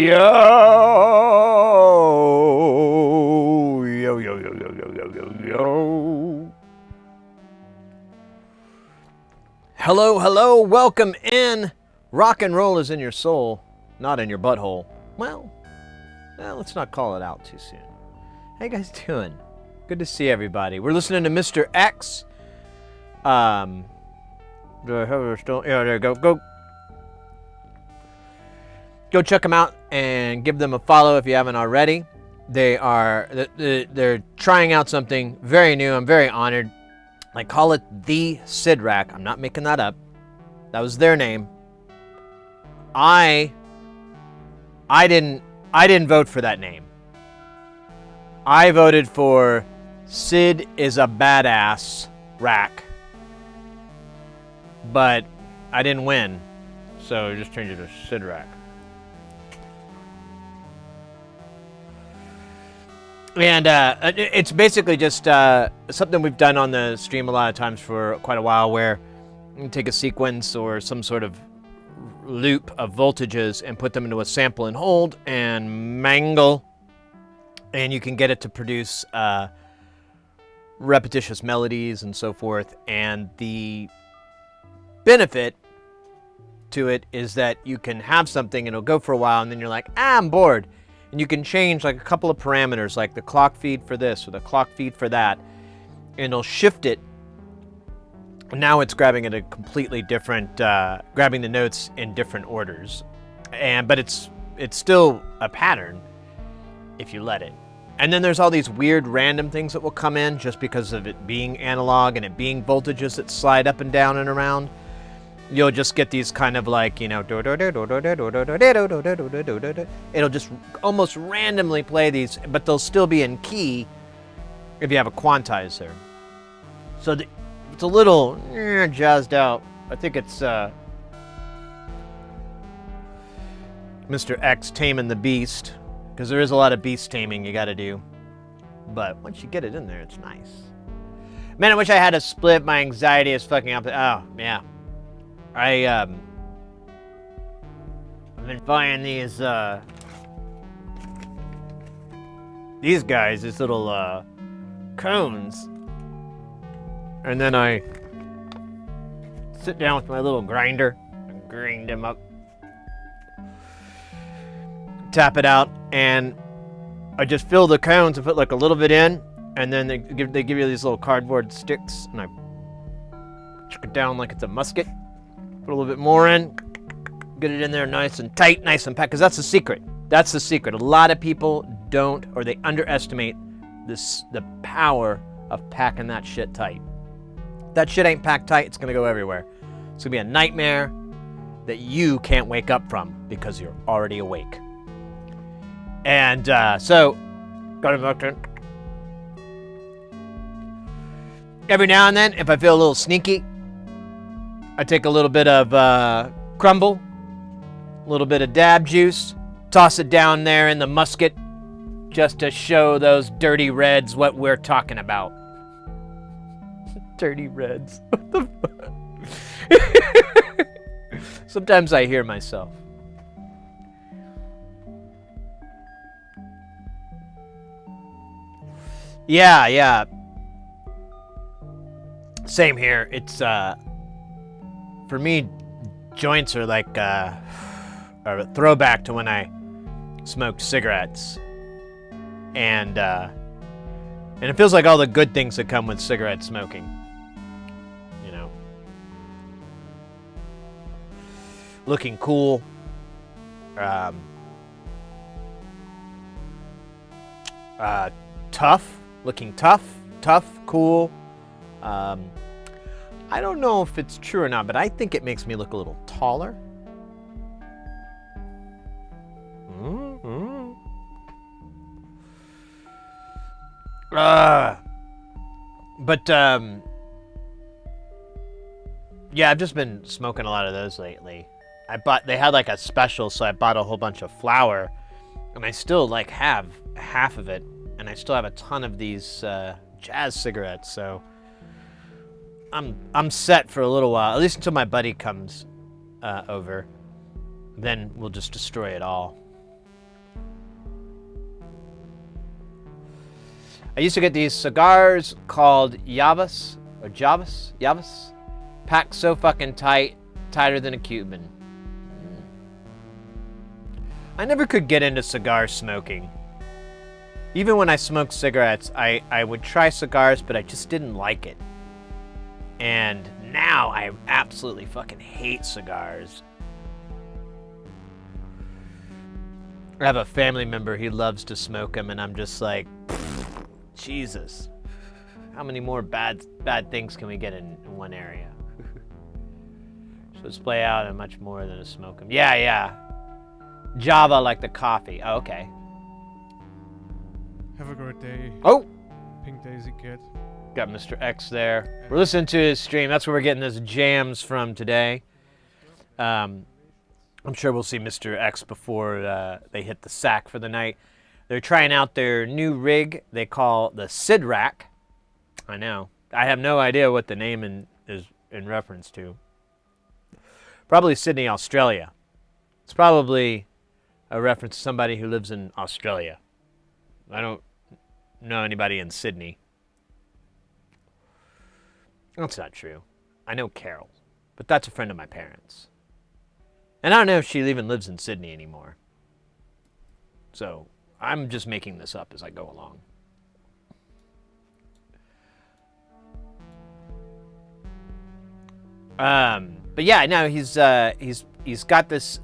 Yo, yo, yo, yo, yo, yo, yo, yo. Hello, hello, welcome in. Rock and roll is in your soul, not in your butthole. Well, let's not call it out too soon. How you guys doing? Good to see everybody. We're listening to Mr. X. Yeah, there you go. Go check them out and give them a follow if you haven't already. They're trying out something very new. I'm very honored. I call it the Sid Rack. I'm not making that up. That was their name. I didn't vote for that name. I voted for Sid is a badass rack. But I didn't win. So just change it to Sid Rack. And it's basically just something we've done on the stream a lot of times for quite a while, where you take a sequence or some sort of loop of voltages and put them into a sample and hold and mangle, and you can get it to produce repetitious melodies and so forth. And the benefit to it is that you can have something and it'll go for a while, and then you're like, I'm bored. And you can change like a couple of parameters, like the clock feed for this or the clock feed for that, and it'll shift it. Now it's grabbing at a completely different, grabbing the notes in different orders, but it's still a pattern if you let it. And then there's all these weird random things that will come in just because of it being analog and it being voltages that slide up and down and around. You'll just get these kind of like, it'll just almost randomly play these, but they'll still be in key if you have a quantizer. So it's a little jazzed out. I think it's Mr. X taming the beast, because there is a lot of beast taming you got to do. But once you get it in there, it's nice. Man, I wish I had a split. My anxiety is fucking up. Oh, yeah. I've been buying these guys, these little cones, and then I sit down with my little grinder and grind them up, tap it out, and I just fill the cones and put like a little bit in, and then they give you these little cardboard sticks, and I chuck it down like it's a musket. Put a little bit more in, get it in there nice and tight, nice and packed, because that's the secret. That's the secret. A lot of people don't, or they underestimate the power of packing that shit tight. If that shit ain't packed tight, it's going to go everywhere. It's going to be a nightmare that you can't wake up from because you're already awake. And so, got it back in. Every now and then, if I feel a little sneaky, I take a little bit of crumble, a little bit of dab juice, toss it down there in the musket just to show those dirty reds what we're talking about. Dirty reds. What the fuck? Sometimes I hear myself. Yeah. Same here. It's for me, joints are like a throwback to when I smoked cigarettes, and it feels like all the good things that come with cigarette smoking, looking cool, looking tough, cool. I don't know if it's true or not, but I think it makes me look a little taller. Mm-hmm. Yeah, I've just been smoking a lot of those lately. They had like a special, so I bought a whole bunch of flour, and I still like have half of it, and I still have a ton of these jazz cigarettes, so I'm set for a little while, at least until my buddy comes over. Then we'll just destroy it all. I used to get these cigars called Yavas, or Javas, packed so fucking tight, tighter than a Cuban. I never could get into cigar smoking. Even when I smoked cigarettes, I would try cigars, but I just didn't like it. And now I absolutely fucking hate cigars. I have a family member, he loves to smoke them, and I'm just like, Jesus. How many more bad things can we get in one area? So let's play out and much more than a smoke 'em. Yeah. Java like the coffee. Oh, okay. Have a great day. Oh! Pink Daisy Kid. Got Mr. X there. We're listening to his stream. That's where we're getting this jams from today. I'm sure we'll see Mr. X before they hit the sack for the night. They're trying out their new rig they call the Sid Rack. I know. I have no idea what the name is in reference to. Probably Sydney, Australia. It's probably a reference to somebody who lives in Australia. I don't know anybody in Sydney. That's not true. I know Carol, but that's a friend of my parents. And I don't know if she even lives in Sydney anymore. So I'm just making this up as I go along. But yeah, no, he's got this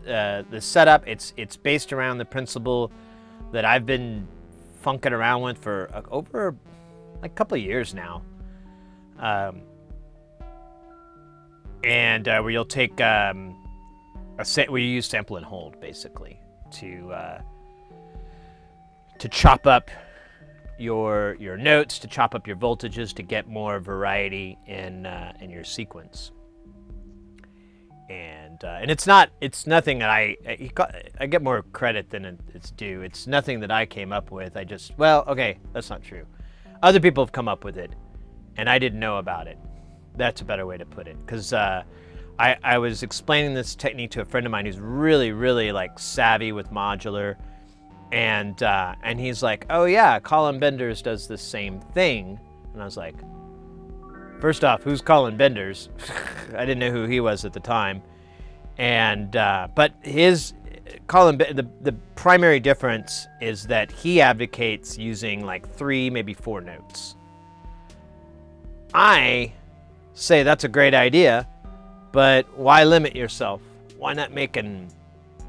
setup. It's based around the principle that I've been funking around with for over like a couple of years now. Where you'll take where you use sample and hold basically to chop up your notes, to chop up your voltages, to get more variety in your sequence. And it's nothing that I get more credit than it's due. It's nothing that I came up with. Okay, that's not true. Other people have come up with it, and I didn't know about it. That's a better way to put it, because I was explaining this technique to a friend of mine who's really, really like savvy with modular, and he's like, oh yeah, Colin Benders does the same thing, and I was like, first off, who's Colin Benders? I didn't know who he was at the time, but the primary difference is that he advocates using like 3, maybe 4 notes. I say that's a great idea, but why limit yourself? Why not make an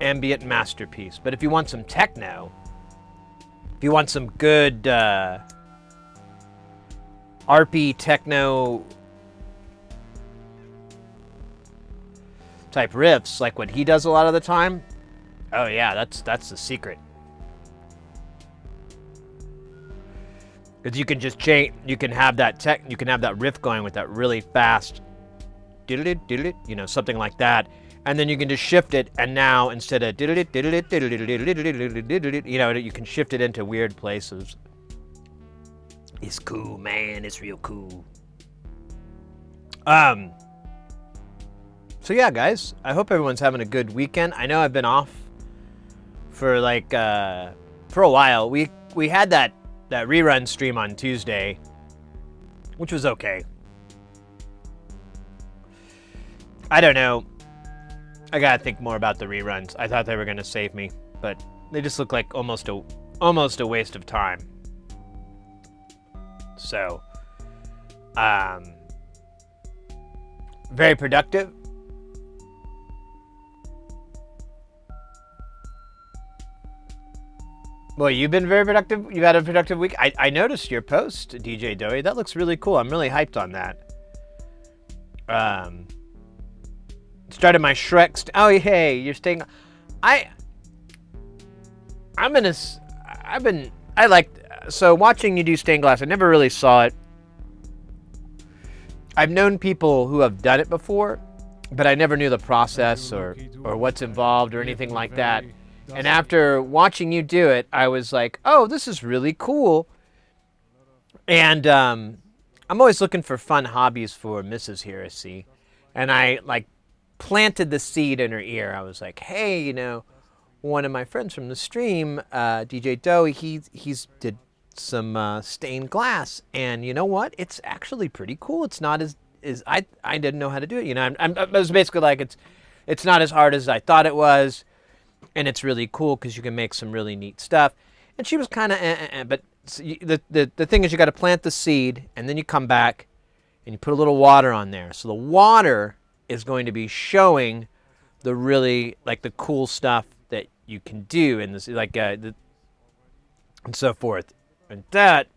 ambient masterpiece? But if you want some techno, if you want some good RP techno type riffs, like what he does a lot of the time, oh yeah, that's the secret. Because you can just change, you can have that riff going with that really fast, something like that, and then you can just shift it, and now instead of you can shift it into weird places. It's cool, man. It's real cool. So yeah, guys, I hope everyone's having a good weekend. I know I've been off for a while. We had that rerun stream on Tuesday, which was okay. I don't know. I gotta think more about the reruns. I thought they were gonna save me, but they just look like almost a waste of time. So, very productive. Well, you've been very productive. You've had a productive week. I noticed your post, DJ Doey. That looks really cool. I'm really hyped on that. Started my Shrek. Oh, hey, you're staying. So watching you do stained glass, I never really saw it. I've known people who have done it before, but I never knew the process or what's involved or anything like that. And after watching you do it, I was like, oh, this is really cool. And I'm always looking for fun hobbies for Mrs. Heresy. And I planted the seed in her ear. I was like, hey, one of my friends from the stream, DJ Doe, he's did some stained glass, and you know what? It's actually pretty cool. It's not as I didn't know how to do it. You know, it was basically like it's not as hard as I thought it was, and it's really cool because you can make some really neat stuff. And she was kind of, but the thing is, you got to plant the seed, and then you come back and you put a little water on there. So the water is going to be showing the really like the cool stuff that you can do in this, like and so forth, and that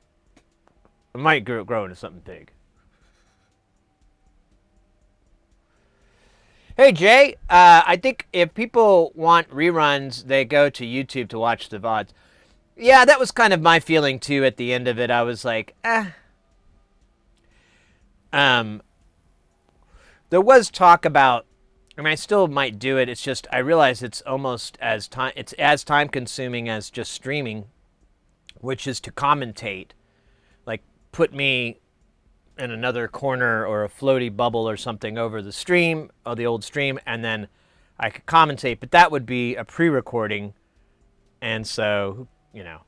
might grow into something big. Hey Jay, I think if people want reruns, they go to YouTube to watch the VODs. Yeah, that was kind of my feeling too at the end of it. I was like, There was talk about, I mean, I still might do it. It's just I realize it's almost as time consuming as just streaming, which is to commentate, like put me in another corner or a floaty bubble or something over the stream, or the old stream, and then I could commentate, but that would be a pre-recording, and so, you know,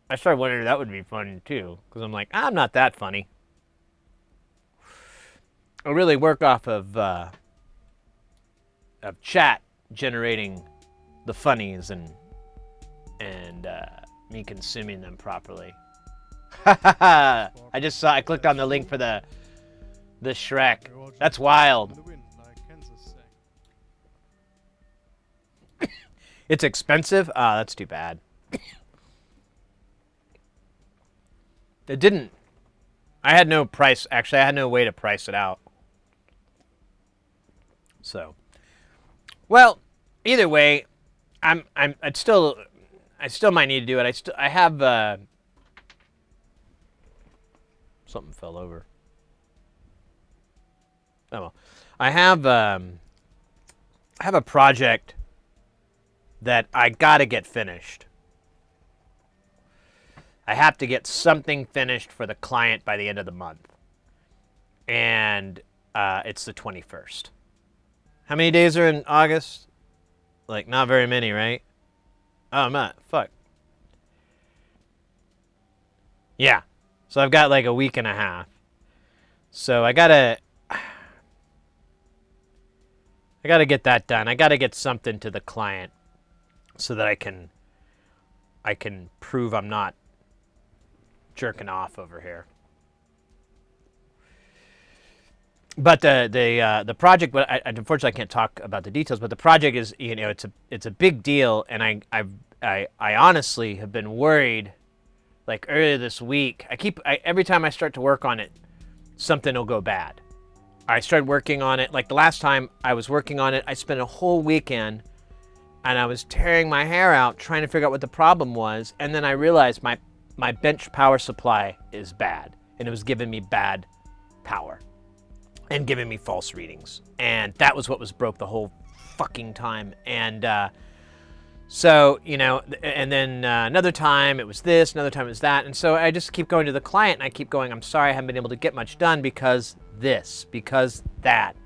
I started wondering if that would be fun too, because I'm like, I'm not that funny. I really work off of chat generating the funnies and me consuming them properly. I clicked on the link for the Shrek. That's wild. It's expensive? Ah, that's too bad. It didn't. I had no price. Actually, I had no way to price it out. So, well, either way, I still might need to do it. I have something fell over. Oh well, I have a project that I gotta get finished. I have to get something finished for the client by the end of the month, and it's the 21st. How many days are in August? Like, not very many, right? Oh, I'm not. Fuck. Yeah. So I've got like a week and a half. So I gotta get that done. I gotta get something to the client so that I can prove I'm not jerking off over here. But the project, but I unfortunately I can't talk about the details. But the project is, you know, it's a big deal, and I honestly have been worried. Like earlier this week, every time I start to work on it, something will go bad. I started working on it. Like the last time I was working on it, I spent a whole weekend, and I was tearing my hair out trying to figure out what the problem was, and then I realized my bench power supply is bad, and it was giving me bad power. And giving me false readings. And that was what was broke the whole fucking time. And so, you know, and then another time it was this, another time it was that. And so I just keep going to the client and I keep going, I'm sorry I haven't been able to get much done because this, because that.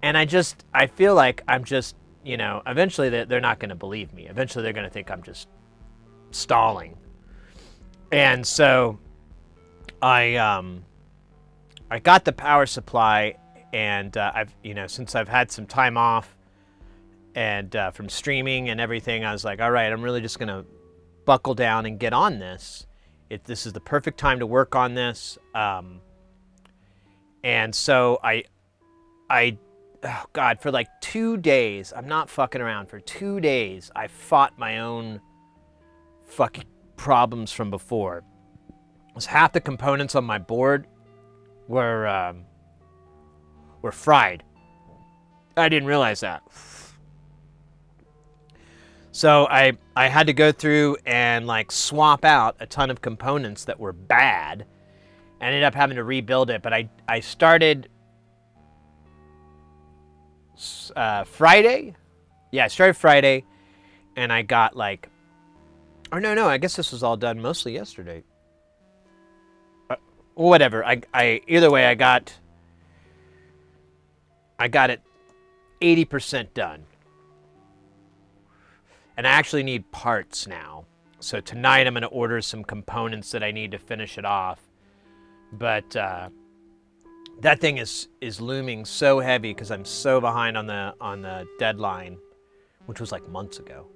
And I feel like I'm just, you know, eventually they're not going to believe me. Eventually they're going to think I'm just stalling. And so I got the power supply, and I've, you know, since I've had some time off and from streaming and everything, I was like, all right, I'm really just going to buckle down and get on this. This is the perfect time to work on this. And so oh God, for like 2 days, I'm not fucking around, for 2 days, I fought my own fucking problems from before. It was half the components on my board were fried. I didn't realize that. So I had to go through and like swap out a ton of components that were bad. I ended up having to rebuild it, but I started Friday. Yeah, I started Friday, and I got like, or no, I guess this was all done mostly yesterday. Whatever. I either way, I got it 80% done, and I actually need parts now. So tonight I'm going to order some components that I need to finish it off. But that thing is looming so heavy because I'm so behind on the deadline, which was like months ago.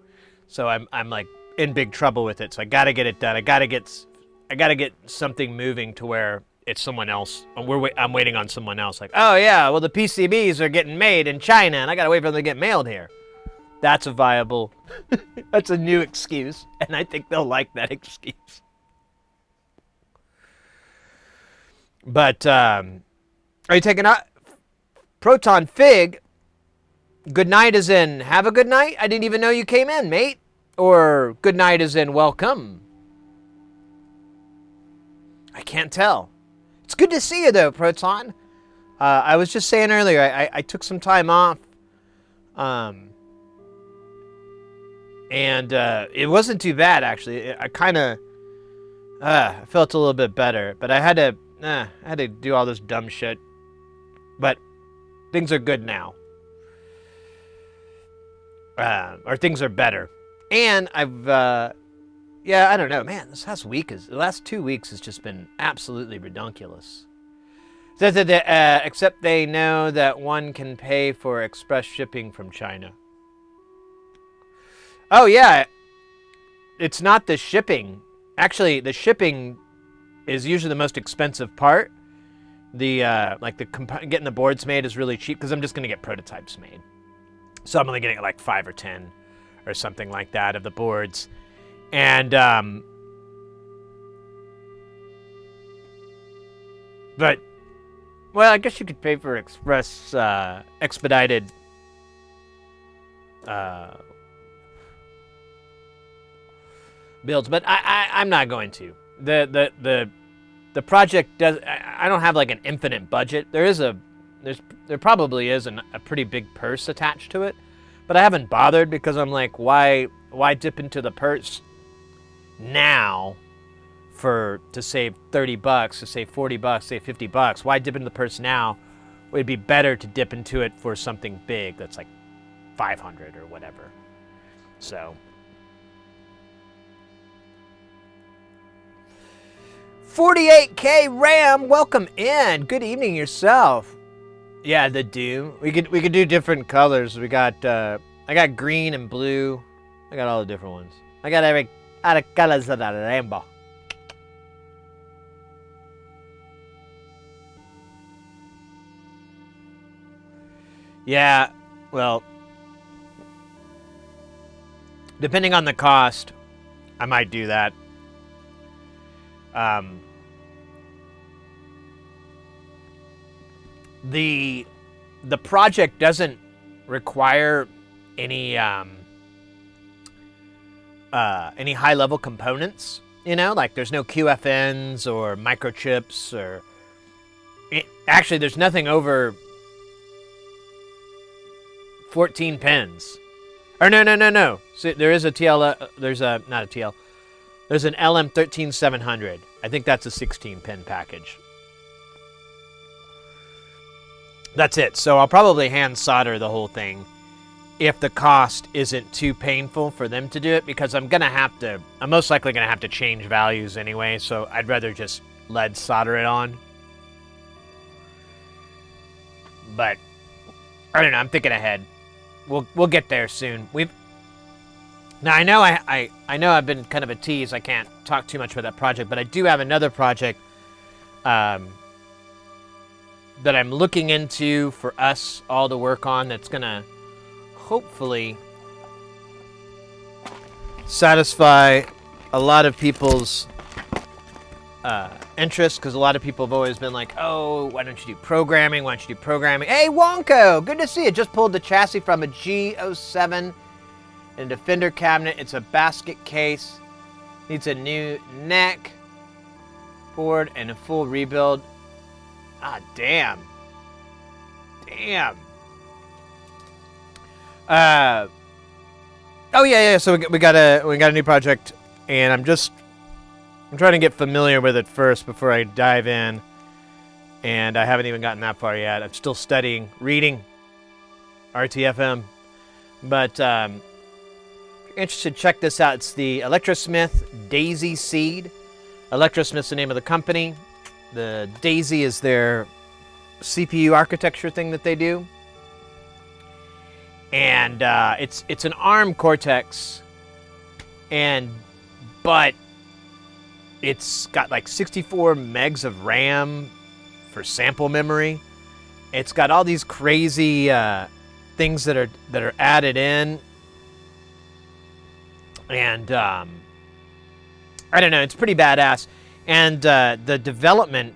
So I'm like in big trouble with it. So I got to get it done. I got to get something moving to where it's someone else. I'm waiting on someone else. Like, oh yeah, well the PCBs are getting made in China, and I got to wait for them to get mailed here. That's a viable. That's a new excuse, and I think they'll like that excuse. But are you taking a Proton Fig? Good night is in have a good night. I didn't even know you came in, mate. Or good night is in welcome. I can't tell. It's good to see you though, Proton. I was just saying earlier, I took some time off. And it wasn't too bad actually. I kind of felt a little bit better, but I had to do all this dumb shit. But things are good now, or things are better. And I've I don't know, man. The last 2 weeks has just been absolutely redonkulous. Says that except they know that one can pay for express shipping from China. Oh yeah, it's not the shipping. Actually, the shipping is usually the most expensive part. The getting the boards made is really cheap because I'm just gonna get prototypes made. So I'm only getting like 5 or 10 or something like that of the boards, and but well, I guess you could pay for express expedited. Builds, but I'm not going to. The project does. I don't have like an infinite budget. There probably is a pretty big purse attached to it, but I haven't bothered because I'm like, why dip into the purse now to save $30, to save $40, save $50? Why dip into the purse now? It'd be better to dip into it for something big that's like 500 or whatever. So. 48K RAM, welcome in. Good evening yourself. Yeah, the Doom. We could do different colors. We got I got green and blue. I got all the different ones. I got every all the colors of the rainbow. Yeah, well, depending on the cost, I might do that. The project doesn't require any high level components, you know, like there's no QFNs or microchips or actually there's nothing over 14 pins. Or no. So there is a TL, not a TL. There's an LM13700. I think that's a 16-pin package. That's it. So I'll probably hand solder the whole thing if the cost isn't too painful for them to do it, because I'm most likely going to have to change values anyway, so I'd rather just lead solder it on. But I don't know, I'm thinking ahead. We'll get there soon. Now I know I know I've been kind of a tease. I can't talk too much about that project, but I do have another project that I'm looking into for us all to work on that's gonna hopefully satisfy a lot of people's interest, because a lot of people have always been like, oh, why don't you do programming? Why don't you do programming? Hey, Wonko, good to see you. Just pulled the chassis from a G07 and a Defender cabinet. It's a basket case. Needs a new neck, board, and a full rebuild. Ah, damn. Damn. Oh yeah. So we got a new project, and I'm trying to get familiar with it first before I dive in, and I haven't even gotten that far yet. I'm still studying, reading RTFM, but if interested, check this out. It's the Electrosmith Daisy Seed. Electrosmith's the name of the company. The Daisy is their CPU architecture thing that they do. And it's an ARM Cortex, but it's got like 64 megs of RAM for sample memory. It's got all these crazy things that are added in, and I don't know. It's pretty badass, and the development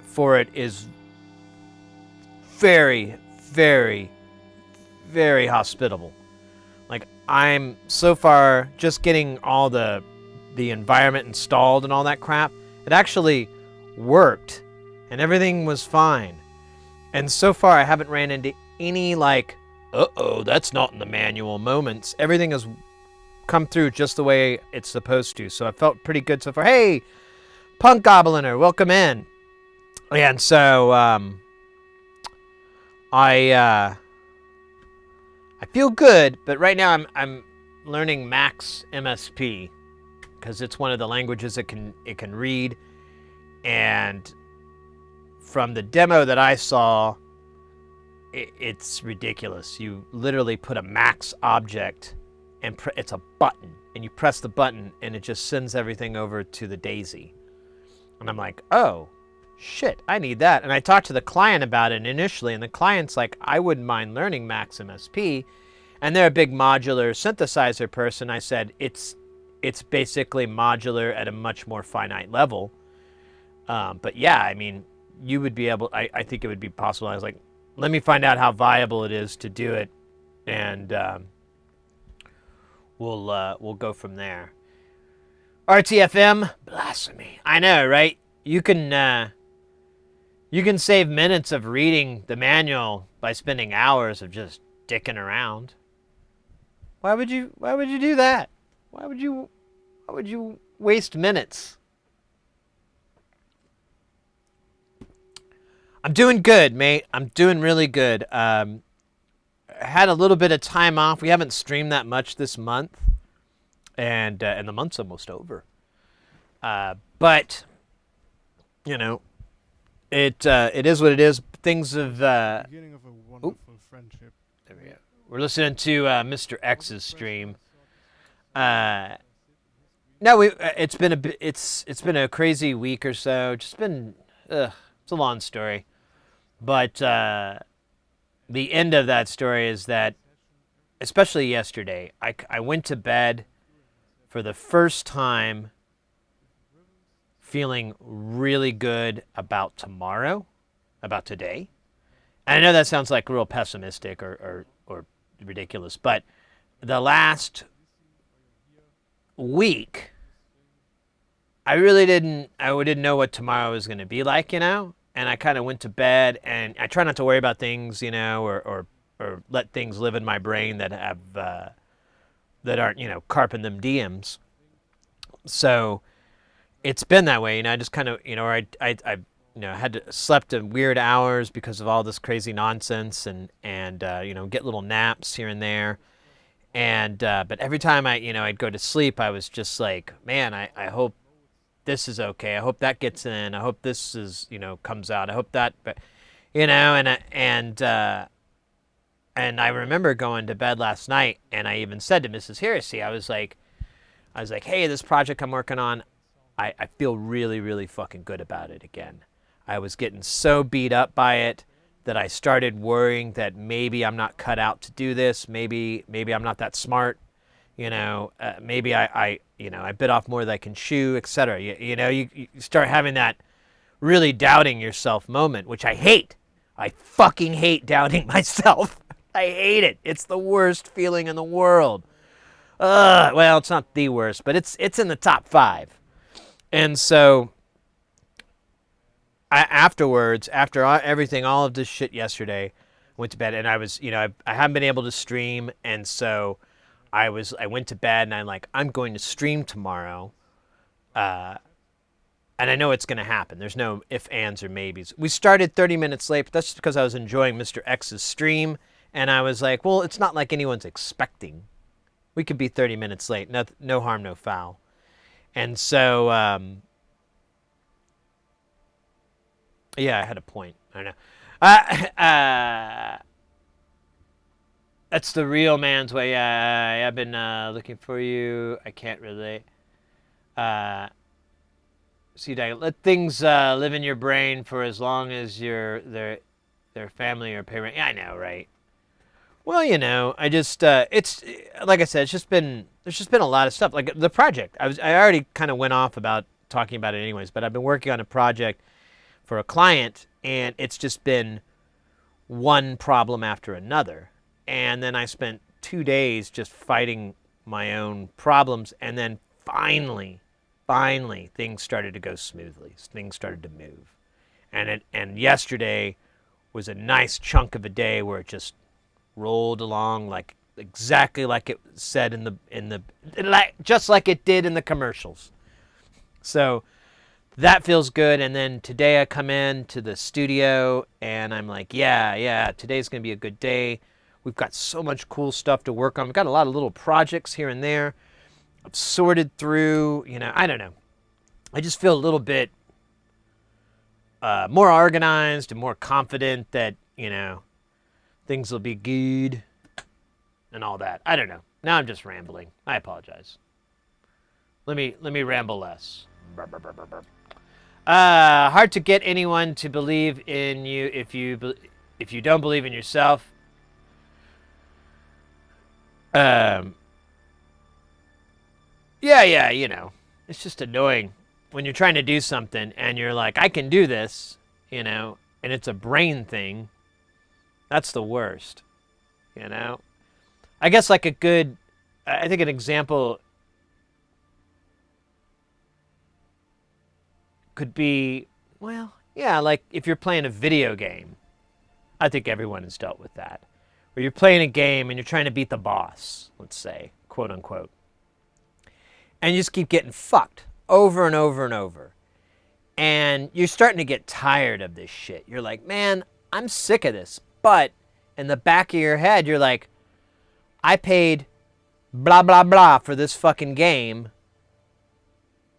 for it is very, very, very hospitable. Like, I'm so far just getting all the environment installed and all that crap. It actually worked, and everything was fine. And so far, I haven't ran into any, like, uh-oh, that's not in the manual moments. Everything has come through just the way it's supposed to. So I felt pretty good so far. Hey, Punk Gobliner, welcome in. And so, I feel good, but right now I'm learning Max MSP because it's one of the languages it can read. And from the demo that I saw, it's ridiculous. You literally put a Max object, and it's a button, and you press the button, and it just sends everything over to the Daisy. And I'm like, oh, shit, I need that. And I talked to the client about it initially, and the client's like, I wouldn't mind learning Max MSP. And they're a big modular synthesizer person. I said, it's basically modular at a much more finite level. But yeah, I mean, you would be able, I think it would be possible. I was like, let me find out how viable it is to do it, and we'll go from there. RTFM, blasphemy. I know, right? You can save minutes of reading the manual by spending hours of just dicking around. Why would you do that? Why would you waste minutes? I'm doing good, mate. I'm doing really good. I had a little bit of time off. We haven't streamed that much this month, and the month's almost over. But you know, it is what it is. Things have. Beginning of a wonderful friendship. There we go. We're listening to Mr. X's stream. No, it's been a crazy week or so. Just been. It's a long story. But the end of that story is that, especially yesterday, I went to bed for the first time feeling really good about tomorrow, about today. And I know that sounds like real pessimistic or ridiculous, but the last week, I didn't know what tomorrow was going to be like, you know? And I kind of went to bed, and I try not to worry about things, you know, or let things live in my brain that have that aren't, you know, carping them diems. So it's been that way, you know. I just kind of, you know, I you know, had to slept in weird hours because of all this crazy nonsense, and you know, get little naps here and there. And but every time I'd go to sleep, I was just like, man, I hope this is okay. I hope that gets in. I hope this is, you know, comes out. I hope that, but, you know, and I remember going to bed last night, and I even said to Mrs. Heresy, I was like, hey, this project I'm working on, I feel really, really fucking good about it again. I was getting so beat up by it that I started worrying that maybe I'm not cut out to do this. Maybe I'm not that smart. You know, maybe I bit off more than I can chew, etc. You know, you start having that really doubting yourself moment, which I hate. I fucking hate doubting myself. I hate it. It's the worst feeling in the world. Well, it's not the worst, but it's in the top 5. And so afterwards, after everything, all of this shit yesterday, I went to bed, and I was, you know, I haven't been able to stream, and so I went to bed, and I'm going to stream tomorrow, and I know it's going to happen. There's no ifs, ands, or maybes. We started 30 minutes late, but that's just because I was enjoying Mr. X's stream, and I was like, well, it's not like anyone's expecting We could be 30 minutes late. No harm, no foul. And so, yeah, I had a point. I know. That's the real man's way. I've been looking for you. I can't relate. See, let things live in your brain for as long as their family or parent. Yeah, I know, right? Well, I just it's like I said, there's just been a lot of stuff. Like the project, I already kind of went off about talking about it anyways, but I've been working on a project for a client, and it's just been one problem after another. And then I spent 2 days just fighting my own problems, and then finally, things started to go smoothly. Things started to move, and yesterday was a nice chunk of a day where it just rolled along like exactly like it said just like it did in the commercials. So that feels good. And then today I come in to the studio and I'm like, yeah, today's gonna be a good day. We've got so much cool stuff to work on. We've got a lot of little projects here and there. I've sorted through, I don't know. I just feel a little bit more organized and more confident that, things will be good and all that. I don't know. Now I'm just rambling. I apologize. Let me ramble less. Hard to get anyone to believe in you if you don't believe in yourself. Yeah, it's just annoying when you're trying to do something and you're like, I can do this, and it's a brain thing. That's the worst, I guess I think an example could be, well, yeah, like if you're playing a video game. I think everyone has dealt with that. Where you're playing a game and you're trying to beat the boss, let's say, quote unquote. And you just keep getting fucked over and over and over. And you're starting to get tired of this shit. You're like, man, I'm sick of this. But in the back of your head, you're like, I paid blah, blah, blah for this fucking game.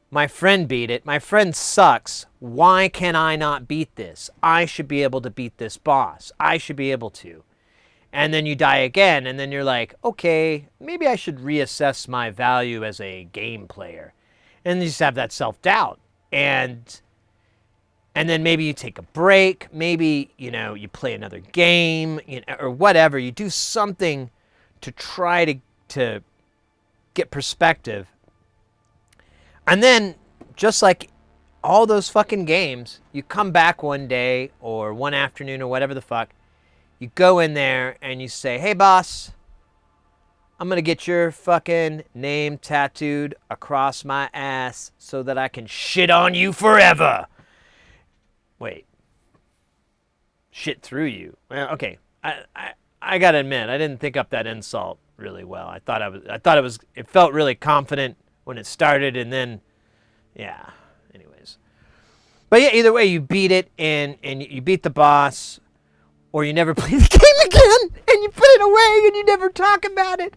My friend beat it. My friend sucks. Why can I not beat this? I should be able to beat this boss. I should be able to. And then you die again, and then you're like, okay, maybe I should reassess my value as a game player. And you just have that self-doubt. And then maybe you take a break. Maybe, you play another game, or whatever. You do something to try to get perspective. And then, just like all those fucking games, you come back one day or one afternoon or whatever the fuck, you go in there and you say, hey, boss, I'm going to get your fucking name tattooed across my ass so that I can shit on you forever. Wait. Shit through you. Well, okay. I got to admit, I didn't think up that insult really well. I thought it felt really confident when it started, and then, yeah, anyways. But yeah, either way, you beat it, and you beat the boss, or you never play the game again, and you put it away, and you never talk about it.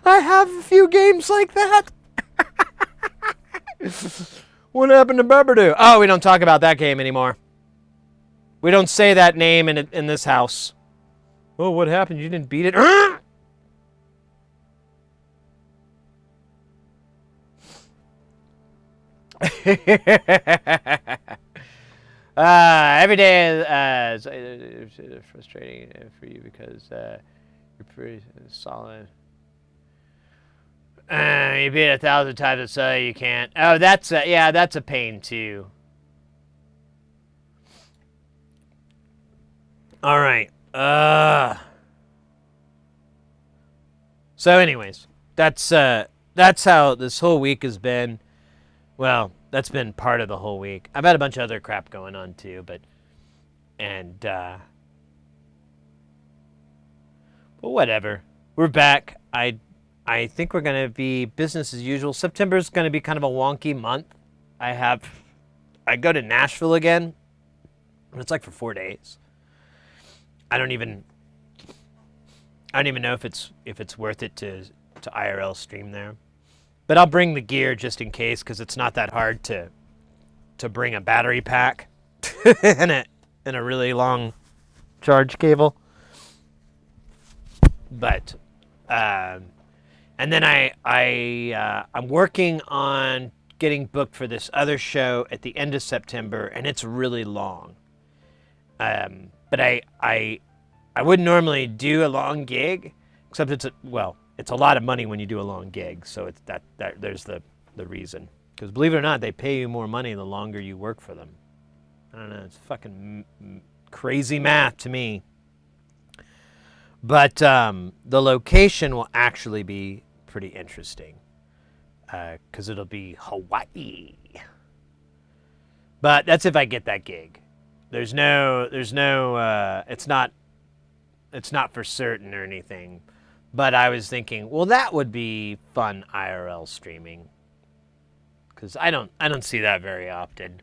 I have a few games like that. What happened to Barbadoo? Oh, we don't talk about that game anymore. We don't say that name in this house. Oh, what happened? You didn't beat it? Every day is frustrating for you because you're pretty solid. You beat 1,000 times, so you can't. Oh, that's a pain too. All right. So, anyways, that's how this whole week has been. Well, that's been part of the whole week. I've had a bunch of other crap going on too, but whatever. We're back. I think we're gonna be business as usual. September's gonna be kind of a wonky month. I go to Nashville again, and it's like for 4 days. I don't I don't even know if it's worth it to IRL stream there. But I'll bring the gear just in case, because it's not that hard to bring a battery pack and a really long charge cable. But and then I'm working on getting booked for this other show at the end of September, and it's really long. But I wouldn't normally do a long gig, except it's a lot of money when you do a long gig. So it's that there's the reason. Because believe it or not, they pay you more money the longer you work for them. I don't know, it's fucking crazy math to me. But the location will actually be pretty interesting, because it'll be Hawaii. But that's if I get that gig. It's not for certain or anything. But I was thinking, well, that would be fun IRL streaming, because I don't see that very often.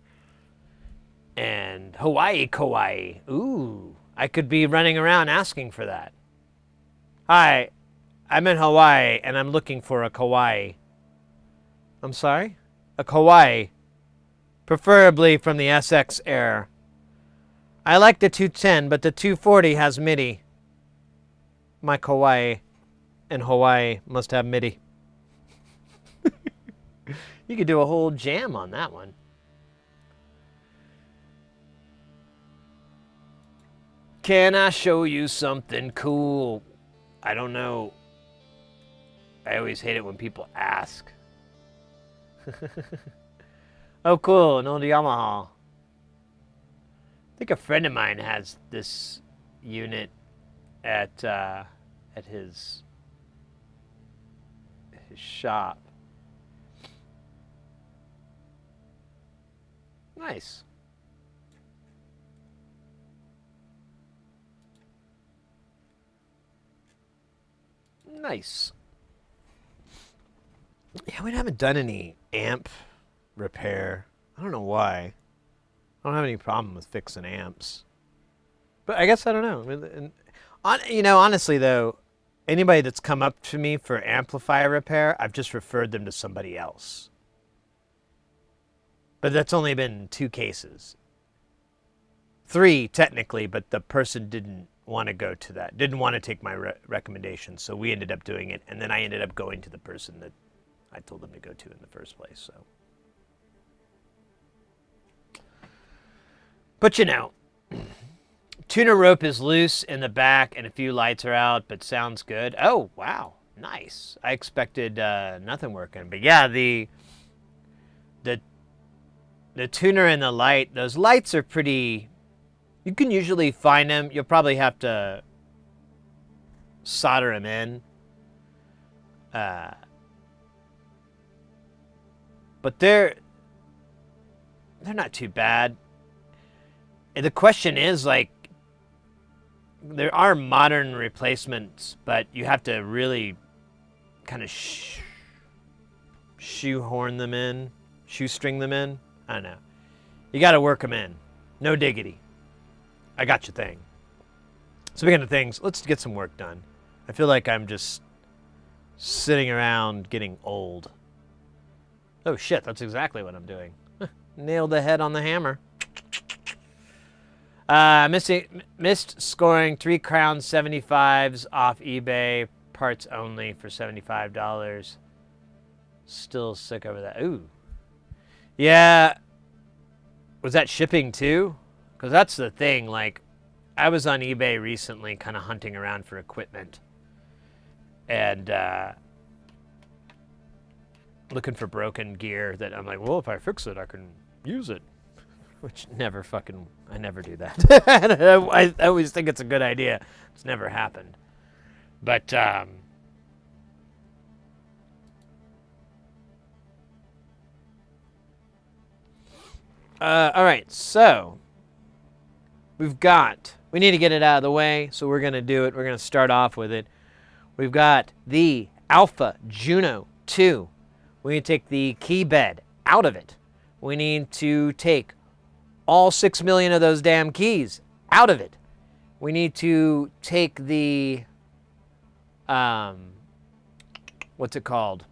And Hawaii, Kauai. Ooh, I could be running around asking for that. Hi, I'm in Hawaii and I'm looking for a Kauai. I'm sorry? A Kauai. Preferably from the SX Air. I like the 210, but the 240 has MIDI. My Kauai in Hawaii must have MIDI. You could do a whole jam on that one. Can I show you something cool? I don't know. I always hate it when people ask. Oh, cool, an old Yamaha. I think a friend of mine has this unit at his shop. Nice. Nice. Yeah, we haven't done any amp repair. I don't know why. I don't have any problem with fixing amps. But I guess I don't know. Honestly though, anybody that's come up to me for amplifier repair, I've just referred them to somebody else. But that's only been 2 cases. 3 technically, but the person didn't want to go to that. Didn't want to take my recommendation, so we ended up doing it, and then I ended up going to the person that I told them to go to in the first place. So, but tuner rope is loose in the back, and a few lights are out, but sounds good. Oh wow, nice. I expected nothing working, but yeah, the tuner and the light. Those lights are pretty. You can usually find them. You'll probably have to solder them in. But they're not too bad. And the question is, like, there are modern replacements, but you have to really kind of shoestring them in. I don't know. You got to work them in. No diggity. I got your thing. Speaking of things, let's get some work done. I feel like I'm just sitting around getting old. Oh shit, that's exactly what I'm doing. Nailed the head on the hammer. Missed scoring 3 Crown 75s off eBay. Parts only for $75. Still sick over that. Ooh. Yeah. Was that shipping too? Because that's the thing, like, I was on eBay recently kind of hunting around for equipment. And looking for broken gear that I'm like, well, if I fix it, I can use it. Which I never do that. I always think it's a good idea. It's never happened. But, all right, so we need to get it out of the way, so we're going to do it. We're going to start off with it. We've got the Alpha Juno 2. We need to take the key bed out of it. We need to take all 6 million of those damn keys out of it. We need to take the What's it called?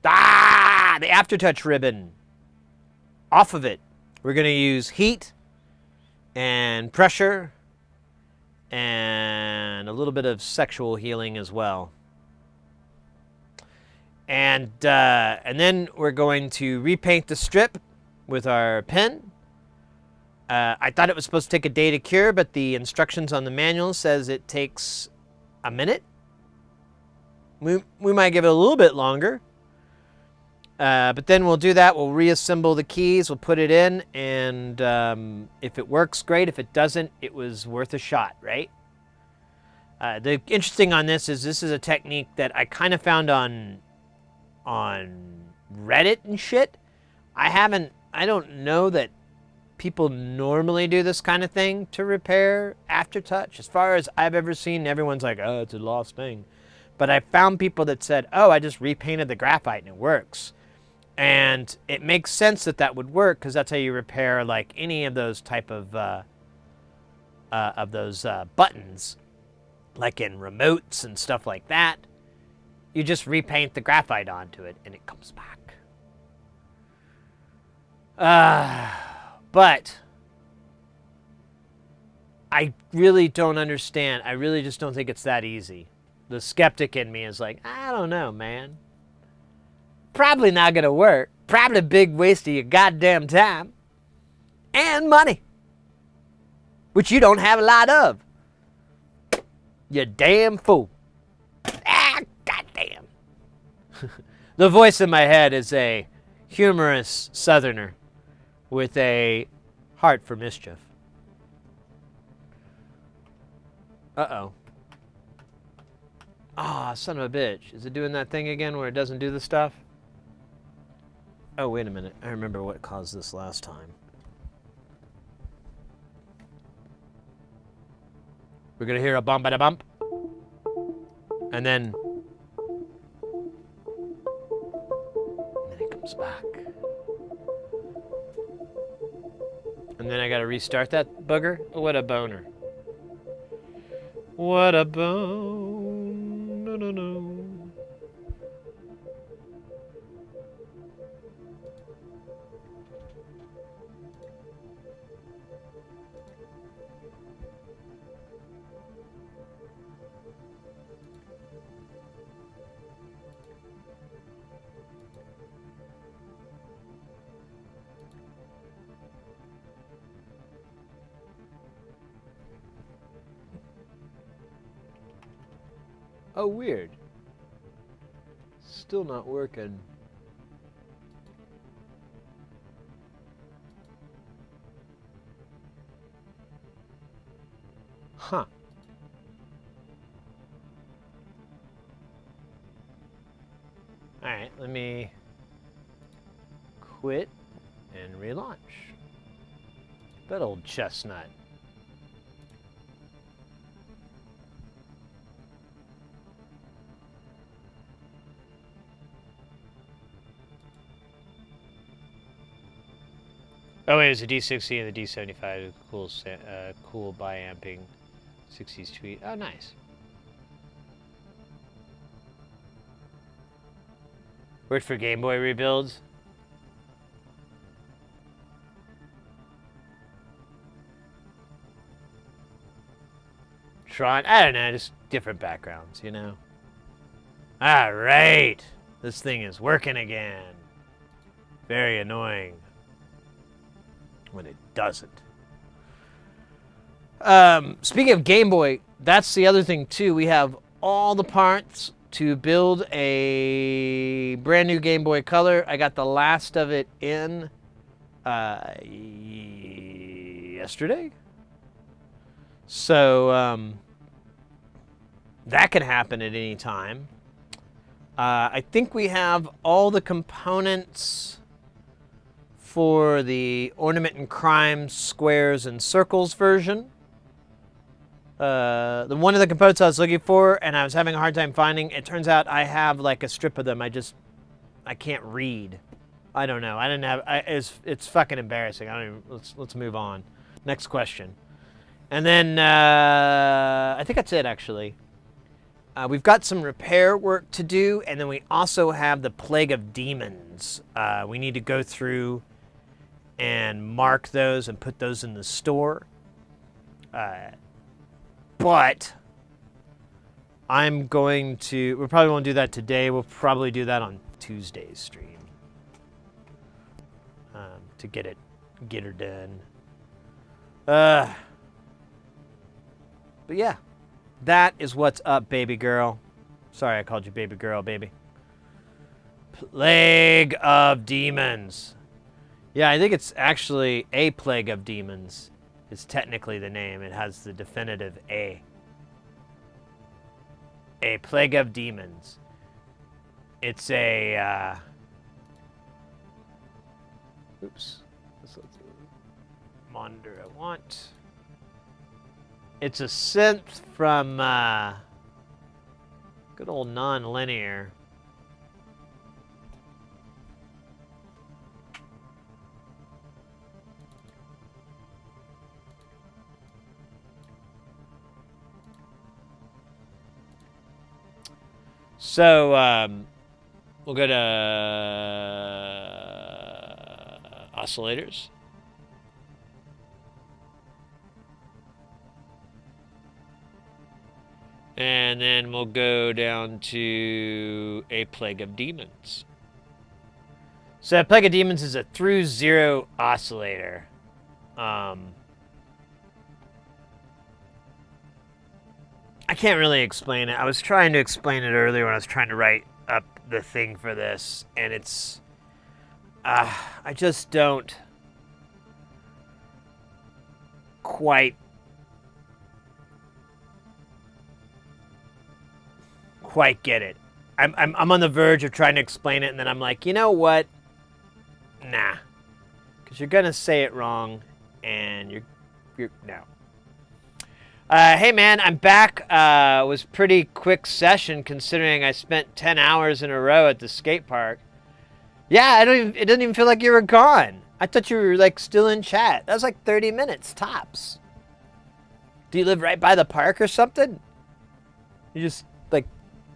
The aftertouch ribbon. Off of it. We're going to use heat and pressure and a little bit of sexual healing as well. And then we're going to repaint the strip with our pen. I thought it was supposed to take a day to cure, but the instructions on the manual says it takes a minute. We might give it a little bit longer. But then we'll do that. We'll reassemble the keys. We'll put it in. And if it works, great. If it doesn't, it was worth a shot, right? The interesting on this is a technique that I kind of found on Reddit and shit. I don't know that people normally do this kind of thing to repair aftertouch. As far as I've ever seen, everyone's like, oh, it's a lost thing. But I found people that said, oh, I just repainted the graphite and it works. And it makes sense that would work because that's how you repair like any of those type of buttons, like in remotes and stuff like that. You just repaint the graphite onto it and it comes back. But I really don't understand. I really just don't think it's that easy. The skeptic in me is like, I don't know, man. Probably not going to work. Probably a big waste of your goddamn time and money, which you don't have a lot of. You damn fool. Goddamn. The voice in my head is a humorous southerner with a heart for mischief. Uh-oh. Ah, son of a bitch. Is it doing that thing again where it doesn't do the stuff? Oh, wait a minute. I remember what caused this last time. We're going to hear a bump-a-da-bump. And then it comes back. And then I got to restart that bugger. What a boner. What a bone. No, no, no. Oh, weird. Still not working. Huh. Alright, let me quit and relaunch. That old chestnut. Oh wait, it's a D60 and the D75. Cool bi-amping 60s tweet. Oh, nice. Worked for Game Boy rebuilds. Tron, I don't know, just different backgrounds, you know. All right, this thing is working again. Very annoying when it doesn't. Speaking of Game Boy, that's the other thing too. We have all the parts to build a brand new Game Boy Color. I got the last of it in yesterday. So that can happen at any time. I think we have all the components for the Ornament and Crime squares and circles version. The one of the components I was looking for and I was having a hard time finding, it turns out I have like a strip of them. I can't read. I don't know. I didn't have. It's fucking embarrassing. I don't even. Let's move on. Next question. And then I think that's it, actually. We've got some repair work to do, and then we also have the Plague of Demons. We need to go through and mark those and put those in the store. But I'm going to... We probably won't do that today. We'll probably do that on Tuesday's stream. To get her done. But yeah. That is what's up, baby girl. Sorry I called you baby girl, baby. Plague of Demons. Yeah, I think it's actually a Plague of Demons. It's technically the name. It has the definitive A. A Plague of Demons. It's a... Oops. That's not the monitor I want. It's a synth from good old non-linear. So we'll go to oscillators. And then we'll go down to a Plague of Demons. So a Plague of Demons is a through zero oscillator. I can't really explain it. I was trying to explain it earlier when I was trying to write up the thing for this, and it's... I just don't quite get it. I'm on the verge of trying to explain it, and then I'm like, you know what? Nah, because you're gonna say it wrong, and you're no. Hey man, I'm back. It was a pretty quick session considering I spent 10 hours in a row at the skate park. Yeah, it didn't even feel like you were gone. I thought you were like still in chat. That was like 30 minutes tops. Do you live right by the park or something? You just like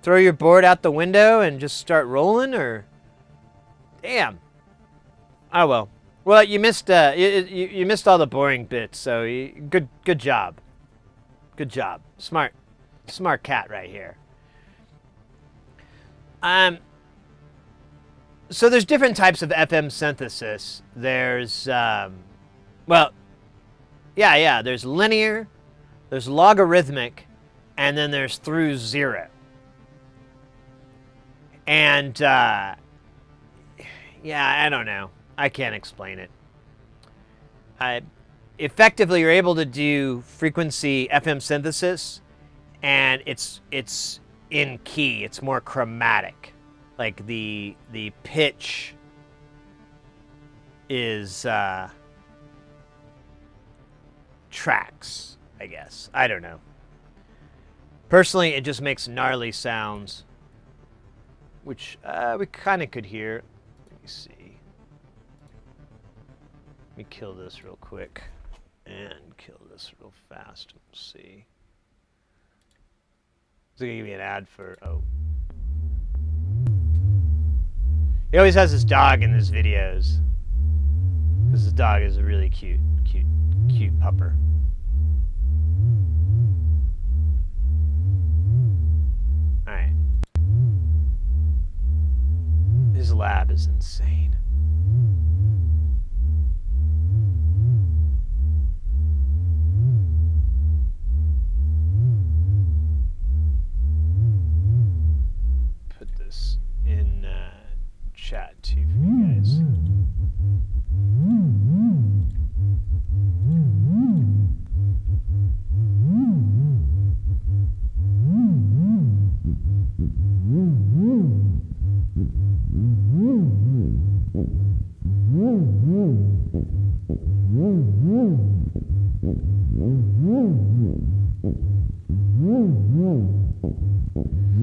throw your board out the window and just start rolling, or? Damn. Oh well. Well, you missed you missed all the boring bits, so good job. Good job. Smart cat right here. So there's different types of FM synthesis. There's well, yeah, there's linear, there's logarithmic, and then there's through zero. And yeah, I don't know. I can't explain it. Effectively, you're able to do frequency FM synthesis, and it's in key. It's more chromatic. Like the pitch is tracks, I guess. I don't know. Personally, it just makes gnarly sounds, which we kind of could hear. Let me see. Let me kill this real quick and kill this real fast. We'll see. It's gonna give me an ad for He always has his dog in his videos. Because his dog is a really cute pupper. Alright. His lab is insane. Put this in chat too for you guys.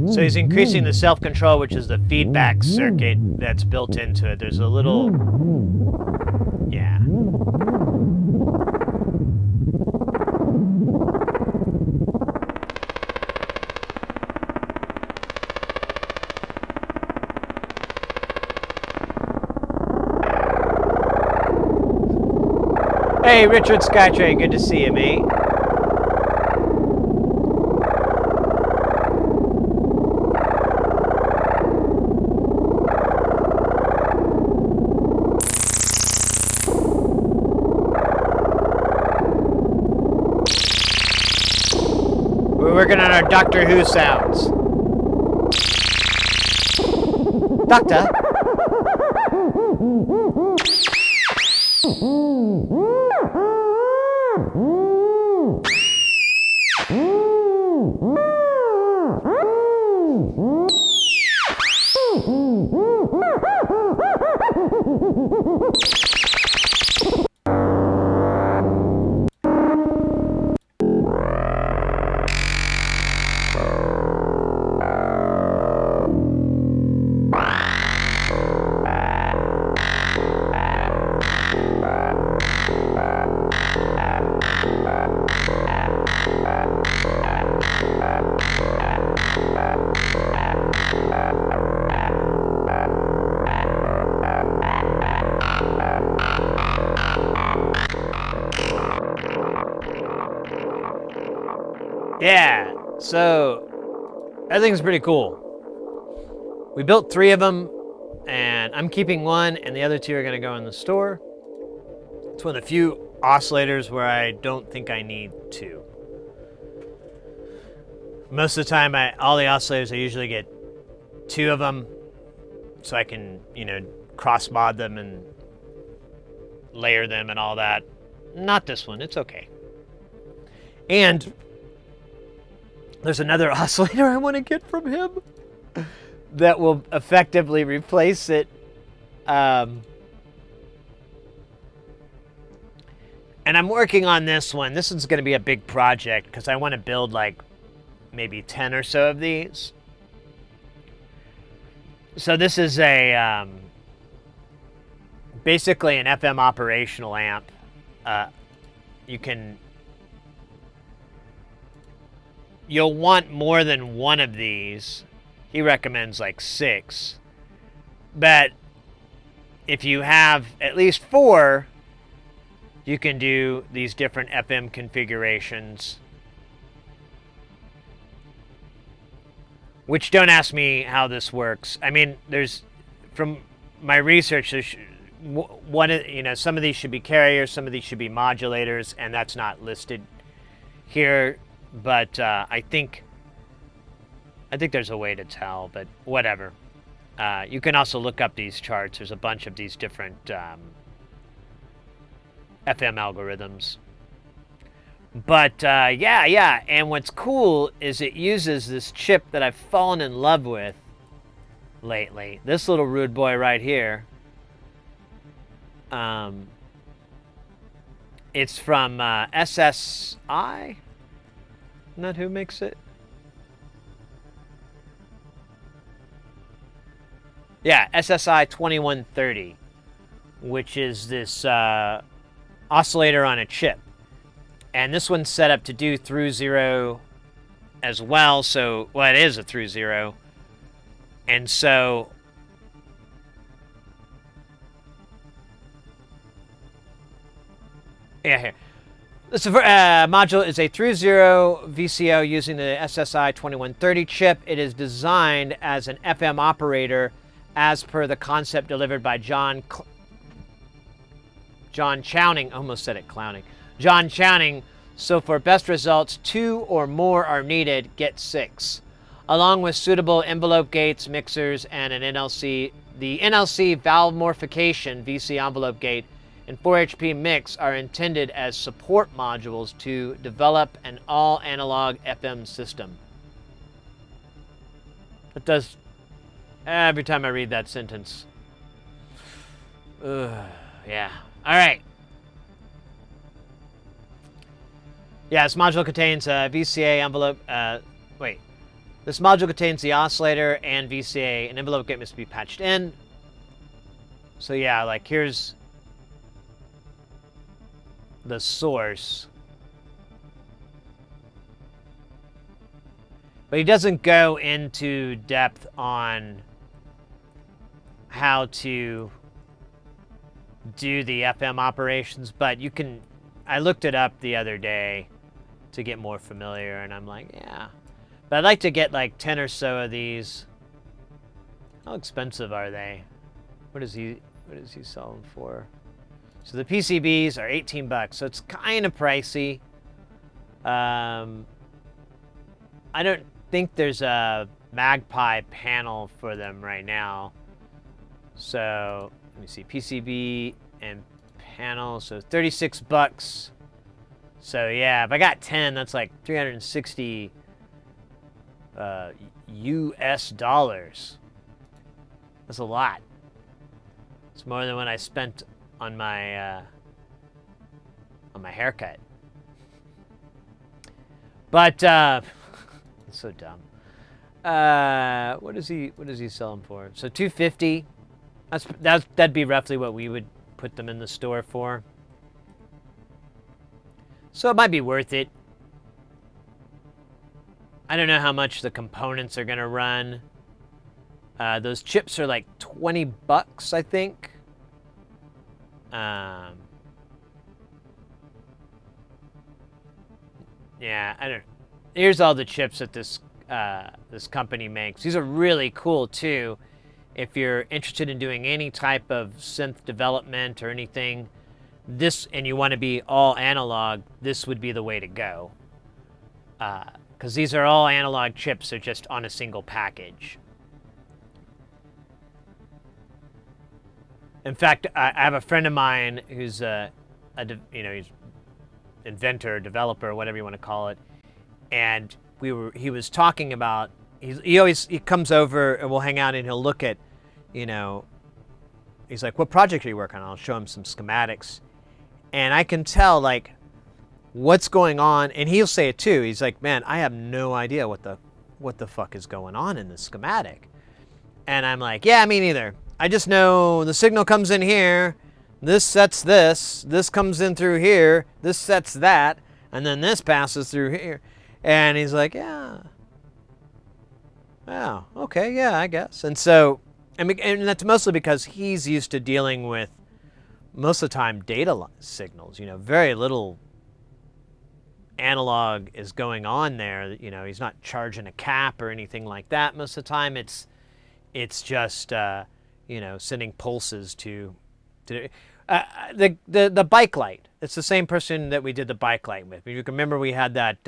So he's increasing the self-control, which is the feedback circuit that's built into it. There's a little... Yeah. Hey, Richard Skytrain, good to see you, mate. We're working on our Doctor Who sounds. Doctor? Yeah, so everything's pretty cool. We built 3 of them, and I'm keeping 1, and the other 2 are going to go in the store. It's one of the few oscillators where I don't think I need 2. Most of the time, all the oscillators, I usually get 2 of them, so I can, cross-mod them and layer them and all that. Not this one, it's okay. And there's another oscillator I want to get from him that will effectively replace it. And I'm working on this one. This one's going to be a big project because I want to build like maybe 10 or so of these. So this is a basically an FM operational amp. You'll want more than 1 of these. He recommends like 6. But if you have at least 4, you can do these different FM configurations. Which, don't ask me how this works. I mean, from my research, some of these should be carriers, some of these should be modulators, and that's not listed here. But I think there's a way to tell, but whatever. You can also look up these charts. There's a bunch of these different FM algorithms. But yeah. And what's cool is it uses this chip that I've fallen in love with lately. This little rude boy right here. It's from SSI. Isn't that who makes it? Yeah, SSI 2130, which is this oscillator on a chip. And this one's set up to do through 0 as well. So, well, it is a through 0. And so, yeah, here. This module is a through 0 VCO using the SSI 2130 chip. It is designed as an FM operator as per the concept delivered by John Chowning. Almost said it, clowning. John Chowning. So for best results, 2 or more are needed. Get 6. Along with suitable envelope gates, mixers, and an NLC. The NLC valve morphication VC envelope gate and 4HP mix are intended as support modules to develop an all-analog FM system. It does. Every time I read that sentence. Yeah. All right. Yeah, this module contains a VCA envelope. This module contains the oscillator and VCA. An envelope gate must be patched in. So yeah, like here's the source. But he doesn't go into depth on how to do the FM operations, but you can I looked it up the other day to get more familiar, and I'm like, yeah. But I'd like to get like 10 or so of these. How expensive are they? What does he sell them for? So the PCBs are 18 bucks, so it's kind of pricey. I don't think there's a Magpie panel for them right now. So let me see, PCB and panel, so 36 bucks. So yeah, if I got 10, that's like 360 US dollars. That's a lot. It's more than what I spent on my haircut. But it's so dumb. What does he sell them for? So $250. That'd be roughly what we would put them in the store for. So it might be worth it. I don't know how much the components are gonna run. Those chips are like 20 bucks, I think. Yeah, I don't. Here's all the chips that this company makes. These are really cool too. If you're interested in doing any type of synth development or anything, and you want to be all analog, this would be the way to go. Because these are all analog chips, they're just on a single package. In fact, I have a friend of mine who's he's inventor, developer, whatever you want to call it, and he was talking about he comes over and we'll hang out and he'll look at, he's like, what project are you working on? I'll show him some schematics, and I can tell like what's going on, and he'll say it too. He's like, man, I have no idea what the fuck is going on in this schematic. And I'm like, yeah, me neither. I just know the signal comes in here, this sets this comes in through here, this sets that, and then this passes through here. And he's like, yeah, okay, yeah, I guess. And so, and that's mostly because he's used to dealing with, most of the time, data signals. Very little analog is going on there. He's not charging a cap or anything like that. Most of the time, it's just sending pulses to the bike light. It's the same person that we did the bike light with. You can remember we had that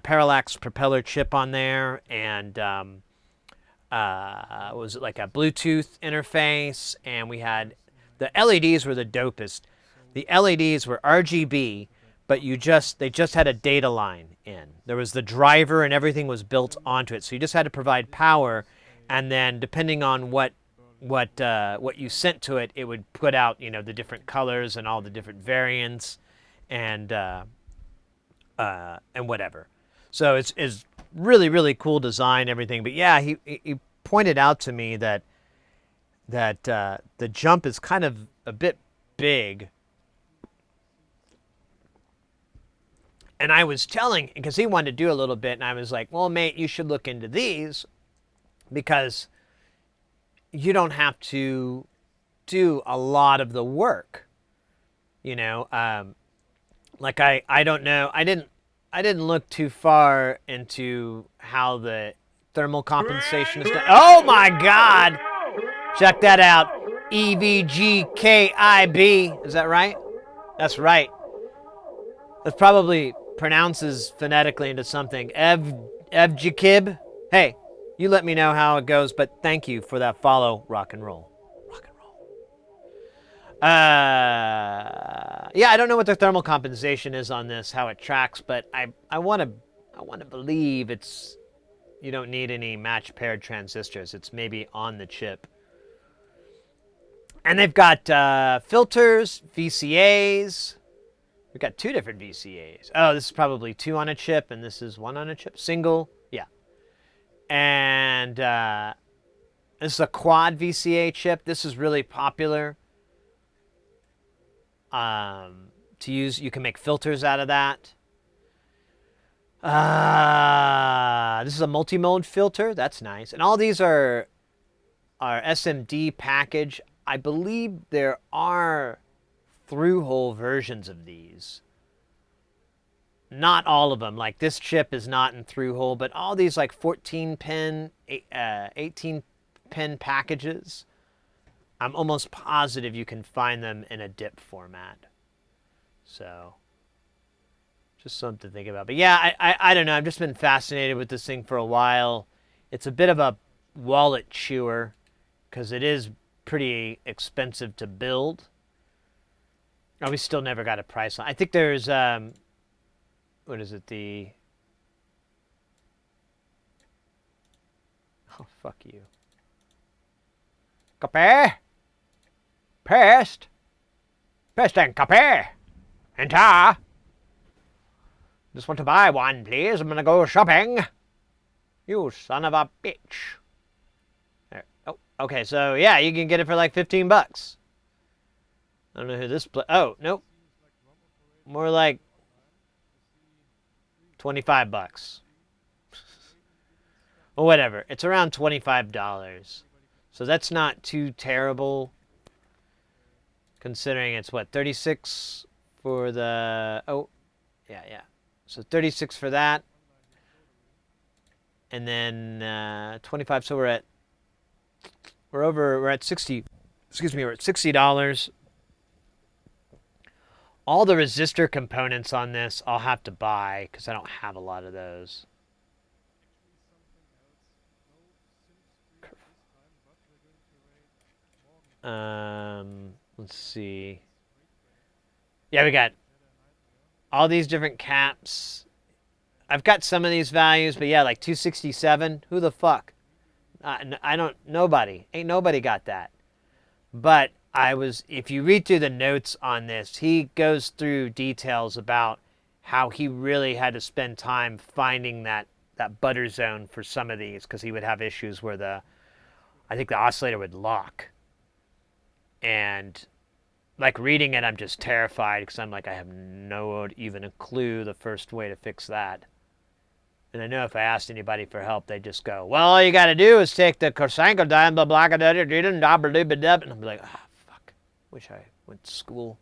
parallax propeller chip on there, and was it like a Bluetooth interface, and we had the LEDs were the dopest. The LEDs were RGB, but they just had a data line in. There was the driver and everything was built onto it, so you just had to provide power, and then depending on what you sent to it, it would put out the different colors and all the different variants, and whatever. So it's really, really cool design, everything. But yeah, he pointed out to me that the jump is kind of a bit big. And I was telling, because he wanted to do a little bit, and I was like, well, mate, you should look into these, because you don't have to do a lot of the work. Like I don't know, I didn't look too far into how the thermal compensation is done. Oh my God! Check that out. EVGKIB. Is that right? That's right. That probably pronounces phonetically into something. Evjikib. Hey, you let me know how it goes, but thank you for that follow. Rock and roll. Rock and roll. Yeah, I don't know what the thermal compensation is on this, how it tracks, but I want to believe you don't need any match paired transistors. It's maybe on the chip. And they've got filters, VCAs. We've got 2 different VCAs. Oh, this is probably 2 on a chip, and this is 1 on a chip. Single, yeah. And this is a quad VCA chip. This is really popular to use. You can make filters out of that. This is a multi-mode filter. That's nice. And all these are SMD package. I believe there are through-hole versions of these. Not all of them. Like this chip is not in through-hole, but all these like 14-pin, 18-pin packages, I'm almost positive you can find them in a dip format. So, just something to think about. But yeah, I don't know. I've just been fascinated with this thing for a while. It's a bit of a wallet chewer because it is pretty expensive to build. Oh, we still never got a price on. I think there's what is it? Oh, fuck you. Copy. Pest. Pest and copy. Enter. Just want to buy one, please. I'm gonna go shopping. You son of a bitch. There. Oh, okay. So yeah, you can get it for like $15. I don't know who this oh, nope. More like $25. Well, whatever. It's around $25. So that's not too terrible considering it's what, 36 for the oh, yeah. So 36 for that. And then 25, so we're at 60. Excuse me, we're at $60. All the resistor components on this I'll have to buy because I don't have a lot of those. Let's see. Yeah, we got all these different caps. I've got some of these values, but yeah, like 267. Who the fuck? I don't. Nobody. Ain't nobody got that. But if you read through the notes on this, he goes through details about how he really had to spend time finding that butter zone for some of these because he would have issues where I think the oscillator would lock. And like reading it, I'm just terrified because I'm like, I have no even a clue the first way to fix that. And I know if I asked anybody for help, they'd just go, well, all you got to do is take the Korsanko down, blah, blah, blah, blah, blah, blah, blah, blah, blah. And I'm like, ah, fuck. Wish I went to school.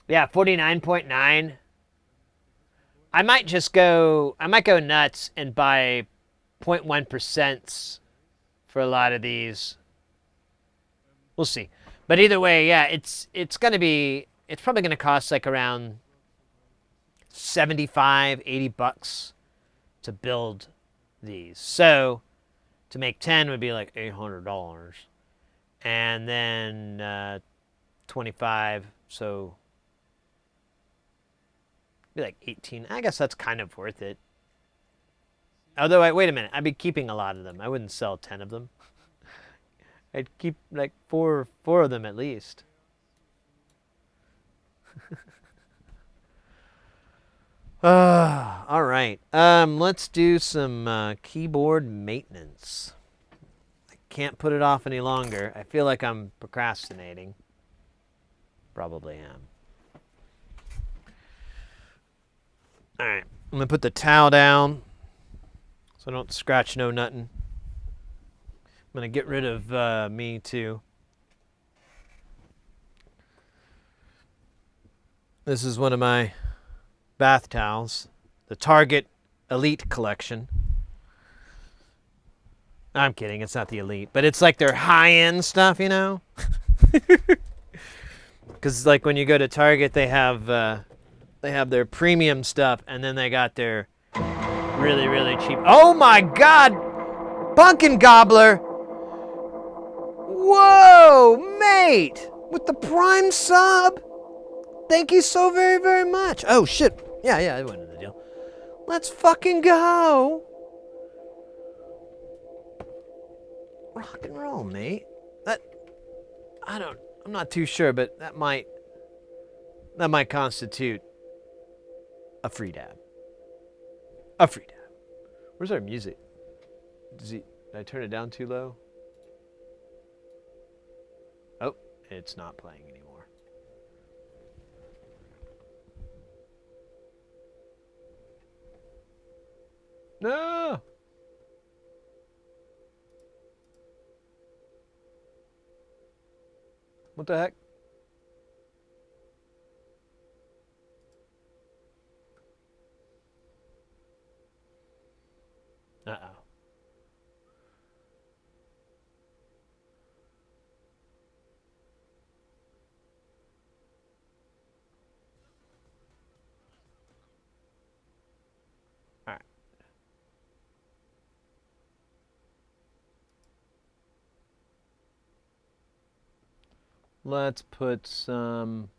Yeah, 49.9. I might go nuts and buy 0.1% for a lot of these. We'll see. But either way, yeah, it's probably going to cost like around $75-$80 to build these. So to make 10 would be like $800. And then 25, so be like 18. I guess that's kind of worth it. Although, wait a minute, I'd be keeping a lot of them. I wouldn't sell 10 of them. I'd keep like four of them at least. All right. Let's do some keyboard maintenance. I can't put it off any longer. I feel like I'm procrastinating. Probably am. All right. I'm going to put the towel down so I don't scratch no nothing. I'm going to get rid of me too. This is one of my bath towels, the Target Elite collection. I'm kidding, it's not the Elite, but it's like their high-end stuff, you know? Because like when you go to Target, they have their premium stuff, and then they got their really, really cheap. Oh my God! Pumpkin Gobbler! Whoa, mate! With the Prime sub? Thank you so very, very much. Oh, shit. Yeah, it wasn't the deal. Let's fucking go. Rock and roll, mate. I'm not too sure, but that might constitute a free dab. A free dab. Where's our music? Did I turn it down too low? Oh, it's not playing anymore. No! What the heck? Uh-oh. All right. Let's put some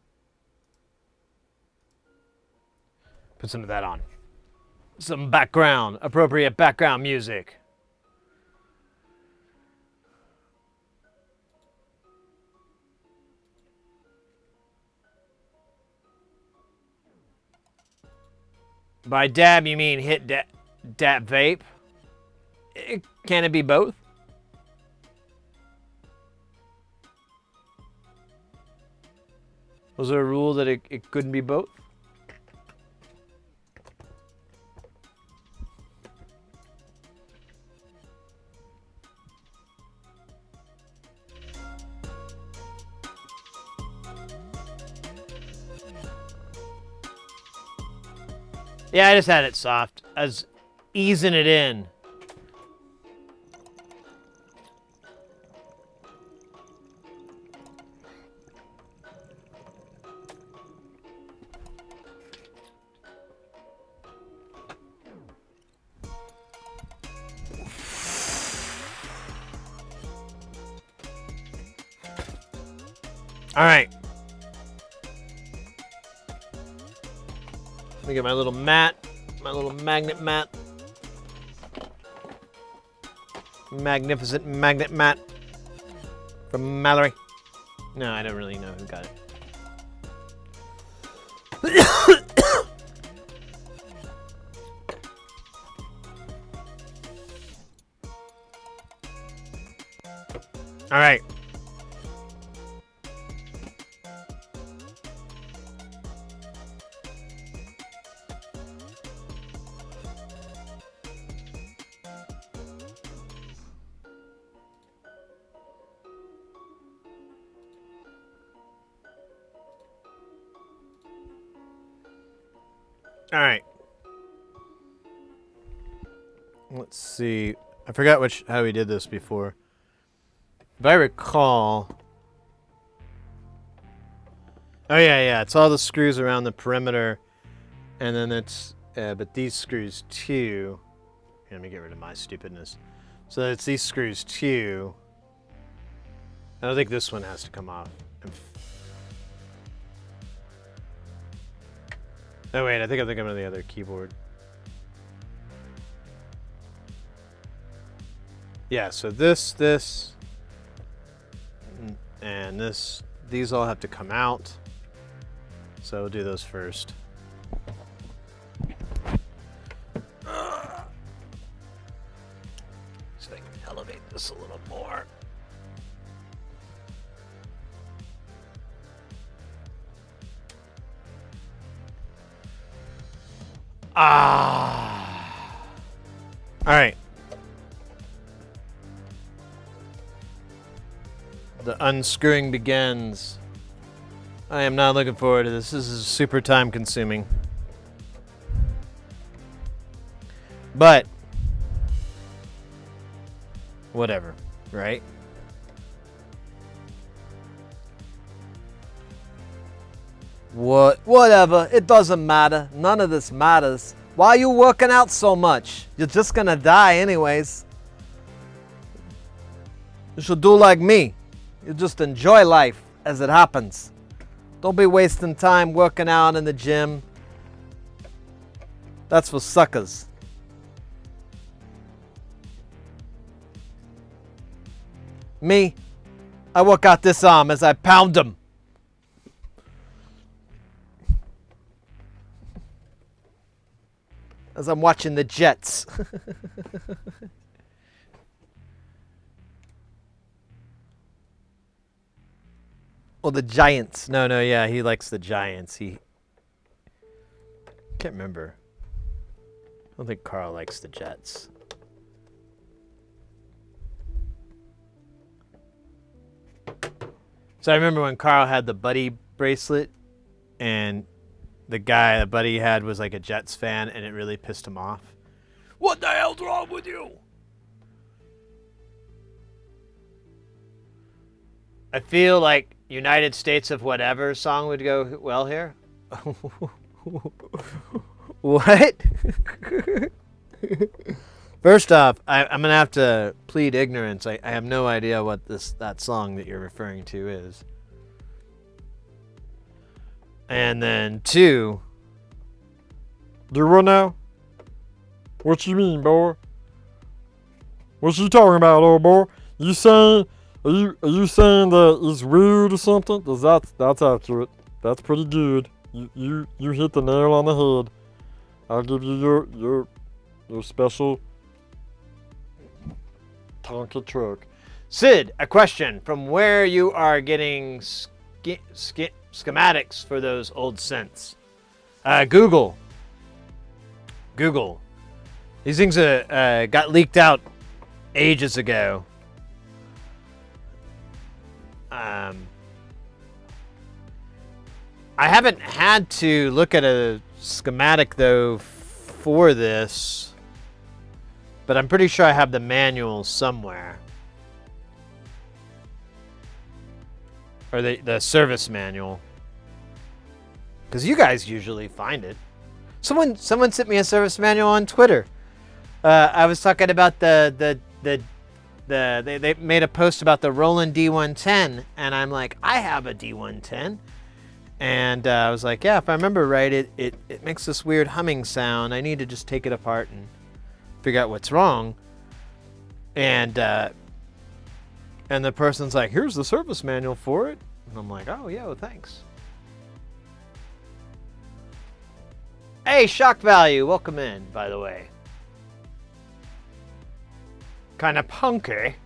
of that on. Some background, appropriate background music. By dab, you mean hit dab vape? Can it be both? Was there a rule that it couldn't be both? Yeah, I just had it soft. I was easing it in. All right. Let me get my little mat, my little magnet mat. Magnificent magnet mat from Mallory. No, I don't really know who got it. All right. All right. Let's see. I forgot how we did this before. If I recall. Oh yeah. It's all the screws around the perimeter, and then it's but these screws too. Here, let me get rid of my stupidness. So it's these screws too. I don't think this one has to come off. Oh wait, I think I'm on the other keyboard. Yeah, so this, and this, these all have to come out. So we'll do those first. So I can elevate this a little more. Ah. All right. The unscrewing begins. I am not looking forward to this. This is super time consuming. But whatever, right? Whatever. It doesn't matter. None of this matters. Why are you working out so much? You're just gonna die anyways. You should do like me. You just enjoy life as it happens. Don't be wasting time working out in the gym. That's for suckers. Me, I work out this arm as I pound them. As I'm watching the Jets. Or the Giants. No, yeah, he likes the Giants. Can't remember. I don't think Carl likes the Jets. So I remember when Carl had the Buddy bracelet, and the guy the Buddy had was like a Jets fan, and it really pissed him off. What the hell's wrong with you? I feel like United States of Whatever song would go well here. What? First off, I'm gonna have to plead ignorance. I have no idea what that song that you're referring to is. And then two. Do what now? What you mean, boy? What you talking about, old boy? You saying? Are you saying that it's weird or something? 'Cause that's accurate. That's pretty good. You hit the nail on the head. I'll give you your special Tonka truck. Sid, a question from where you are getting schematics for those old synths. Google. These things got leaked out ages ago. I haven't had to look at a schematic though for this, but I'm pretty sure I have the manual somewhere. Or the service manual. Because you guys usually find it. Someone sent me a service manual on Twitter. I was talking about they made a post about the Roland D110, and I'm like, I have a D110. And I was like, yeah, if I remember right, it makes this weird humming sound. I need to just take it apart and figure out what's wrong. And the person's like, here's the service manual for it. And I'm like, oh, yeah, well, thanks. Hey, Shock Value, welcome in, by the way. Kind of punky.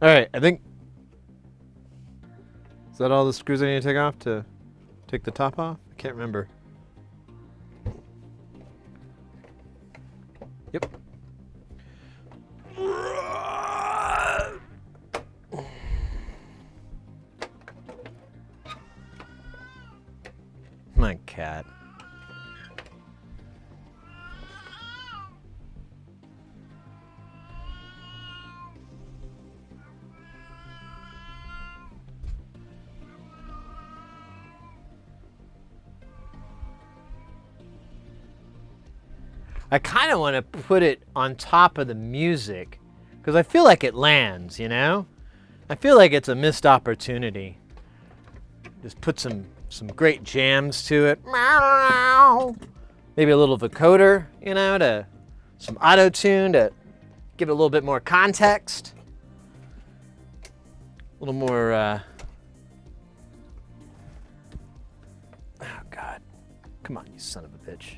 All right, I think. Is that all the screws I need to take off to take the top off? I can't remember. Yep. My cat. I kind of want to put it on top of the music because I feel like it lands, you know? I feel like it's a missed opportunity. Just put some great jams to it. Maybe a little vocoder, you know, to some auto-tune to give it a little bit more context. A little more, oh God. Come on, you son of a bitch.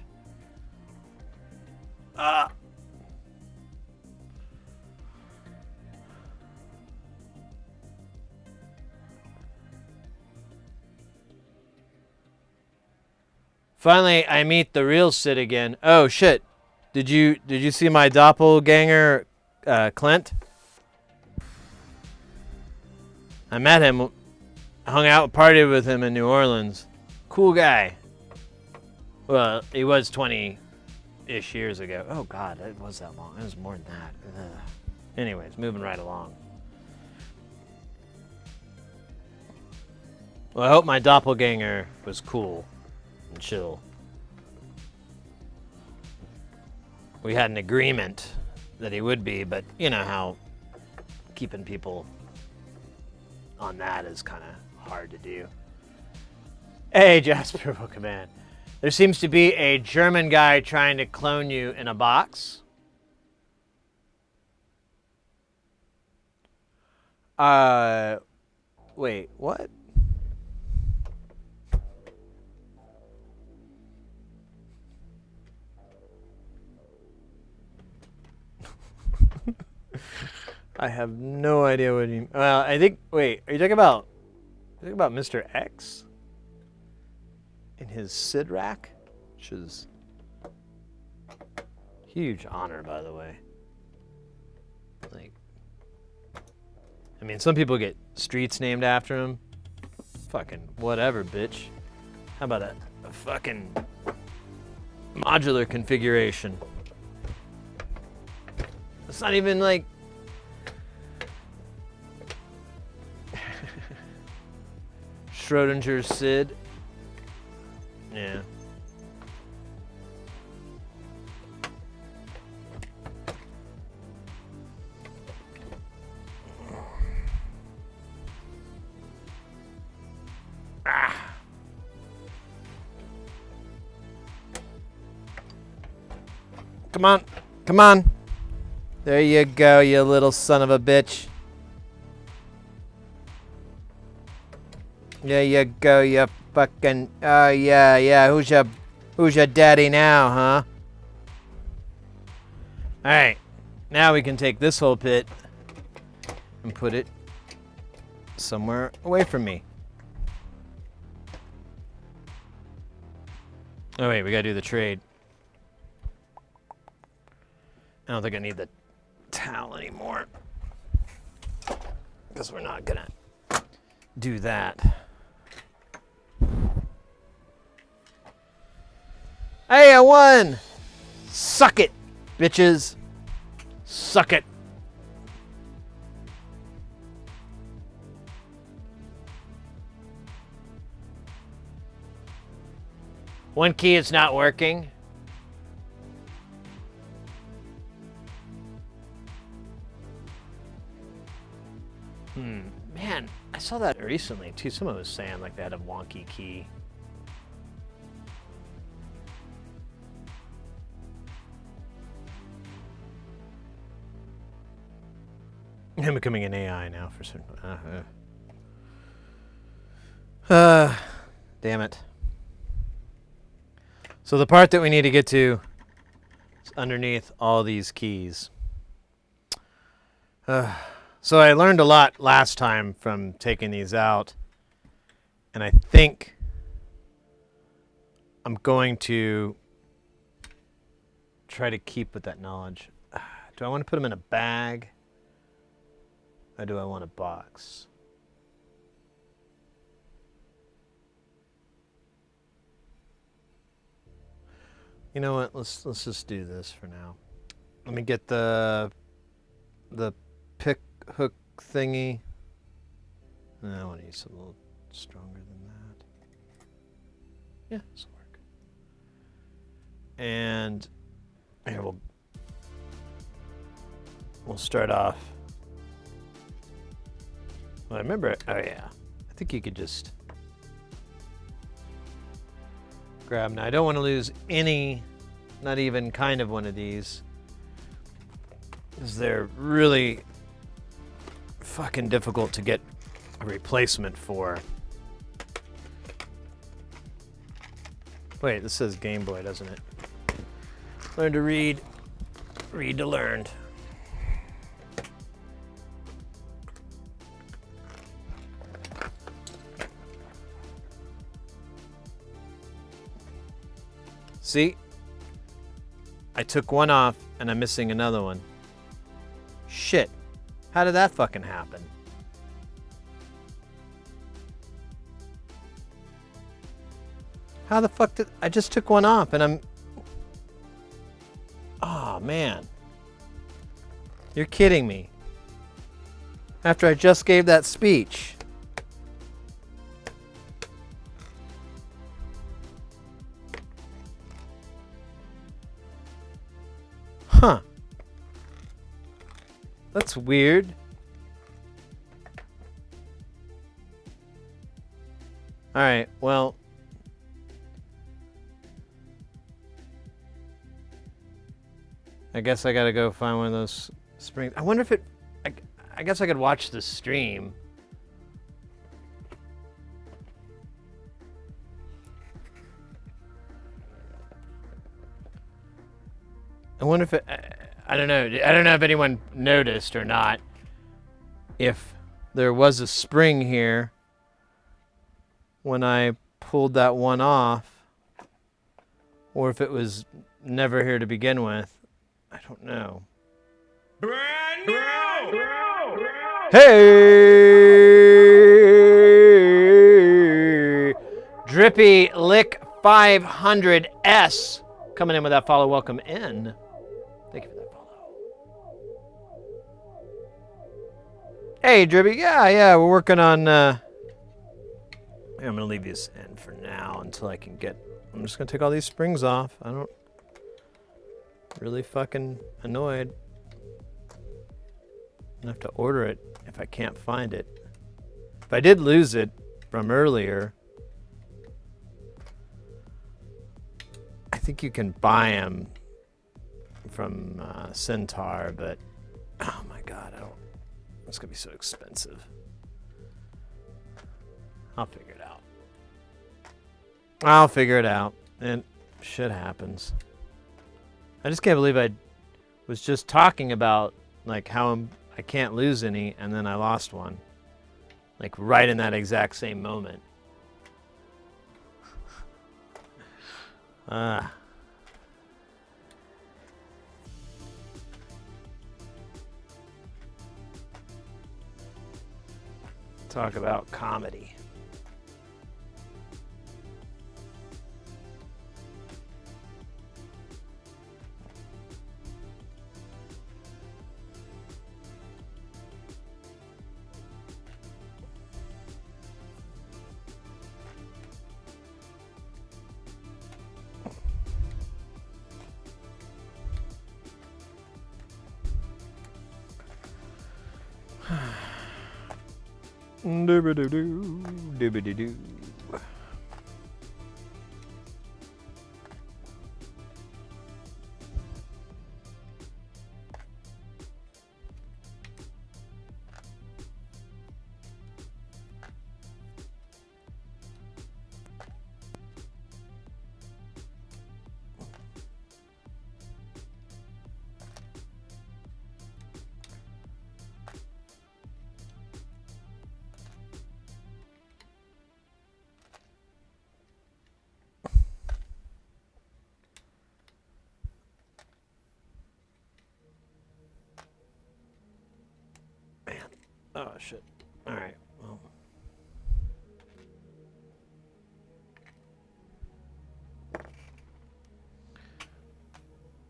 Finally, I meet the real Sid again. Oh shit! Did you see my doppelganger, Clint? I met him, hung out, partied with him in New Orleans. Cool guy. Well, he was 20-ish years ago. Oh God, it was that long. It was more than that. Ugh. Anyways, moving right along. Well, I hope my doppelganger was cool and chill. We had an agreement that he would be, but you know how keeping people on that is kind of hard to do. Hey, Jasper, welcome in. There seems to be a German guy trying to clone you in a box. Wait, what? I have no idea what you. Well, I think. Wait, are you talking about? Mr. X? In his Sid rack, which is huge honor, by the way. Like, I mean, some people get streets named after him. Fucking whatever, bitch. How about a fucking modular configuration? It's not even like. Schrodinger's Sid. Yeah. Ah. Come on. Come on. There you go, you little son of a bitch. There you go, you fucking. Oh yeah. Who's your daddy now, huh? All right, now we can take this whole pit and put it somewhere away from me. Oh wait, we gotta do the trade. I don't think I need the towel anymore because we're not gonna do that. Hey, I won! Suck it, bitches. Suck it. One key is not working. Man, I saw that recently too. Someone was saying like they had a wonky key. I'm becoming an AI now for certain. Damn it. So the part that we need to get to is underneath all these keys. So I learned a lot last time from taking these out, and I think I'm going to try to keep with that knowledge. Do I want to put them in a bag? Or do I want a box? You know what? Let's just do this for now. Let me get the pick hook thingy. I want to use something a little stronger than that. Yeah, this will work. And here we'll start off. Well, I remember. Oh yeah, I think you could just grab. Now I don't want to lose any, not even kind of one of these, because they're really fucking difficult to get a replacement for. Wait, this says Game Boy, doesn't it? Learn to read, read to learn. See? I took one off and I'm missing another one. Shit. How did that fucking happen? How the fuck did I just took one off and I'm... Oh man. You're kidding me. After I just gave that speech. Huh. That's weird. Alright, well. I guess I gotta go find one of those springs. I wonder if it... I guess I could watch the stream. I wonder if it... I don't know. I don't know if anyone noticed or not. if there was a spring here when I pulled that one off, or if it was never here to begin with. I don't know. Brand new! Hey! Drippy Lick 500S coming in with that follow. Welcome in. Thank you for that follow. Hey, Drippy. Yeah, we're working on... I'm going to leave these in for now until I can get... I'm just going to take all these springs off. I don't... Really fucking annoyed. I have to order it if I can't find it. If I did lose it from earlier, I think you can buy them from Centaur, but oh my god, it's gonna be so expensive. I'll figure it out. And shit happens. I just can't believe I was just talking about like how I can't lose any, and then I lost one. Like right in that exact same moment. Talk about comedy. Dooba-doo-doo, dooba-doo-doo. Oh, shit. All right. Well.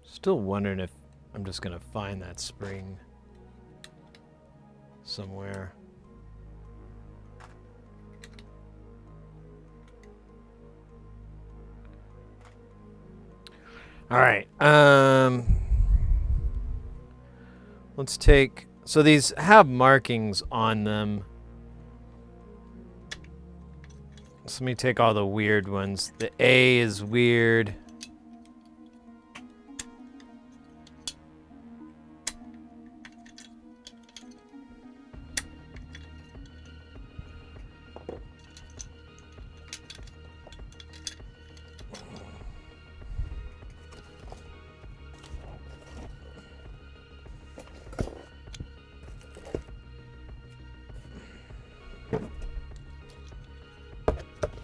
Still wondering if I'm just going to find that spring somewhere. All right. Let's take... So these have markings on them. So let me take all the weird ones. The A is weird.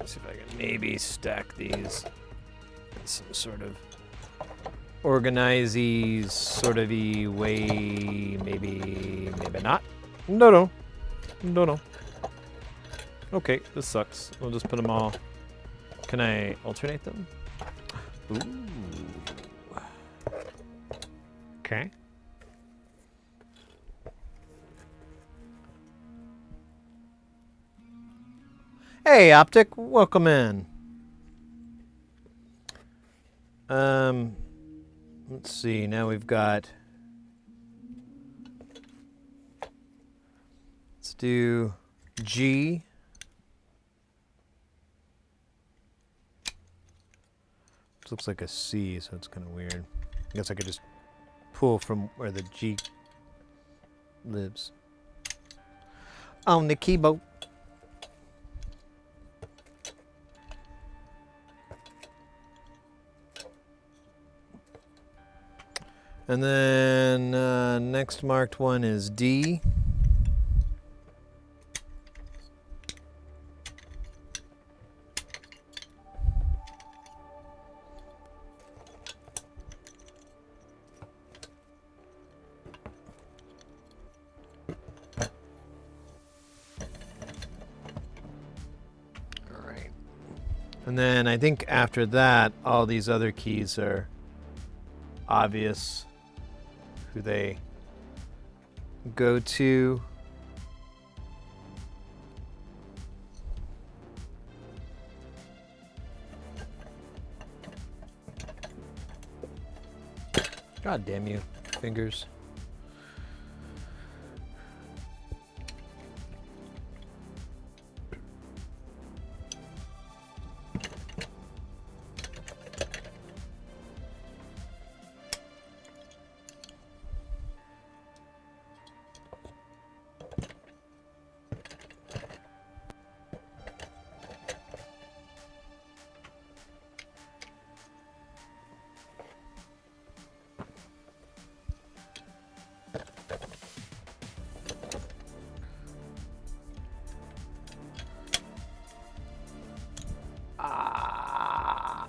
See if I can maybe stack these in some sort of organize-y, sort of way. Maybe not. No. Okay, this sucks. We'll just put them all. Can I alternate them? Ooh. Okay. Hey, Optic, welcome in. Let's see. Now we've got. Let's do G. This looks like a C, so it's kind of weird. I guess I could just pull from where the G lives. On the keyboard. And then next marked one is D. And then I think after that, all these other keys are obvious who they go to. God damn you, fingers.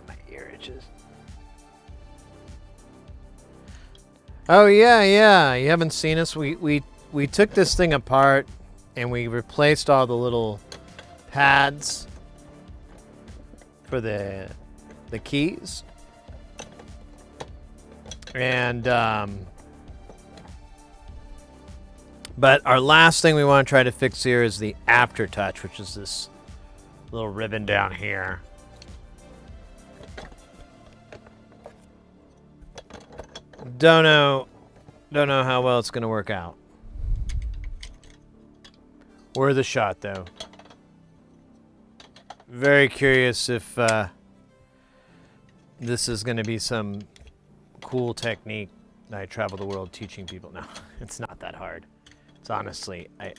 My ear itches. Oh yeah. You haven't seen us. We took this thing apart and we replaced all the little pads for the keys. And but our last thing we want to try to fix here is the aftertouch, which is this little ribbon down here. Don't know how well it's gonna work out. Worth a shot though. Very curious if this is gonna be some cool technique that I travel the world teaching people. No, it's not that hard. It's honestly, I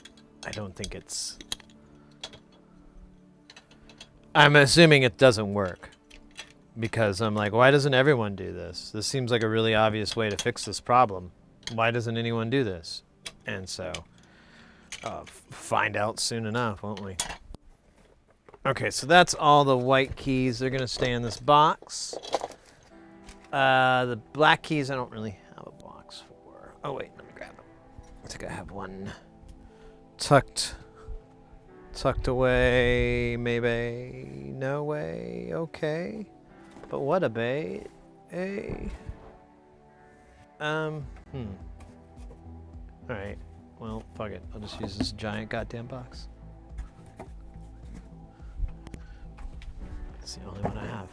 don't think it's... I'm assuming it doesn't work. Because I'm like, why doesn't everyone do this? This seems like a really obvious way to fix this problem. Why doesn't anyone do this? And so, find out soon enough, won't we? Okay, so that's all the white keys. They're gonna stay in this box. The black keys I don't really have a box for. Oh wait, let me grab them. I think I have one tucked away, maybe. No way, okay. But what a bait. Alright, well, fuck it. I'll just use this giant goddamn box. It's the only one I have.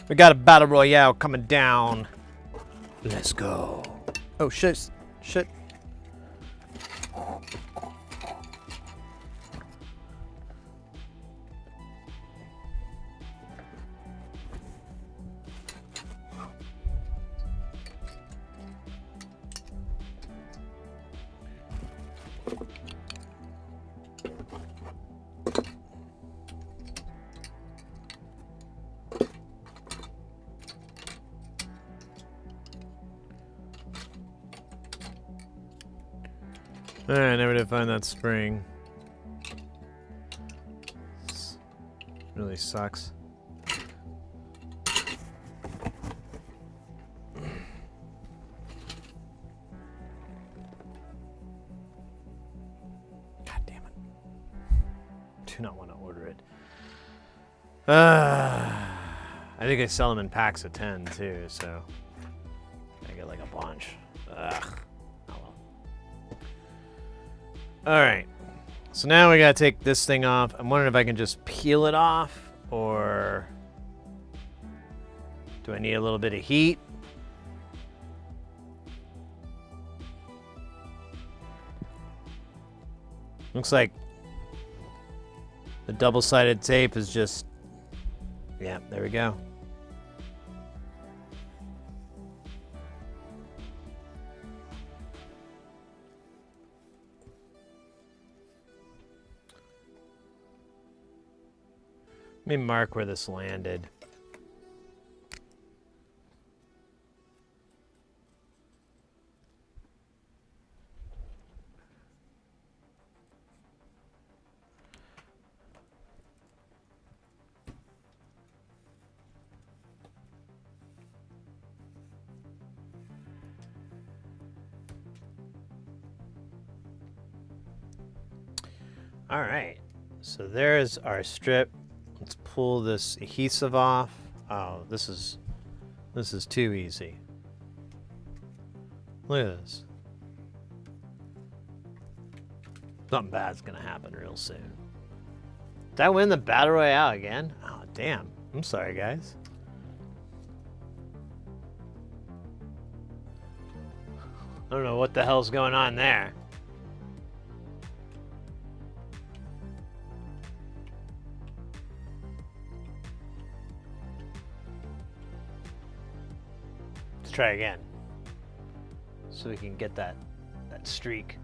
We got a battle royale coming down. Let's go. Oh shit! Shit. I never did find that spring. This really sucks. God damn it. Do not want to order it. I think I sell them in packs of 10 too, so I get like a bunch. Ugh. Alright, so now we gotta take this thing off. I'm wondering if I can just peel it off, or do I need a little bit of heat? Looks like the double-sided tape is just, yeah, there we go. Let me mark where this landed. All right, so there's our strip. Let's pull this adhesive off. Oh, this is too easy. Look at this. Something bad's gonna happen real soon. Did I win the battle royale again? Oh, damn. I'm sorry, guys. I don't know what the hell's going on there. Let's try again, so we can get that streak.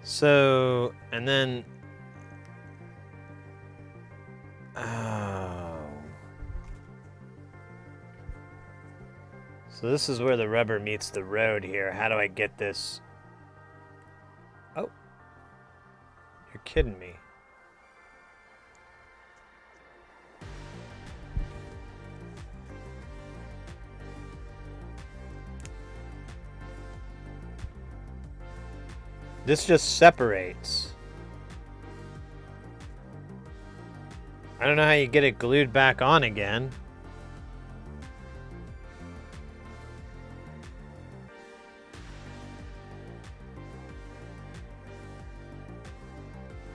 So, and then, oh. So this is where the rubber meets the road here. How do I get this? Oh, you're kidding me. This just separates. I don't know how you get it glued back on again.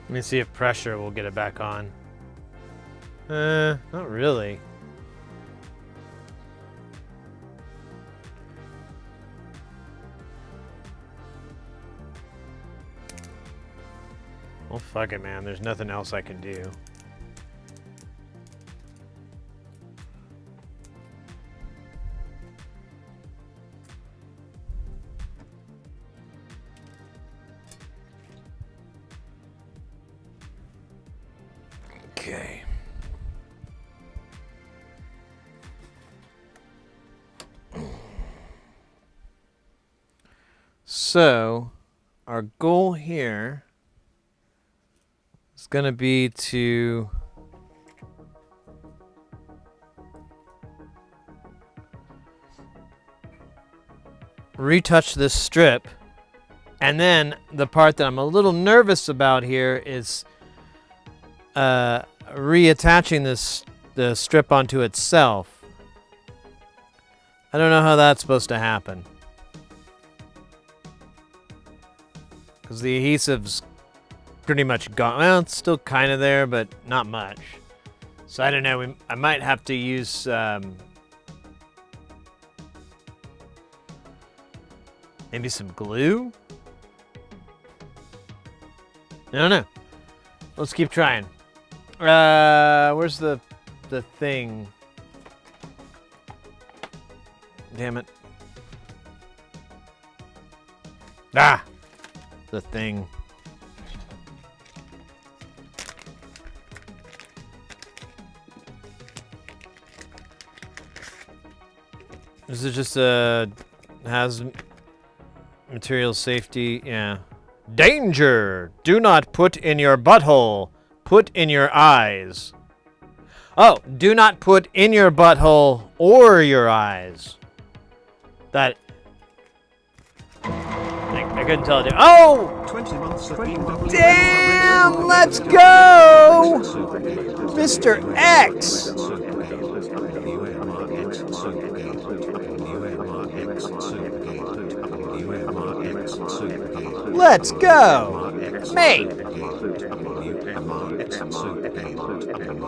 Let me see if pressure will get it back on. Not really. Well, fuck it, man. There's nothing else I can do. Okay. So, our goal here is going to be to retouch this strip, and then the part that I'm a little nervous about here is reattaching the strip onto itself. I don't know how that's supposed to happen, because the adhesive's pretty much gone. Well, it's still kind of there, but not much. So I don't know. I might have to use maybe some glue. I don't know. Let's keep trying. Where's the thing? Damn it. Ah, the thing. Is it just has material safety? Yeah. Danger! Do not put in your butthole. Put in your eyes. Oh, do not put in your butthole or your eyes. That. I couldn't tell it. Oh! 20 months of being Damn! Let's go! Mr. X! Let's go! Mate!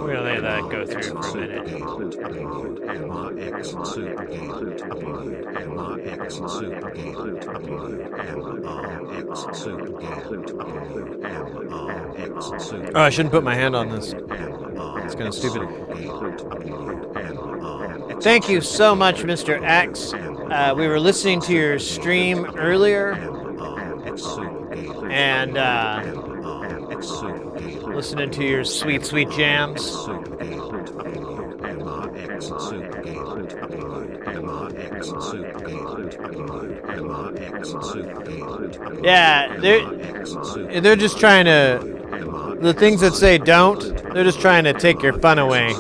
We're gonna let that go through for a minute. Oh, I shouldn't put my hand on this. It's kind of stupid. Thank you so much, Mr. X. We were listening to your stream earlier, and listening to your sweet, sweet jams. Yeah, they're just trying to, the things that say don't, they're just trying to take your fun away.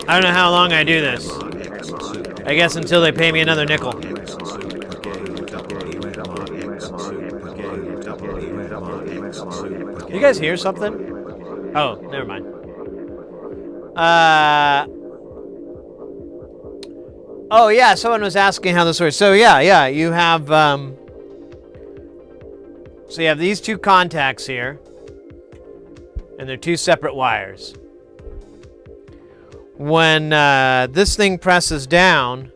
I don't know how long I do this. I guess until they pay me another nickel. You guys hear something? Oh, never mind. Oh yeah, someone was asking how this works. So yeah, you have so you have these two contacts here, and they're two separate wires. When this thing presses down,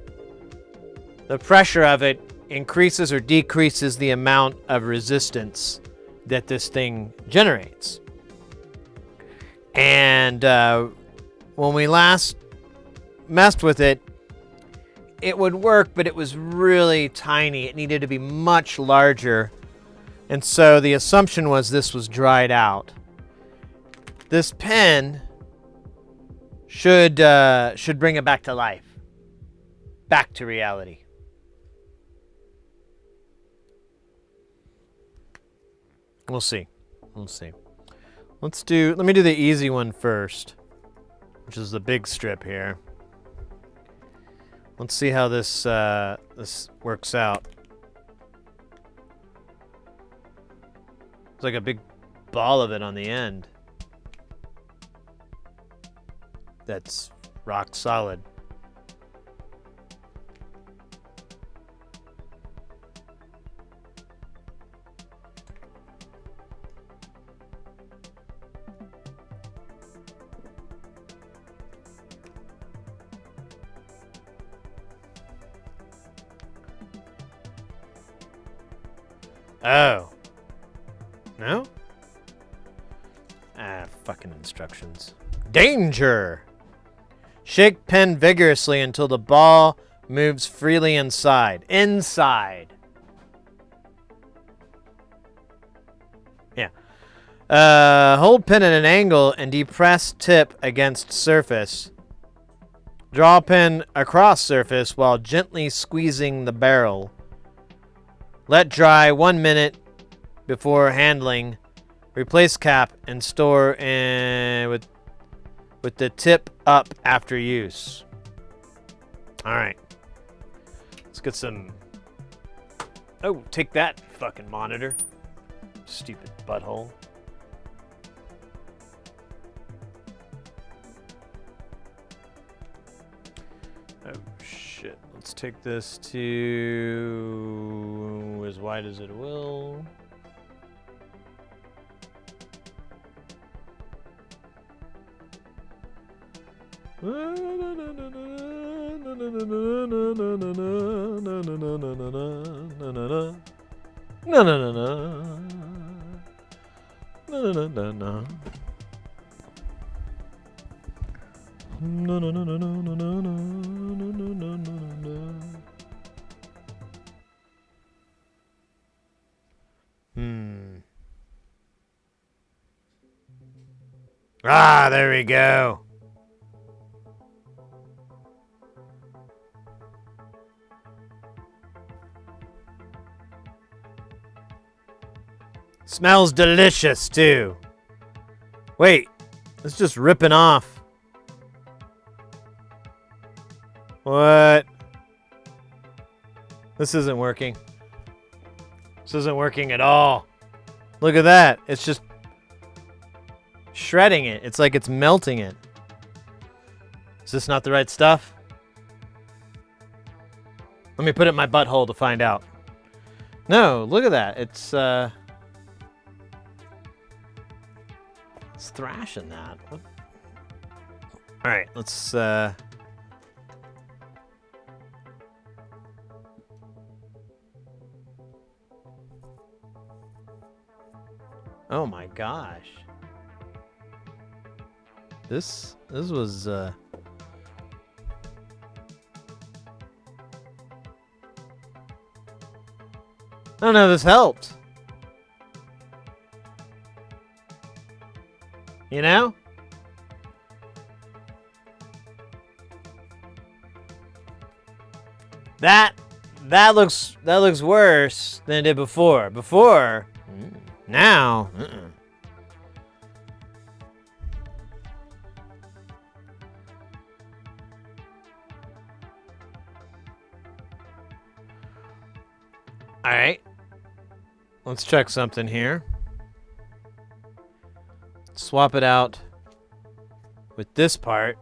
the pressure of it increases or decreases the amount of resistance that this thing generates. And when we last messed with it, it would work, but it was really tiny. It needed to be much larger. And so the assumption was this was dried out. This pen should bring it back to life, back to reality. We'll see. We'll see. Let me do the easy one first, which is the big strip here. Let's see how this this works out. It's like a big ball of it on the end. That's rock solid. Oh. No? Ah, fucking instructions. Danger! Shake pen vigorously until the ball moves freely inside. Inside. Yeah. Hold pen at an angle and depress tip against surface. Draw pen across surface while gently squeezing the barrel. Let dry 1 minute before handling. Replace cap and store with the tip up after use. All right. Let's get some. Oh, take that, fucking monitor. Stupid butthole. Oh, shit. Let's take this to as wide as it will. Ah, there we go. Smells delicious, too. Wait, it's just ripping off. What? This isn't working. This isn't working at all. Look at that. It's just shredding it. It's like it's melting it. Is this not the right stuff? Let me put it in my butthole to find out. No, look at that. It's thrashing that. What? All right, let's oh my gosh. This was I don't know, this helped. You know? That looks worse than it did before. Before, now, All right. Let's check something here. Swap it out with this part.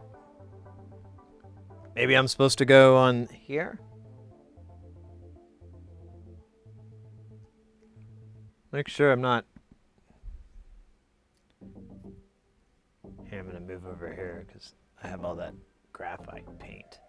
Maybe I'm supposed to go on here? Make sure I'm not... Here, I'm going to move over here because I have all that graphite paint.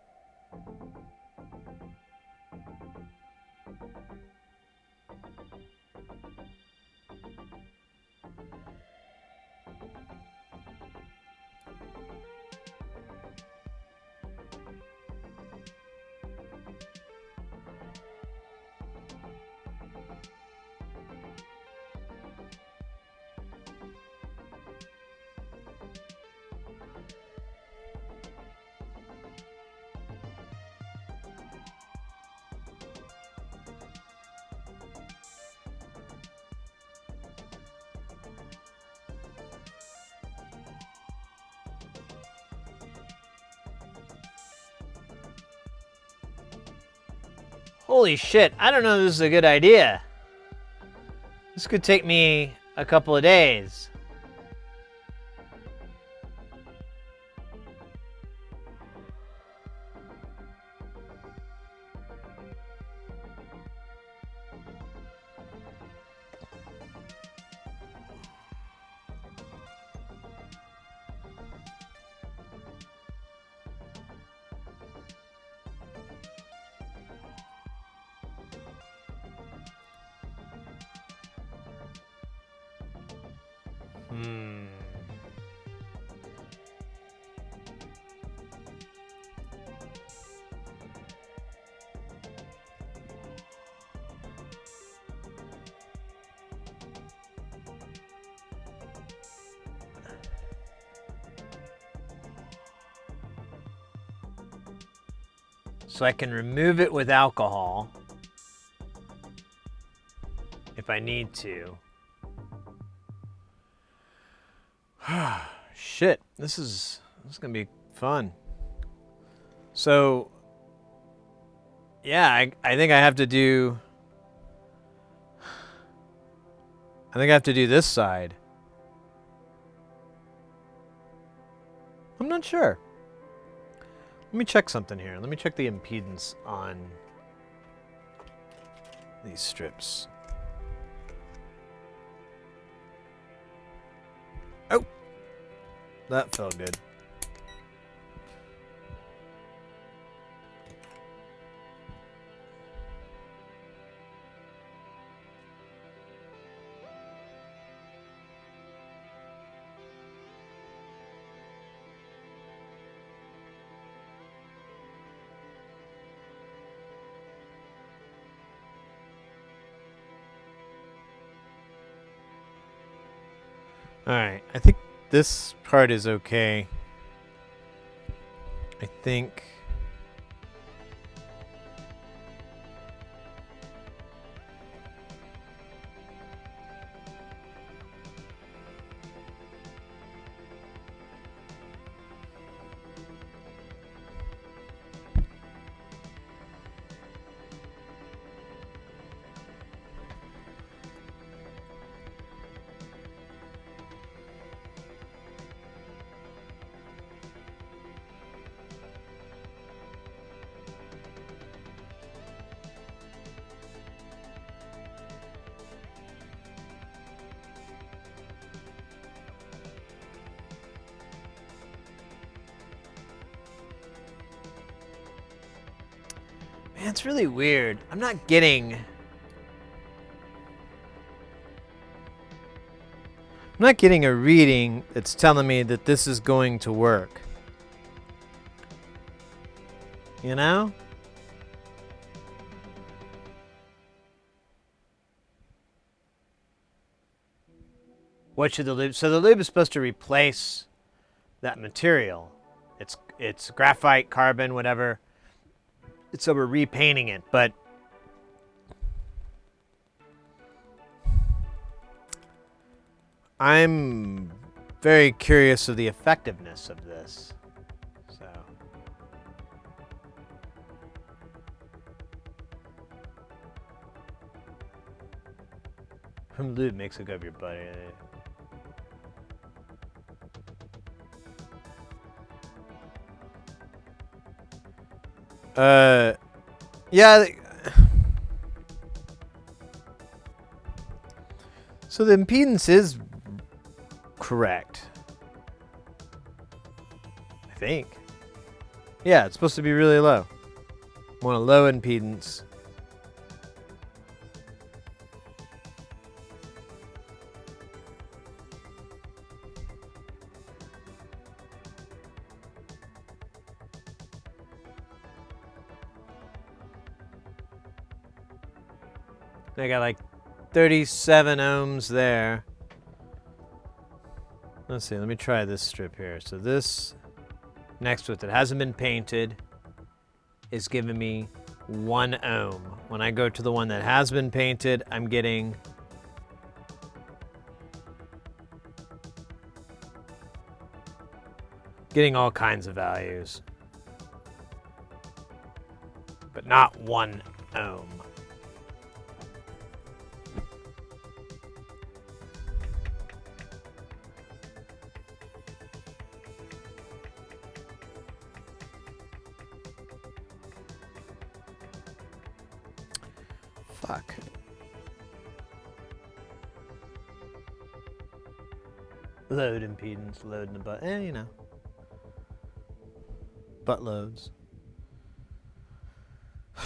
Holy shit, I don't know if this is a good idea. This could take me a couple of days. So I can remove it with alcohol if I need to. Shit, this is gonna be fun. So yeah, I think I have to do this side. I'm not sure. Let me check something here. Let me check the impedance on these strips. Oh, that felt good. Alright, I think this part is okay. I think... Man, it's really weird. I'm not getting... I'm not getting a reading that's telling me that this is going to work. You know? What should the lube? So the lube is supposed to replace that material. It's graphite, carbon, whatever. So we're repainting it, but I'm very curious of the effectiveness of this. So lube makes it go up your butt. Yeah. So the impedance is correct. I think. Yeah, it's supposed to be really low. Want a low impedance. I got like 37 ohms there. Let's see, let me try this strip here. So this next to it that hasn't been painted is giving me 1 ohm. When I go to the one that has been painted, I'm getting all kinds of values, but not 1 ohm. Fuck. Load impedance, load in the butt. You know. Butt loads. Let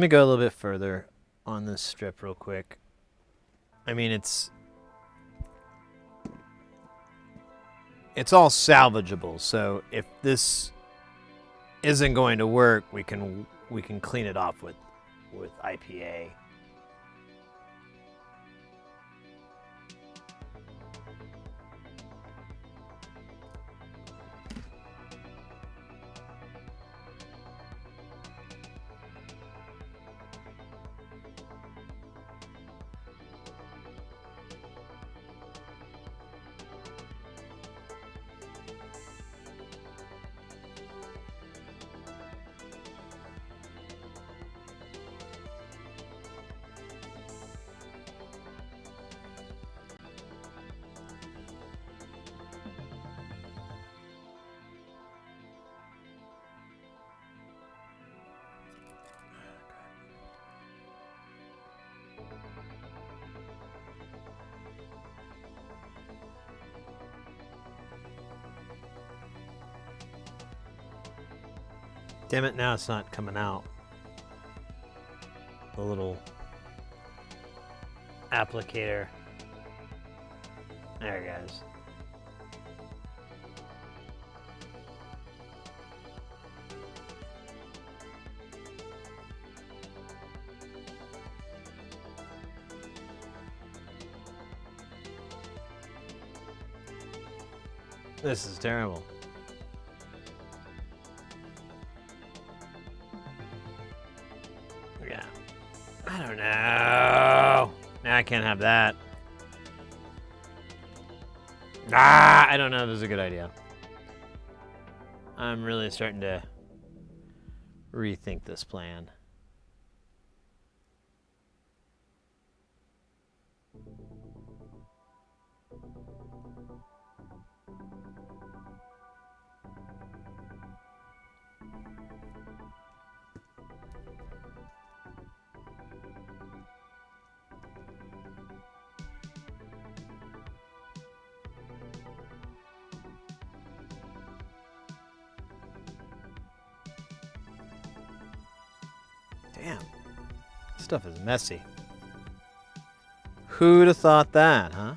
me go a little bit further on this strip real quick. I mean, it's all salvageable, so if this isn't going to work, we can clean it off with IPA. Damn it, now it's not coming out. The little applicator. There it goes. This is terrible. Yeah. I don't know. Nah, I can't have that. Ah, I don't know if this is a good idea. I'm really starting to rethink this plan. Damn. This stuff is messy. Who'd have thought that, huh?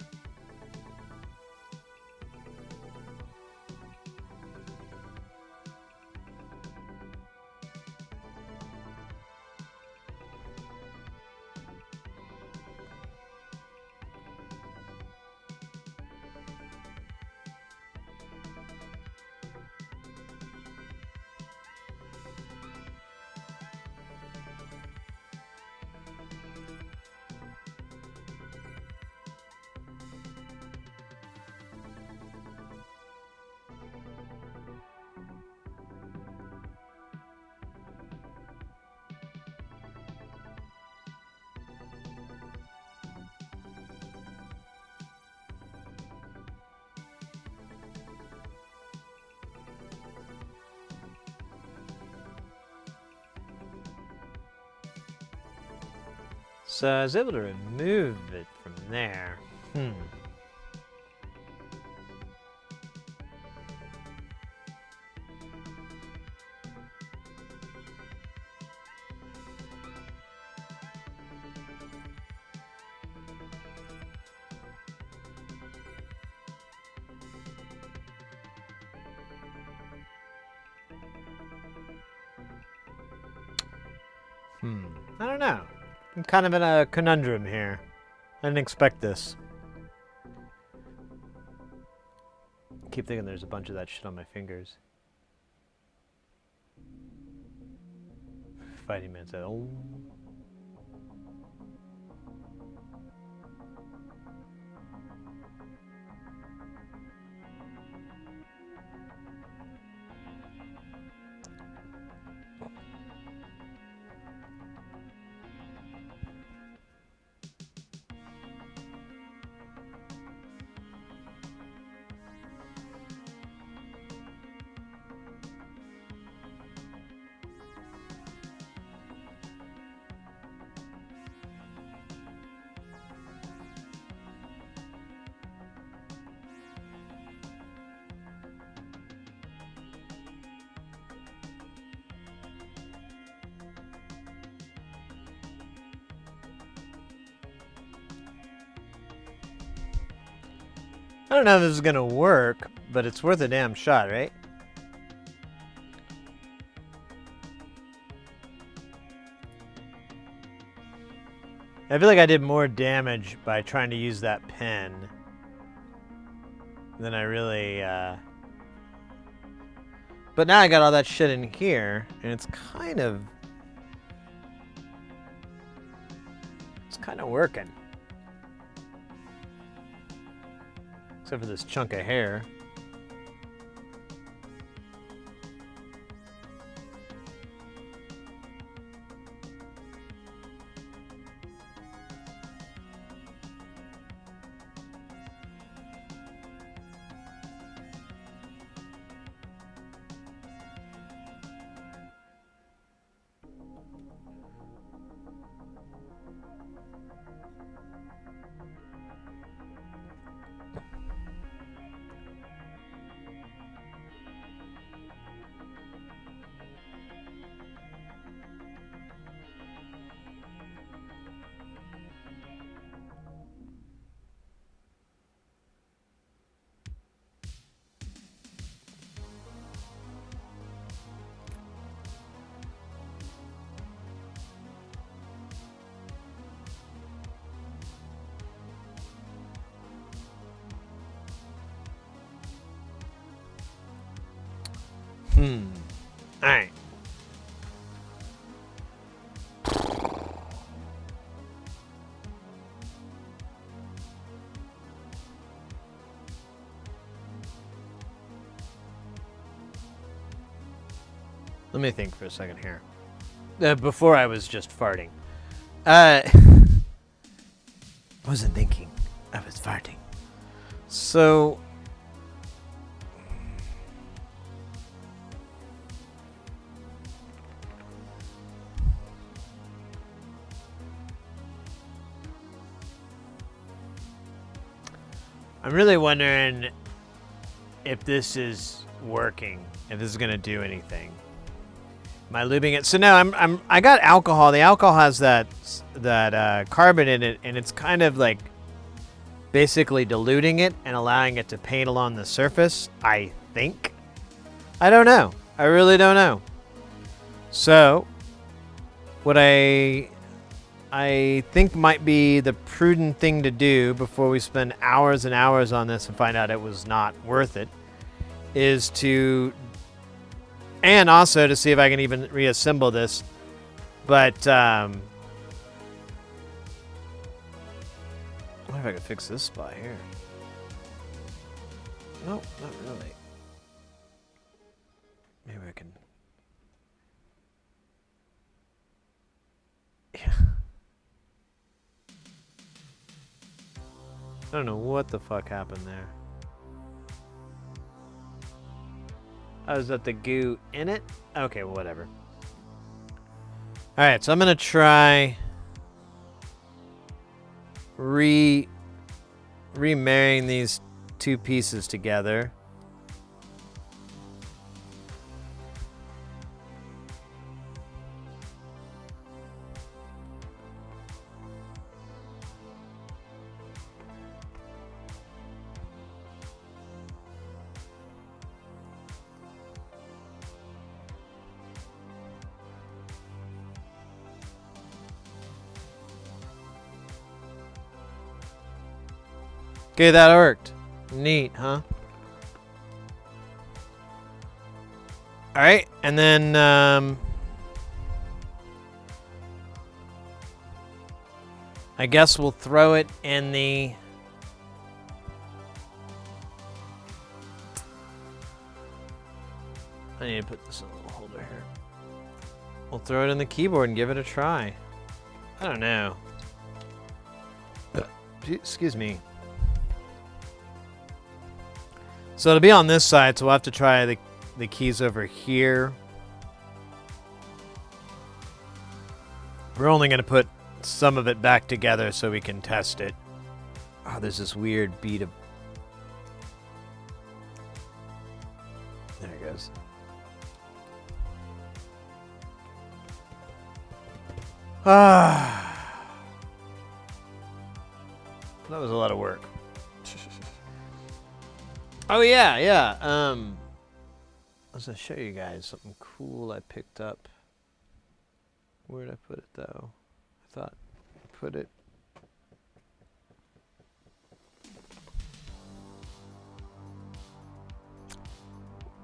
So I was able to remove it from there. I don't know. I'm kind of in a conundrum here. I didn't expect this. I keep thinking there's a bunch of that shit on my fingers. Fighting man said, oh. I don't know if this is gonna work, but it's worth a damn shot, right? I feel like I did more damage by trying to use that pen than I really, But now I got all that shit in here, and it's kind of working. Except for this chunk of hair. Alright. Let me think for a second here. Before I was just farting. I wasn't thinking. I was farting. So... I'm really wondering if this is working, if this is gonna do anything. Am I lubing it? So no, I got alcohol. The alcohol has that carbon in it, and it's kind of like basically diluting it and allowing it to paint along the surface, I think. I don't know. I really don't know. So, what I think might be the prudent thing to do before we spend hours and hours on this and find out it was not worth it is to, and also to see if I can even reassemble this. But, I wonder if I could fix this spot here. Nope, not really. Maybe I can. Yeah. I don't know what the fuck happened there. Oh, is that the goo in it? Okay, well, whatever. Alright, so I'm gonna try remarrying these two pieces together. Okay, that worked. Neat, huh? Alright, and then, I guess we'll throw it in the... I need to put this in a little holder here. We'll throw it in the keyboard and give it a try. I don't know. Excuse me. So it'll be on this side, so we'll have to try the keys over here. We're only going to put some of it back together so we can test it. Oh, there's this weird beat of... There it goes. Ah. That was a lot of work. Oh yeah, yeah. I was gonna show you guys something cool I picked up. Where did I put it though? I thought I put it.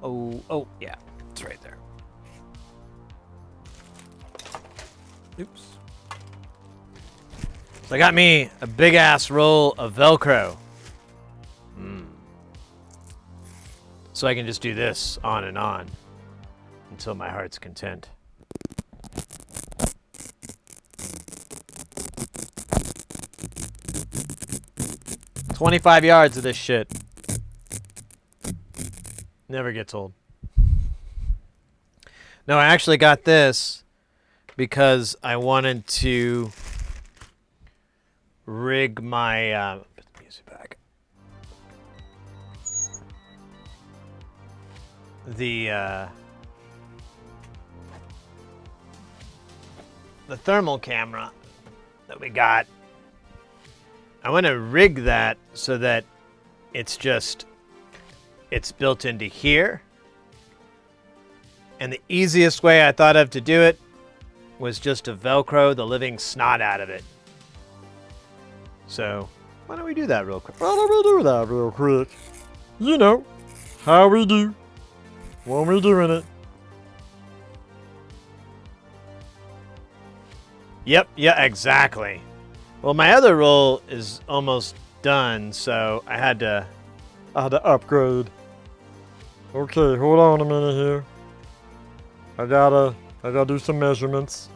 Oh yeah, it's right there. Oops. So I got me a big ass roll of Velcro. So I can just do this on and on until my heart's content. "25 yards of this shit. Never gets old. No, I actually got this because I wanted to rig my... put the music back. The thermal camera that we got. I want to rig that so that it's built into here. And the easiest way I thought of to do it was just to Velcro the living snot out of it. So, why don't we do that real quick? Why don't we do that real quick? You know, how we do when we doing it. Yep, yeah, exactly. Well, my other roll is almost done, so I had to upgrade. Okay, hold on a minute here. I gotta do some measurements.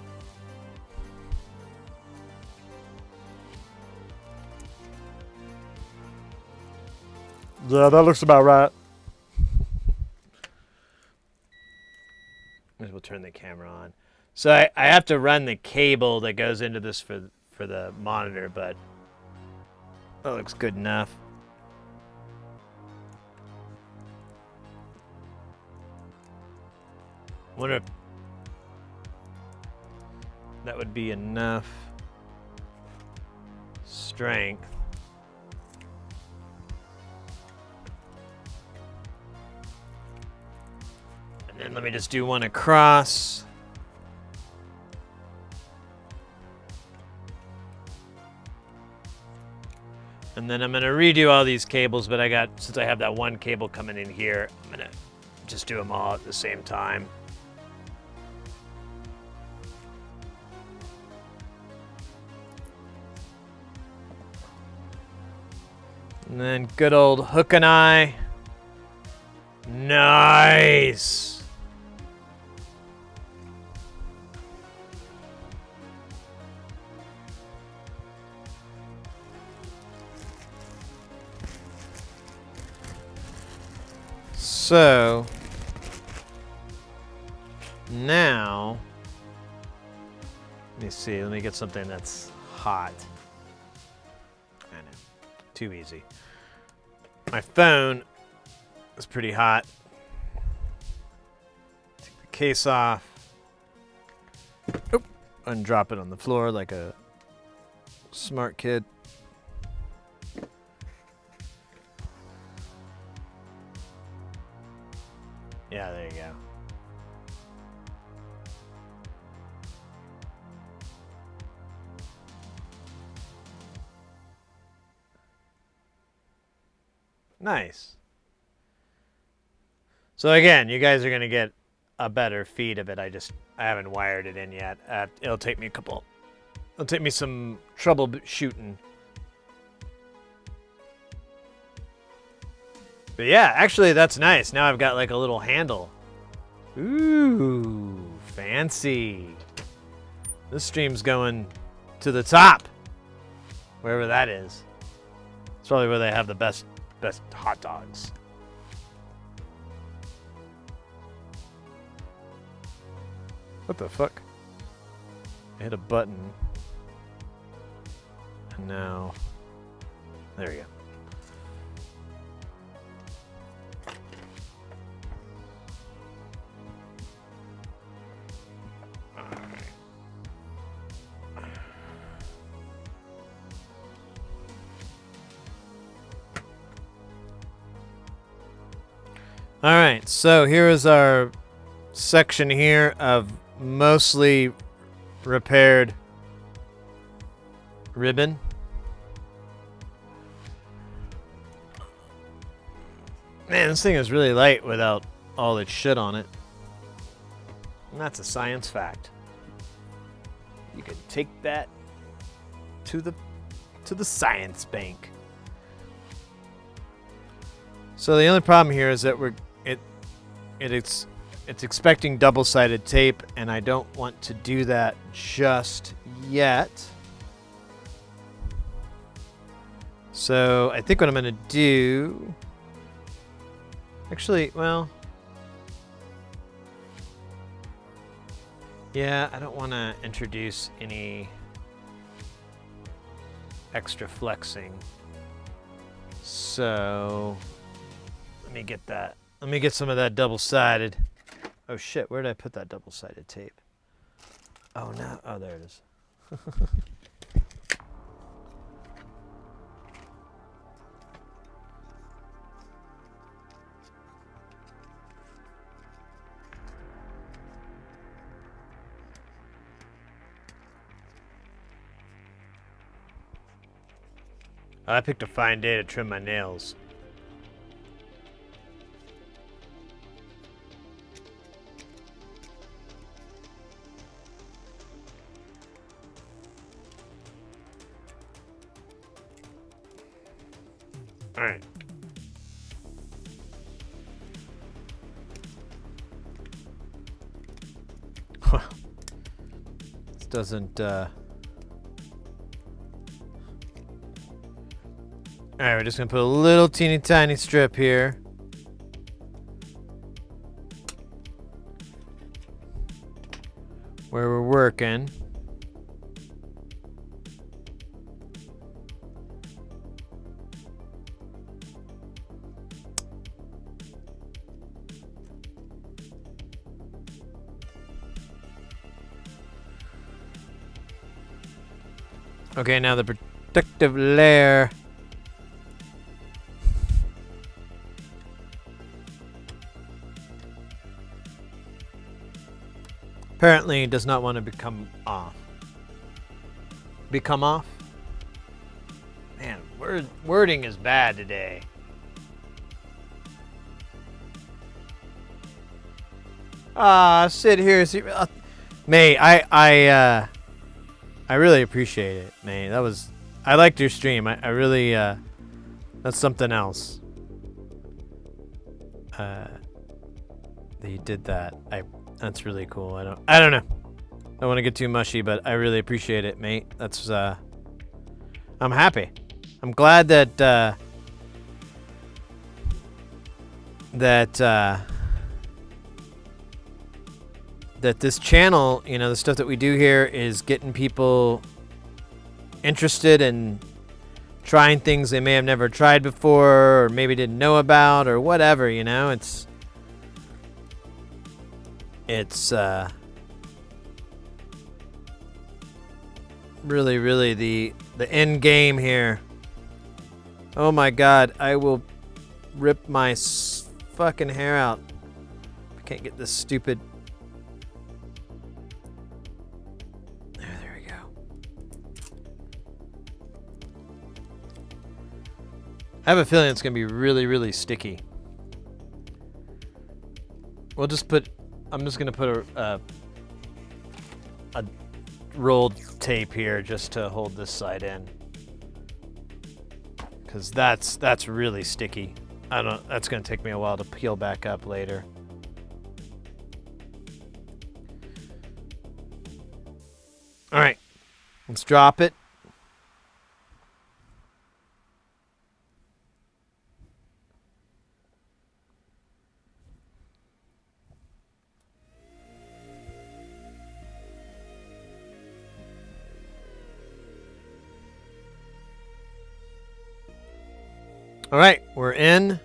Yeah, that looks about right. Maybe we'll turn the camera on. So I have to run the cable that goes into this for the monitor, but that looks good enough. Wonder if that would be enough strength And let me just do one across. And then I'm gonna redo all these cables, but since I have that one cable coming in here, I'm gonna just do them all at the same time. And then good old hook and eye. Nice. So now, let me see. Let me get something that's hot. I know, too easy. My phone is pretty hot. Take the case off. Oop, undrop it on the floor like a smart kid. Yeah, there you go. Nice. So again, you guys are going to get a better feed of it. I haven't wired it in yet. It'll take me some troubleshooting. But yeah, actually that's nice. Now I've got like a little handle. Ooh, fancy. This stream's going to the top. Wherever that is. It's probably where they have the best hot dogs. What the fuck? I hit a button. And now, there we go. All right, so here is our section here of mostly repaired ribbon. Man, this thing is really light without all its shit on it. And that's a science fact. You can take that to the science bank. So the only problem here is that it's expecting double-sided tape, and I don't want to do that just yet. So I think what I'm going to do... Actually, well... Yeah, I don't want to introduce any extra flexing. So... Let me get that. Let me get some of that double-sided. Oh shit, where did I put that double-sided tape? Oh no, oh there it is. I picked a fine day to trim my nails. All right. This doesn't, All right, we're just gonna put a little teeny tiny strip here. Where we're working. Okay, now the protective layer. apparently does not want to become off. Become off? Man, wording is bad today. Sit here. May, I really appreciate it, May. I liked your stream. I really, that's something else. That you did that. That's really cool. I don't know. I don't want to get too mushy, but I really appreciate it, mate. That's, I'm happy. I'm glad that, that this channel, you know, the stuff that we do here is getting people interested in trying things they may have never tried before or maybe didn't know about or whatever, you know. It's really the end game here. Oh my god, I will rip my fucking hair out. I can't get this stupid. There we go. I have a feeling it's gonna be really sticky. We'll just put. I'm just gonna put a rolled tape here just to hold this side in, because that's really sticky. That's gonna take me a while to peel back up later. All right, let's drop it. All right, we're in.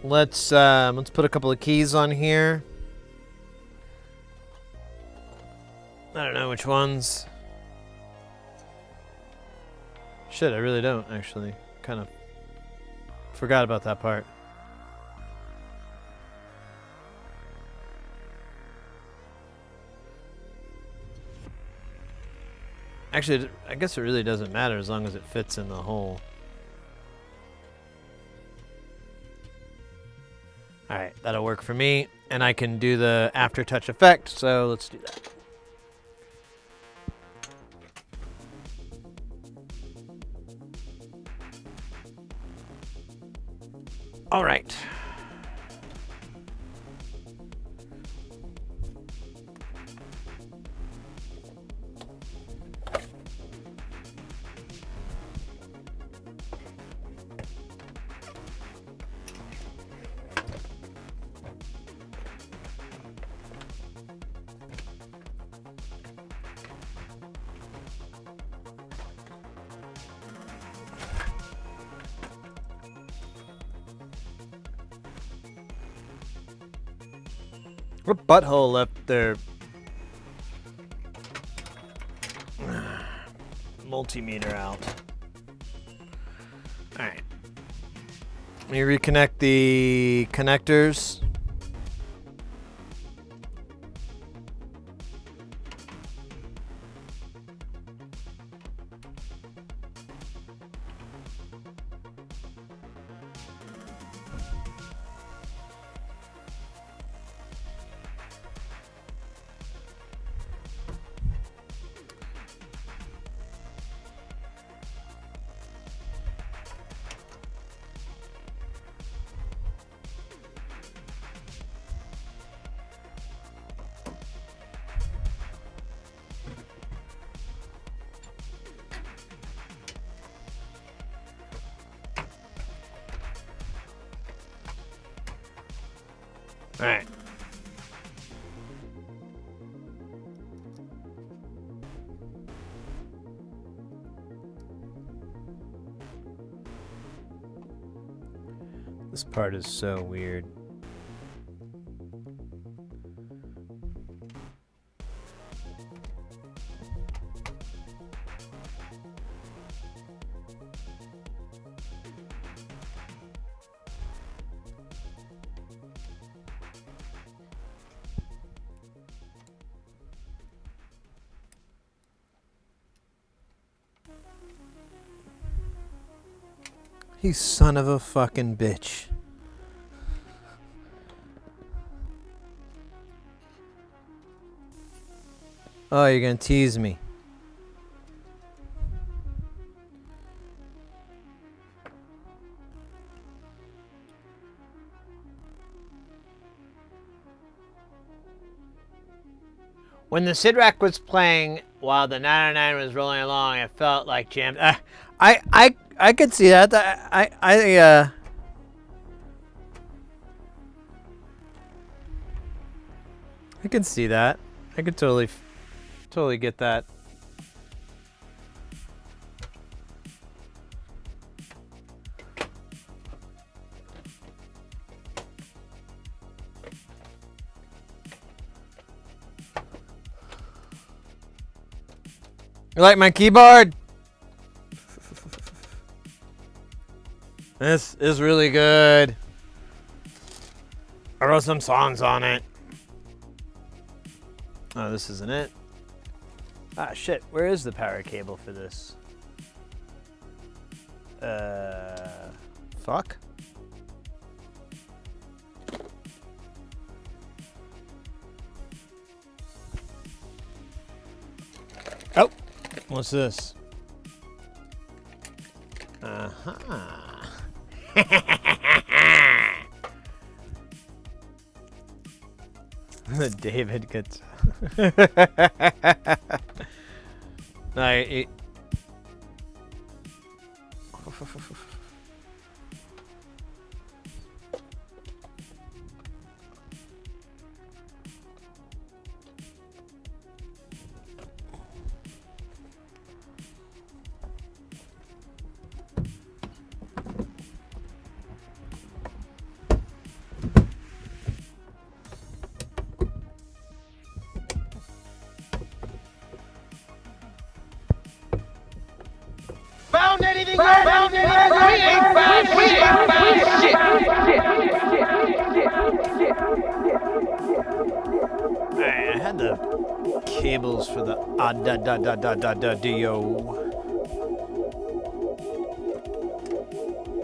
Let's put a couple of keys on here. I don't know which ones. Shit, I really don't actually. Kind of forgot about that part. Actually, I guess it really doesn't matter as long as it fits in the hole. Alright, that'll work for me, and I can do the aftertouch effect, so let's do that. Alright. What butthole left their multimeter out? Alright. Let me reconnect the connectors. All right. This part is so weird. You son of a fucking bitch. Oh, you're gonna tease me. When the Sid Rack was playing while the 909 was rolling along, it felt like jam. I could see that. I can see that. I could totally get that. You like my keyboard? This is really good. I wrote some songs on it. Oh, this isn't it. Ah, shit. Where is the power cable for this? Fuck. Oh, what's this? Uh-huh. David gets... Found anything? Found anything? We ain't found shit. Alright, I had the cables for the dio.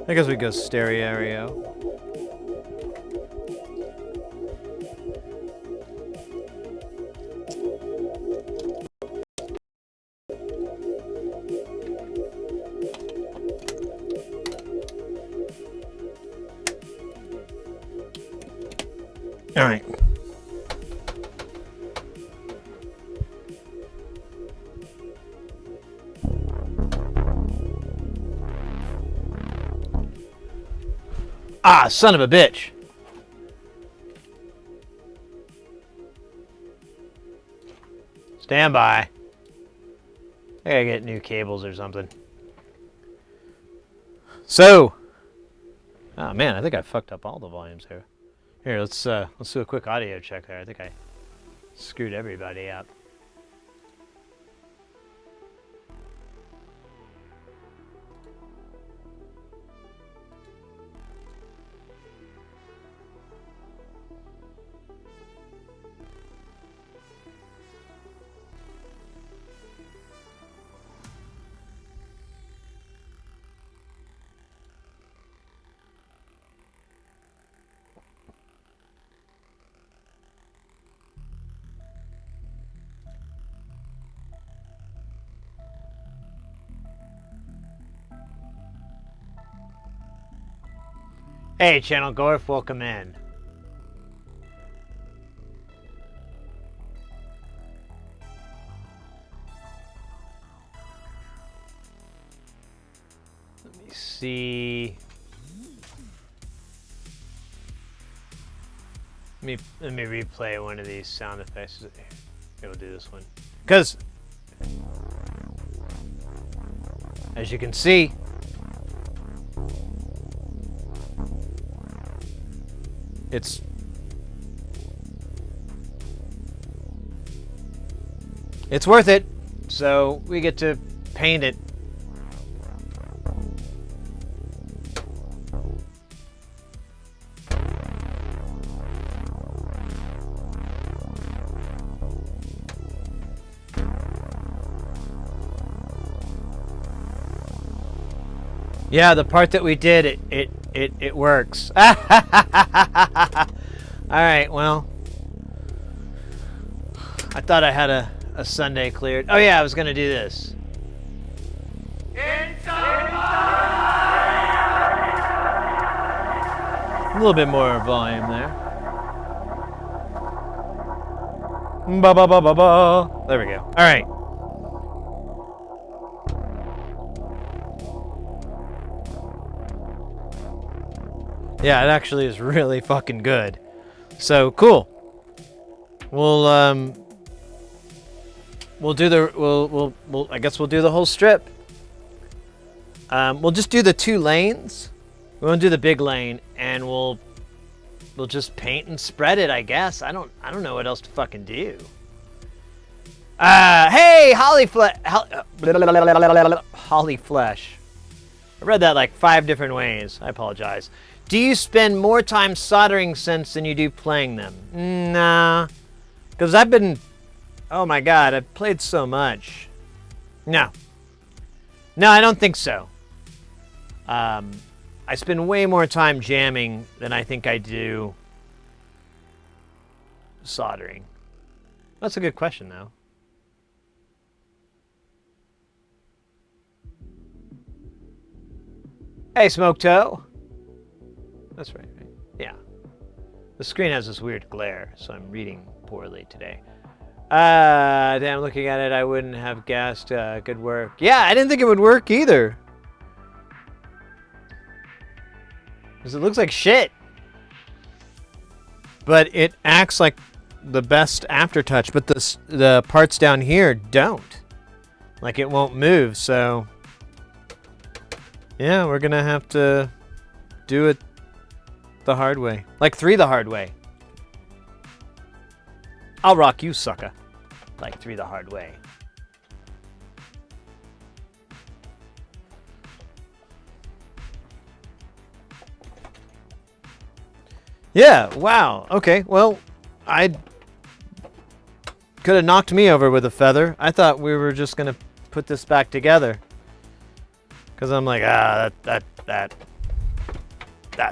I guess we go stereo. All right. Ah, son of a bitch. Stand by. I gotta get new cables or something. So, oh man, I think I fucked up all the volumes here. Here, let's do a quick audio check there. I think I screwed everybody up. Hey, Channel Gorf, welcome in. Let me see. Let me replay one of these sound effects. Here, we'll do this one. Because, as you can see, it's worth it, so we get to paint it. Yeah, the part that we did, it works. All right, well, I thought I had a Sunday cleared. Oh yeah, I was gonna do this. A little bit more volume there. Ba ba ba ba ba. There we go. All right. Yeah, it actually is really fucking good. So cool. We'll do the we'll I guess we'll do the whole strip. We'll just do the 2 lanes. We won't do the big lane, and we'll just paint and spread it, I guess. I don't know what else to fucking do. Hey, Holly Flesh. I read that like 5 different ways. I apologize. Do you spend more time soldering synths than you do playing them? Nah. Because I've been... Oh my god, I've played so much. No. No, I don't think so. I spend way more time jamming than I think I do soldering. That's a good question, though. Hey, Smoke Toe. That's right, right? Yeah. The screen has this weird glare, so I'm reading poorly today. Damn, looking at it, I wouldn't have guessed. Good work. Yeah, I didn't think it would work either. Because it looks like shit. But it acts like the best aftertouch, but the parts down here don't. Like it won't move, so... Yeah, we're gonna have to do it the hard way. Like 3 the hard way. I'll rock you, sucker. Like 3 the hard way. Yeah, wow. Okay, well, I could have knocked me over with a feather. I thought we were just going to put this back together. Because I'm like, that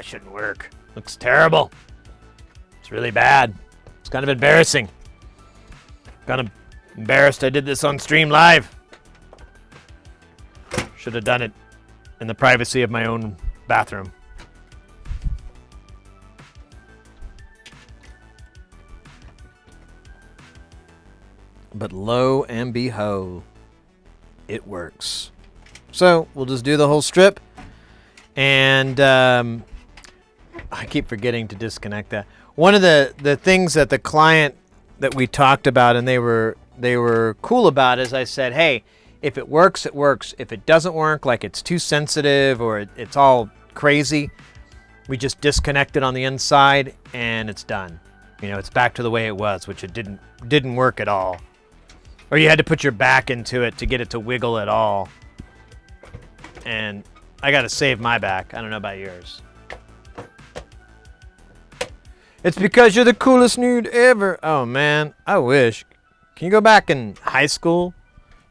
shouldn't work. Looks terrible. It's really bad. It's kind of embarrassing. Kind of embarrassed I did this on stream live. Should have done it in the privacy of my own bathroom. But lo and behold, it works. So we'll just do the whole strip. And I keep forgetting to disconnect that. One of the things that the client that we talked about and they were cool about is I said, hey, if it works, it works. If it doesn't work, like it's too sensitive or it's all crazy, we just disconnect it on the inside and it's done. You know, it's back to the way it was, which it didn't work at all. Or you had to put your back into it to get it to wiggle at all. And I got to save my back. I don't know about yours. It's because you're the coolest nude ever. Oh, man. I wish. Can you go back in high school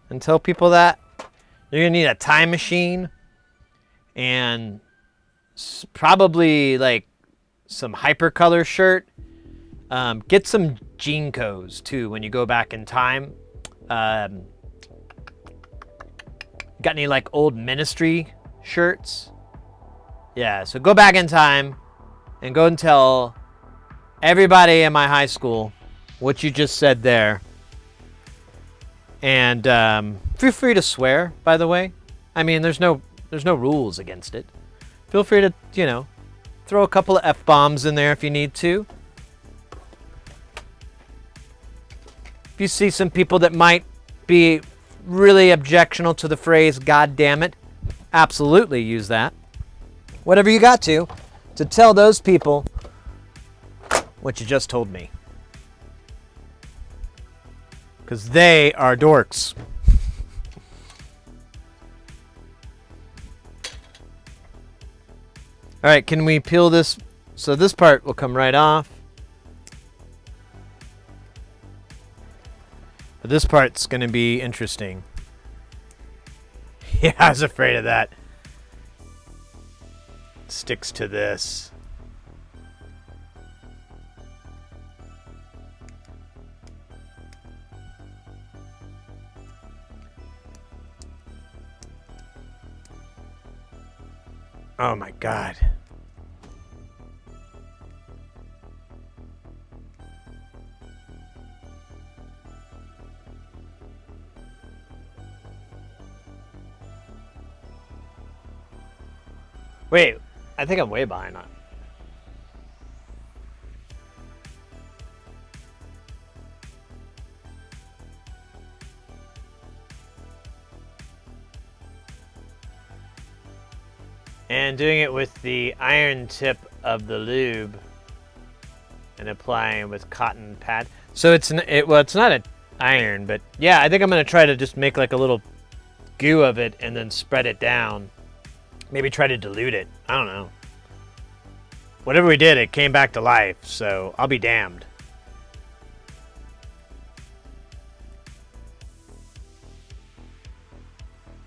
and tell people that? You're going to need a time machine and probably like some hypercolor shirt. Get some Jinkos, too, when you go back in time. Got any like old Ministry shirts? Yeah, so go back in time and go and tell everybody in my high school what you just said there. And feel free to swear, by the way. I mean, there's no rules against it. Feel free to, you know, throw a couple of F-bombs in there if you need to. If you see some people that might be really objectional to the phrase, God damn it, absolutely use that. Whatever you got to tell those people what you just told me. Because they are dorks. All right, can we peel this? So this part will come right off. But this part's going to be interesting. Yeah, I was afraid of that. sticks to this. Oh my God. Wait, I think I'm way behind on. And doing it with the iron tip of the lube and applying with cotton pad. So it's not an iron, but yeah, I think I'm gonna try to just make like a little goo of it and then spread it down. Maybe try to dilute it. I don't know. Whatever we did, it came back to life, so I'll be damned.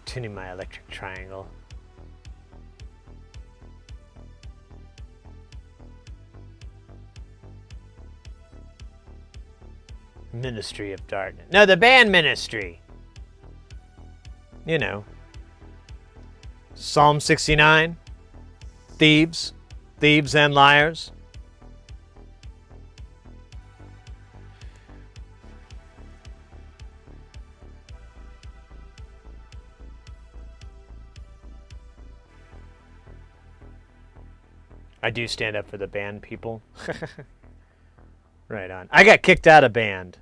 Tuning my electric triangle. Ministry of Darkness. No, the band Ministry. You know. Psalm 69. Thieves. Thieves and liars. I do stand up for the band people. Right on. I got kicked out of band.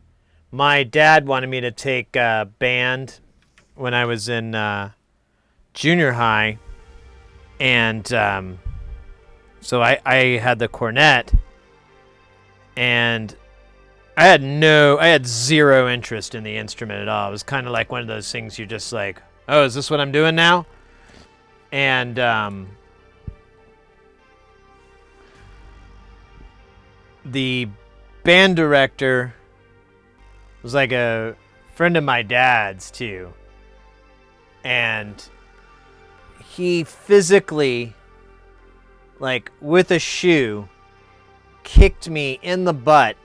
My dad wanted me to take band when I was in junior high, and so I had the cornet, and I had zero interest in the instrument at all. It was kind of like one of those things you're just like, oh, is this what I'm doing now? And the band director was like a friend of my dad's too, and he physically, like with a shoe, kicked me in the butt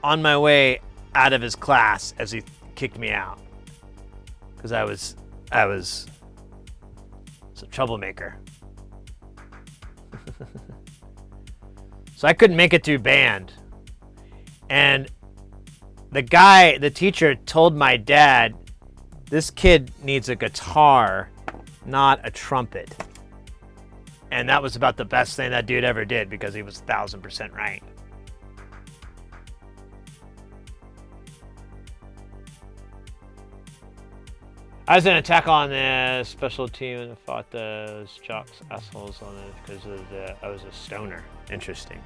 on my way out of his class as he kicked me out, because I was a troublemaker. So I couldn't make it through band. And the teacher told my dad, this kid needs a guitar, not a trumpet. And that was about the best thing that dude ever did, because he was 1,000% right. I was in Attack on the special team and fought those jocks assholes on it because I was a stoner. Interesting.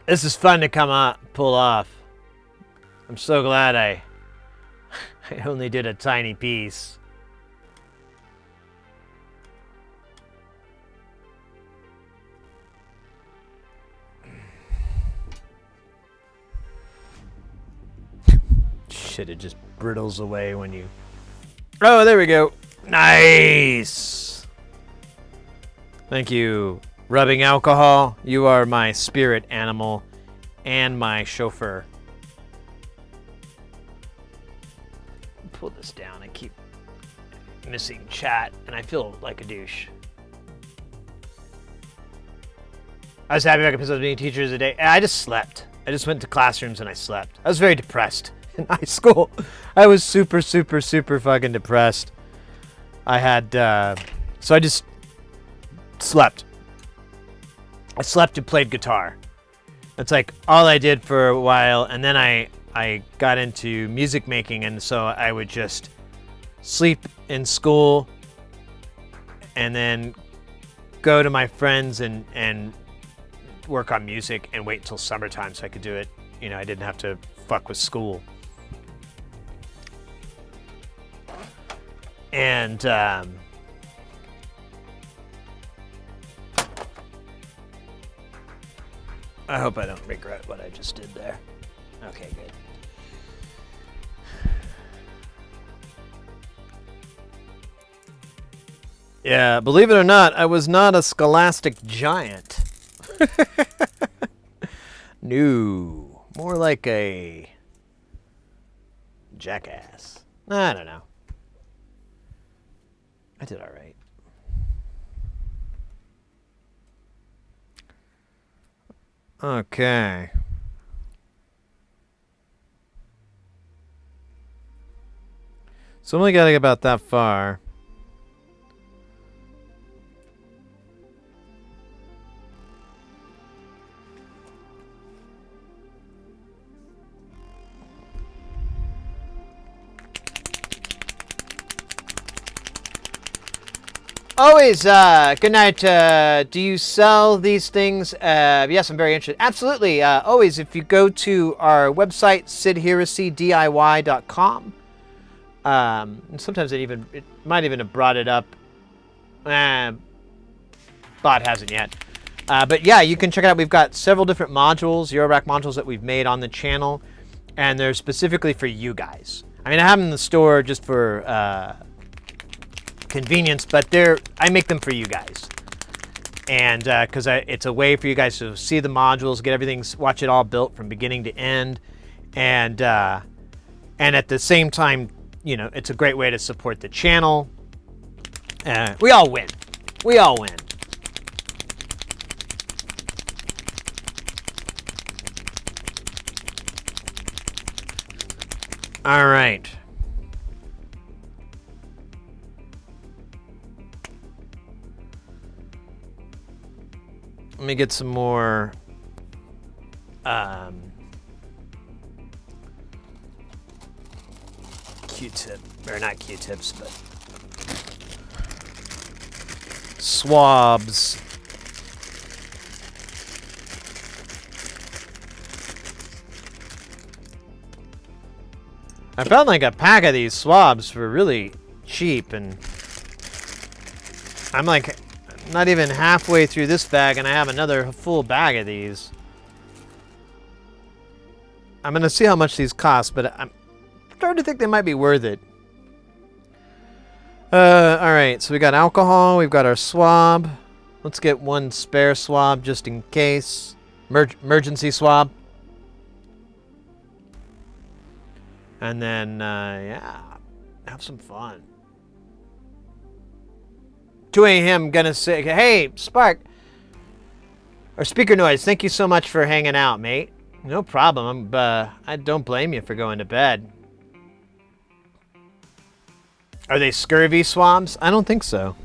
This is fun to pull off. I'm so glad I only did a tiny piece. Shit, it just brittles away when you... Oh, there we go. Nice. Thank you. Rubbing alcohol, you are my spirit animal and my chauffeur. Pull this down. I keep missing chat, and I feel like a douche. I was happy I could piss off as many teachers a day. I just slept. I just went to classrooms and I slept. I was very depressed in high school. I was super fucking depressed. I had, so I just slept. I slept and played guitar. That's like all I did for a while. And then I got into music making. And so I would just sleep in school and then go to my friends and work on music and wait until summertime so I could do it. You know, I didn't have to fuck with school. And I hope I don't regret what I just did there. Okay, good. Yeah, believe it or not, I was not a scholastic giant. No, more like a jackass. I don't know. I did all right. Okay. So I'm only got to get about that far. Always, good night. Do you sell these things? Yes, I'm very interested. Absolutely. Always, if you go to our website, sidheresy.diy.com, and sometimes it might even have brought it up. Bot hasn't yet. But yeah, you can check it out. We've got several different modules, Eurorack modules that we've made on the channel, and they're specifically for you guys. I mean, I have them in the store just for convenience, but I make them for you guys, and because it's a way for you guys to see the modules, get everything, watch it all built from beginning to end, and at the same time, you know, it's a great way to support the channel. We all win. We all win. All right. Let me get some more Q-tip, or not Q-tips, but swabs. I found like a pack of these swabs for really cheap, and I'm like not even halfway through this bag and I have another full bag of these. I'm gonna see how much these cost, but I'm starting to think they might be worth it. Alright, so we got alcohol, we've got our swab. Let's get one spare swab just in case. Emergency swab. And then, yeah, have some fun. 2 a.m. gonna say, hey, Spark, or Speaker Noise, thank you so much for hanging out, mate. No problem. I don't blame you for going to bed. Are they scurvy swabs? I don't think so.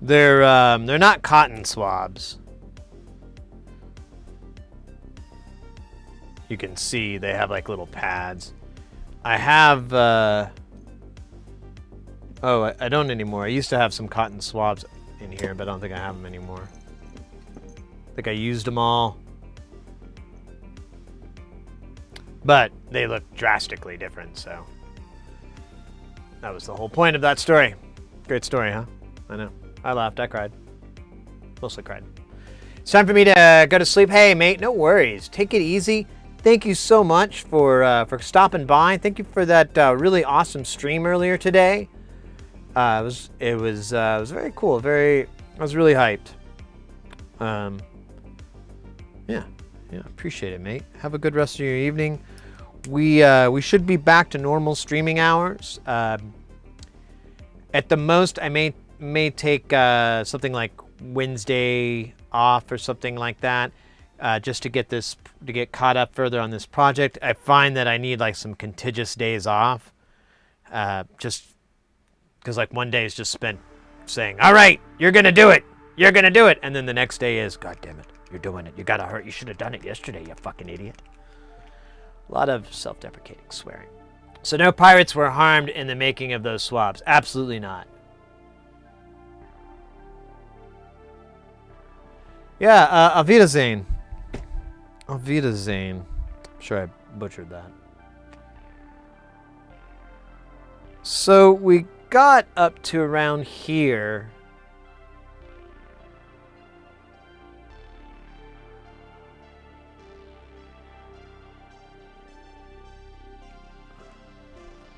They're not cotton swabs. You can see they have like little pads. I have, oh, I don't anymore. I used to have some cotton swabs in here, but I don't think I have them anymore. I think I used them all. But they look drastically different, so. That was the whole point of that story. Great story, huh? I know. I laughed, I cried. Mostly cried. It's time for me to go to sleep. Hey, mate, no worries. Take it easy. Thank you so much for stopping by. Thank you for that really awesome stream earlier today. It was very cool. I was really hyped. Yeah, appreciate it, mate. Have a good rest of your evening. We should be back to normal streaming hours. At the most, I may take something like Wednesday off or something like that. just to get caught up further on this project. I find that I need like some contiguous days off, just because like one day is just spent saying, "All right, you're gonna do it, and then the next day is, "God damn it, you're doing it. You gotta hurt. You should have done it yesterday, you fucking idiot." A lot of self-deprecating swearing. So no pirates were harmed in the making of those swabs. Absolutely not. Yeah, auf Wiedersehen. Auf Wiedersehen. I'm sure I butchered that. So we got up to around here.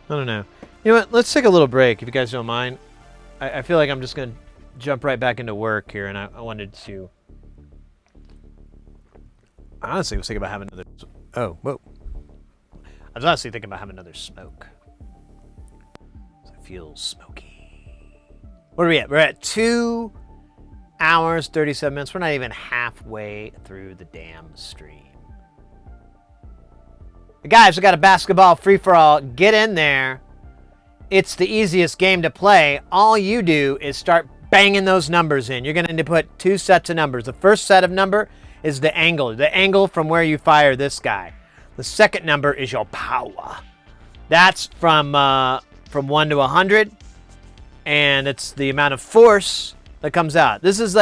I don't know. You know what? Let's take a little break, if you guys don't mind. I feel like I'm just going to jump right back into work here, and I wanted to... I honestly was thinking about having another... Oh, whoa. I was honestly thinking about having another smoke. I feel smoky. What are we at? We're at 2 hours, 37 minutes. We're not even halfway through the damn stream. Guys, we got a basketball free-for-all. Get in there. It's the easiest game to play. All you do is start banging those numbers in. You're going to need to put 2 sets of numbers. The first set of number is the angle from where you fire this guy. The second number is your power. That's from 1 to 100, and it's the amount of force that comes out. This is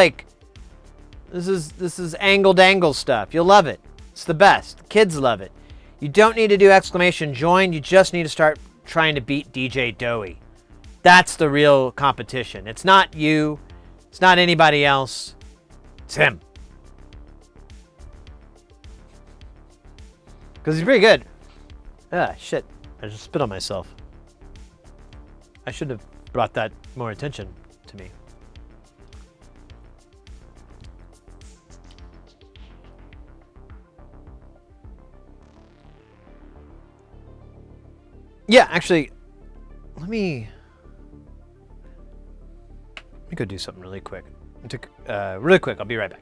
angle-dangle stuff. You'll love it. It's the best. Kids love it. You don't need to do exclamation join. You just need to start trying to beat DJ Doughy. That's the real competition. It's not you. It's not anybody else. It's him. Because he's pretty good. Ah, shit. I just spit on myself. I should have brought that more attention to me. Yeah, actually, let me go do something really quick. Really quick, I'll be right back.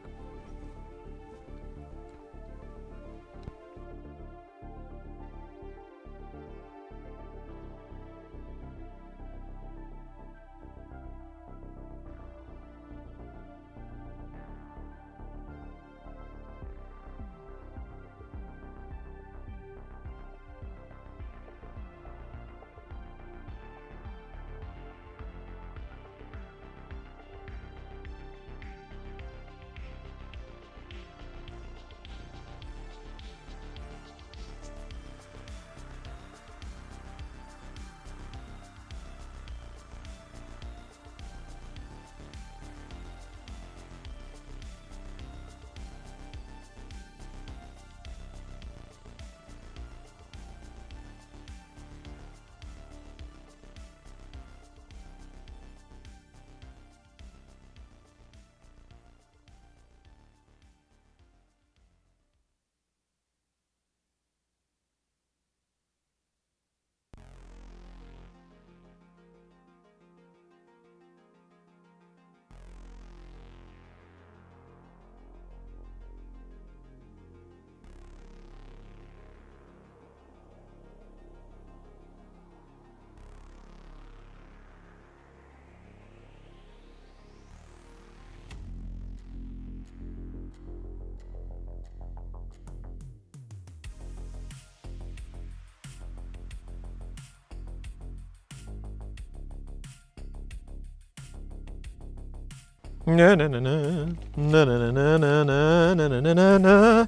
Na na na na na na na na na na na na na.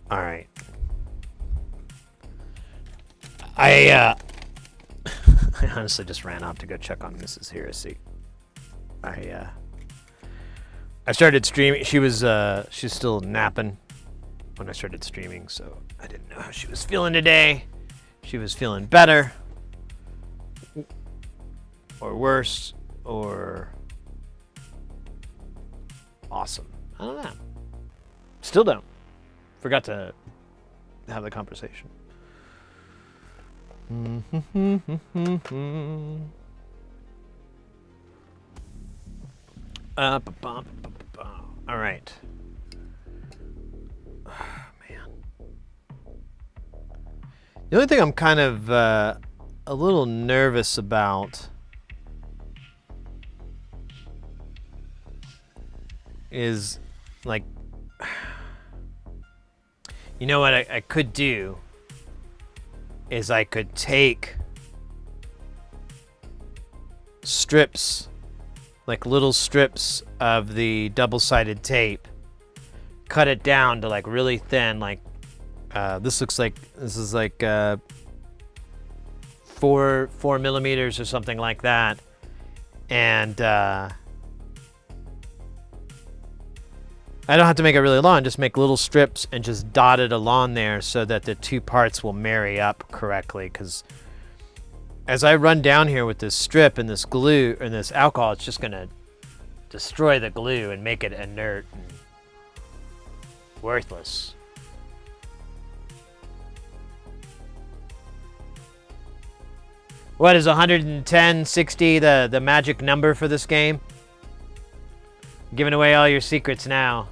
All right. I honestly just ran off to go check on Mrs. Heresy. I started streaming. She's still napping when I started streaming, so I didn't know how she was feeling today. She was feeling better, or worse, or awesome. I don't know. Still don't. Forgot to have the conversation. All right. The only thing I'm kind of a little nervous about is like, you know what I could do is I could take strips, like little strips of the double-sided tape, cut it down to like really thin, like this is like 4 millimeters or something like that, and I don't have to make it really long, just make little strips and just dot it along there so that the two parts will marry up correctly. Because as I run down here with this strip and this glue and this alcohol, it's just gonna destroy the glue and make it inert and worthless. What is 110, 60 the magic number for this game? Giving away all your secrets now.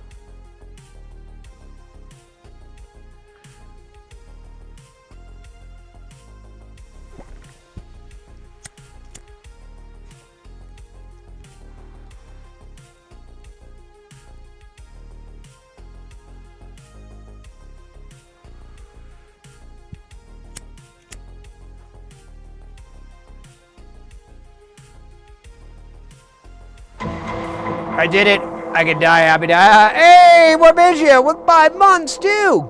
I did it. I could die happy. Hey, what is you? With 5 months, too.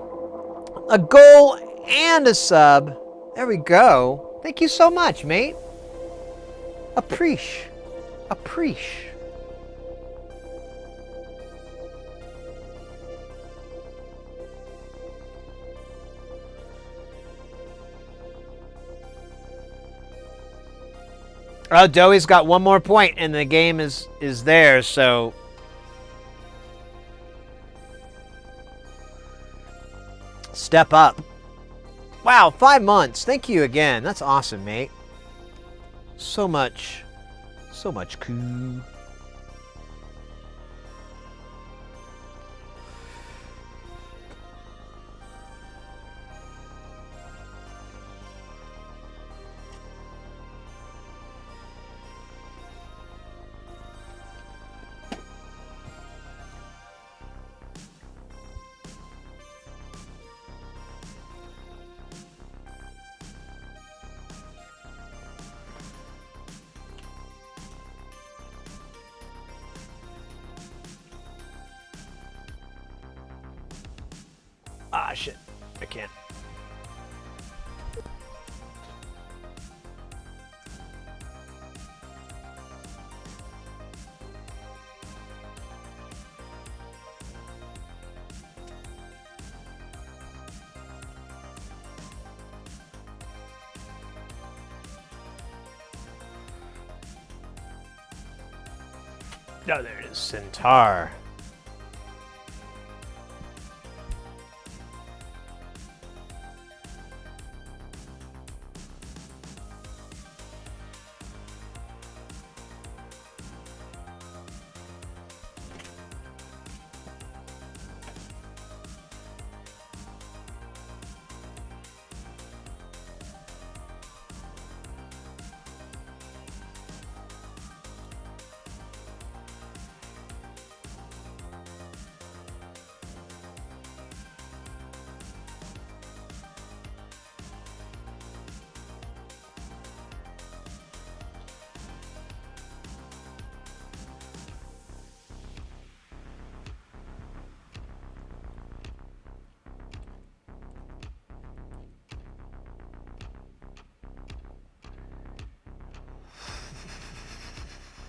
A goal and a sub. There we go. Thank you so much, mate. Appreciate. Oh, Doey's got one more point, and the game is there, so... Step up. Wow, 5 months. Thank you again. That's awesome, mate. So much cool. Ah, shit. I can't. Oh, there it is. Centaur.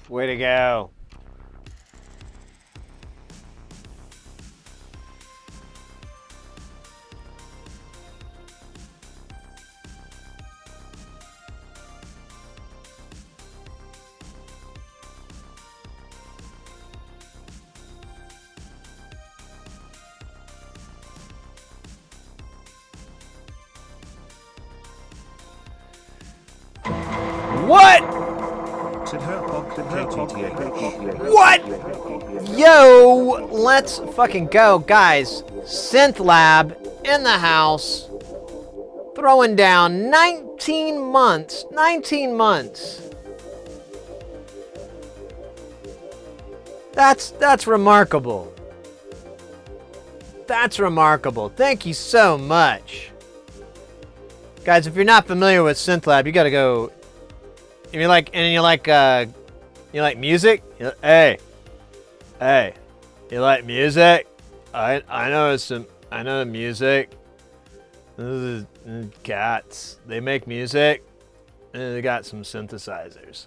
Way to go. What? What? Yo, let's fucking go, guys. Synth Lab in the house. throwing down 19 months. 19 months. That's remarkable. That's remarkable. Thank you so much. Guys, if you're not familiar with SynthLab, you gotta go. If you like, and you like music? Hey, you like music? I know the music. This is cats. They make music, and they got some synthesizers.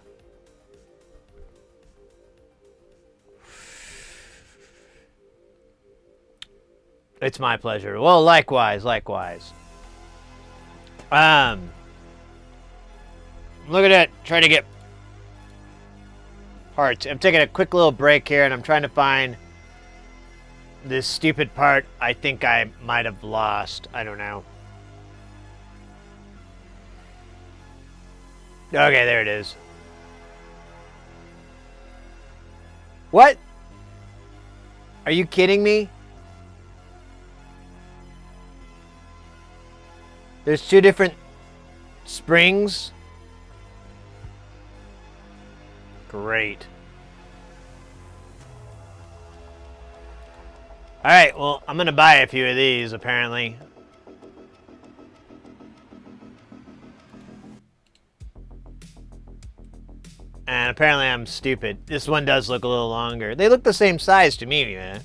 It's my pleasure. Well, likewise. Look at that. Trying to get parts. I'm taking a quick little break here, and I'm trying to find this stupid part I think I might have lost. I don't know. Okay, there it is. What? Are you kidding me? There's two different springs. Great. Alright, well, I'm gonna buy a few of these, apparently. And apparently I'm stupid. This one does look a little longer. They look the same size to me, man.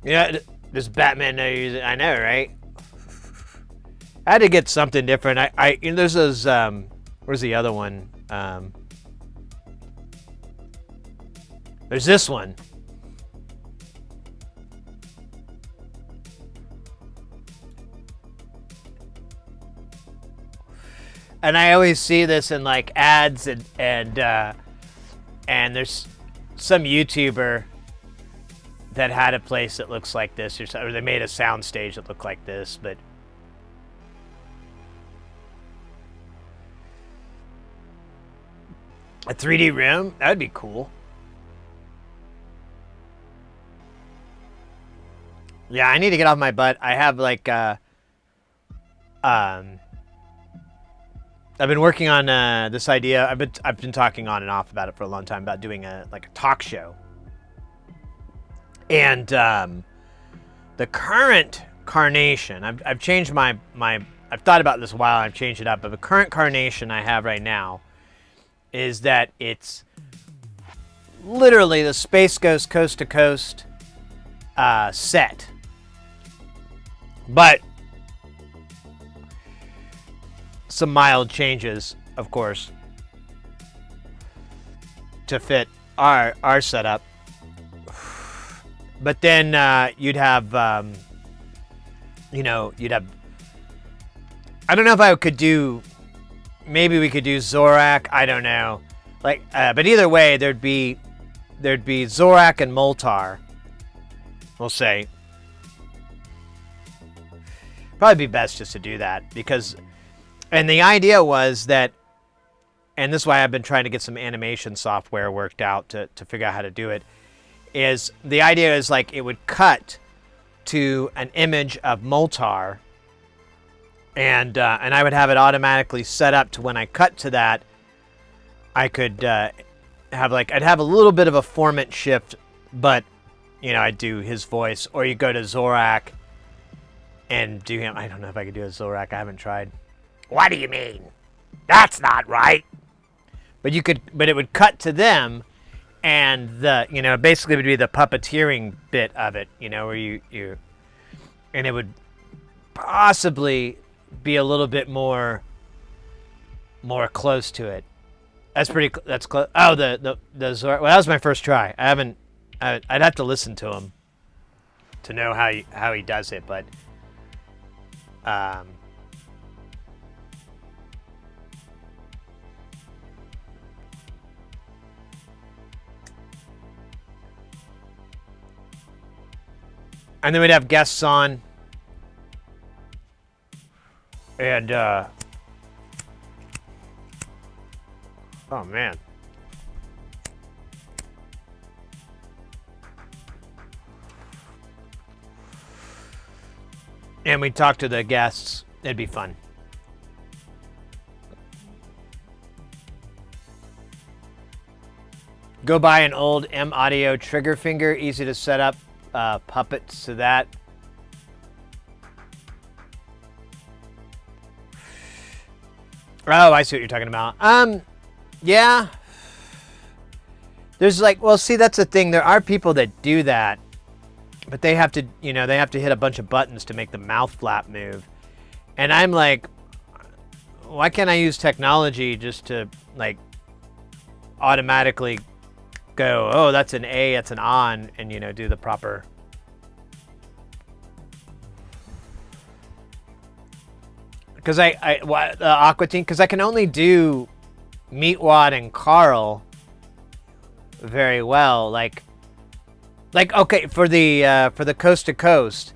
Yeah, does Batman know use it? I know, right? I had to get something different. There's those, where's the other one? There's this one. And I always see this in like ads and there's some YouTuber that had a place that looks like this, or they made a sound stage that looked like this, but a 3D room? That would be cool. Yeah, I need to get off my butt. I have like I've been working on this idea. I've been talking on and off about it for a long time about doing a talk show. And the current carnation, I've changed my I've thought about this a while. I've changed it up, but the current carnation I have right now is that it's literally the Space Ghost Coast to Coast set, but some mild changes, of course, to fit our setup. But then you'd have, you'd have. I don't know if I could do. Maybe we could do Zorak. I don't know. But either way, there'd be Zorak and Moltar. We'll say. Probably be best just to do that because, and the idea was that, and this is why I've been trying to get some animation software worked out to figure out how to do it. Is the idea is like it would cut to an image of Moltar, and I would have it automatically set up to when I cut to that, I could have I'd have a little bit of a format shift, but I'd do his voice, or you go to Zorak and do him. I don't know if I could do a Zorak. I haven't tried. What do you mean? That's not right. But you could. But it would cut to them. And basically would be the puppeteering bit of it, where you and it would possibly be a little bit more close to it. That's close. Oh, the Zor. Well, that was my first try. I'd have to listen to him to know how he does it, but and then we'd have guests on. And, oh man. and we talk to the guests. It'd be fun. Go buy an old M Audio trigger finger, easy to set up puppets to that. Oh, I see what you're talking about. Yeah. There's like, well, see, that's the thing. There are people that do that, but they have to, you know, they have to hit a bunch of buttons to make the mouth flap move. And I'm like, why can't I use technology just to like automatically go, oh, that's an A, that's an on, and, you know, do the proper. Because the Aqua Teen, because I can only do Meatwad and Carl very well. Like okay, for the Coast to Coast,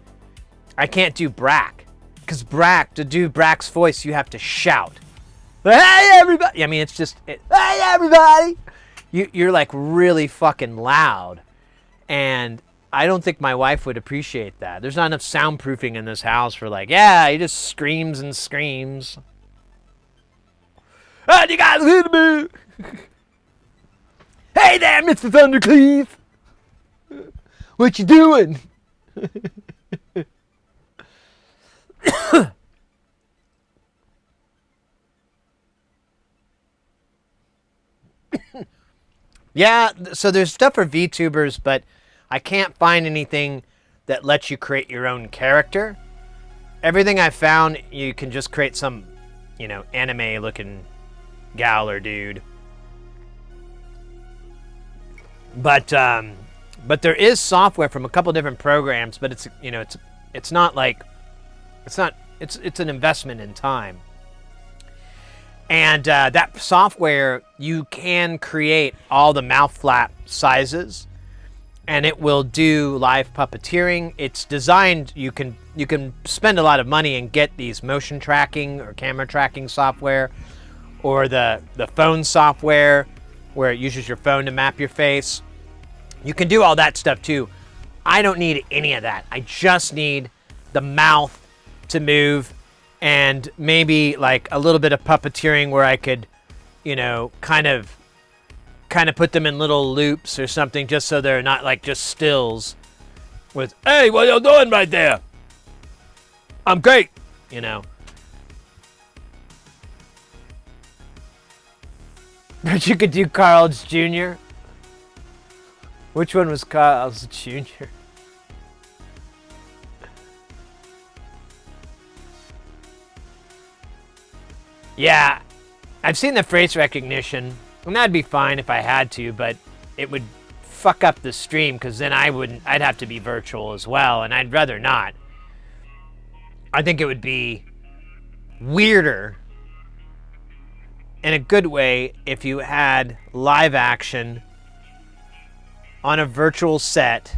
I can't do Brack, because to do Brack's voice, you have to shout. Hey everybody! I mean, it's just hey everybody! You're like really fucking loud, and I don't think my wife would appreciate that. There's not enough soundproofing in this house for like, yeah, he just screams and screams. Oh, you guys hear me? Hey there, Mr. Thundercleave! What you doing? Yeah, so there's stuff for VTubers, but I can't find anything that lets you create your own character. Everything I found, you can just create some, you know, anime-looking gal or dude. But there is software from a couple different programs, but it's, you know, it's not like, it's an investment in time. And that software, you can create all the mouth flap sizes, and it will do live puppeteering. It's designed, you can spend a lot of money and get these motion tracking or camera tracking software, or the phone software where it uses your phone to map your face. You can do all that stuff too. I don't need any of that. I just need the mouth to move, and maybe like a little bit of puppeteering where I could, you know, kind of put them in little loops or something, just so they're not like just stills with, hey, what you doing right there? I'm great, you know. But you could do Carl's Jr. Which one was Carl's Jr.? Yeah, I've seen the phrase recognition, and that'd be fine if I had to, but it would fuck up the stream, because then I'd have to be virtual as well, and I'd rather not. I think it would be weirder in a good way if you had live action on a virtual set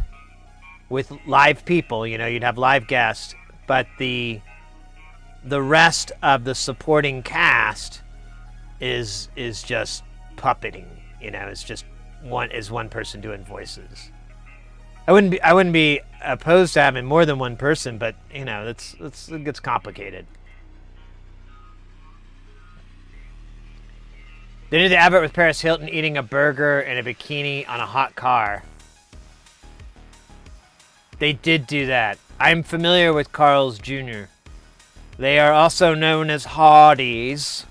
with live people. You know, you'd have live guests, but the rest of the supporting cast is just puppeting. You know, it's just one person doing voices. I wouldn't be opposed to having more than one person, but you know, it gets complicated. They did the advert with Paris Hilton eating a burger in a bikini on a hot car. They did do that. I'm familiar with Carl's Jr. They are also known as Hardys.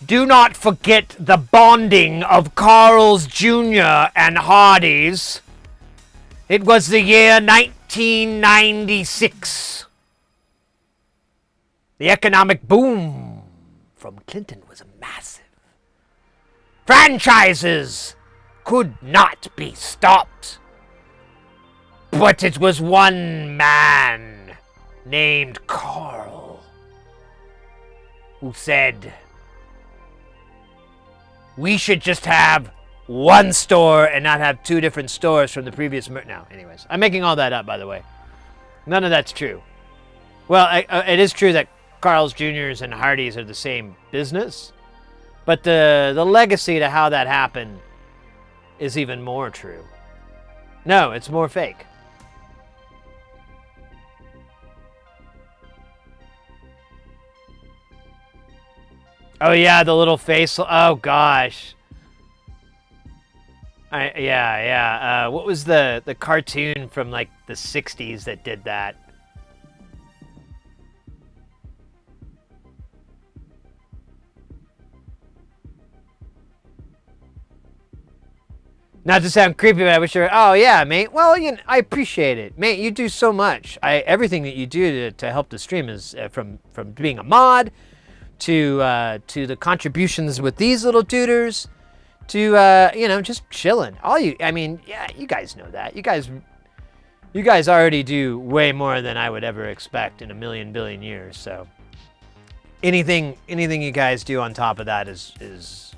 Do not forget the bonding of Carl's Jr. and Hardys. It was the year 1996. The economic boom from Clinton was massive. Franchises could not be stopped. But it was one man named Carl who said, we should just have one store and not have two different stores from the previous... No, anyways. I'm making all that up, by the way. None of that's true. Well, it is true that Carl's Jr.'s and Hardee's are the same business, but the legacy to how that happened is even more true. No, it's more fake. Oh yeah, the little face. Oh gosh. Yeah. What was the cartoon from like the '60s that did that? Not to sound creepy, but I wish you were. Oh yeah, mate. Well, I appreciate it, mate. You do so much. Everything that you do to help the stream is from being a mod to the contributions with these little tutors to just chilling. Yeah, you guys know that. You guys already do way more than I would ever expect in a million billion years. So anything you guys do on top of that is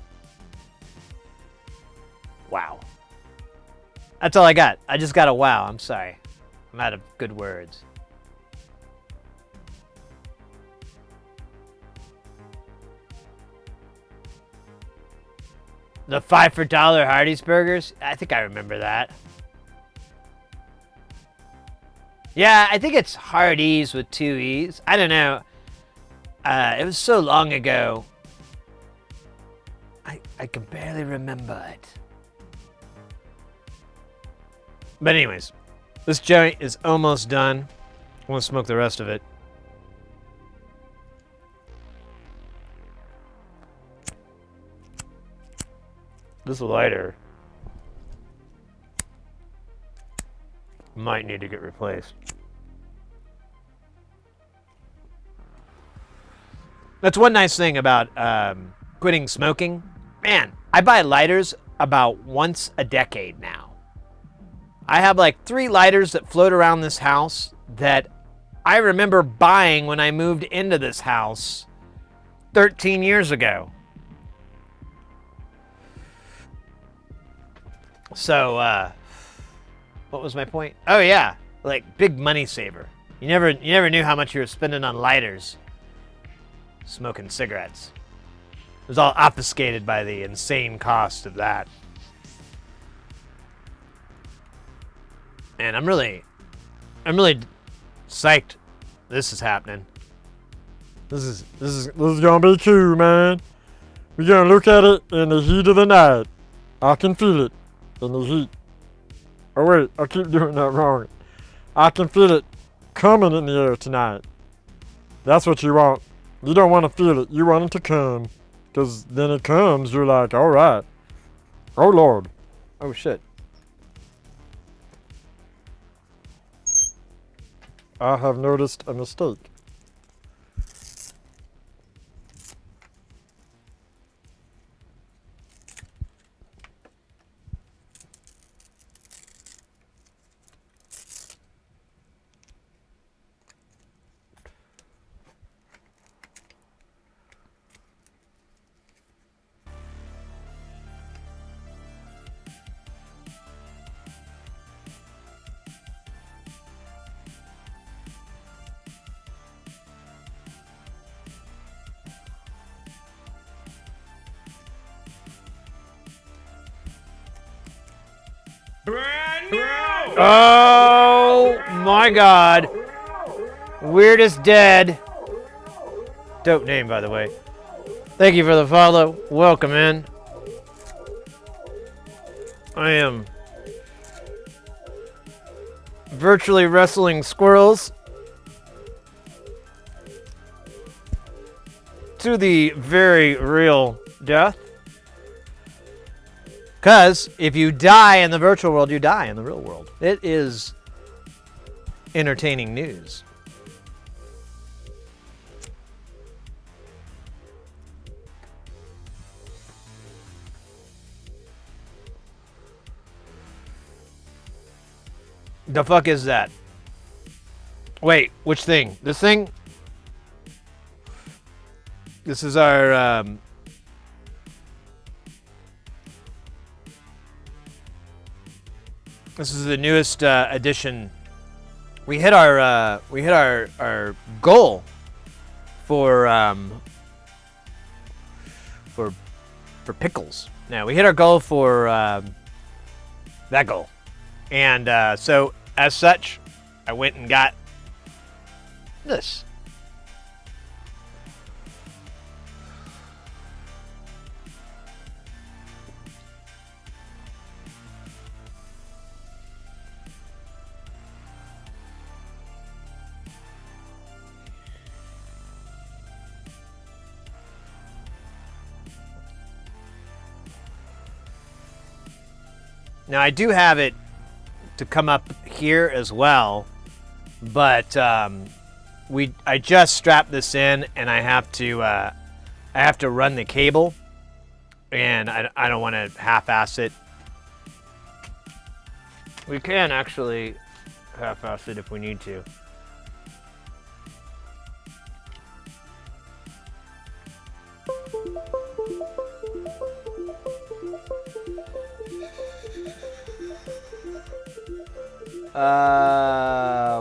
wow. That's all I got. I just got a wow. I'm sorry. I'm out of good words. The $5 for $1 Hardee's burgers? I think I remember that. Yeah, I think it's Hardee's with 2 E's. I don't know. It was so long ago. I can barely remember it. But anyways, this joint is almost done. I want to smoke the rest of it. This lighter might need to get replaced. That's one nice thing about quitting smoking. Man, I buy lighters about once a decade now. I have like 3 lighters that float around this house that I remember buying when I moved into this house 13 years ago. So, what was my point? Oh yeah, like big money saver. You never knew how much you were spending on lighters, smoking cigarettes. It was all obfuscated by the insane cost of that. And I'm really psyched this is happening. This is gonna be cool, man. We're gonna look at it in the heat of the night. I can feel it in the heat. Oh wait, I keep doing that wrong. I can feel it coming in the air tonight. That's what you want. You don't want to feel it. You want it to come. Because then it comes, you're like, alright. Oh Lord. Oh shit. I have noticed a mistake. Oh my god. Weirdest Dead. Dope name, by the way. Thank you for the follow. Welcome in. I am virtually wrestling squirrels to the very real death. Because if you die in the virtual world, you die in the real world. It is entertaining news. The fuck is that? Wait, which thing? This thing? This is our this is the newest edition. We hit our goal for pickles. Now we hit our goal for that goal, and so as such, I went and got this. Now I do have it to come up here as well, but I just strapped this in, and I have to run the cable, and I don't want to half-ass it. We can actually half-ass it if we need to.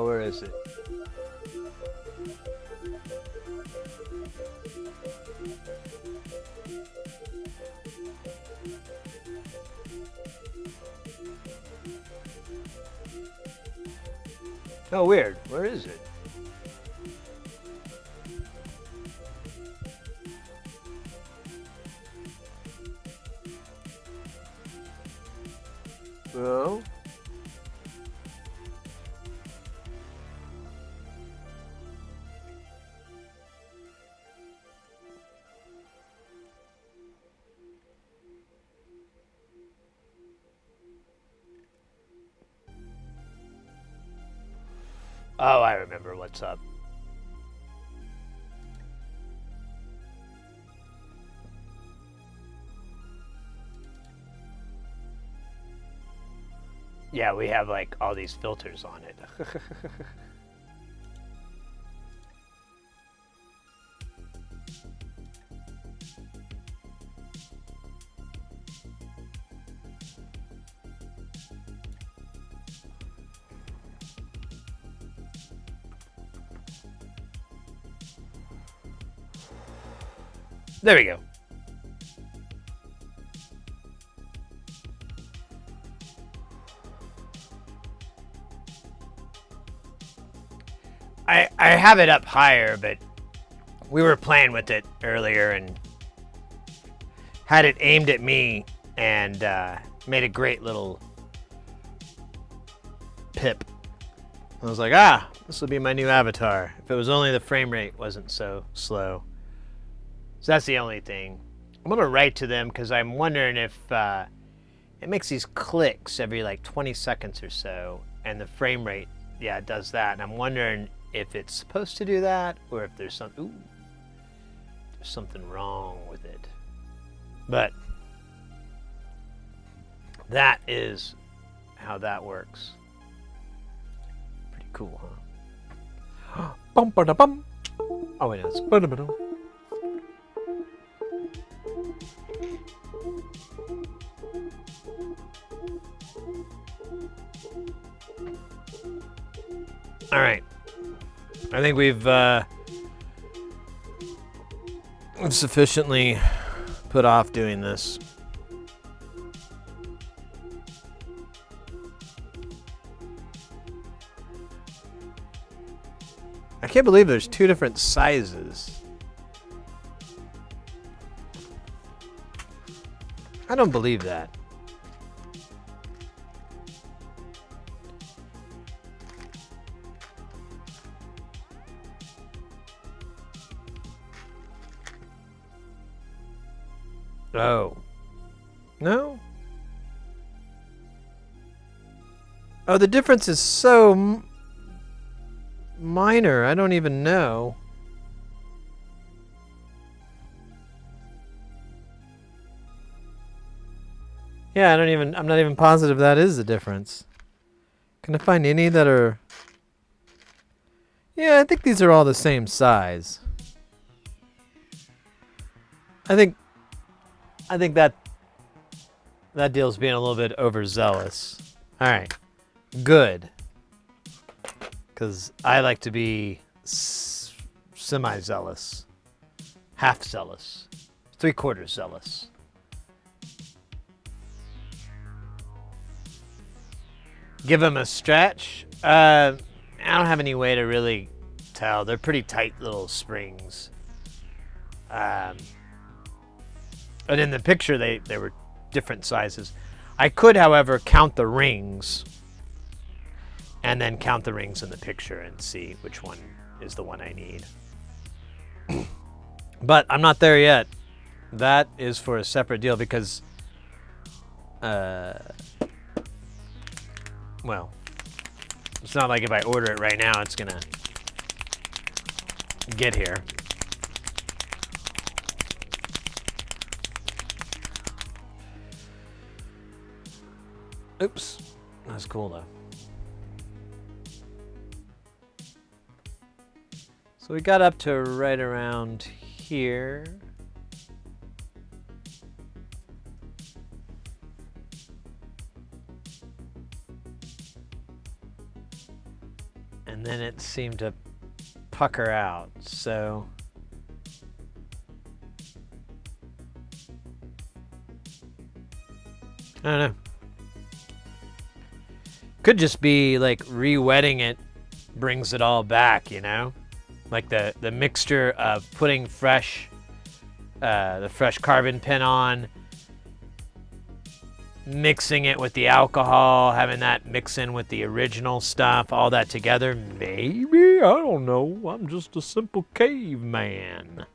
Where is it? Oh, weird. Where is it? Oh. Oh, I remember what's up. Yeah, we have like all these filters on it. There we go. I have it up higher, but we were playing with it earlier and had it aimed at me and made a great little pip. I was like, this will be my new avatar. If it was only the frame rate wasn't so slow. So that's the only thing. I'm going to write to them because I'm wondering if it makes these clicks every like 20 seconds or so. And the frame rate, yeah, it does that. And I'm wondering if it's supposed to do that or if there's there's something wrong with it. But that is how that works. Pretty cool, huh? Bum ba da bum. Oh wait, no, it's ba-da-ba-dum. All right. I think we've sufficiently put off doing this. I can't believe there's two different sizes. I don't believe that. Oh. No? Oh, the difference is so minor. I don't even know. Yeah, I'm not even positive that is the difference. Can I find any that are... Yeah, I think these are all the same size. I think that deal's being a little bit overzealous. All right, good. Because I like to be semi-zealous, half zealous, 3/4 zealous. Give them a stretch. I don't have any way to really tell. They're pretty tight little springs. But in the picture, they were different sizes. I could, however, count the rings and then count the rings in the picture and see which one is the one I need. But I'm not there yet. That is for a separate deal because well, it's not like if I order it right now, it's gonna get here. Oops, that's cool though. So we got up to right around here. And then it seemed to pucker out, so I don't know. Could just be like re-wetting it brings it all back, you know? Like the mixture of putting the fresh carbon pin on, mixing it with the alcohol, having that mix in with the original stuff, all that together. Maybe, I don't know. I'm just a simple caveman.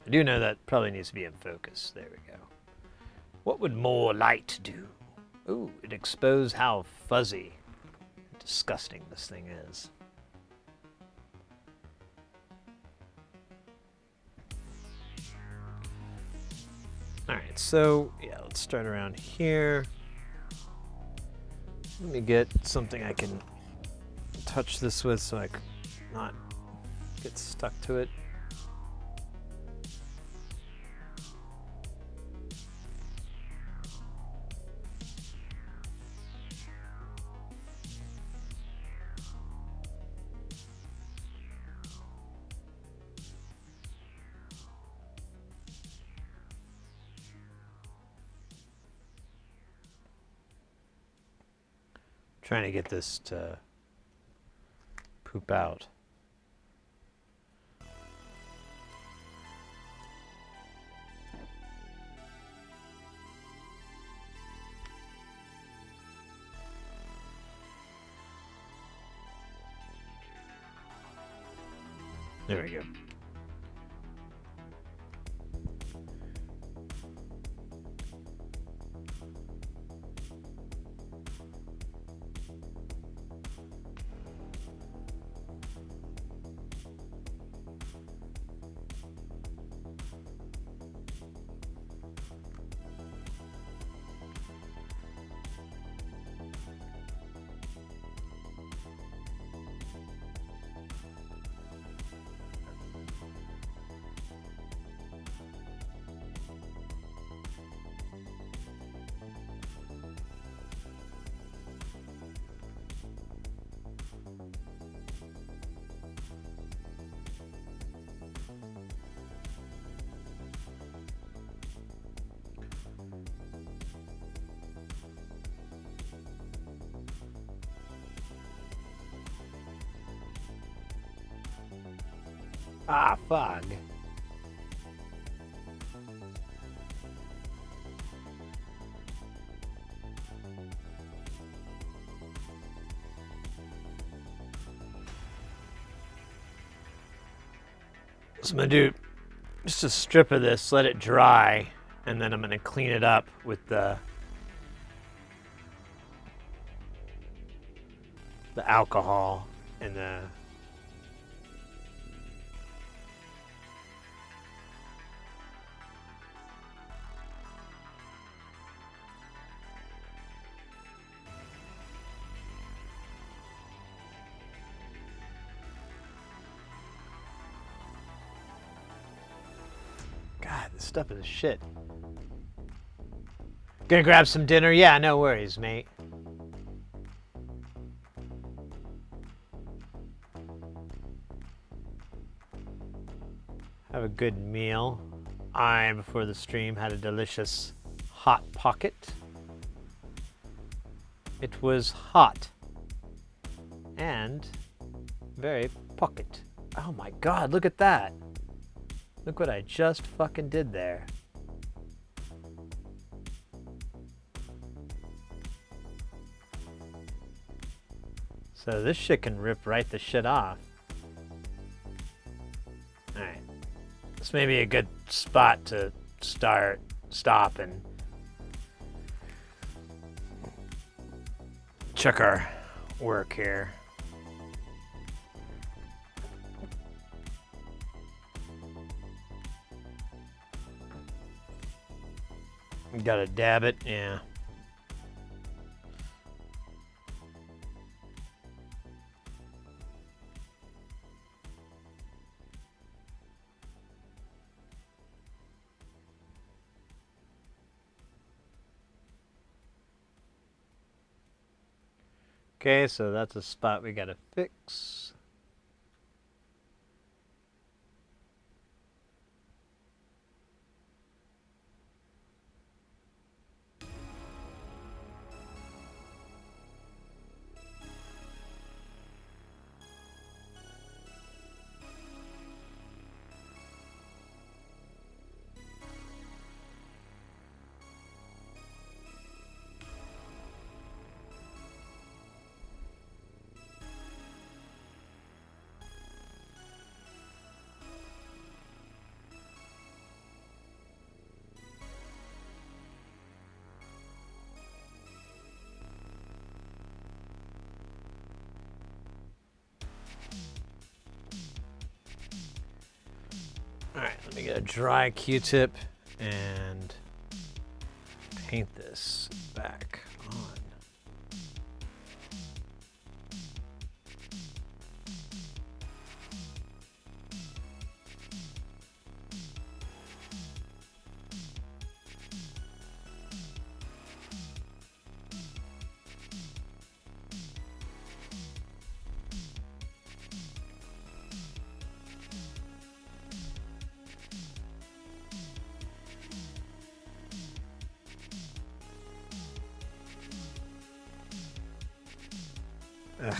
I do know that probably needs to be in focus. There we go. What would more light do? Ooh, it exposed how fuzzy and disgusting this thing is. Alright, so yeah, let's start around here. Let me get something I can touch this with so I can not get stuck to it. Trying to get this to poop out. There we go. Ah, fuck. So I'm gonna do just a strip of this, let it dry, and then I'm gonna clean it up with the alcohol and the God, this stuff is shit. Gonna grab some dinner? Yeah, no worries, mate. Have a good meal. I, before the stream, had a delicious hot pocket. It was hot and very pocket. Oh my God, look at that. Look what I just fucking did there. So this shit can rip right the shit off. Alright. This may be a good spot to stop and check our work here. You gotta dab it, yeah. Okay, so that's a spot we gotta fix. Alright, let me get a dry Q-tip and paint this back on. Ugh.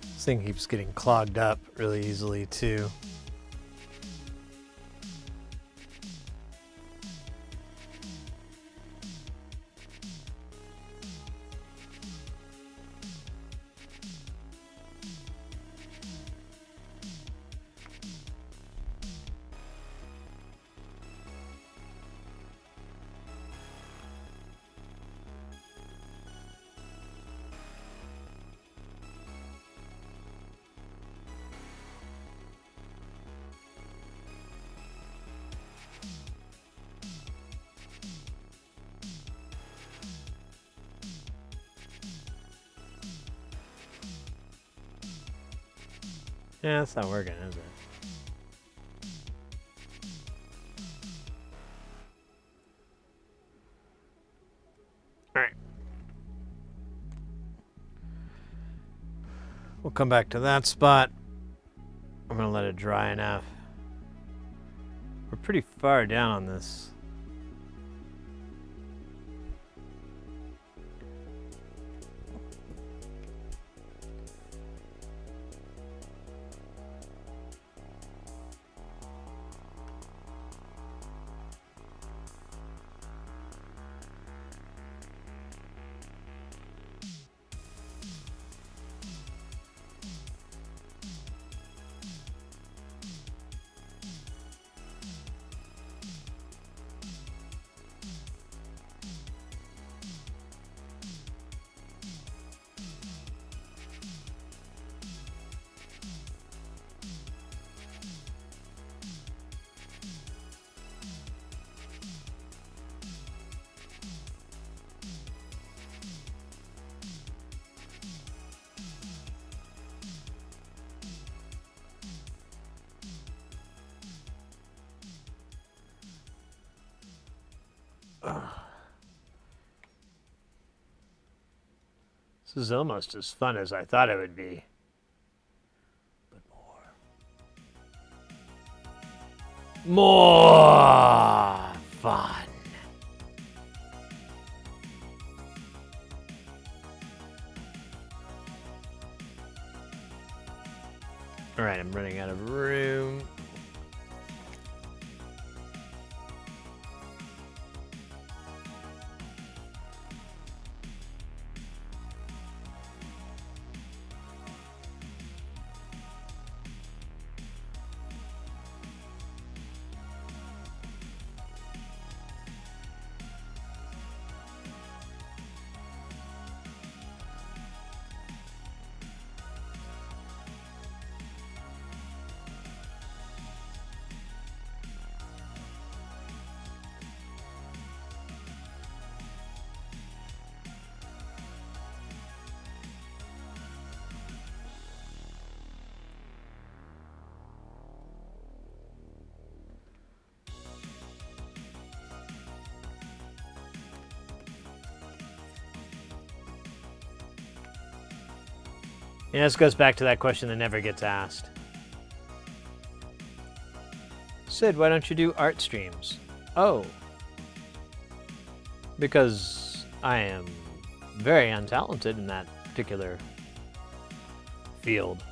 This thing keeps getting clogged up really easily, too. Yeah, that's not working, is it? Alright. We'll come back to that spot. I'm gonna let it dry enough. We're pretty far down on this. This is almost as fun as I thought it would be. But more fun. All right, I'm running out of room. Yeah, this goes back to that question that never gets asked. Sid, why don't you do art streams? Oh. Because I am very untalented in that particular field.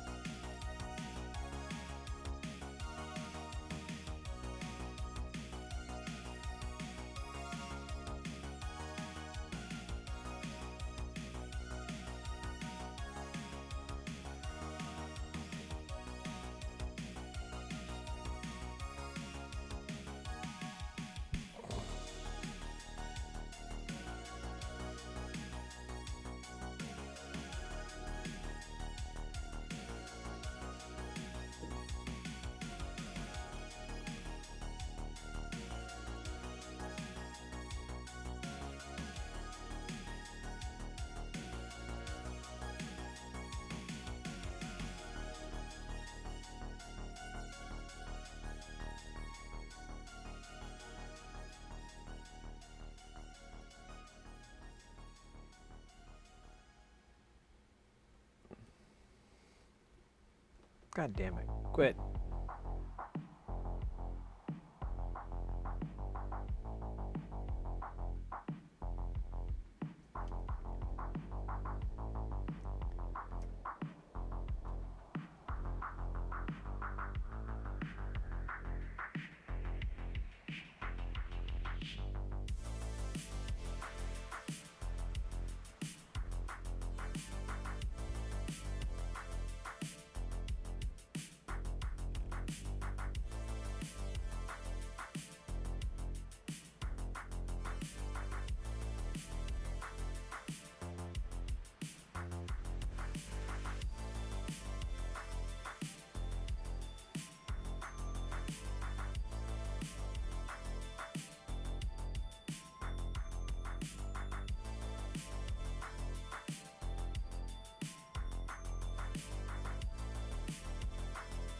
God damn it. Quit.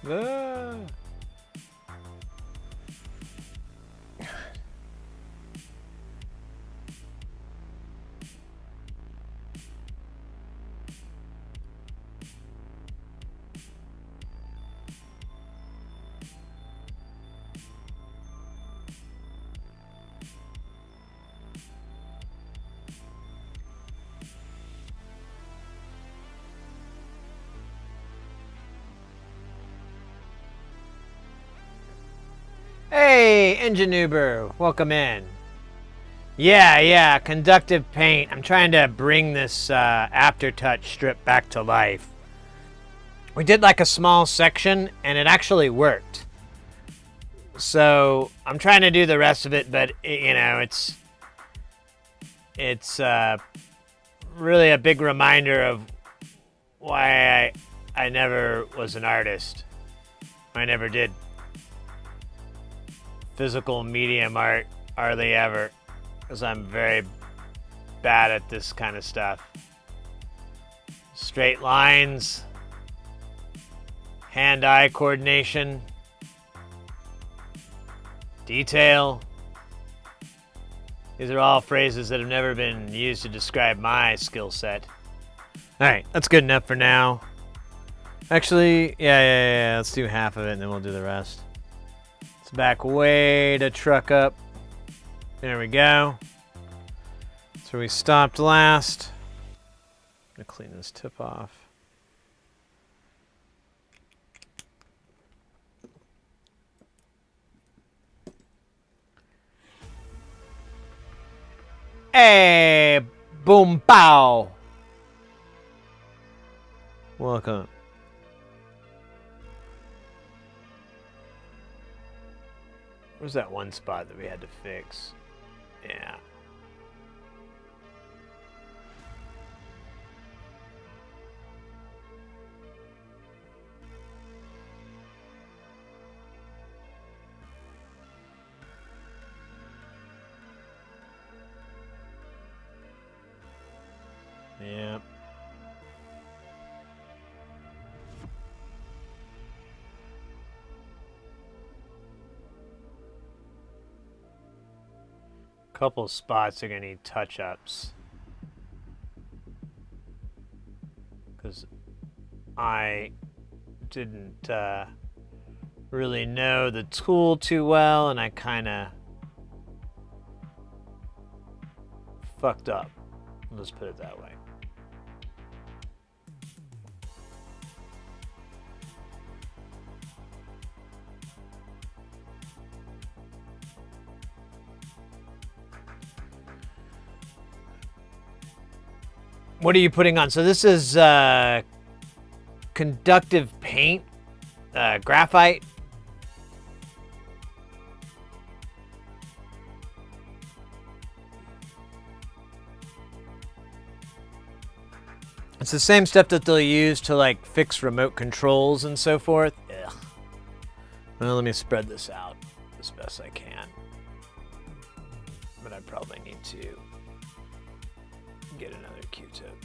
Ah. Hey, Enginuber, welcome in. Yeah, conductive paint. I'm trying to bring this aftertouch strip back to life. We did like a small section, and it actually worked. So I'm trying to do the rest of it, but you know, it's really a big reminder of why I never was an artist. I never did physical medium art, hardly ever, because I'm very bad at this kind of stuff. Straight lines, hand-eye coordination, detail. These are all phrases that have never been used to describe my skill set. Alright, that's good enough for now. Actually, yeah, let's do half of it and then we'll do the rest. Let's back way to truck up. There we go. That's where we stopped last. I'm gonna clean this tip off. Hey, boom, pow. Welcome. Where's that one spot that we had to fix? Yeah. Yep. Couple spots are gonna need touch-ups. Because I didn't really know the tool too well, and I kind of fucked up. Let's put it that way. What are you putting on? So this is conductive paint, graphite. It's the same stuff that they'll use to like fix remote controls and so forth. Ugh. Well, let me spread this out as best I can. But I probably need to get another Q-tip.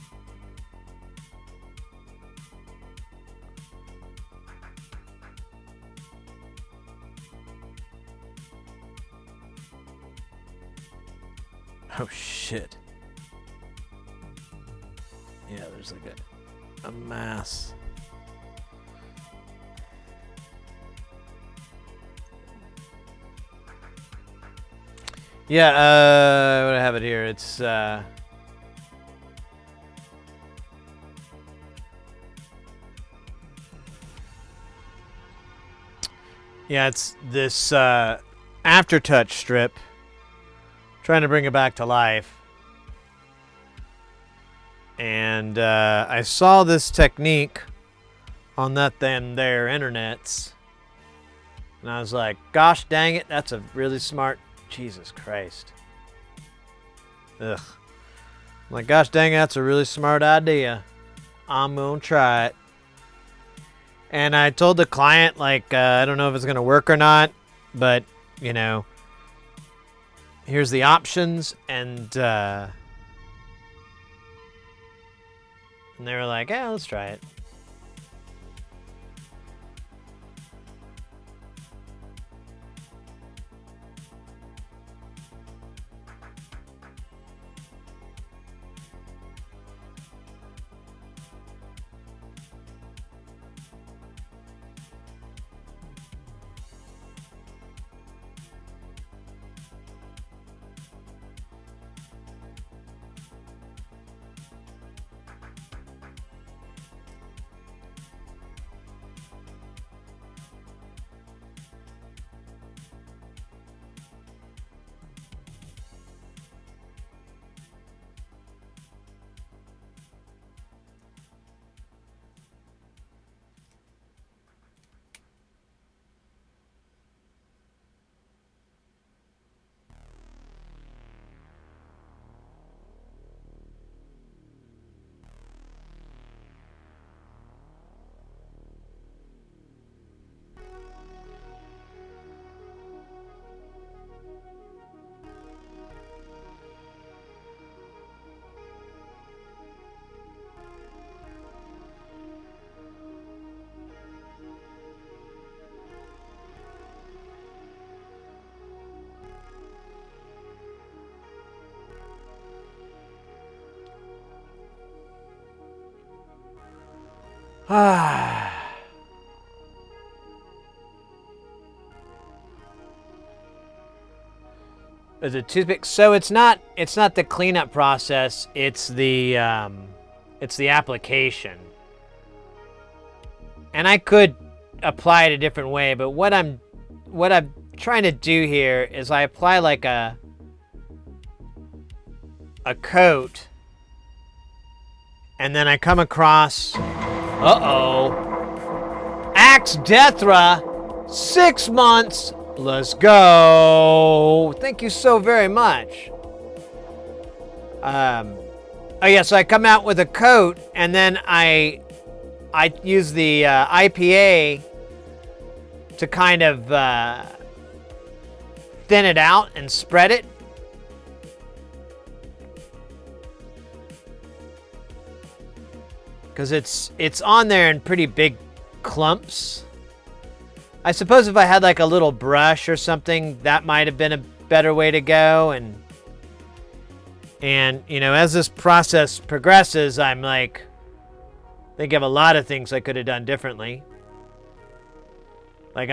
Oh shit. Yeah, there's like a mass. Yeah, what do I have it here? It's yeah, it's this aftertouch strip. Trying to bring it back to life. And I saw this technique on that then there internets. And I was like, gosh dang it, that's a really smart, Jesus Christ. Ugh. I'm like, gosh dang it, that's a really smart idea. I'm gonna try it. And I told the client, like, I don't know if it's gonna work or not, but, you know, here's the options, and they were like, yeah, let's try it. Is it toothpick? So it's not the cleanup process, it's the application. And I could apply it a different way, but what I'm trying to do here is I apply like a coat, and then I come across, Axe Deathra, 6 months, let's go. Thank you so very much. Oh yeah, so I come out with a coat, and then I use the IPA to kind of thin it out and spread it. Because it's on there in pretty big clumps. I suppose if I had like a little brush or something, that might have been a better way to go. And you know, as this process progresses, I'm like think of a lot of things I could have done differently. Like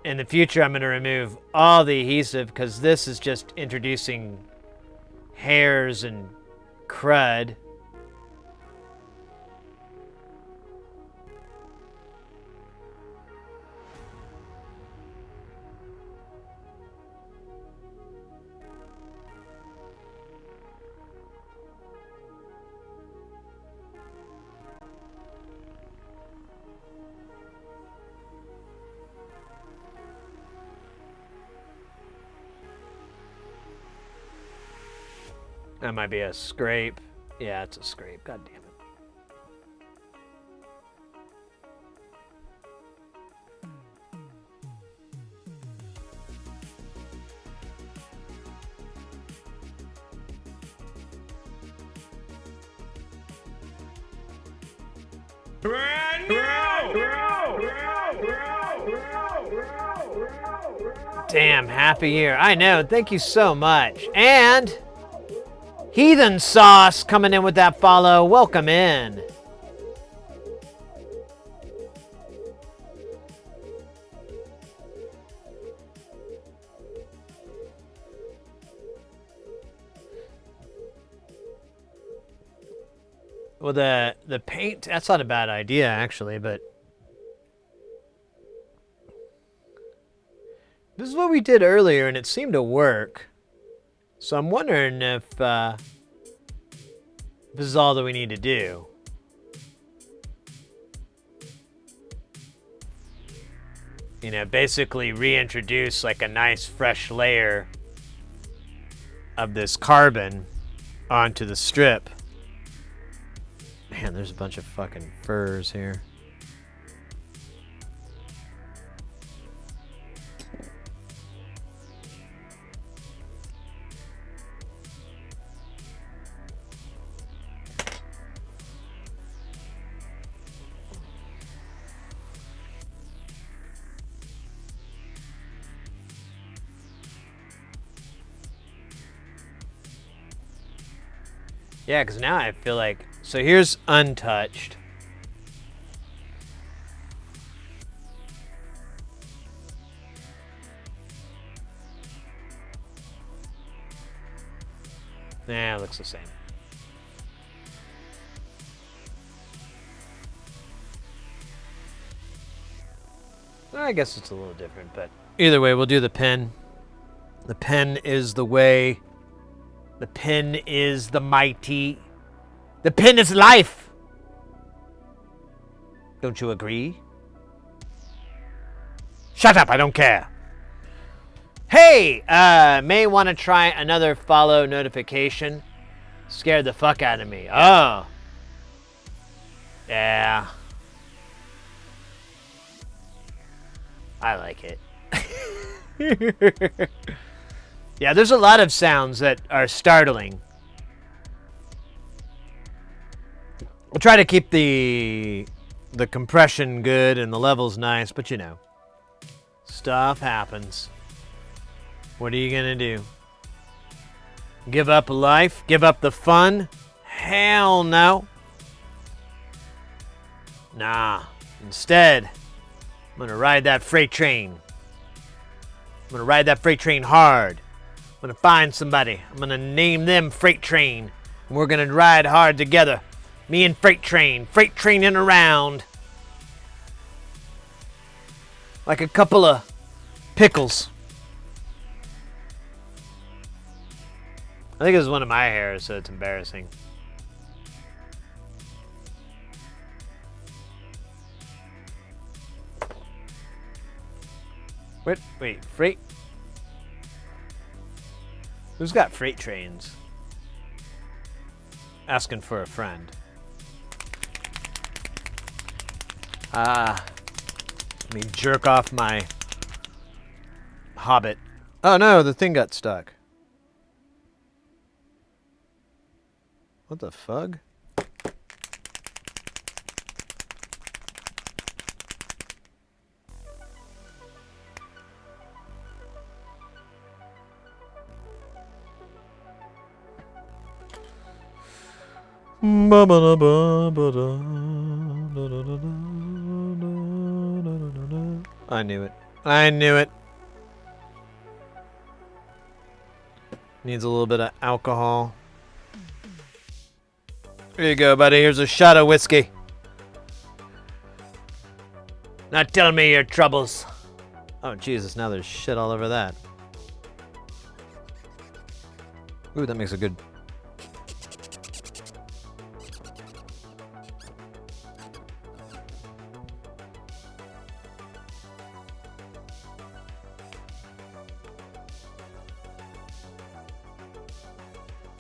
in the future, I'm going to remove all the adhesive because this is just introducing hairs and crud. That might be a scrape. Yeah, it's a scrape. God damn it. Damn, half a year. I know. Thank you so much. And Heathen Sauce coming in with that follow. Welcome in. Well, the paint, that's not a bad idea, actually, but this is what we did earlier, and it seemed to work. So I'm wondering if this is all that we need to do. You know, basically reintroduce like a nice fresh layer of this carbon onto the strip. Man, there's a bunch of fucking furs here. Yeah, because now I feel like... So here's untouched. Nah, it looks the same. I guess it's a little different, but either way, we'll do the pen. The pen is the way. The pen is the mighty. The pen is life. Don't you agree? Shut up, I don't care. Hey, may want to try another follow notification. Scared the fuck out of me. Oh. Yeah. I like it. Yeah, there's a lot of sounds that are startling. We'll try to keep the compression good and the levels nice, but you know, stuff happens. What are you gonna do? Give up life? Give up the fun? Hell no. Nah. Instead, I'm gonna ride that freight train. I'm gonna ride that freight train hard. I'm gonna find somebody. I'm gonna name them Freight Train. And we're gonna ride hard together. Me and Freight training around. Like a couple of pickles. I think it was one of my hairs, so it's embarrassing. Wait, freight? Who's got freight trains? Asking for a friend. Let me jerk off my Hobbit. Oh no, the thing got stuck. What the fuck? Ba ba da ba ba da. I knew it. I knew it. Needs a little bit of alcohol. Here you go, buddy. Here's a shot of whiskey. Now tell me your troubles. Oh, Jesus. Now there's shit all over that. Ooh, that makes a good...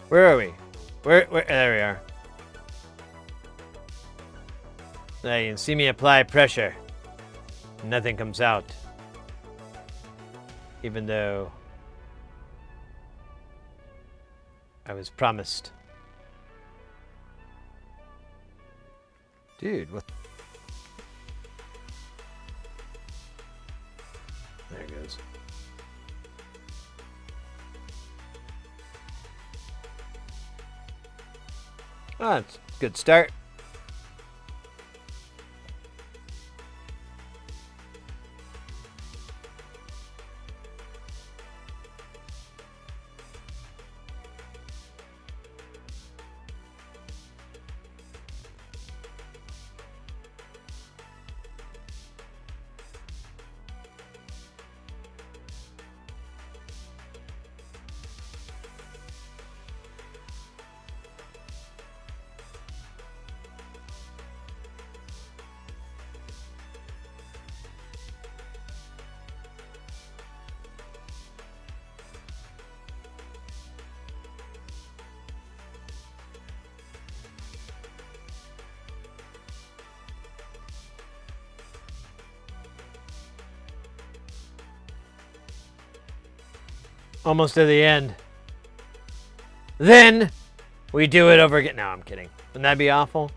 Where are we? Where, there we are. Now you can see me apply pressure. Nothing comes out. Even though I was promised. Dude, what? There it goes. Oh, that's a good start. Almost to the end. Then we do it over again. No, I'm kidding. Wouldn't that be awful?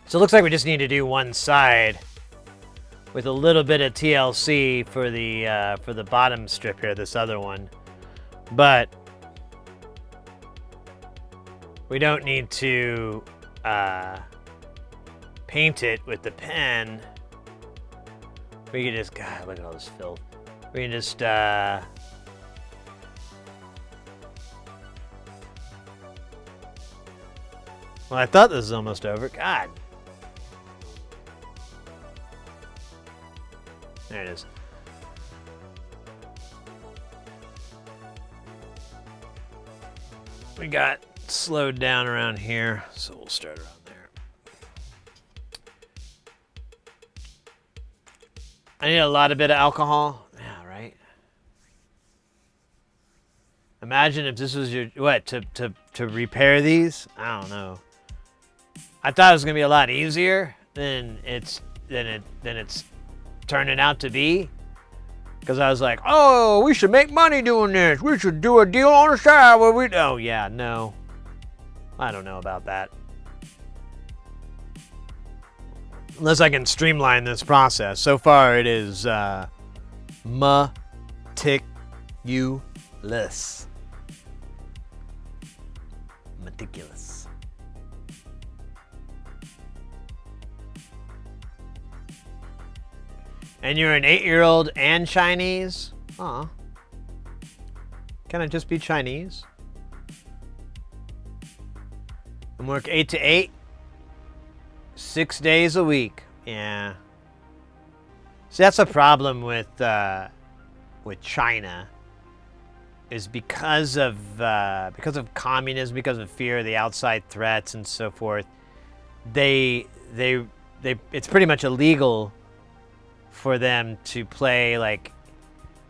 So it looks like we just need to do one side with a little bit of TLC for the bottom strip here, this other one. But we don't need to paint it with the pen. We can just, God, look at all this filth. We can just well, I thought this was almost over. God. There it is. We got slowed down around here, so we'll start around there. I need a lot of bit of alcohol. Yeah, right. Imagine if this was your what to repair these. I don't know. I thought it was gonna be a lot easier than it's turning out to be. Because I was like, oh, we should make money doing this. We should do a deal on the side where we. Oh yeah, no. I don't know about that. Unless I can streamline this process. So far, it is meticulous. Meticulous. And you're an 8-year-old and Chinese? Aw. Can I just be Chinese? And work 8 to 8? 6 days a week. Yeah. See, that's a problem with China. Is because of communism, because of fear of the outside threats and so forth. It's pretty much illegal for them to play like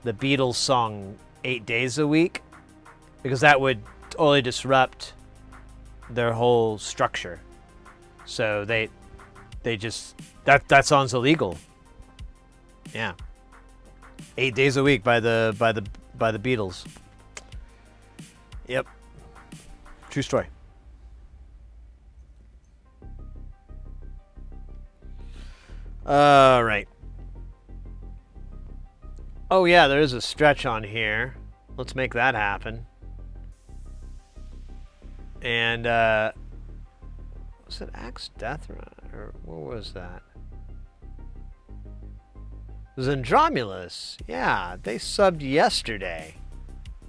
the Beatles song 8 days a week, because that would totally disrupt their whole structure. So they just that song's illegal. Yeah. 8 days a week by the Beatles. Yep. True story. All right. Oh yeah, there is a stretch on here. Let's make that happen. And was it Axe Death or what was that? Zandromulus. Yeah, they subbed yesterday.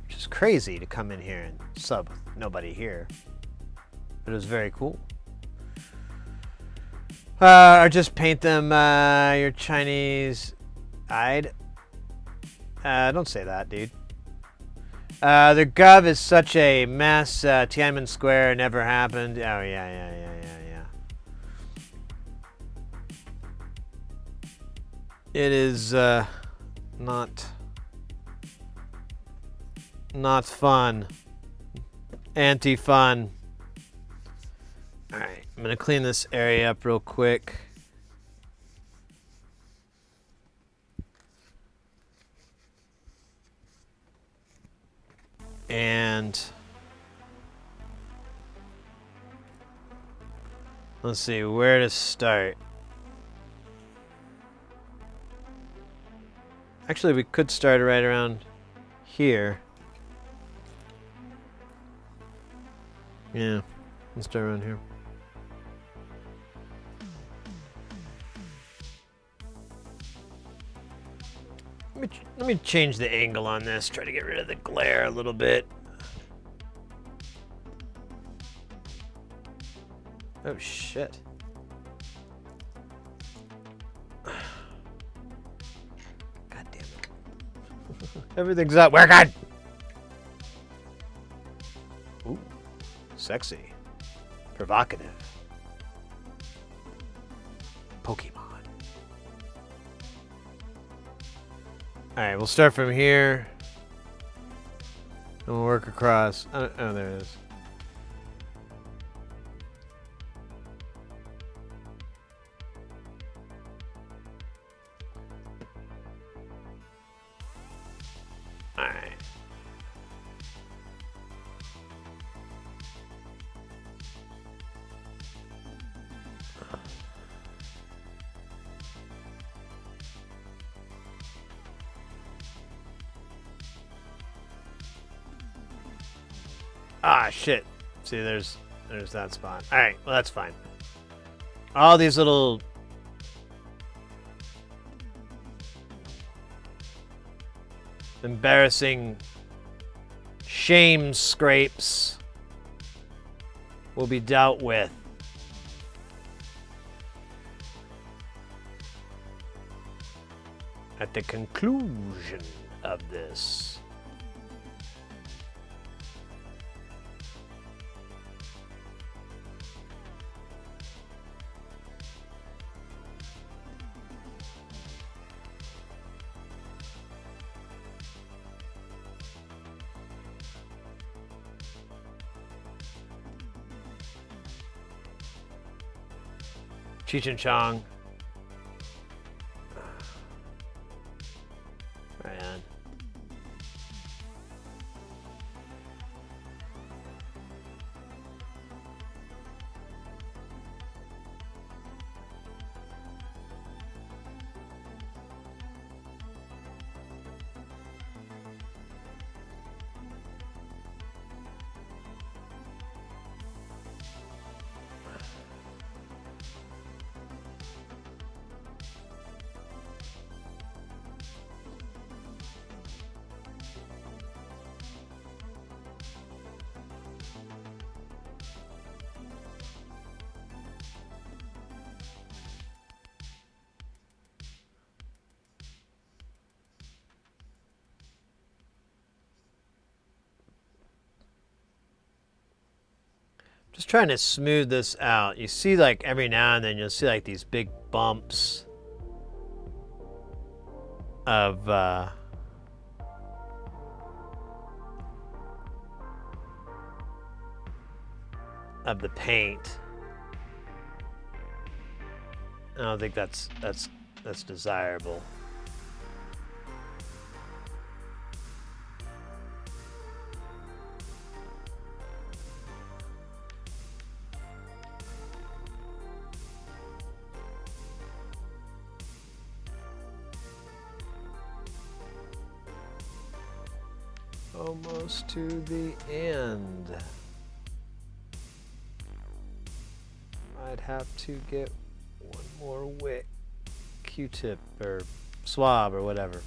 Which is crazy to come in here and sub with nobody here. But it was very cool. Or just paint them, you're Chinese-eyed. Don't say that, dude. Their gov is such a mess. Tiananmen Square never happened. Oh, yeah. It is, not fun. Anti-fun. Alright, I'm gonna clean this area up real quick. And let's see where to start. Actually, we could start right around here. Yeah, let's start around here. Let me change the angle on this, try to get rid of the glare a little bit. Oh shit. God damn it. Everything's up. We're good. Ooh, sexy. Provocative. Pokemon. Alright, we'll start from here. And we'll work across. Oh, there it is. Alright. Ah, shit. See, there's that spot. All right, well, that's fine. All these little embarrassing shame scrapes will be dealt with. At the conclusion of this. Cheech and Chong. Right on. Just trying to smooth this out. You see, like, every now and then you'll see like these big bumps of the paint. I don't think that's desirable. Almost to the end. I'd have to get one more wick Q-tip or swab or whatever.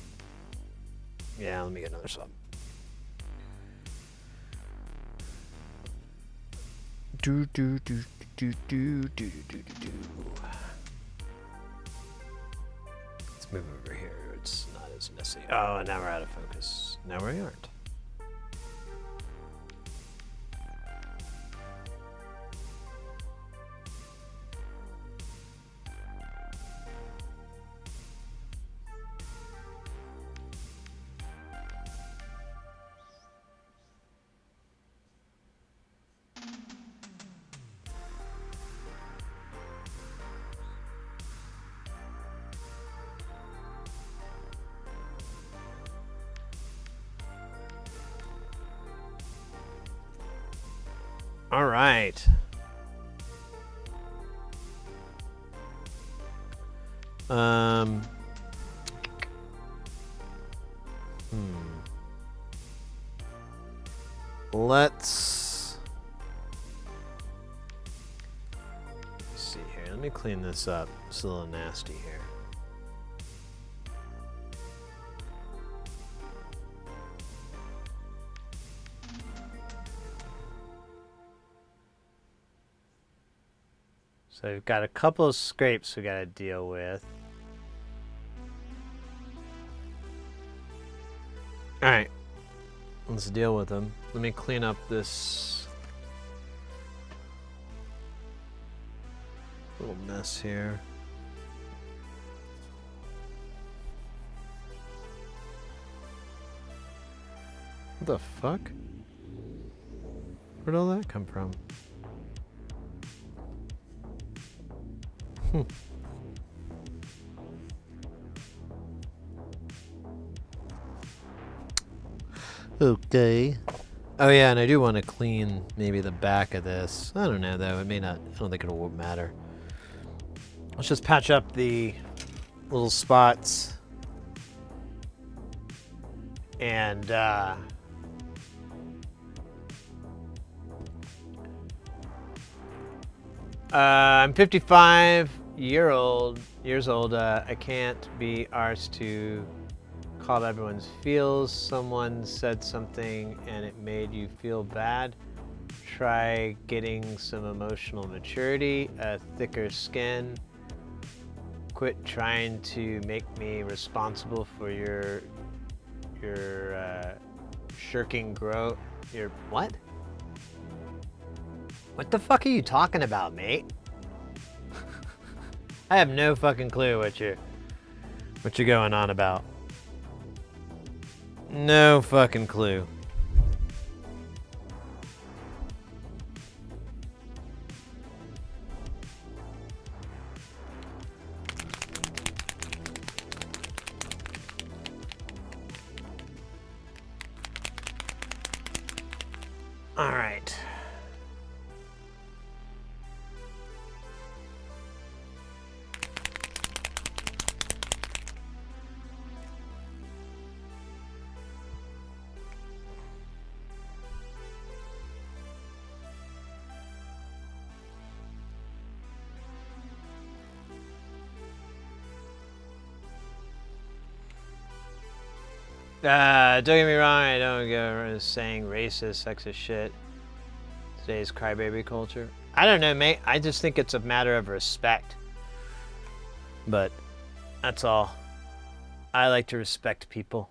Yeah, let me get another swab. Do do do do do do do do do. Let's move over here. It's not as messy. Oh, and now we're out of focus. Now we aren't. All right. Let's see here. Let me clean this up. It's a little nasty here. So we've got a couple of scrapes we got to deal with. All right, let's deal with them. Let me clean up this little mess here. What the fuck? Where'd all that come from? Okay. Oh yeah, and I do want to clean maybe the back of this. I don't know though, it may not, I don't think it'll matter. Let's just patch up the little spots. And I'm 55 years old. I can't be arsed to call everyone's feels. Someone said something and it made you feel bad. Try getting some emotional maturity, a thicker skin. Quit trying to make me responsible for your shirking growth. Your what? What the fuck are you talking about, mate? I have no fucking clue what you're going on about. No fucking clue. All right. Don't get me wrong, I don't go around saying racist, sexist shit. Today's crybaby culture. I don't know, mate. I just think it's a matter of respect. But that's all. I like to respect people.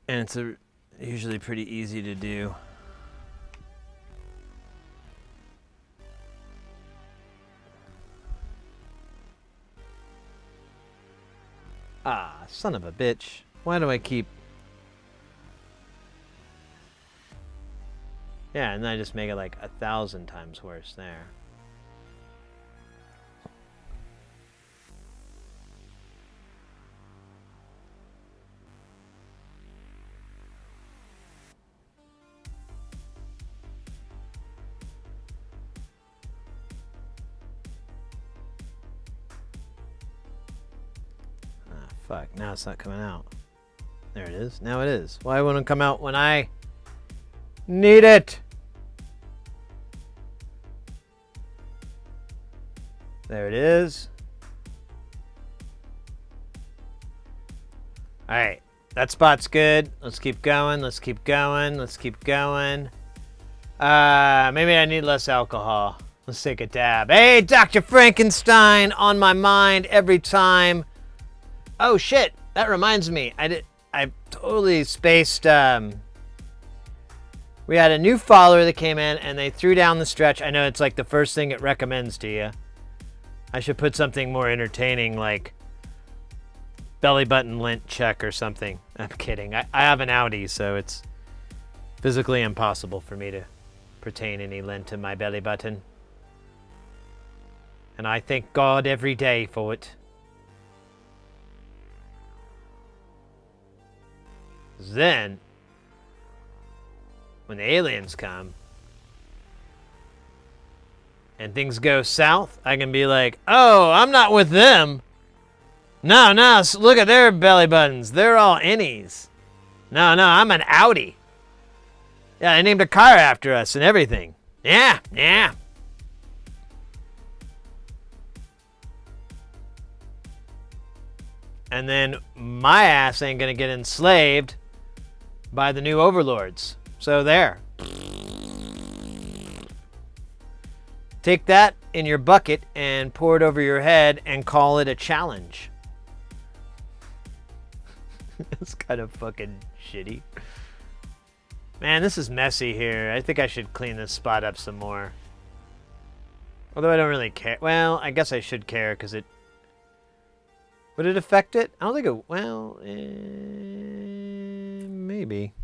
And it's usually pretty easy to do. Ah, son of a bitch. Why do I keep... Yeah, and then I just make it like 1,000 times worse there. Fuck, now it's not coming out. There it is. Now it is. Why won't it come out when I need it? There it is. All right, that spot's good. Let's keep going. Let's keep going. Let's keep going. Maybe I need less alcohol. Let's take a dab. Hey, Dr. Frankenstein, on my mind every time. Oh shit, that reminds me. I totally spaced. We had a new follower that came in and they threw down the stretch. I know it's like the first thing it recommends to you. I should put something more entertaining like belly button lint check or something. I'm kidding. I have an Audi, so it's physically impossible for me to pertain any lint in my belly button. And I thank God every day for it. Then, when the aliens come and things go south, I can be like, oh, I'm not with them. No, look at their belly buttons. They're all innies. No, I'm an Audi. Yeah, I named a car after us and everything. Yeah. And then my ass ain't gonna get enslaved by the new overlords. So there. Take that in your bucket and pour it over your head and call it a challenge. It's kind of fucking shitty. Man, this is messy here. I think I should clean this spot up some more. Although I don't really care. Well, I guess I should care because it... Would it affect it? I don't think it... Well, maybe.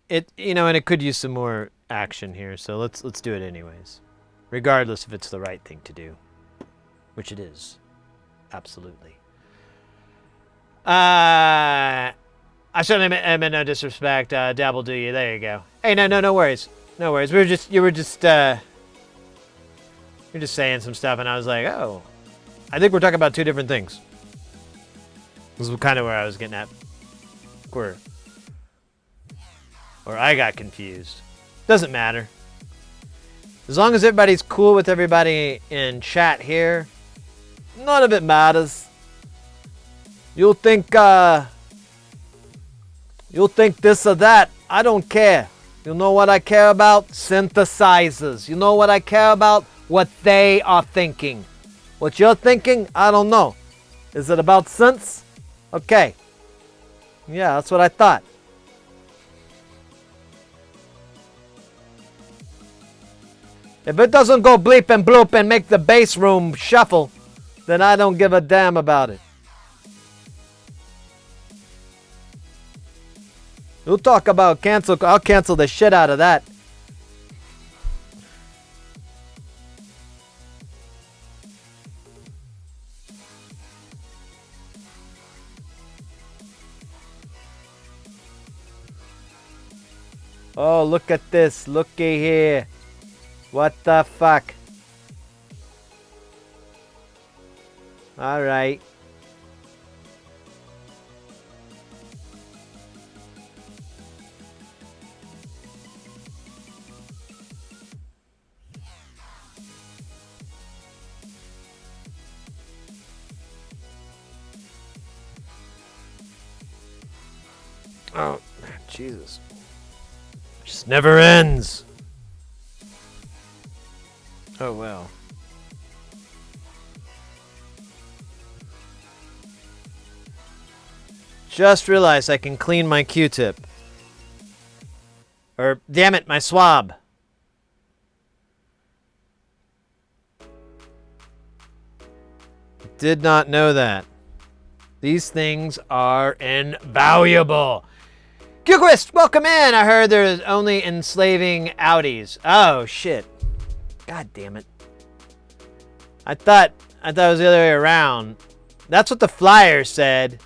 It, you know, and it could use some more action here, so let's do it anyways. Regardless if it's the right thing to do. Which it is. Absolutely. I certainly meant no disrespect. Dabble do you. There you go. Hey, no worries. No worries. You were just saying some stuff, and I was like, oh, I think we're talking about two different things. This is kind of where I was getting at. Or I got confused. Doesn't matter. As long as everybody's cool with everybody in chat here, none of it matters. You'll think this or that. I don't care. You know what I care about? Synthesizers. You know what I care about? What they are thinking. What you're thinking? I don't know. Is it about synths? Okay. Yeah, that's what I thought. If it doesn't go bleep and bloop and make the bass room shuffle, then I don't give a damn about it. You'll talk about cancel. I'll cancel the shit out of that. Oh, look at this. Looky here. What the fuck? All right. Oh, Jesus. Just never ends. Oh, well. Just realized I can clean my Q-tip. Or, damn it, my swab. Did not know that. These things are invaluable. Q-Quist, welcome in. I heard there's only enslaving Audis. Oh, shit. God damn it. I thought it was the other way around. That's what the flyer said.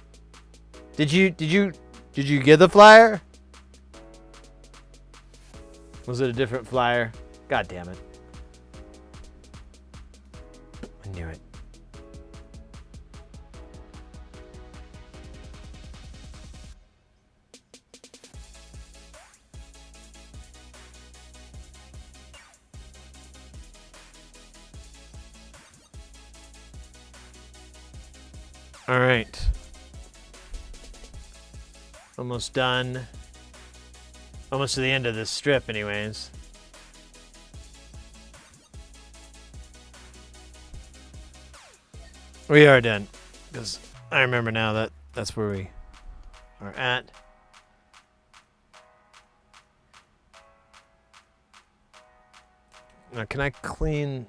Did you get the flyer? Was it a different flyer? God damn it. I knew it. All right. Almost done. Almost to the end of this strip, anyways. We are done. Because I remember now that that's where we are at. Now, can I clean...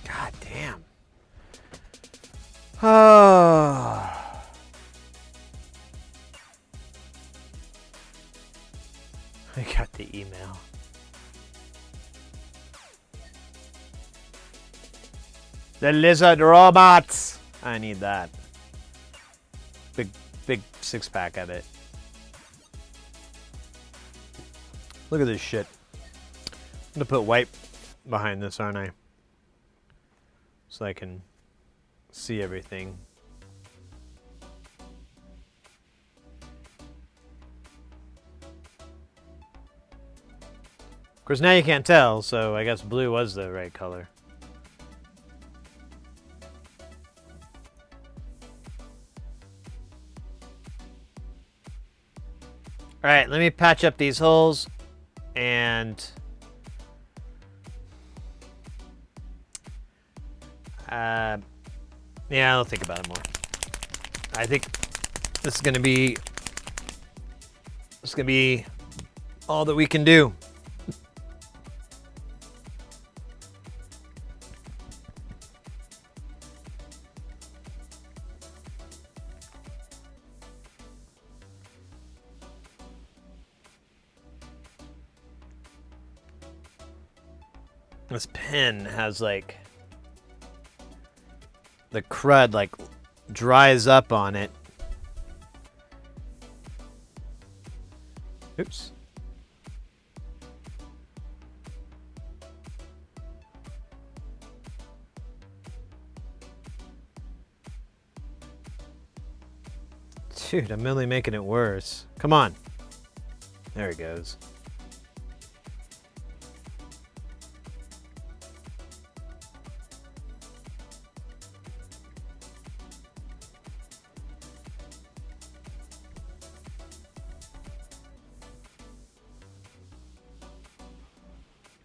God damn. Oh. I got the email. The lizard robots. I need that. Big 6-pack of it. Look at this shit. I'm gonna put white behind this, aren't I? So I can see everything. Of course, now you can't tell, so I guess blue was the right color. All right, let me patch up these holes and yeah, I'll think about it more. I think this is gonna be all that we can do. This pen has like the crud like dries up on it. Oops. Dude, I'm only making it worse. Come on. There it goes.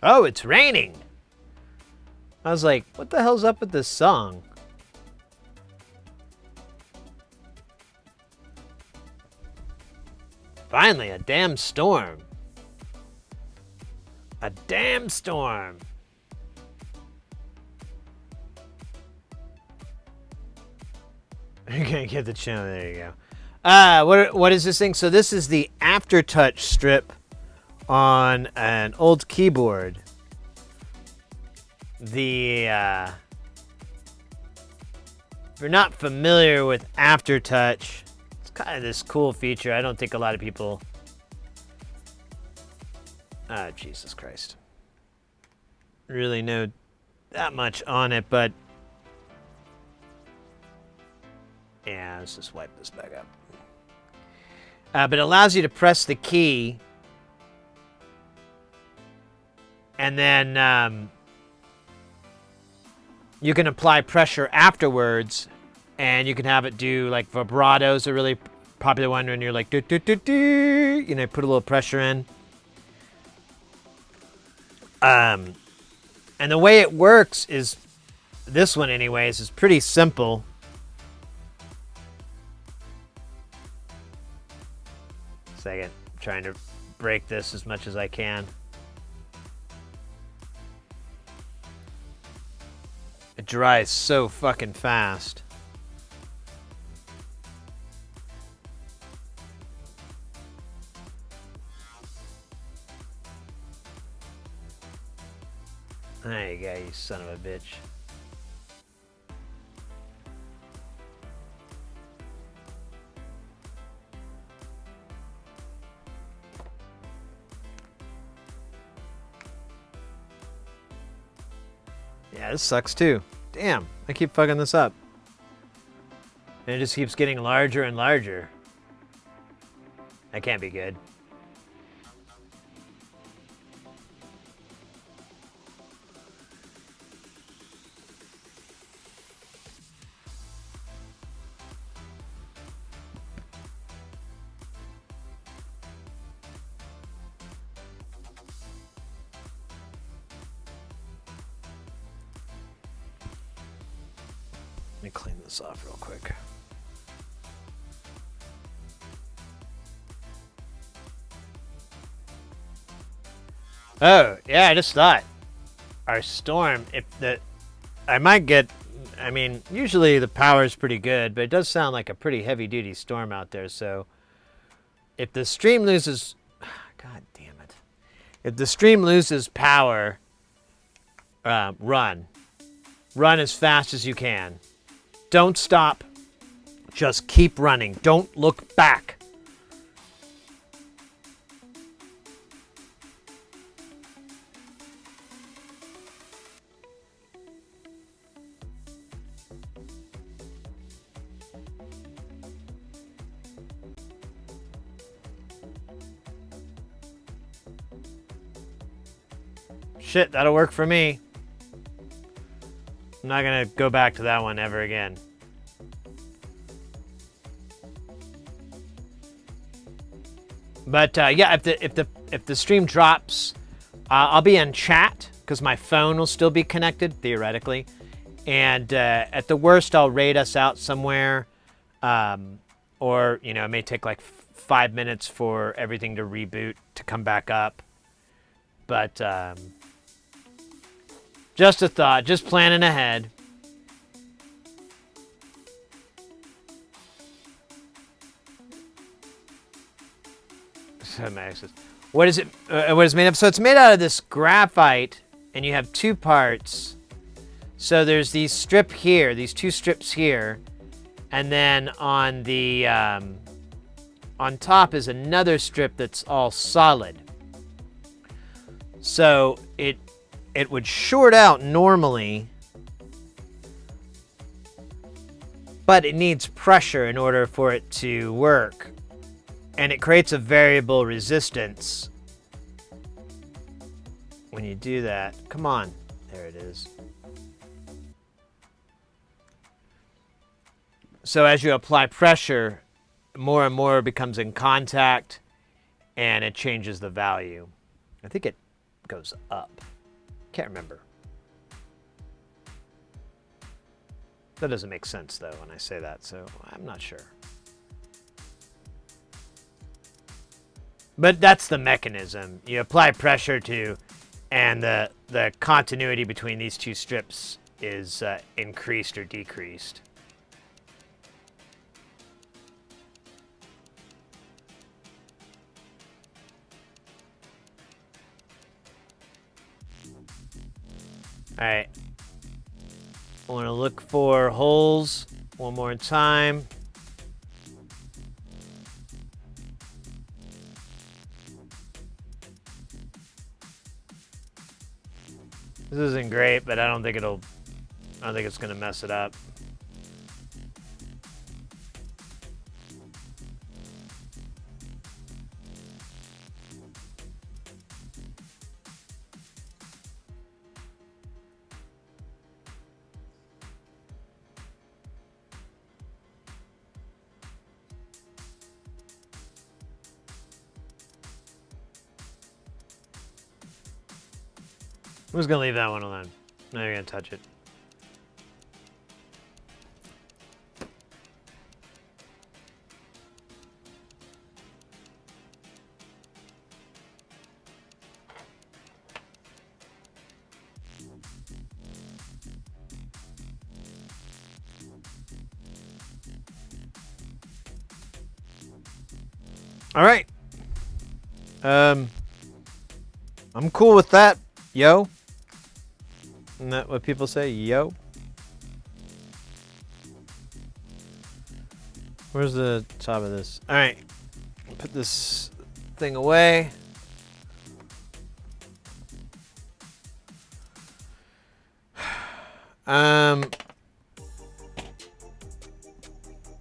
Oh, it's raining. I was like, what the hell's up with this song? Finally, a damn storm. A damn storm. You're gonna get the channel. There you go. What is this thing? So this is the aftertouch strip on an old keyboard. If you're not familiar with aftertouch, it's kind of this cool feature. I don't think a lot of people... Ah, Jesus Christ. Really know that much on it, but... Yeah, let's just wipe this back up. But it allows you to press the key and then you can apply pressure afterwards, and you can have it do like vibratos, a really popular one when you're like do do do do, you know, put a little pressure in. And the way it works is, this one anyways, is pretty simple. Second, I'm trying to break this as much as I can. It dries so fucking fast. There you go, you son of a bitch. Yeah, this sucks too. Damn, I keep fucking this up. And it just keeps getting larger and larger. That can't be good. Let me clean this off real quick. Oh, yeah, I just thought. Our storm, I mean, usually the power is pretty good, but it does sound like a pretty heavy-duty storm out there, so if the stream loses, God damn it. If the stream loses power, run. Run as fast as you can. Don't stop. Just keep running. Don't look back. Shit, that'll work for me. I'm not gonna go back to that one ever again. But yeah, if the stream drops, I'll be in chat because my phone will still be connected theoretically, and at the worst, I'll raid us out somewhere, or you know, it may take like 5 minutes for everything to reboot to come back up. But just a thought, just planning ahead. What is it? What is it made of? So it's made out of this graphite, and you have two parts. So there's these strip here, these two strips here, and then on the on top is another strip that's all solid. So it would short out normally, but it needs pressure in order for it to work. And it creates a variable resistance when you do that. Come on. There it is. So as you apply pressure, more and more becomes in contact, and it changes the value. I think it goes up. Can't remember. That doesn't make sense, though, when I say that, so I'm not sure. But that's the mechanism. You apply pressure to, and the continuity between these two strips is increased or decreased. All right. I want to look for holes one more time. This isn't great, but I don't think it's gonna mess it up. I'm just gonna leave that one alone. Not even gonna touch it. All right. I'm cool with that, yo. Isn't that what people say? Yo. Where's the top of this? All right. Put this thing away.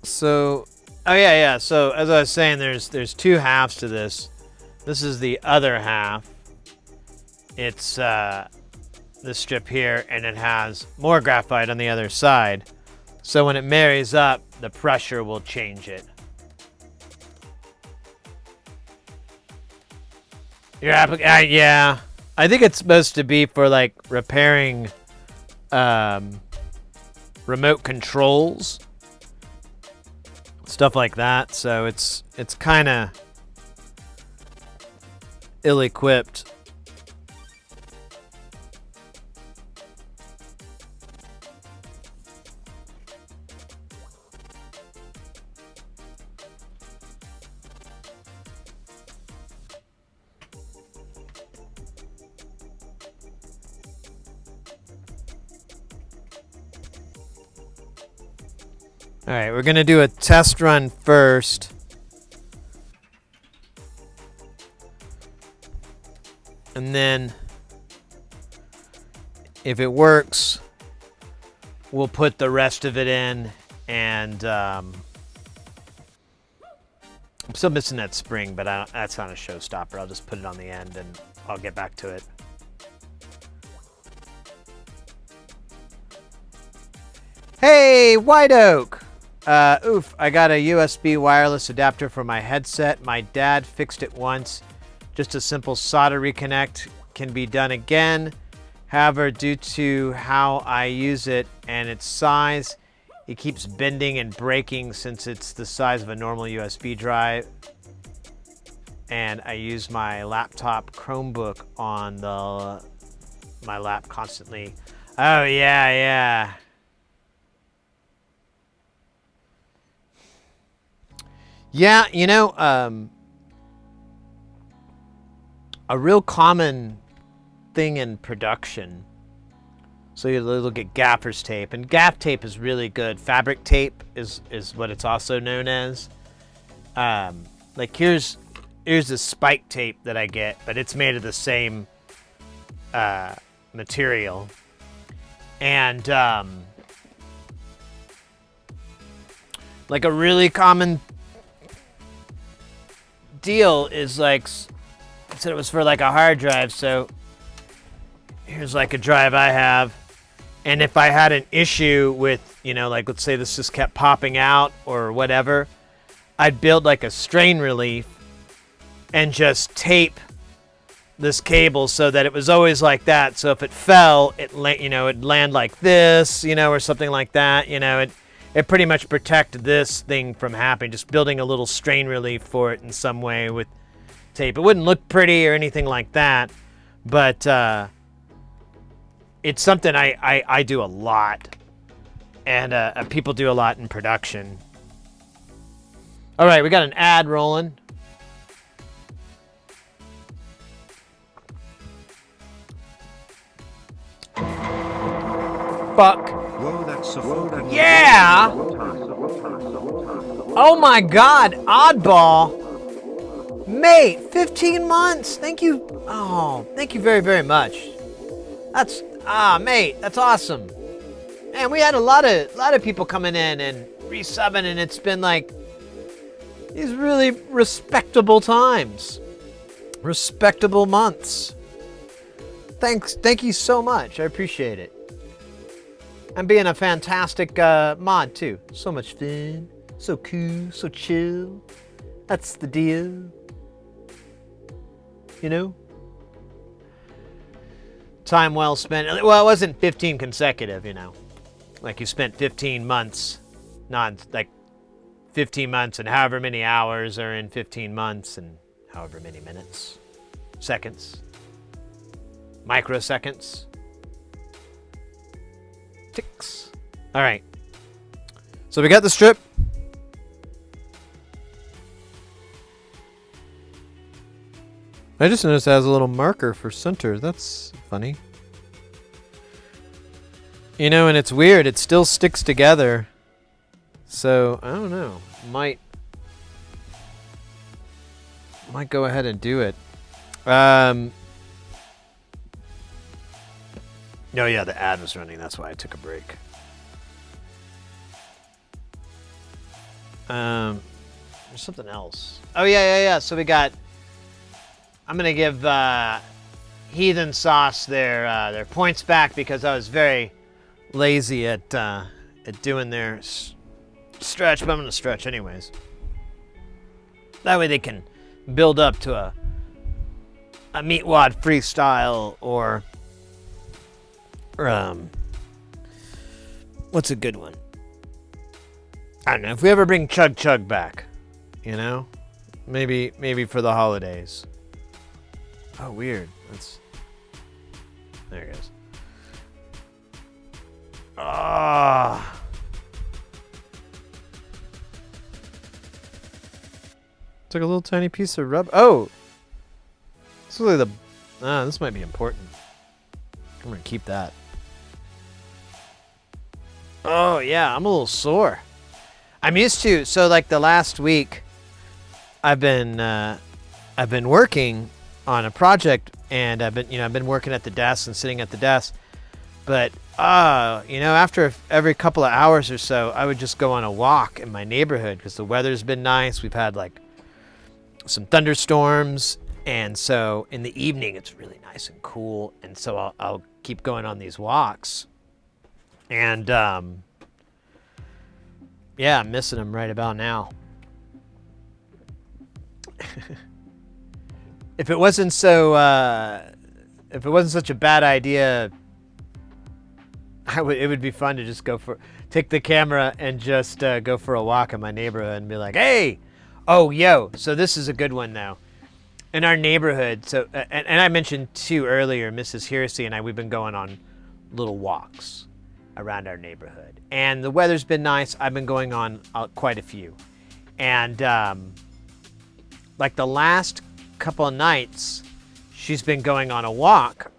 So, oh yeah. So as I was saying, there's two halves to this. This is the other half. It's this strip here, and it has more graphite on the other side. So when it marries up, the pressure will change it. Yeah. I think it's supposed to be for like repairing remote controls, stuff like that. So it's kind of ill-equipped. All right, we're going to do a test run first. And then if it works, we'll put the rest of it in. And I'm still missing that spring, but that's not a showstopper. I'll just put it on the end and I'll get back to it. Hey, White Oak! Oof, I got a USB wireless adapter for my headset. My dad fixed it once. Just a simple solder reconnect can be done again. However, due to how I use it and its size, it keeps bending and breaking since it's the size of a normal USB drive. And I use my laptop Chromebook on my lap constantly. Oh, yeah. Yeah, you know, a real common thing in production. So you look at gaffer's tape, and gaff tape is really good. Fabric tape is what it's also known as. Like here's the spike tape that I get, but it's made of the same material. And like a really common deal is like, I said it was for like a hard drive, so here's like a drive I have, and if I had an issue with, you know, like let's say this just kept popping out or whatever, I'd build like a strain relief and just tape this cable so that it was always like that. So if it fell, it'd land like this, you know, or something like that, you know, it pretty much protected this thing from happening, just building a little strain relief for it in some way with tape. It wouldn't look pretty or anything like that, but it's something I do a lot, and people do a lot in production. All right, we got an ad rolling. Fuck. Yeah! Oh my god, oddball. Mate, 15 months. Thank you. Oh, thank you very, very much. Mate, that's awesome. Man, we had a lot of people coming in and resubbing, and it's been like these really respectable times. Respectable months. Thank you so much. I appreciate it. And being a fantastic mod too. So much fun, so cool, so chill. That's the deal. You know? Time well spent. Well, it wasn't 15 consecutive, you know. Like you spent 15 months, like 15 months and however many hours are in 15 months and however many minutes, seconds, microseconds. Ticks. All right. So we got the strip. I just noticed it has a little marker for center. That's funny. You know, and it's weird. It still sticks together. So, I don't know. Might go ahead and do it. No, yeah, the ad was running. That's why I took a break. There's something else. Oh, yeah. So we got... I'm going to give Heathen Sauce their points back because I was very lazy at doing their stretch, but I'm going to stretch anyways. That way they can build up to a Meatwad freestyle or what's a good one? I don't know. If we ever bring Chug Chug back, you know, maybe for the holidays. Oh, weird. There it goes. Ah. It's like a little tiny piece of rubber. Oh. This is really this might be important. I'm gonna keep that. Oh yeah, I'm a little sore. I'm used to, so like the last week I've been working on a project, and I've been working at the desk and sitting at the desk. But after every couple of hours or so, I would just go on a walk in my neighborhood because the weather's been nice. We've had like some thunderstorms, and so in the evening it's really nice and cool, and so I'll keep going on these walks. And yeah, I'm missing them right about now. If it wasn't such a bad idea, it would be fun to just take the camera and just go for a walk in my neighborhood and be like, hey, oh, yo. So this is a good one now. In our neighborhood, so and I mentioned too earlier, Mrs. Hearsey and I, we've been going on little walks around our neighborhood. And the weather's been nice. I've been going on quite a few. And like the last couple of nights, she's been going on a walk.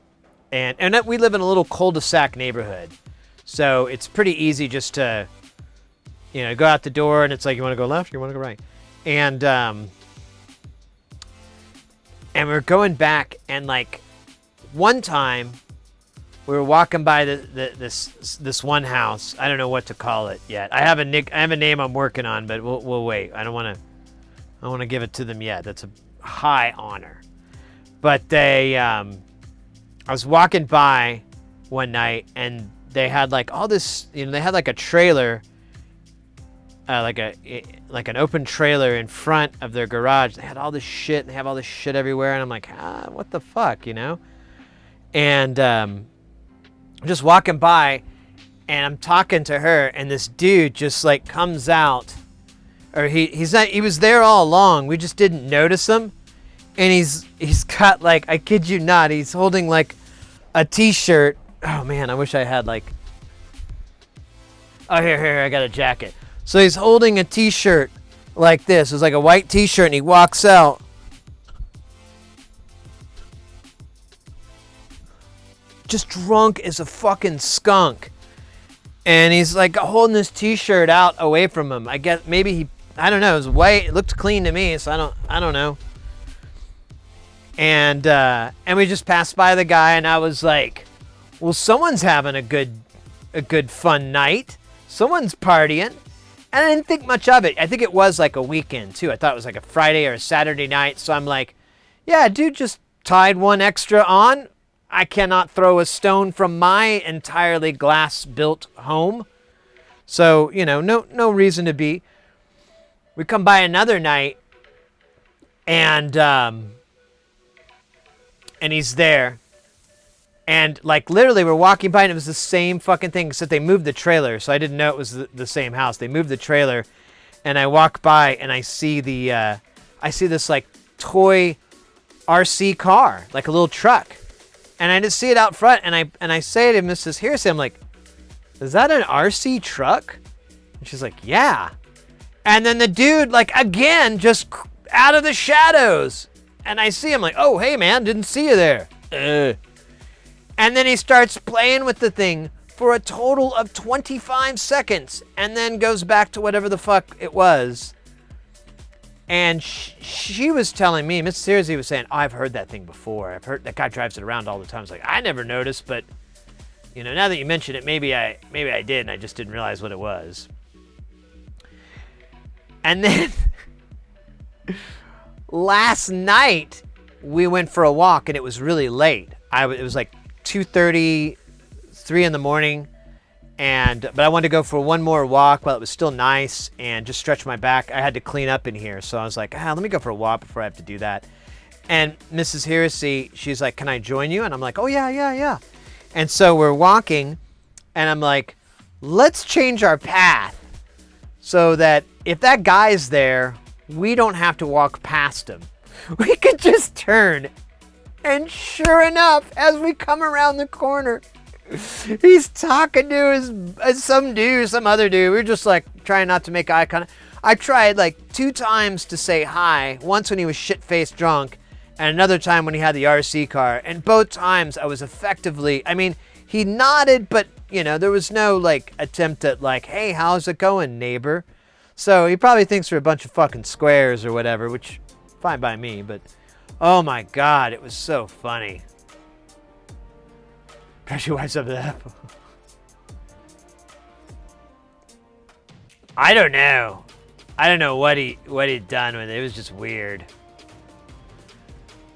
And we live in a little cul-de-sac neighborhood. So it's pretty easy just to, go out the door and it's like, you want to go left, you want to go right. And we're going back, and like one time we were walking by this one house. I don't know what to call it yet. I have a name I'm working on, but we'll wait. I don't want to give it to them yet. That's a high honor. But I was walking by one night, and they had like all this, they had like a trailer, like an open trailer in front of their garage. They had all this shit, and they have all this shit everywhere, and I'm like, what the fuck, And just walking by, and I'm talking to her, and this dude just like comes out, or he was there all along. We just didn't notice him, and he's got like, I kid you not, he's holding like a t-shirt. Oh man, I wish I had like. Oh here, I got a jacket. So he's holding a t-shirt like this. It's like a white t-shirt, and he walks out. Just drunk as a fucking skunk. And he's like holding this t-shirt out away from him. I guess maybe I don't know, it was white. It looked clean to me, so I don't know. And we just passed by the guy, and I was like, well, someone's having a good fun night. Someone's partying. And I didn't think much of it. I think it was like a weekend too. I thought it was like a Friday or a Saturday night. So I'm like, yeah, dude just tied one extra on. I cannot throw a stone from my entirely glass-built home. So, no reason to be. We come by another night, and he's there. And like literally we're walking by, and it was the same fucking thing, except they moved the trailer, so I didn't know it was the same house. They moved the trailer, and I walk by, and I see this like toy RC car, like a little truck. And I just see it out front, and I say to Mrs. Hearsay, I'm like, is that an RC truck? And she's like, yeah. And then the dude, like, again, just out of the shadows. And I see him like, oh, hey, man, didn't see you there. And then he starts playing with the thing for a total of 25 seconds and then goes back to whatever the fuck it was. And she was telling me, Miss Searcy was saying, oh, I've heard that thing before. I've heard that guy drives it around all the time. I was like, I never noticed, but you know, now that you mention it, maybe I did, and I just didn't realize what it was. And then last night we went for a walk, and it was really late. It was like 2:30, 3 in the morning. But I wanted to go for one more walk while it was still nice and just stretch my back. I had to clean up in here, so I was like, let me go for a walk before I have to do that. And Mrs. Heresy, she's like, can I join you? And I'm like, oh, yeah. And so we're walking, and I'm like, let's change our path so that if that guy's there, we don't have to walk past him. We could just turn. And sure enough, as we come around the corner, he's talking to some other dude. We were just like trying not to make eye contact. I tried like 2 times to say hi. Once when he was shit-faced drunk, and another time when he had the RC car. And both times I was effectively, I mean, he nodded, but you know, there was no like attempt at like, hey, how's it going, neighbor? So he probably thinks we're a bunch of fucking squares or whatever, which fine by me, but oh my God, it was so funny. Pressure wipes up that. I don't know. I don't know what he'd done with it. It was just weird.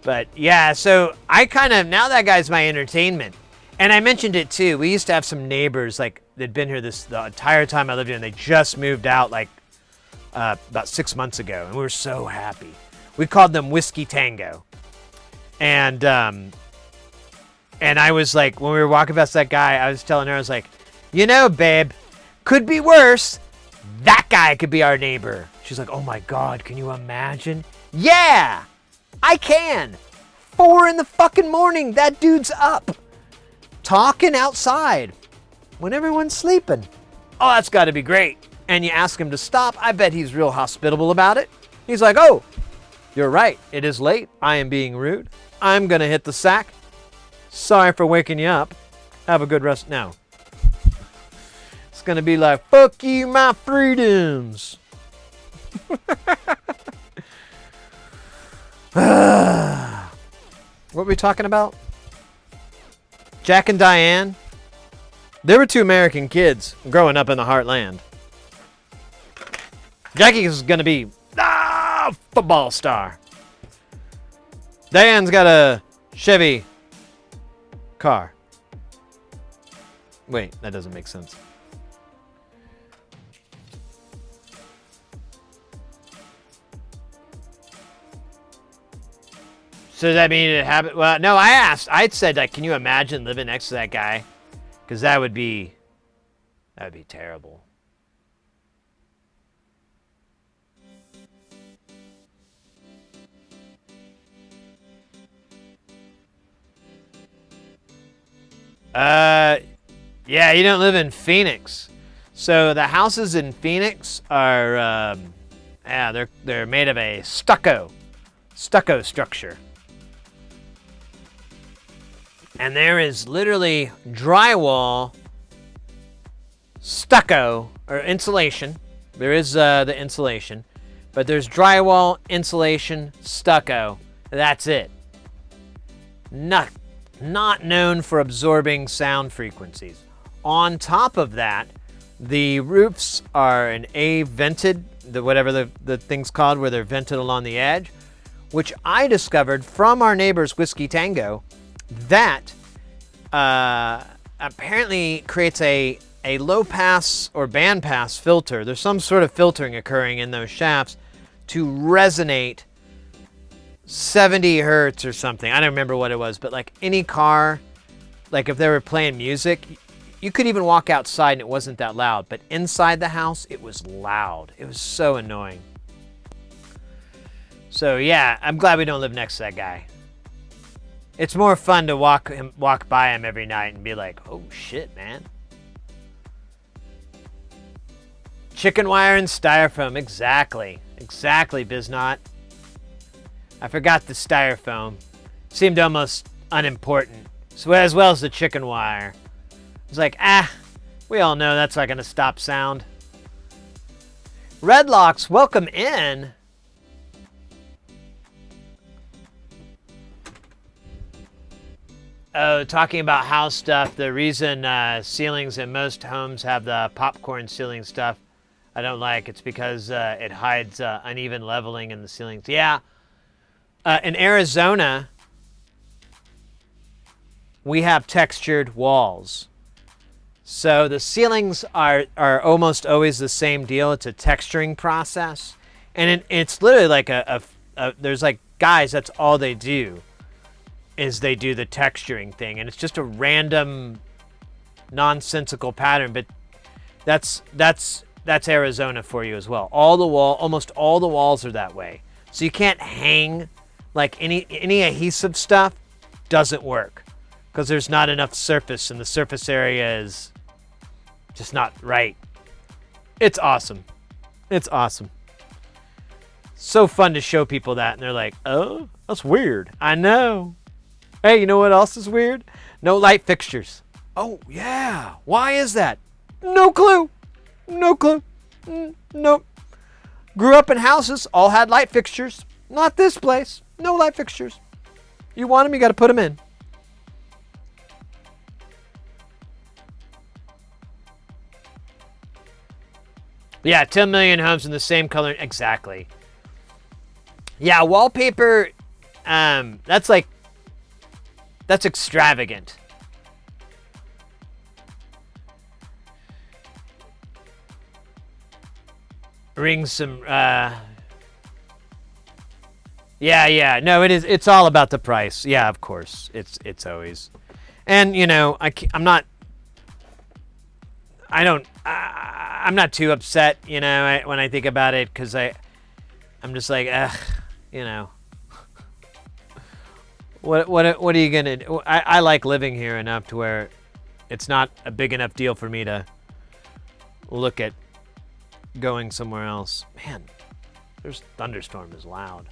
But yeah, so I kind of, now that guy's my entertainment. And I mentioned it too. We used to have some neighbors like that'd been here the entire time I lived here, and they just moved out like about 6 months ago, and we were so happy. We called them Whiskey Tango. And I was like, when we were walking past that guy, I was telling her, I was like, you know, babe, could be worse. That guy could be our neighbor. She's like, oh my God, can you imagine? Yeah, I can. 4 in the fucking morning, that dude's up. Talking outside when everyone's sleeping. Oh, that's gotta be great. And you ask him to stop, I bet he's real hospitable about it. He's like, oh, you're right, it is late. I am being rude. I'm gonna hit the sack. Sorry for waking you up. Have a good rest. No. It's gonna be like, fuck you, my freedoms. What were we talking about? Jack and Diane. There were 2 American kids growing up in the heartland. Jackie is gonna be a football star. Diane's got a Chevy car. Wait, that doesn't make sense. So does that mean it happened? Well, no, I asked. I said, like, can you imagine living next to that guy? Because that would be terrible. Yeah, you don't live in Phoenix. So the houses in Phoenix are, they're made of a stucco structure. And there is literally drywall, stucco, or insulation. There is the insulation, but there's drywall, insulation, stucco. That's it. Not known for absorbing sound frequencies. On top of that, the roofs are an A-vented, whatever the thing's called, where they're vented along the edge, which I discovered from our neighbor's Whiskey Tango, that apparently creates a low pass or band pass filter. There's some sort of filtering occurring in those shafts to resonate 70 hertz or something. I don't remember what it was, but like any car, like if they were playing music, you could even walk outside and it wasn't that loud, but inside the house, it was loud. It was so annoying. So yeah, I'm glad we don't live next to that guy. It's more fun to walk by him every night and be like, oh shit, man. Chicken wire and styrofoam, exactly, Biznot. I forgot the styrofoam. Seemed almost unimportant. So as well as the chicken wire. It's like, we all know that's not going to stop sound. Redlocks, welcome in. Oh, talking about house stuff, the reason ceilings in most homes have the popcorn ceiling stuff I don't like, it's because it hides uneven leveling in the ceilings. Yeah. In Arizona, we have textured walls. So the ceilings are almost always the same deal. It's a texturing process. And it's literally like there's like guys, that's all they do is they do the texturing thing. And it's just a random nonsensical pattern, but that's Arizona for you as well. Almost all the walls are that way. So you can't hang like any adhesive stuff doesn't work because there's not enough surface and the surface area is just not right. It's awesome. It's awesome. So fun to show people that and they're like, oh, that's weird. I know. Hey, you know what else is weird? No light fixtures. Oh, yeah. Why is that? No clue. No clue. Nope. Grew up in houses, all had light fixtures. Not this place. No light fixtures. You want them, you got to put them in. Yeah, 10 million homes in the same color. Exactly. Yeah, wallpaper, that's extravagant. Rings some, yeah. No, it's all about the price. Yeah, of course. It's always. And, you know, I'm not too upset, you know, when I think about it, because I'm just like, you know. What are you gonna do? I like living here enough to where it's not a big enough deal for me to look at going somewhere else. Man, there's thunderstorm is loud.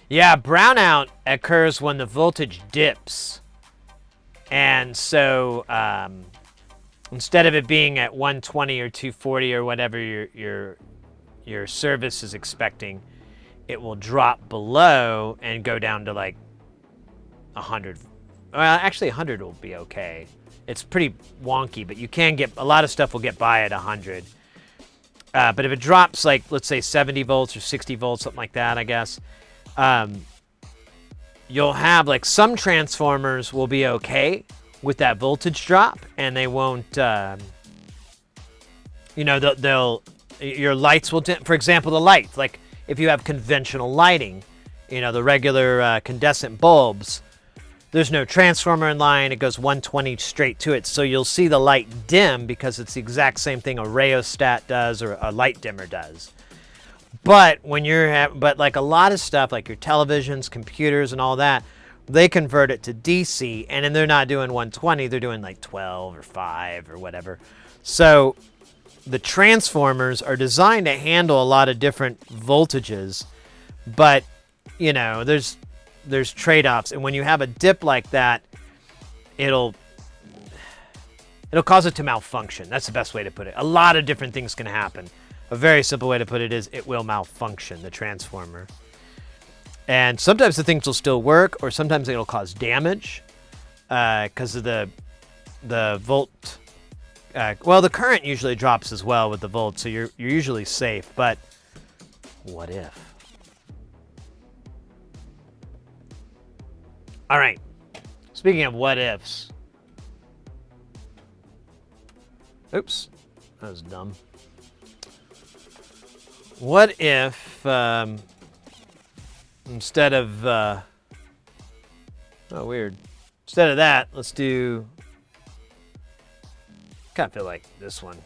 Yeah, brownout occurs when the voltage dips. And so instead of it being at 120 or 240 or whatever your service is expecting, it will drop below and go down to like 100. Well, actually 100 will be okay. It's pretty wonky, but you can get, a lot of stuff will get by at 100. But if it drops like, let's say 70 volts or 60 volts, something like that, I guess, you'll have like some transformers will be okay with that voltage drop, and they won't, you know, your lights will dim. For example, the lights, like if you have conventional lighting, you know, the regular incandescent bulbs, there's no transformer in line. It goes 120 straight to it. So you'll see the light dim because it's the exact same thing a rheostat does or a light dimmer does. But when but like a lot of stuff, like your televisions, computers, and all that, they convert it to DC, and then they're not doing 120, they're doing like 12 or 5 or whatever. So the transformers are designed to handle a lot of different voltages, but you know, there's trade-offs, and when you have a dip like that, it'll cause it to malfunction. That's the best way to put it. A lot of different things can happen. A very simple way to put it is it will malfunction, the transformer. And sometimes the things will still work, or sometimes it'll cause damage because of the volt. Well, the current usually drops as well with the volt, so you're usually safe. But what if? All right. Speaking of what ifs. Oops, that was dumb. What if instead of oh, weird. Instead of that, let's do, kind of feel like this one.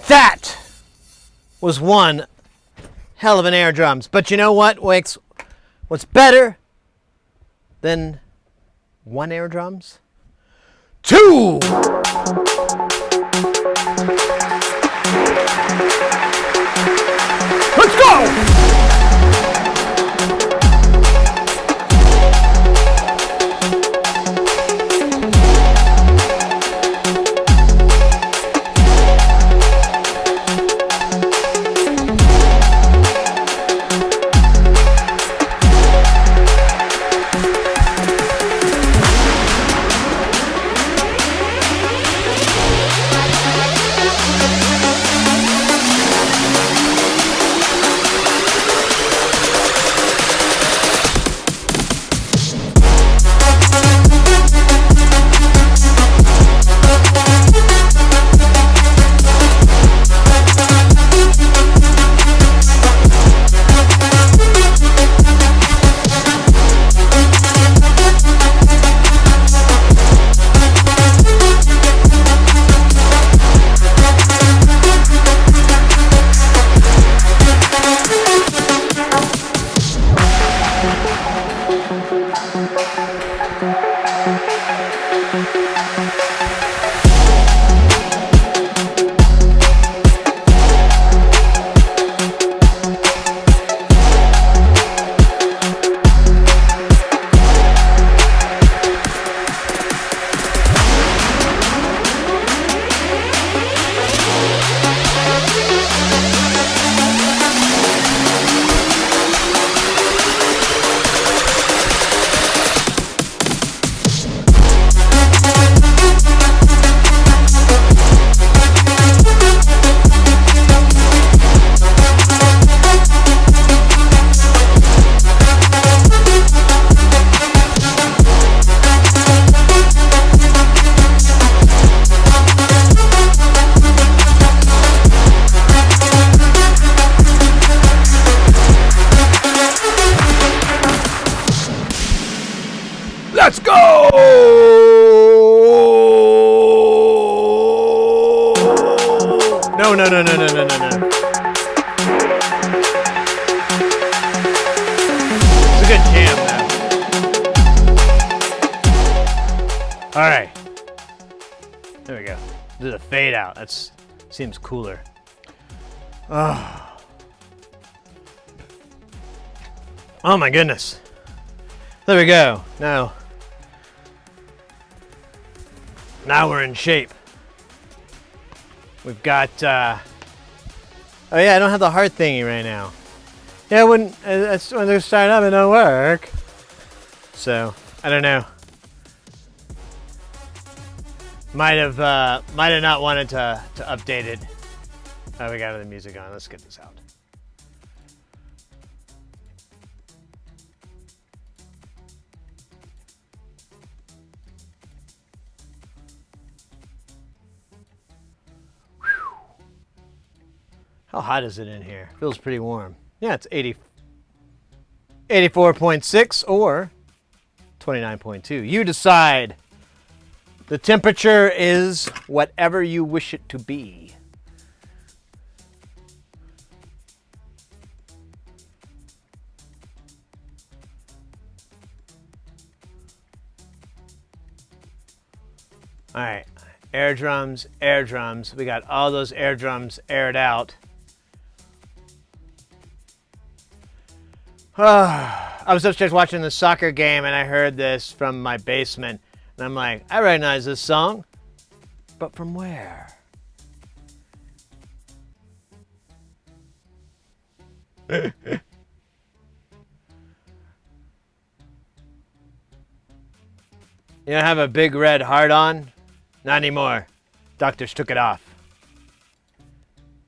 That was one hell of an air drums. But you know what, Wicks? What's better than one air drums? Two! Let's go! Let's go! No, no, no, no, no, no, no, no. It's a good jam, though. All right. There we go. Do the fade out. That seems cooler. Oh. Oh my goodness. There we go. Now we're in shape. We've got, oh yeah, I don't have the heart thingy right now. Yeah, when they're starting up, it don't work. So, I don't know. Might have not wanted to update it. Oh, we got the music on. Let's get this out. How hot is it in here? Feels pretty warm. Yeah, it's 84.6 or 29.2. You decide. The temperature is whatever you wish it to be. All right, air drums, air drums. We got all those air drums aired out. I was upstairs watching the soccer game and I heard this from my basement. And I'm like, I recognize this song, but from where? You don't have a big red heart on? Not anymore. Doctors took it off.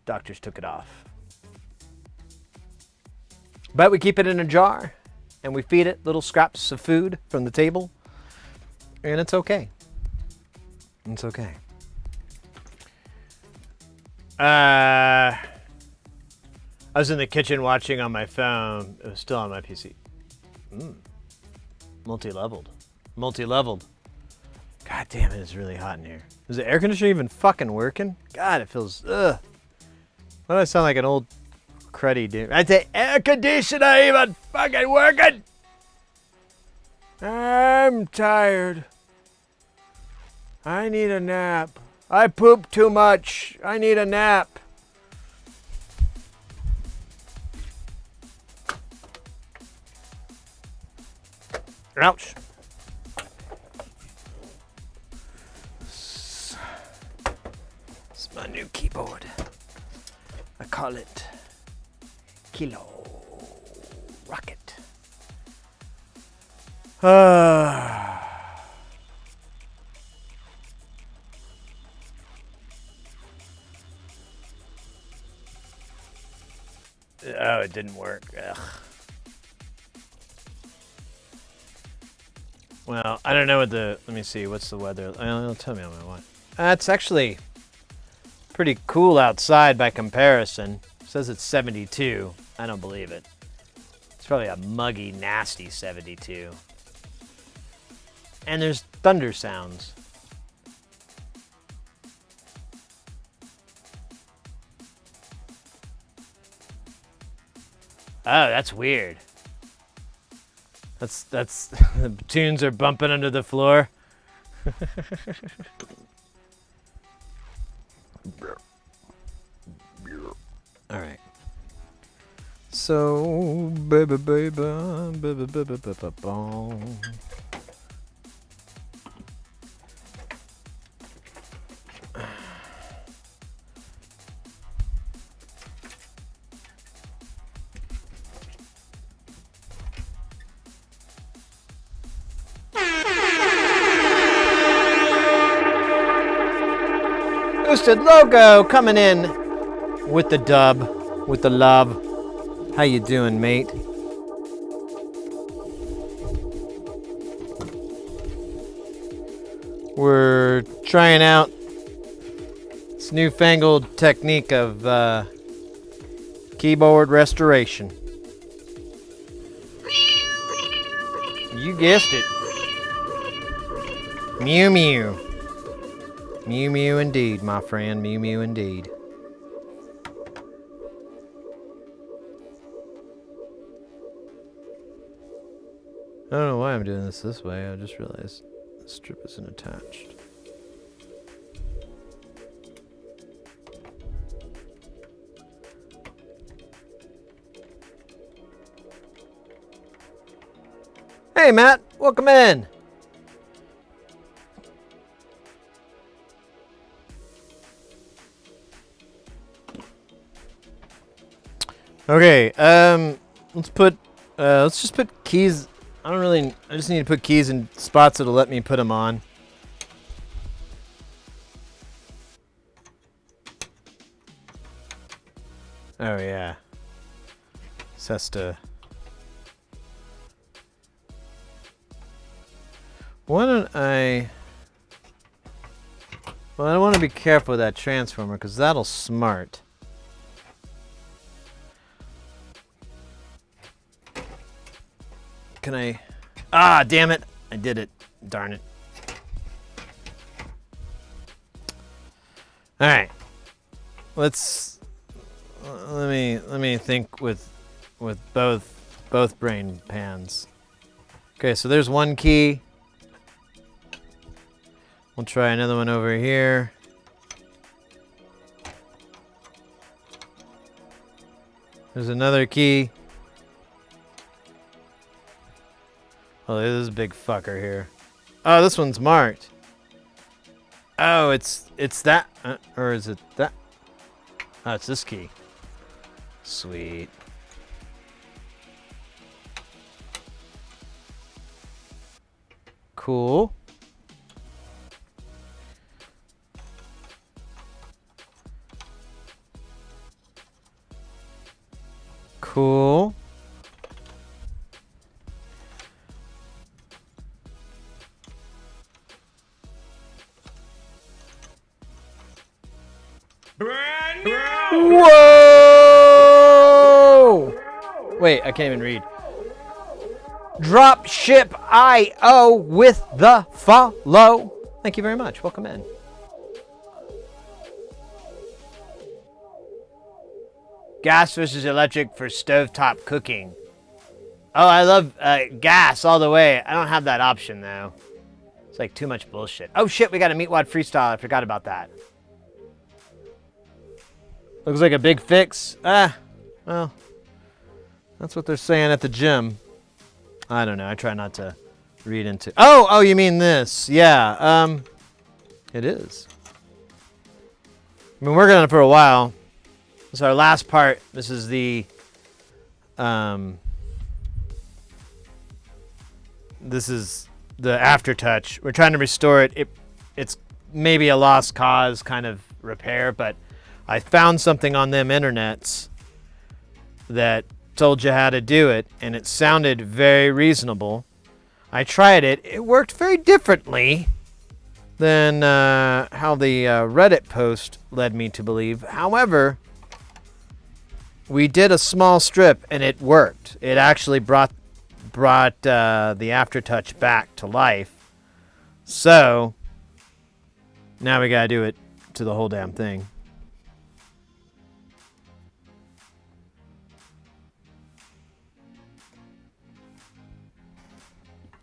Doctors took it off. But we keep it in a jar and we feed it little scraps of food from the table. And it's okay. It's okay. I was in the kitchen watching on my phone. It was still on my PC. Multi-leveled. Multi-leveled. God damn it, it's really hot in here. Is the air conditioner even fucking working? God, it feels, ugh. Why do I sound like an old cruddy dude? I say, air conditioner even fucking working? I'm tired. I need a nap. I pooped too much. I need a nap. Ouch. It's my new keyboard. I call it Kilo Rocket. Oh, it didn't work. Ugh. Well, I don't know what the... Let me see. What's the weather? It'll tell me on my watch. It's actually pretty cool outside by comparison. It says it's 72. I don't believe it. It's probably a muggy, nasty 72. And there's thunder sounds. Oh, that's weird. That's the tunes are bumping under the floor. All right. So, baby, Boosted Logo coming in with the dub, with the love. How you doing, mate? We're trying out this newfangled technique of keyboard restoration. You guessed it. Mew mew. Mew mew indeed, my friend. Mew mew indeed. I don't know why I'm doing this way. I just realized the strip isn't attached. Hey, Matt. Welcome in. Okay, let's just put keys. I just need to put keys in spots that'll let me put them on. Oh yeah. This has to... Why don't I... Well, I want to be careful with that transformer because that'll smart. Can I... Ah, damn it. I did it. Darn it. All right. Let's let me think with both brain pans. Okay, so there's one key. We'll try another one over here. There's another key. Oh, there's this big fucker here. Oh, this one's marked. Oh, it's that, or is it that? Oh, it's this key. Sweet. Cool. Cool. Whoa! Wait, I can't even read. Drop ship IO with the follow. Thank you very much. Welcome in. Gas versus electric for stovetop cooking. Oh, I love gas all the way. I don't have that option though. It's like too much bullshit. Oh shit, we got a Meatwad freestyle. I forgot about that. Looks like a big fix. Well, that's what they're saying at the gym. I don't know. I try not to read into. Oh, you mean this? Yeah. It is. I've been working on it for a while. This is our last part. This is the aftertouch. We're trying to restore it. It's maybe a lost cause kind of repair, but I found something on them internets that told you how to do it, and it sounded very reasonable. I tried it. It worked very differently than how the Reddit post led me to believe. However, we did a small strip, and it worked. It actually brought the aftertouch back to life. So now we gotta do it to the whole damn thing.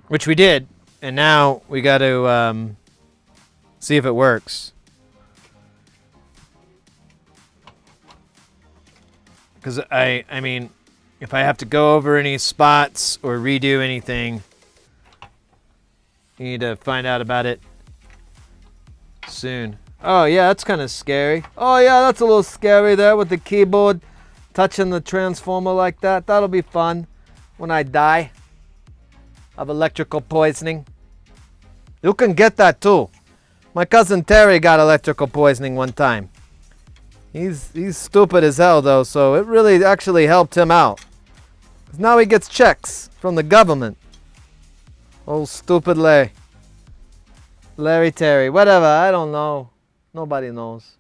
Which we did, and now we got to see if it works. Because I mean, if I have to go over any spots or redo anything, you need to find out about it soon. Oh yeah, that's kind of scary. Oh yeah, that's a little scary there with the keyboard touching the transformer like that. That'll be fun when I die of electrical poisoning. You can get that too. My cousin Terry got electrical poisoning one time. He's stupid as hell though, so it really actually helped him out. 'Cause now he gets checks from the government. Oh, stupid Larry Terry, whatever. I don't know. Nobody knows.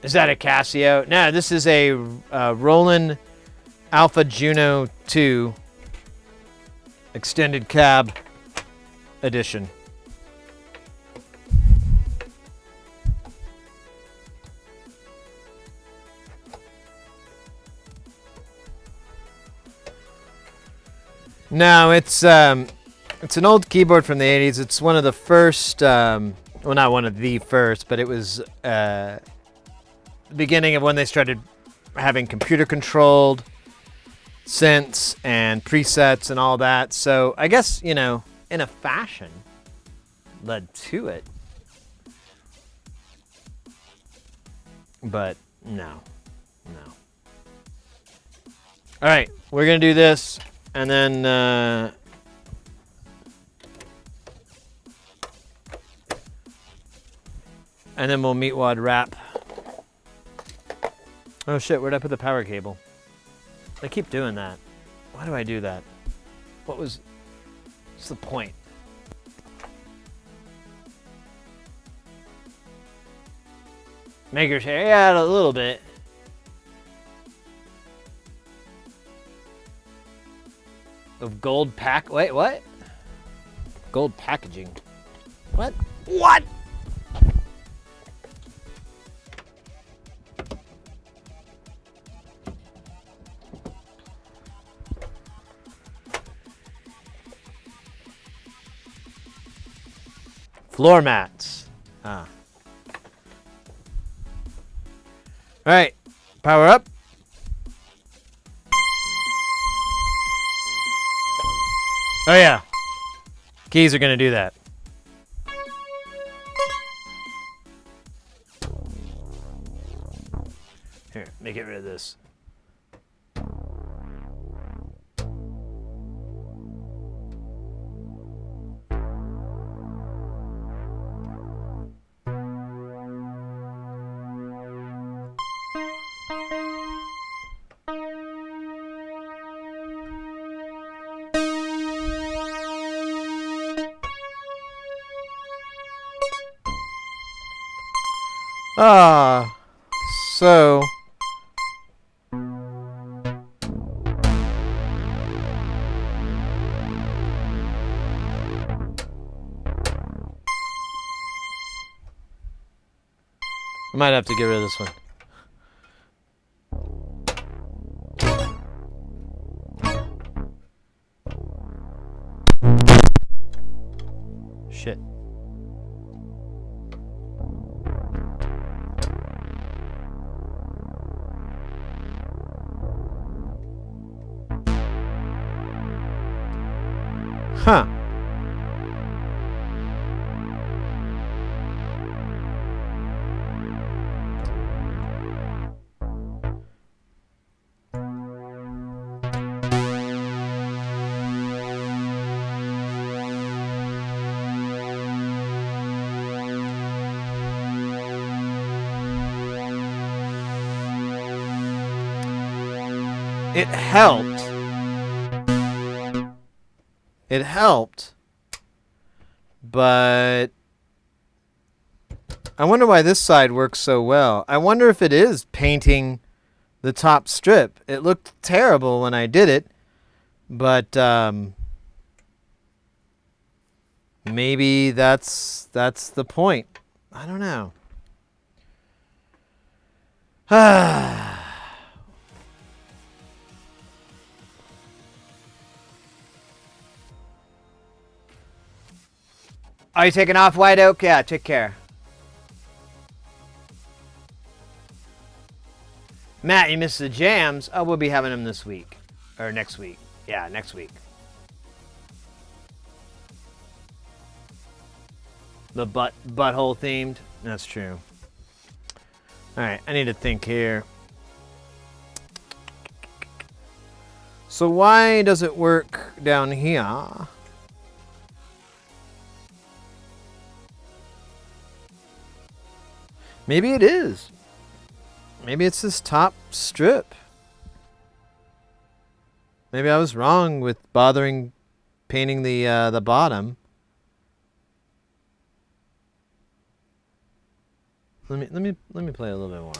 Is that a Casio? No, this is a Roland Alpha Juno 2 extended cab edition. No, it's an old keyboard from the 80s. It's one of the first, well, not one of the first, but it was the beginning of when they started having computer-controlled synths and presets and all that. So I guess, you know, in a fashion, led to it. But no. All right, we're gonna do this, and then we'll Meatwad wrap. Oh shit, where'd I put the power cable? I keep doing that. Why do I do that? What's the point? Maker's hair, yeah, a little bit. of gold pack. Wait, what? Gold packaging. What? What? Floor mats. Ah. All right, power up. Oh yeah, keys are gonna do that. Here, make it rid of this. Ah, so I might have to get rid of this one. Shit. Huh. It helped. It helped. But I wonder why this side works so well. I wonder if it is painting the top strip. It looked terrible when I did it, but maybe that's the point. I don't know. Are you taking off, White Oak? Yeah, take care. Matt, you missed the jams. Oh, we'll be having them this week. Or next week. Yeah, next week. The butthole themed. That's true. Alright, I need to think here. So why does it work down here? Maybe it is. Maybe it's this top strip. Maybe I was wrong with bothering painting the bottom. Let me play a little bit more.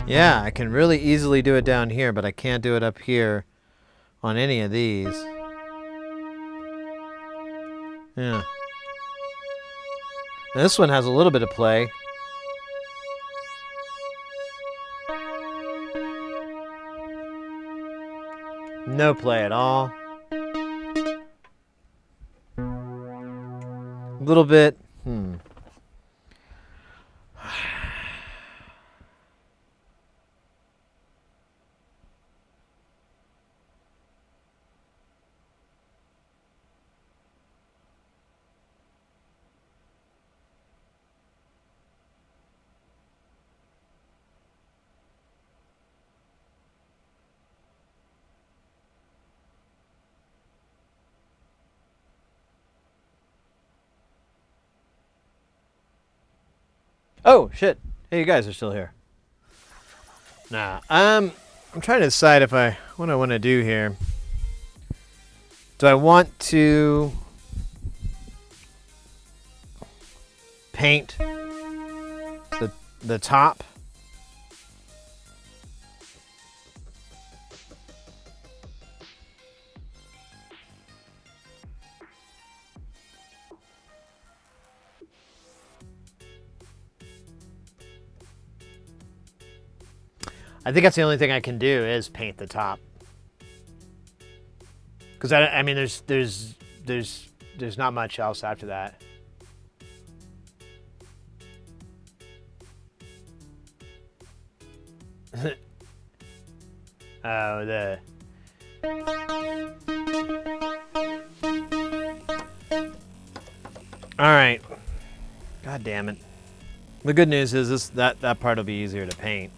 Yeah, I can really easily do it down here, but I can't do it up here on any of these. Yeah. Now this one has a little bit of play. No play at all. A little bit. Oh shit! Hey, you guys are still here. Nah. I'm trying to decide what I want to do here. Do I want to paint the top? I think that's the only thing I can do is paint the top. Because I mean, there's not much else after that. Oh, the. All right. God damn it. The good news is that part will be easier to paint.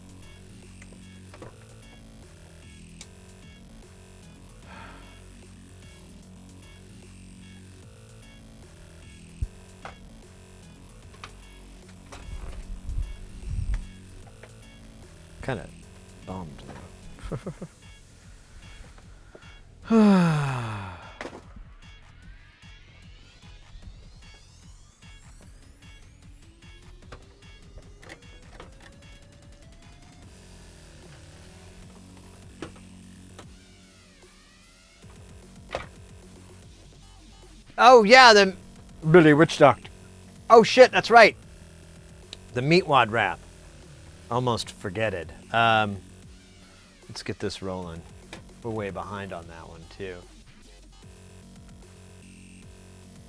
Kind of bummed though. Oh yeah, the Billy Witch Doctor. Oh shit, that's right. The Meatwad wrap. Almost forget it. Let's get this rolling. We're way behind on that one too.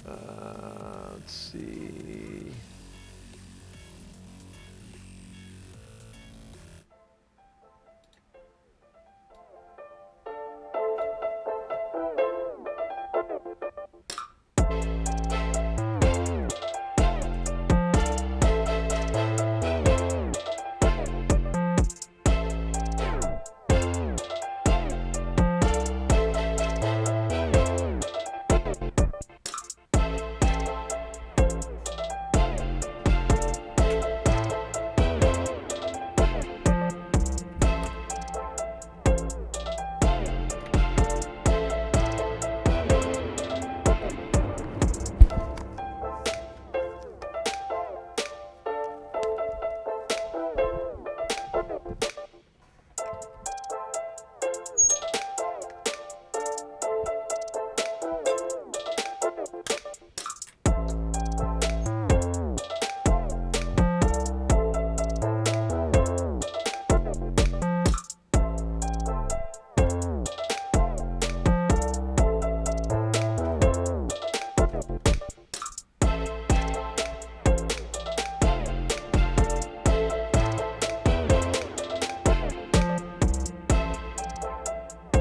Let's see.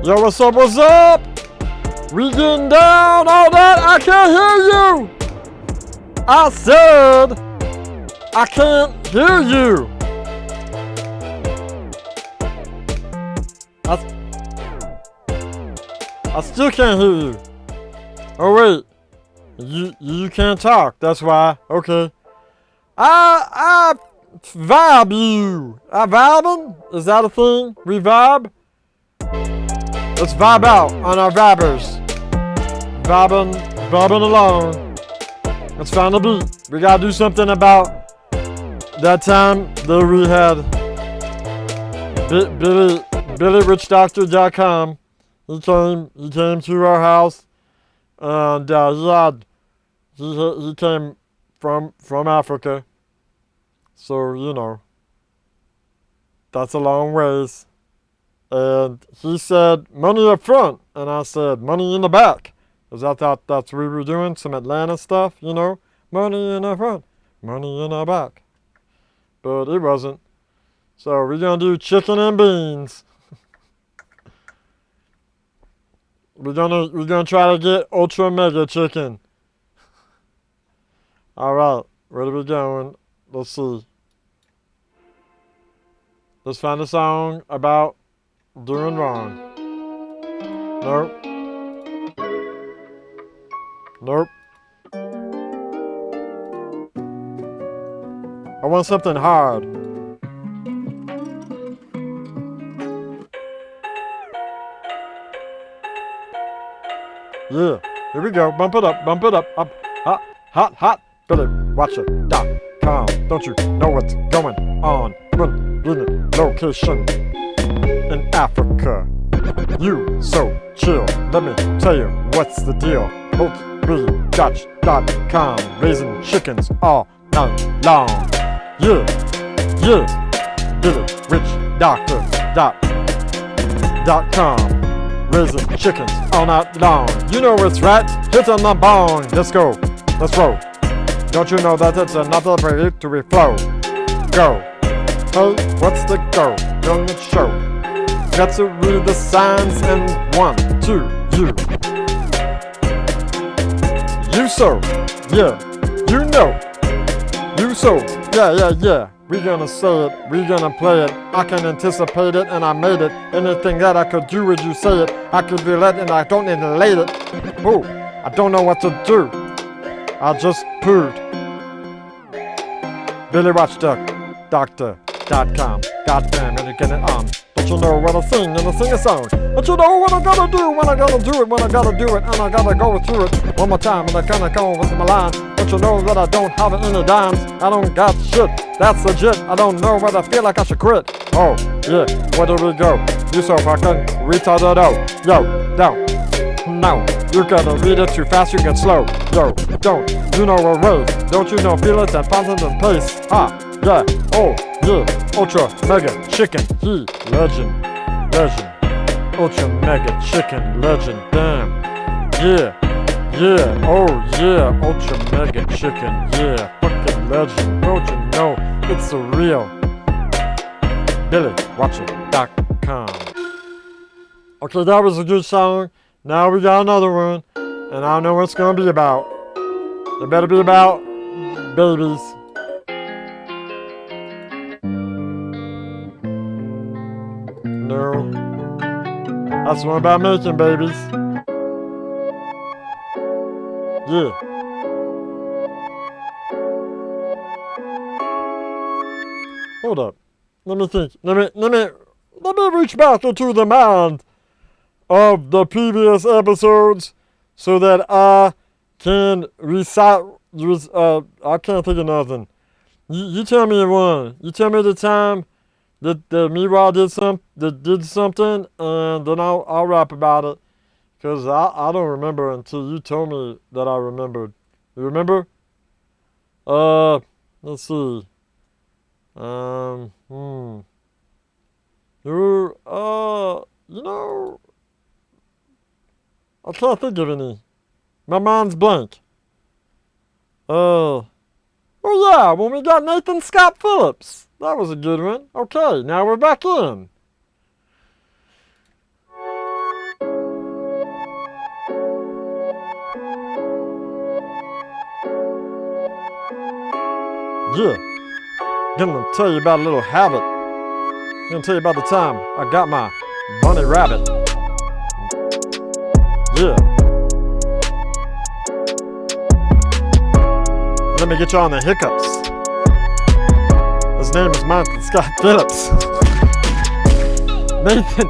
Yo, what's up, what's up? We getting down, all that, I can't hear you! I said, I can't hear you! I still can't hear you. Oh wait, you can't talk, that's why, okay. I vibe you. I vibing? Is that a thing? We vibe? Let's vibe out on our vibers. Vibing along. Let's find a beat. We gotta do something about that time that we had BillyRichDoctor.com. He came to our house, and he came from Africa. So, you know, that's a long ways. And he said, money up front. And I said, money in the back. Because I thought that's what we were doing, some Atlanta stuff, you know. Money in the front, money in the back. But it wasn't. So we're going to do chicken and beans. We're gonna try to get ultra mega chicken. Alright, where are we going? Let's see. Let's find a song about doing wrong. Nope. Nope. I want something hard. Yeah, here we go. Bump it up, up, hot, hot, hot. BillyWatcher.com. Don't you know what's going on? Convenient location in Africa. You so chill. Let me tell you what's the deal. BillyWatcher.com. Raising chickens all night long. Yeah, yeah. BillyWitchDoctor.com. Raising chickens all night long. You know it's right. Hit on the bone. Let's go. Let's roll. Don't you know that it's another victory flow? Go. Hey, what's the go? On the show. Got to read the signs and 1, 2, you so. Yeah. You know. You so. Yeah. We gonna say it, we gonna play it. I can anticipate it and I made it. Anything that I could do, would you say it? I could relate and I don't relate it. Ooh, I don't know what to do. I just pooed. BillyWatchDoctor.com. Goddamn, and you get it on. Don't you know what I sing and I sing a song? Don't you know what I gotta do when I gotta do it, when I gotta do it, and I gotta go through it one more time and I kinda go with my line. Don't you know that I don't have any dimes? I don't got shit, that's legit. I don't know what I feel like I should quit. Oh, yeah, where do we go? You so fucking retarded, oh. Yo, no, you gotta read it too fast, you get slow. Yo, don't, you know a race. Don't you know feel it and fountain and pace? Ha, yeah, oh, yeah, ultra mega chicken, he, legend, ultra mega chicken, legend, damn, yeah, oh yeah, ultra mega chicken, yeah, fucking legend, don't you know, it's a real, BillyWatcher.com. Okay, that was a good song, now we got another one, and I don't know what it's gonna be about. It better be about babies. No. That's one about making babies. Yeah. Hold up. Let me think. Let me reach back into the mind of the previous episodes so that I can recite. I can't think of nothing. You tell me one. You tell me the time that Miwa did something, and then I'll rap about it. Cause I don't remember until you told me that I remembered. You remember? Let's see. You know, I can't think of any. My mind's blank. Oh yeah, when we got Nathan Scott Phillips. That was a good one. Okay, now we're back in. Yeah, gonna tell you about a little habit. Gonna tell you about the time I got my bunny rabbit. Yeah. Let me get you on the hiccups. His name is Nathan Scott Phillips. Nathan.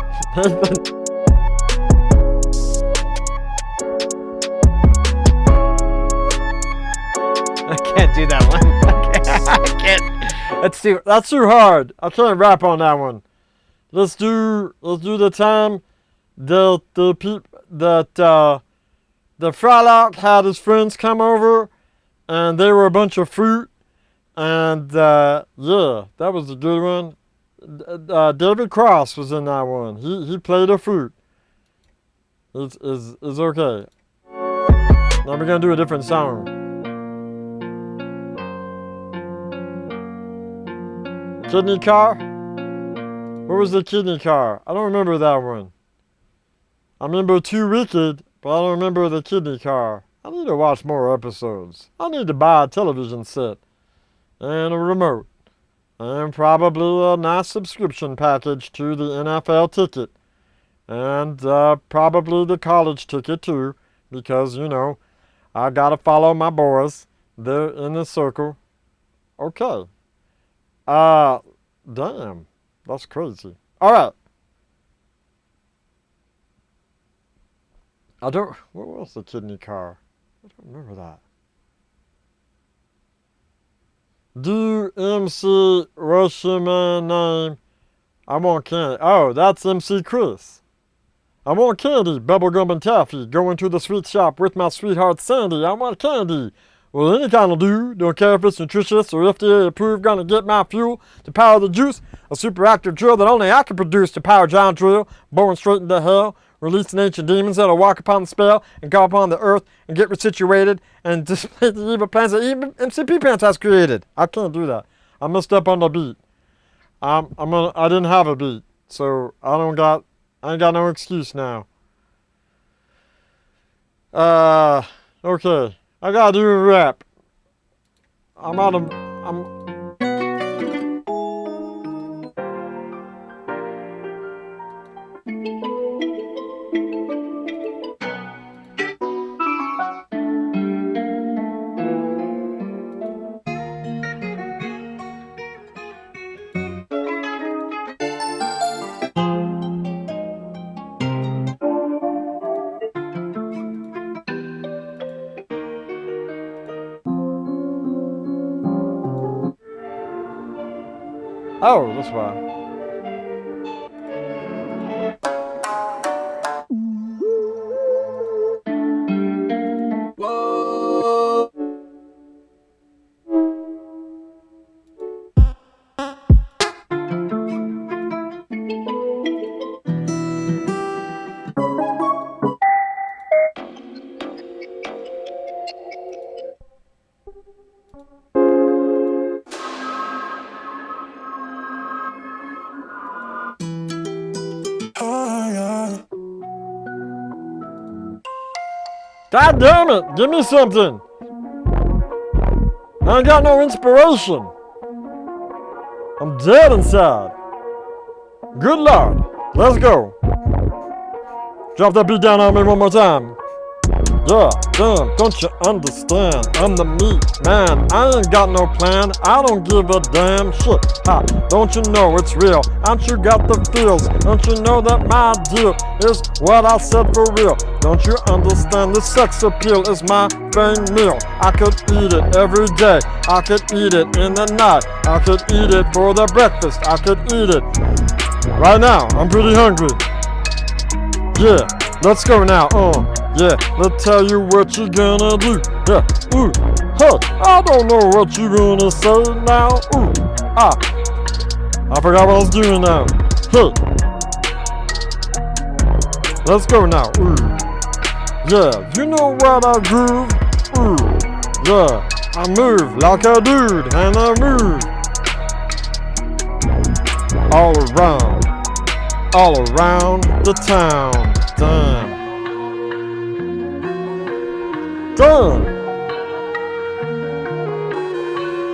I can't do that one. I can't. That's too hard. I can't rap on that one. Let's do the time that the Frylock had his friends come over, and they were a bunch of fruit, and yeah, that was a good one. David Cross was in that one. He played a fruit. It's okay. Now we're gonna do a different song. Kidney car? What was the kidney car? I don't remember that one. I remember Too Wicked, but I don't remember the kidney car. I need to watch more episodes. I need to buy a television set and a remote and probably a nice subscription package to the NFL ticket and probably the college ticket too, because, you know, I gotta follow my boys. They're in the circle. Okay. Damn. That's crazy. Alright. What was the kidney car? I don't remember that. Do MC, what's your man name? I want candy. Oh, that's MC Chris. I want candy, bubblegum and taffy. Going to the sweet shop with my sweetheart Sandy. I want candy. Well, any kind will do. Don't care if it's nutritious or FDA approved. Gonna get my fuel to power the juice. A superactive drill that only I can produce to power giant drill. Born straight into hell. Releasing ancient demons that'll walk upon the spell and go upon the earth and get resituated and display the evil plans that even MCP Pants has created. I can't do that. I messed up on the beat. I didn't have a beat, so I ain't got no excuse now. Okay. I gotta do a rap. Oh, that's why. Whoa. God damn it! Give me something! I ain't got no inspiration. I'm dead inside. Good Lord. Let's go. Drop that beat down on me one more time. Yeah, damn, don't you understand? I'm the meat man. I ain't got no plan. I don't give a damn shit. Ha, don't you know it's real? Ain't you got the feels? Don't you know that my deal is what I said for real? Don't you understand? The sex appeal is my main meal. I could eat it every day. I could eat it in the night. I could eat it for the breakfast. I could eat it right now. I'm pretty hungry. Yeah, let's go now. Yeah, let's tell you what you gonna do. Yeah, ooh, hey, I don't know what you gonna say now. Ooh, I forgot what I was doing now. Hey, let's go now. Ooh, yeah, you know what I groove. Ooh, yeah, I move like a dude and I move all around the town. Damn.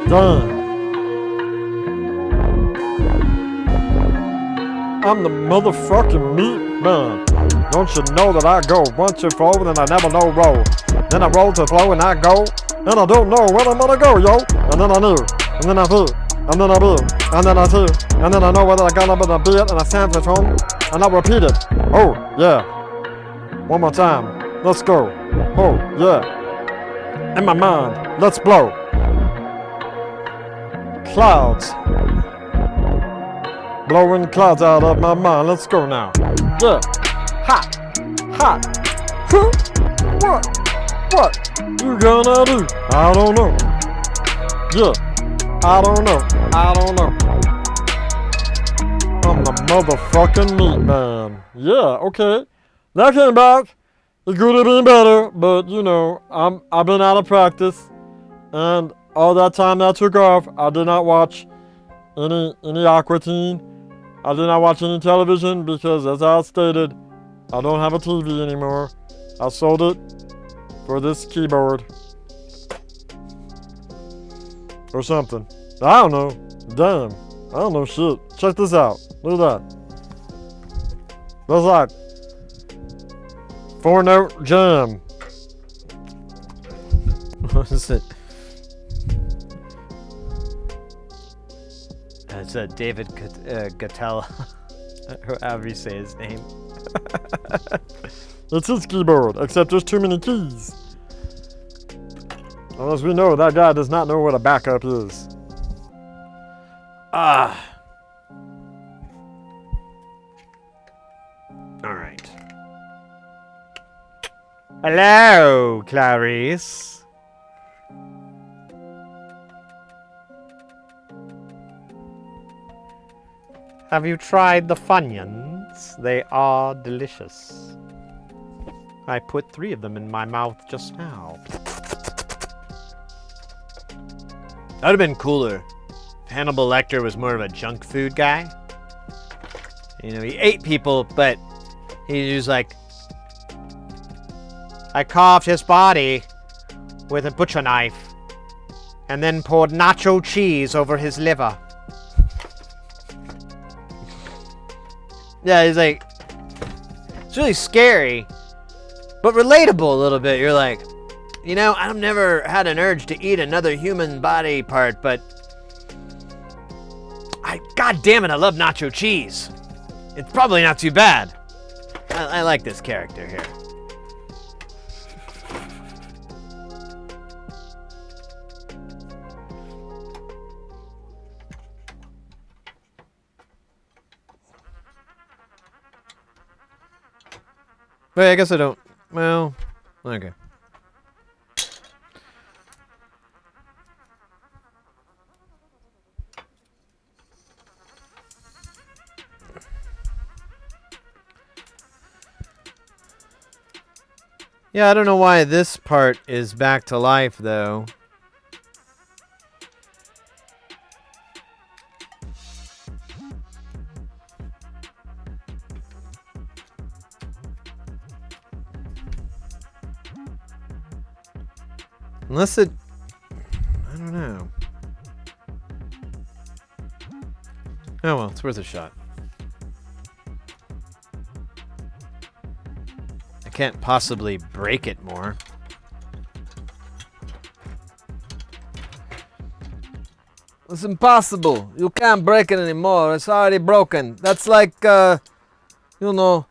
Damn. I'm the motherfucking meat man. Don't you know that I go once and forward and I never know roll. Then I roll to the flow and I go, and I don't know where I'm gonna go, yo. And then I knew, and then I feel, and then I build, and then I see, and then I know whether I got up in a beat and I stand for home, and I repeat it. Oh, yeah. One more time. Let's go. Oh, yeah. In my mind, let's blow. Clouds. Blowing clouds out of my mind. Let's go now. Yeah. Hot. Hot. Huh? What you gonna do? I don't know. Yeah. I don't know. I'm the motherfucking meat man. Yeah, okay. That came back. It could have been better, but you know, I've been out of practice, and all that time that took off, I did not watch any Aqua Teen. I did not watch any television because, as I stated, I don't have a TV anymore. I sold it for this keyboard or something. I don't know. Damn, I don't know shit. Check this out. Look at that. That's like 4-note jam. What is it? It's David Gatella, or however you say his name. It's his keyboard, except there's too many keys. Well, as we know, that guy does not know what a backup is. Ah. All right. Hello, Clarice. Have you tried the Funyuns? They are delicious. I put 3 of them in my mouth just now. That would have been cooler if Hannibal Lecter was more of a junk food guy. You know, he ate people, but he was like, I carved his body with a butcher knife and then poured nacho cheese over his liver. Yeah, he's like, it's really scary, but relatable a little bit. You're like, you know, I've never had an urge to eat another human body part, but God damn it, I love nacho cheese. It's probably not too bad. I like this character here. Wait, I guess I don't. Well, okay. Yeah, I don't know why this part is back to life, though. Unless it... I don't know. Oh well, it's worth a shot. I can't possibly break it more. It's impossible. You can't break it anymore. It's already broken. That's like, you know,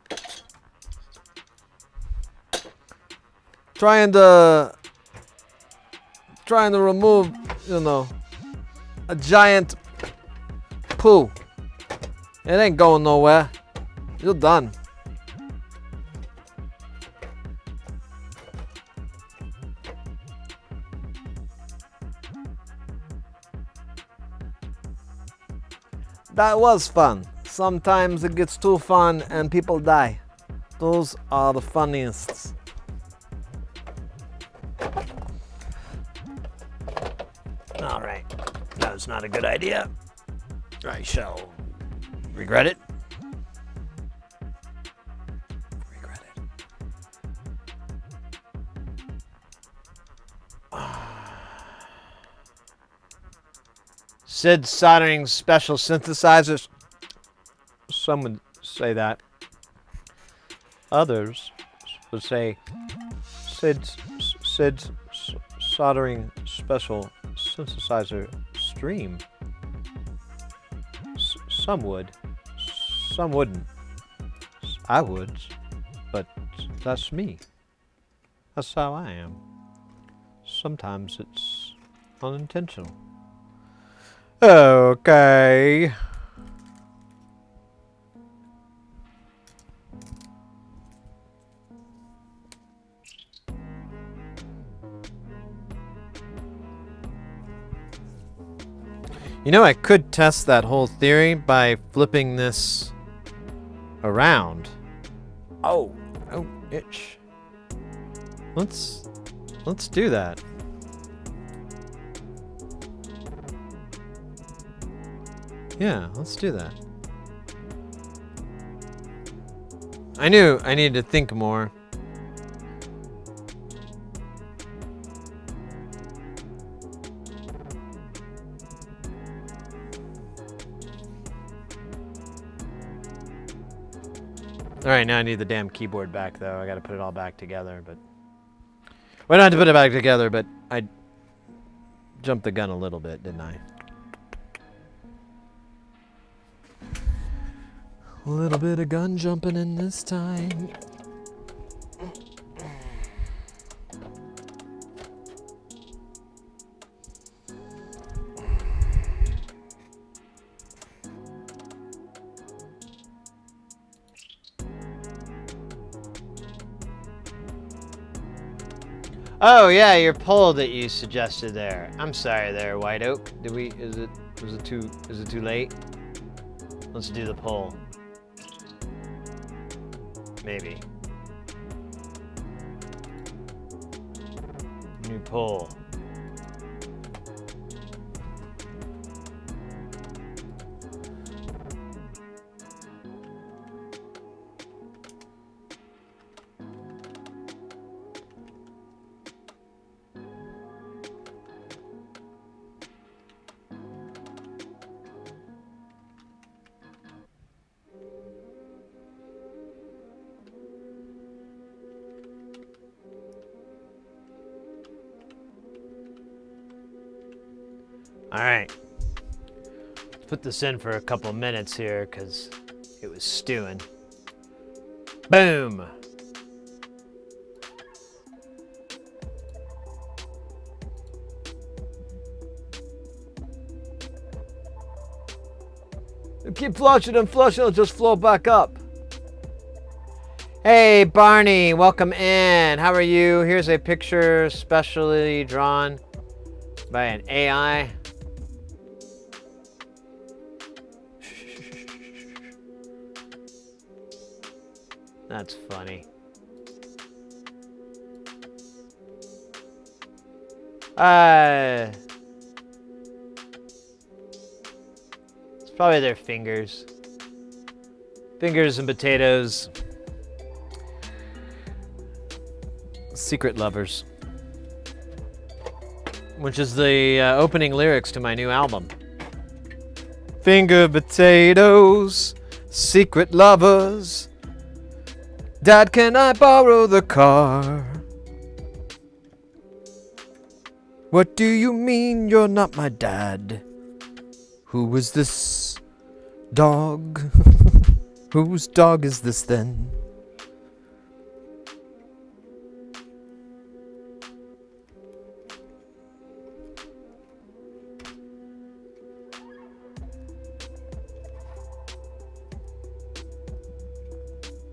trying to remove, you know, a giant poo. It ain't going nowhere. You're done. That was fun. Sometimes it gets too fun and people die. Those are the funniest. All right, that was not a good idea. I shall regret it. Regret it. Sid Soldering special synthesizers. Some would say that. Others would say Sid's Soldering special synthesizer stream. Some would. Some wouldn't. I would. But that's me. That's how I am. Sometimes it's unintentional. Okay. You know, I could test that whole theory by flipping this around. Oh, itch. Let's do that. Yeah, let's do that. I knew I needed to think more. Alright, now I need the damn keyboard back, though. I gotta put it all back together, but... Well, I don't have to put it back together, but I jumped the gun a little bit, didn't I? A little bit of gun jumping in this time. Oh yeah, your poll that you suggested there. I'm sorry there, White Oak. Was it too late? Let's do the poll. Maybe. New poll. All right. Let's put this in for a couple minutes here because it was stewing. Boom. Keep flushing and flushing, it'll just flow back up. Hey Barney, welcome in. How are you? Here's a picture specially drawn by an AI. That's funny. It's probably their fingers. Fingers and potatoes. Secret Lovers. Which is the opening lyrics to my new album. Finger potatoes, secret lovers. Dad, can I borrow the car? What do you mean you're not my dad? Who is this dog? Whose dog is this then?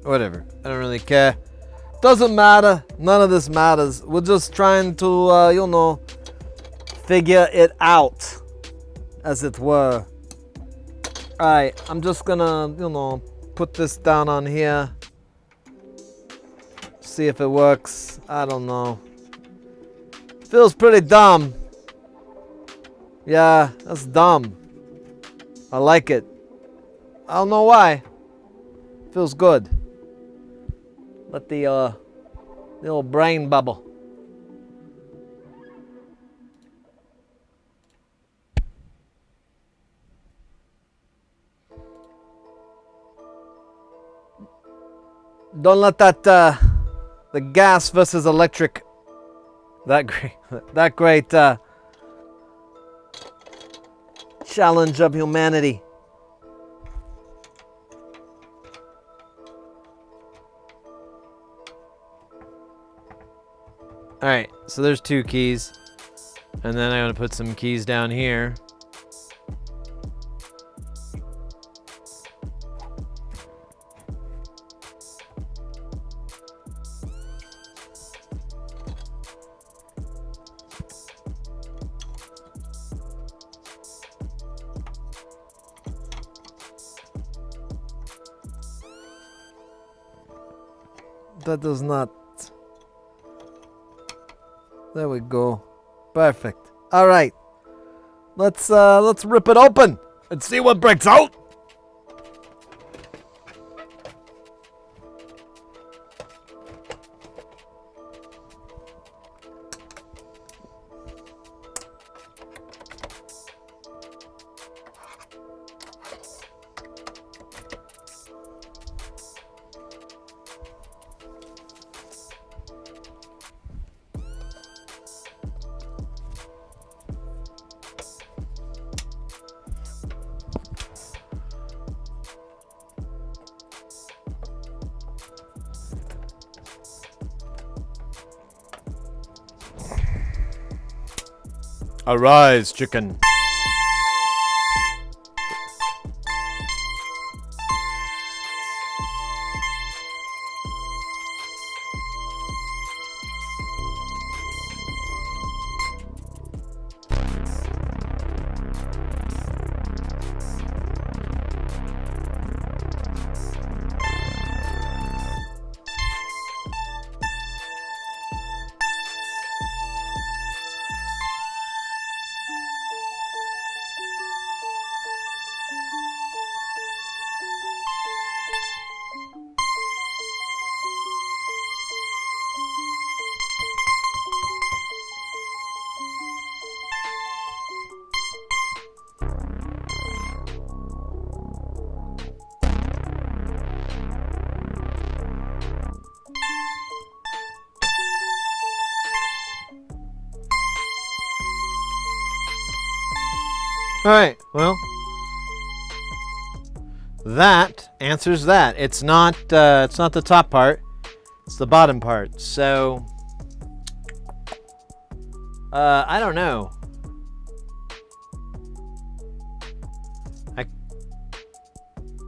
Whatever. I don't really care. Doesn't matter. None of this matters. We're just trying to, figure it out, as it were. Alright, I'm just gonna, put this down on here. See if it works. I don't know. Feels pretty dumb. Yeah, that's dumb. I like it. I don't know why. Feels good. Let the little brain bubble. Don't let that the gas versus electric that great challenge of humanity. Alright, so there's 2 keys. And then I'm going to put some keys down here. That does not. There we go. Perfect. All right. Let's rip it open and see what breaks out. Arise, chicken. All right, well, that answers that. It's not the top part, it's the bottom part. So, I don't know. I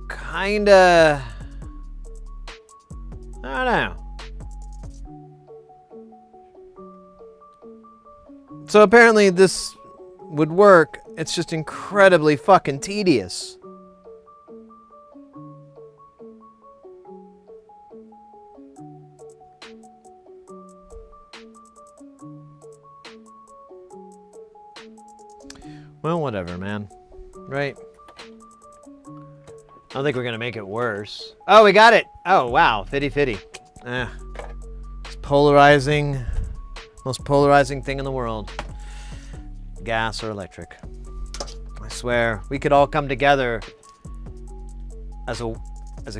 kinda, I don't know. So apparently this would work. It's just incredibly fucking tedious. Well, whatever, man. Right? I don't think we're gonna make it worse. Oh, we got it! Oh, wow. Fitty fitty. It's polarizing. Most polarizing thing in the world. Gas or electric. I swear, we could all come together as a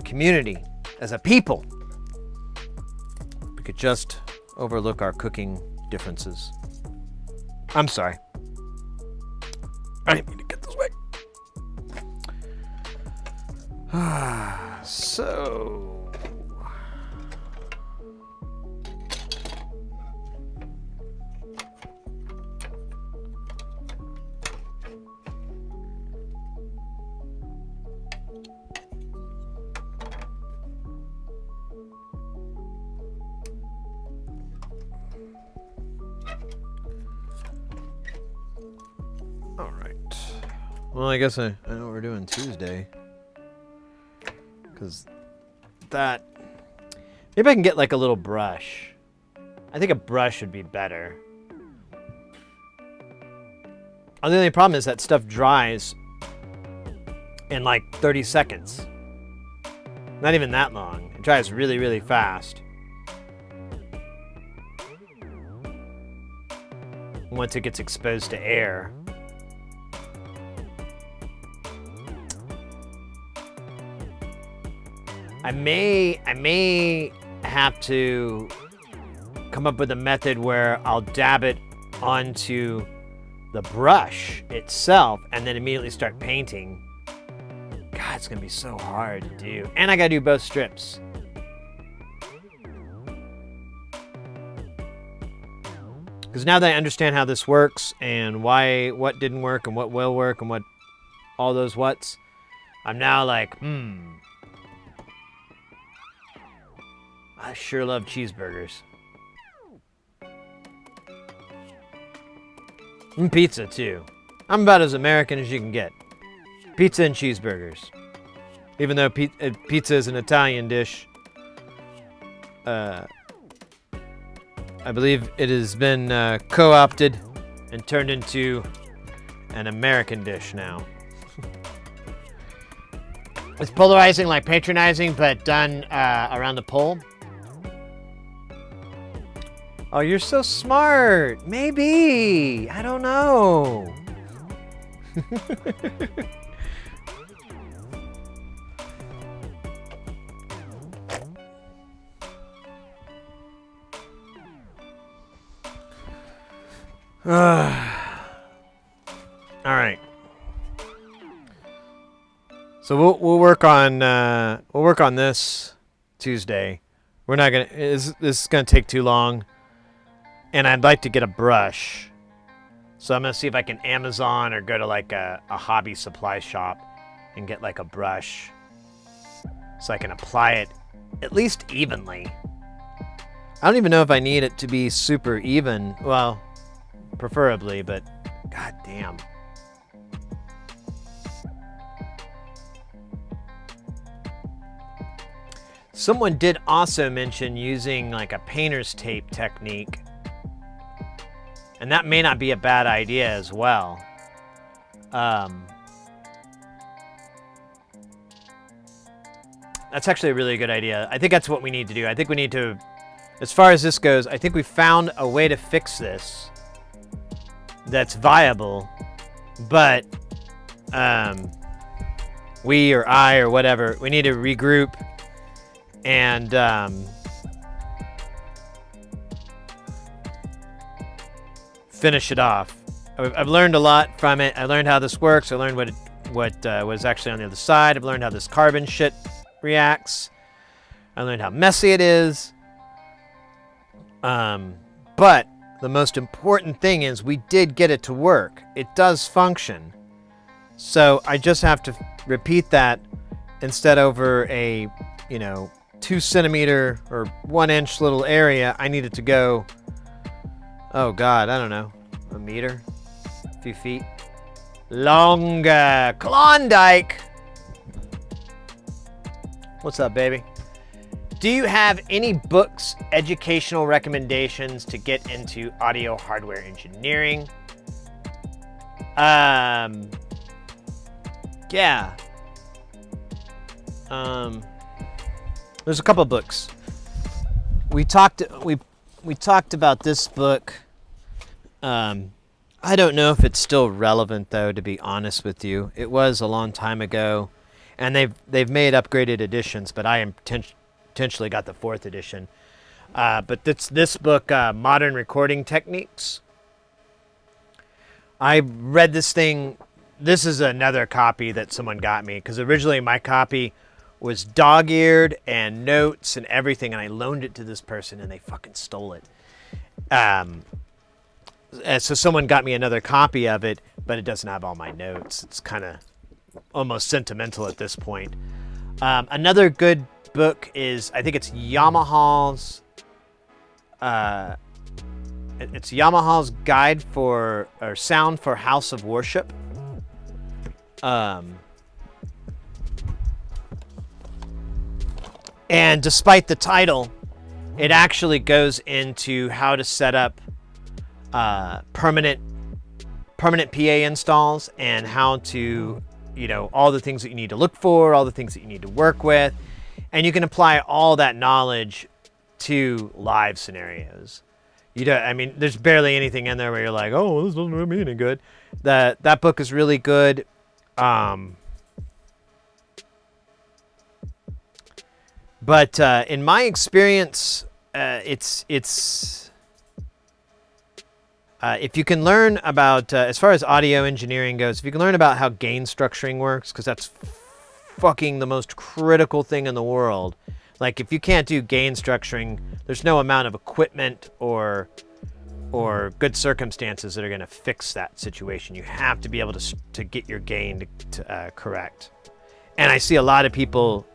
community, as a people. We could just overlook our cooking differences. I'm sorry. I didn't mean to get this way. So... all right. Well, I guess I know what we're doing Tuesday. Because that... Maybe I can get like a little brush. I think a brush would be better. The only problem is that stuff dries in like 30 seconds. Not even that long. It dries really, really fast. Once it gets exposed to air. I may have to come up with a method where I'll dab it onto the brush itself and then immediately start painting. God, it's gonna be so hard to do. And I gotta do both strips. Because now that I understand how this works and what didn't work and what will work and what all those whats, I'm now like, I sure love cheeseburgers. And pizza, too. I'm about as American as you can get. Pizza and cheeseburgers. Even though pizza is an Italian dish, I believe it has been co-opted and turned into an American dish now. It's polarizing like patronizing, but done around the pole. Oh, you're so smart. Maybe. I don't know. All right. So we'll work on this Tuesday. We're not gonna. This is gonna take too long. And I'd like to get a brush So I'm gonna see if I can Amazon or go to like a hobby supply shop and get like a brush so I can apply it at least evenly. I don't even know if I need it to be super even. Well, preferably, but god damn. Someone did also mention using like a painter's tape technique. And that may not be a bad idea as well. That's actually a really good idea. I think that's what we need to do. I think we need to, as far as this goes, I think we found a way to fix this that's viable, but we or I or whatever, we need to regroup and finish it off. I've learned a lot from it. I learned how this works. I learned what was actually on the other side. I've learned how this carbon shit reacts. I learned how messy it is. But the most important thing is we did get it to work. It does function. So I just have to repeat that instead over a, 2 centimeter or 1 inch little area. I need it to go, oh God, I don't know, a meter, a few feet. Longer. Klondike. What's up, baby? Do you have any books, educational recommendations to get into audio hardware engineering? Yeah. There's a couple books. We talked about this book. I don't know if it's still relevant though, to be honest with you. It was a long time ago, and they've made upgraded editions, but I am potentially got the 4th edition. But this book, Modern Recording Techniques. I read this thing. This is another copy that someone got me, because originally my copy was dog-eared and notes and everything, and I loaned it to this person and they fucking stole it. So someone got me another copy of it, but it doesn't have all my notes. It's kind of almost sentimental at this point. Another good book is, I think it's Yamaha's Guide for, or Sound for House of Worship. And despite the title, it actually goes into how to set up permanent PA installs, and how to, all the things that you need to look for, all the things that you need to work with. And you can apply all that knowledge to live scenarios. There's barely anything in there where you're like, oh, this doesn't really mean any good. That book is really good. But in my experience, it's if you can learn about, as far as audio engineering goes, if you can learn about how gain structuring works, because that's fucking the most critical thing in the world. Like, if you can't do gain structuring, there's no amount of equipment or good circumstances that are going to fix that situation. You have to be able to get your gain to correct. And I see a lot of people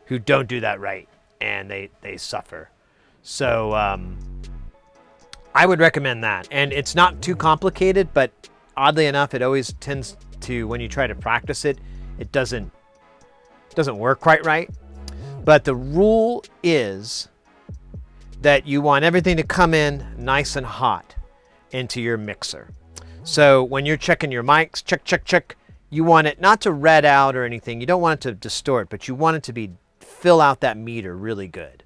who don't do that right, and they suffer. So I would recommend that. And it's not too complicated, but oddly enough, it always tends to, when you try to practice it, it doesn't work quite right. But the rule is that you want everything to come in nice and hot into your mixer. So when you're checking your mics, check, you want it not to red out or anything. You don't want it to distort, but you want it to fill out that meter really good.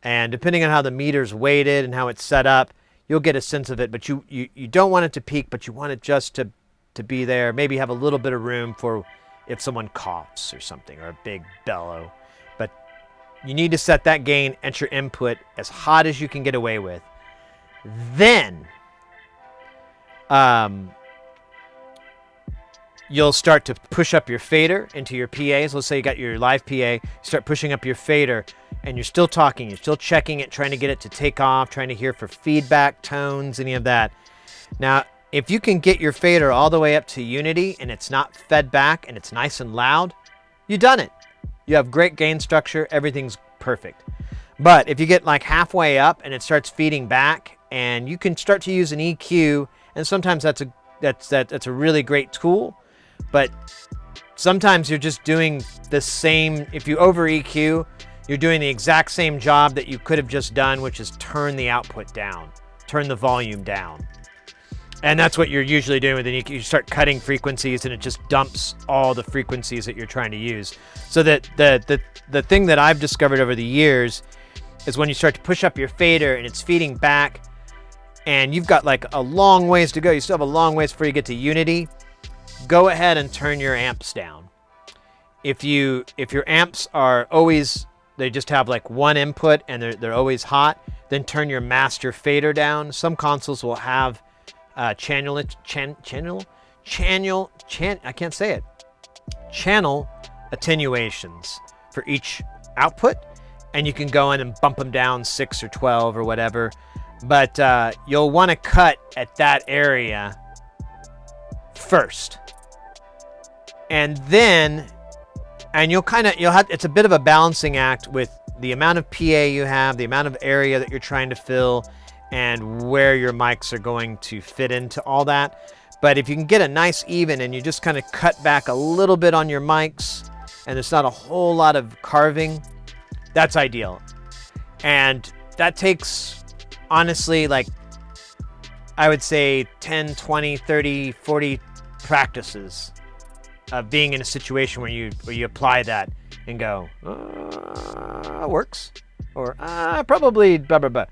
And depending on how the meter's weighted and how it's set up, you'll get a sense of it. But you don't want it to peak, but you want it just to be there. Maybe have a little bit of room for if someone coughs or something, or a big bellow. But you need to set that gain at your input as hot as you can get away with. Then you'll start to push up your fader into your PAs. Let's say you got your live PA, you start pushing up your fader, and you're still talking, you're still checking it, trying to get it to take off, trying to hear for feedback, tones, any of that. Now, If you can get your fader all the way up to unity and it's not fed back and it's nice and loud, you've done it. You have great gain structure, everything's perfect. But if you get like halfway up and it starts feeding back, and you can start to use an EQ, and sometimes that's a really great tool, but sometimes you're just doing the same. If you over EQ, you're doing the exact same job that you could have just done, which is turn the output down, turn the volume down. And that's what you're usually doing with an EQ. You start cutting frequencies and it just dumps all the frequencies that you're trying to use. So that the thing that I've discovered over the years is when you start to push up your fader and it's feeding back and you've got like a long ways to go, you still have a long ways before you get to unity, go ahead and turn your amps down. If your amps are always, they just have like one input and they're always hot, then turn your master fader down. Some consoles will have channel attenuations for each output, and you can go in and bump them down 6 or 12 or whatever, but you'll want to cut at that area first, and then you'll have, it's a bit of a balancing act with the amount of PA you have, the amount of area that you're trying to fill, and where your mics are going to fit into all that. But if you can get a nice even and you just kind of cut back a little bit on your mics and there's not a whole lot of carving, that's ideal. And that takes, honestly, like, I would say 10, 20, 30, 40 practices of being in a situation where you apply that and go, works, or probably blah, blah, blah.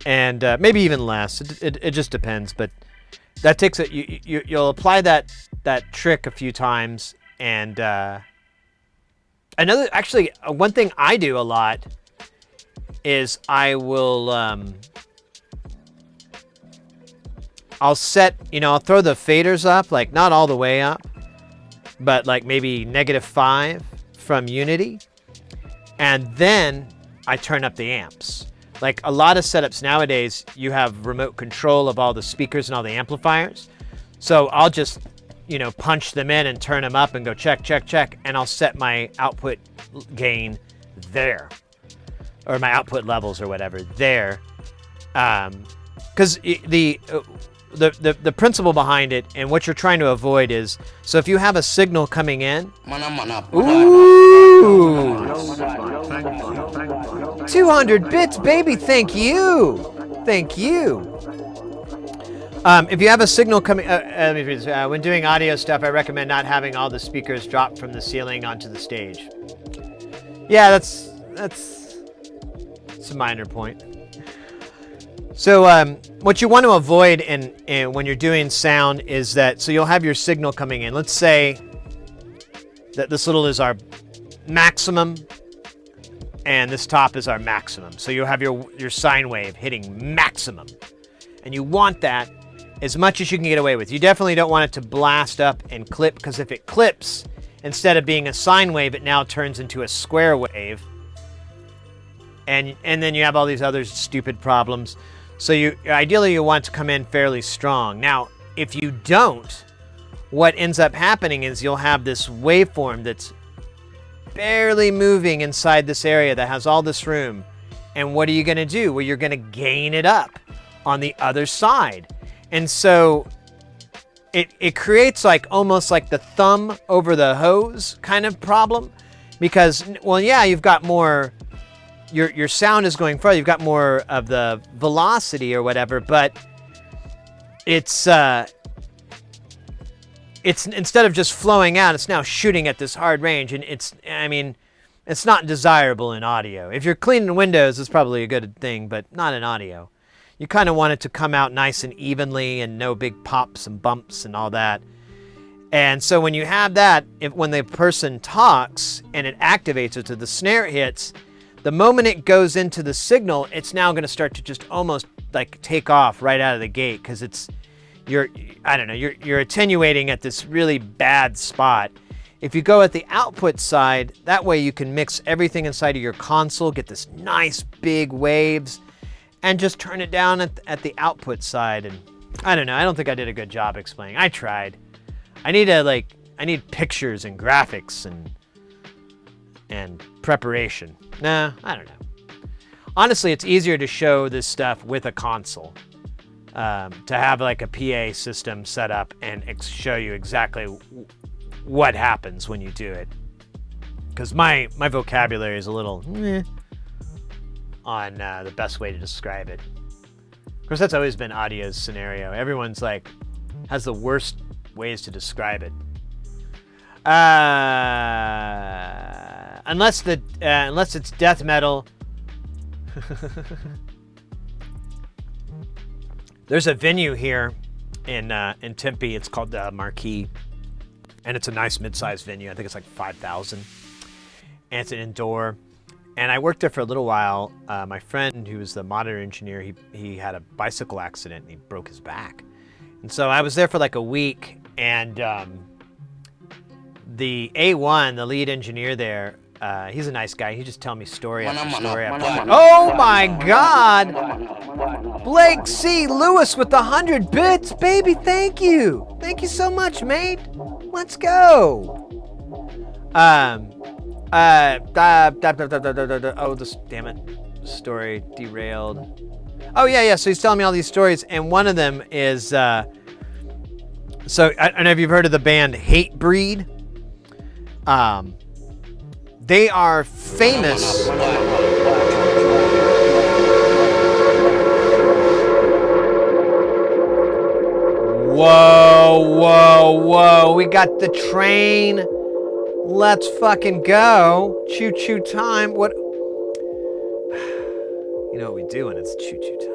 And maybe even less. It just depends. But that takes it. You'll apply that trick a few times. And one thing I do a lot is I will I'll set, I'll throw the faders up, like not all the way up, but like maybe -5 from unity, and then I turn up the amps. Like a lot of setups nowadays, you have remote control of all the speakers and all the amplifiers. So I'll just, punch them in and turn them up and go check, check, check. And I'll set my output gain there, or my output levels or whatever there. Because the principle behind it and what you're trying to avoid is, so if you have a signal coming in, ooh, 200 bits, baby, thank you. If you have a signal coming, when doing audio stuff, I recommend not having all the speakers drop from the ceiling onto the stage. Yeah, that's a minor point. So what you want to avoid when you're doing sound is that, so you'll have your signal coming in. Let's say that this little is our maximum and this top is our maximum. So you'll have your sine wave hitting maximum. And you want that as much as you can get away with. You definitely don't want it to blast up and clip, because if it clips, instead of being a sine wave, it now turns into a square wave. And then you have all these other stupid problems. So ideally you want to come in fairly strong. Now, if you don't, what ends up happening is you'll have this waveform that's barely moving inside this area that has all this room. And what are you going to do? Well, you're going to gain it up on the other side. And so it creates like almost like the thumb over the hose kind of problem, because, well, yeah, you've got more, your sound is going further, you've got more of the velocity or whatever, but it's instead of just flowing out, it's now shooting at this hard range, and it's not desirable in audio. If you're cleaning windows, it's probably a good thing, but not in audio. You kind of want it to come out nice and evenly and no big pops and bumps and all that. And so when you have that, when the person talks and it activates it, so the snare hits, the moment it goes into the signal, it's now going to start to just almost like take off right out of the gate, because you're attenuating at this really bad spot. If you go at the output side, that way you can mix everything inside of your console, get this nice big waves, and just turn it down at the output side, and I don't know. I don't think I did a good job explaining. I tried. I need pictures and graphics and preparation. Nah, I don't know. Honestly, it's easier to show this stuff with a console. To have like a PA system set up and show you exactly what happens when you do it. Because my vocabulary is a little on the best way to describe it. Of course, that's always been audio's scenario. Everyone's like, has the worst ways to describe it. Unless it's death metal. There's a venue here in Tempe. It's called the Marquee, and it's a nice mid-sized venue. I think it's like 5,000, and it's an indoor. And I worked there for a little while. My friend, who was the monitor engineer, he had a bicycle accident and he broke his back. And so I was there for like a week, and the A1, the lead engineer there, he's a nice guy. He just tell me story after story after story. Oh my God! Blake C. Lewis with the 100 bits, baby. Thank you. Thank you so much, mate. Let's go. Oh, this, damn it. Story derailed. Oh, yeah. So he's telling me all these stories, and one of them is, so I don't know if you've heard of the band Hatebreed. They are famous. Whoa. We got the train. Let's fucking go. Choo-choo time. What? You know what we do when it's choo-choo time.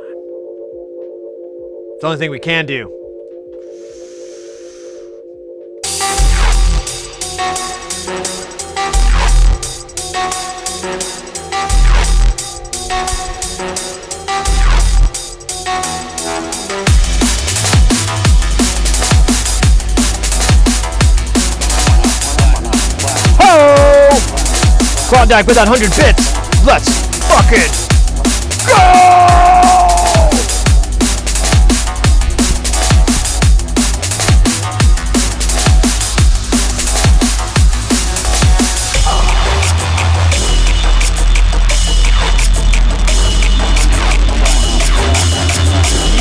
It's the only thing we can do. Klondike with that 100 bits. Let's fucking go!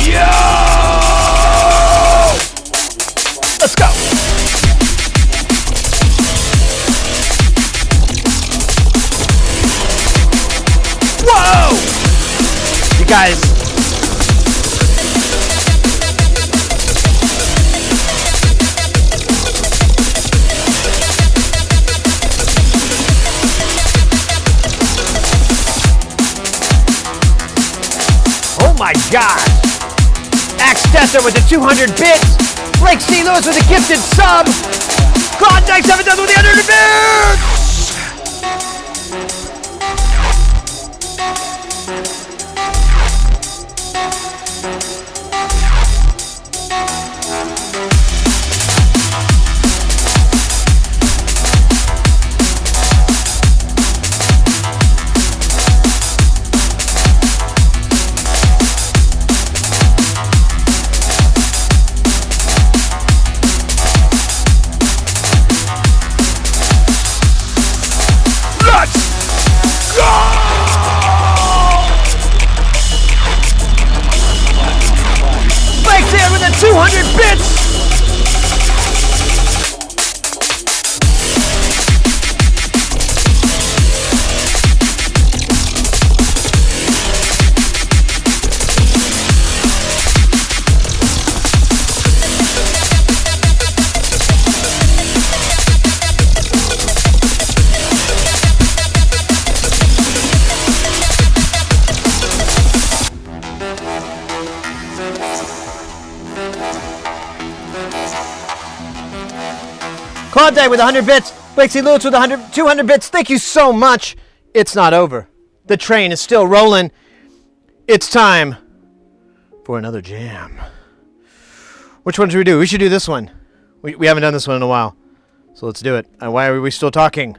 Yo! Let's go! Whoa! You guys. Oh my God. Axe Tester with the 200 bits. Blake C. Lewis with a gifted sub. Klondike 7000 with the 100 bits. Blake's here with the 200 bits! Klondike with 100 bits. Blake C. Lewis with 200 bits. Thank you so much. It's not over. The train is still rolling. It's time for another jam. Which one should we do? We should do this one. We haven't done this one in a while. So let's do it. Why are we still talking?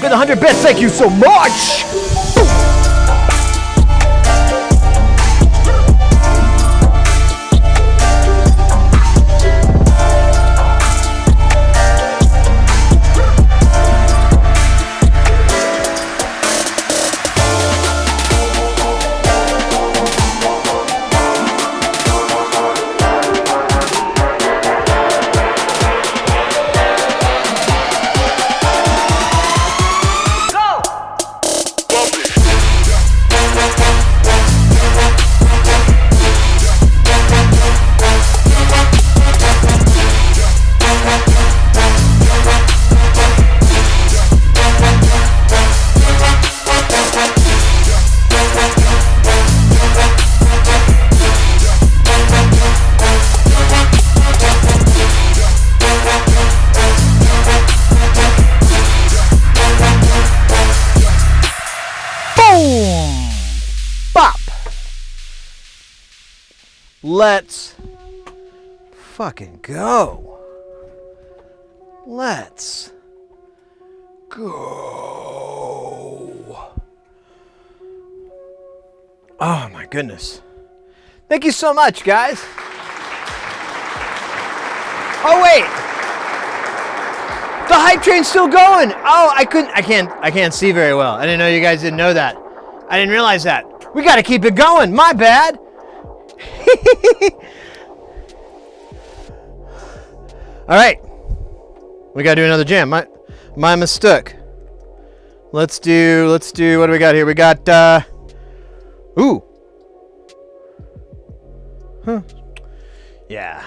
for the 100 bits. Thank you so much. Let's fucking go. Let's go. Oh my goodness. Thank you so much, guys. Oh wait. The hype train's still going. Oh, I can't see very well. I didn't know you guys didn't know that. I didn't realize that. We gotta keep it going. My bad. All right, we gotta do another jam. My mistake. Let's do. What do we got here? We got. Ooh. Huh. Yeah.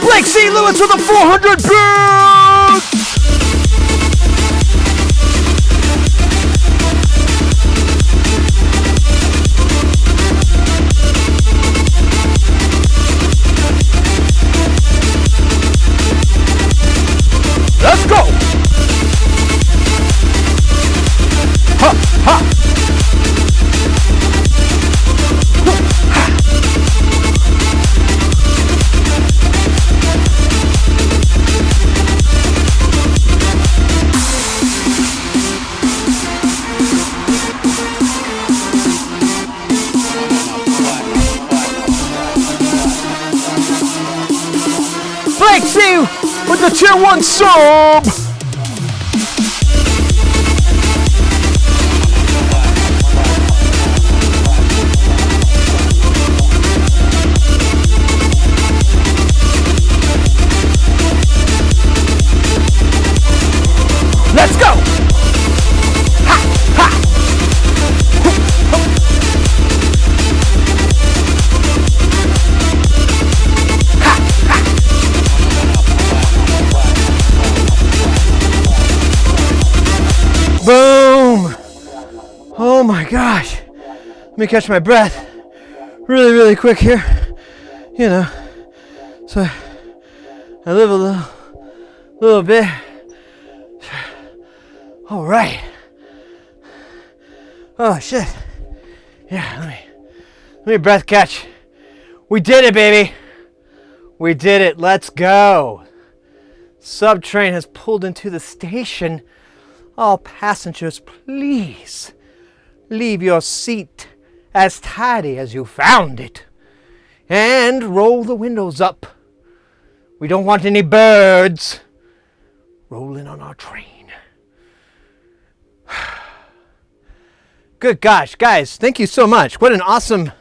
Blake C. Lewis with a 400 bits! Let's go! Ha, ha! Blake C with the tier 1 sub! Let's go! Ha! Ha! Boom! Oh my gosh. Let me catch my breath really, really quick here. You know, so I live a little bit. All right. Oh shit. Yeah, let me breath catch. We did it, baby. We did it. Let's go. Subtrain has pulled into the station. All passengers, please leave your seat as tidy as you found it and roll the windows up. We don't want any birds rolling on our train. Good gosh, guys, thank you so much. What an awesome,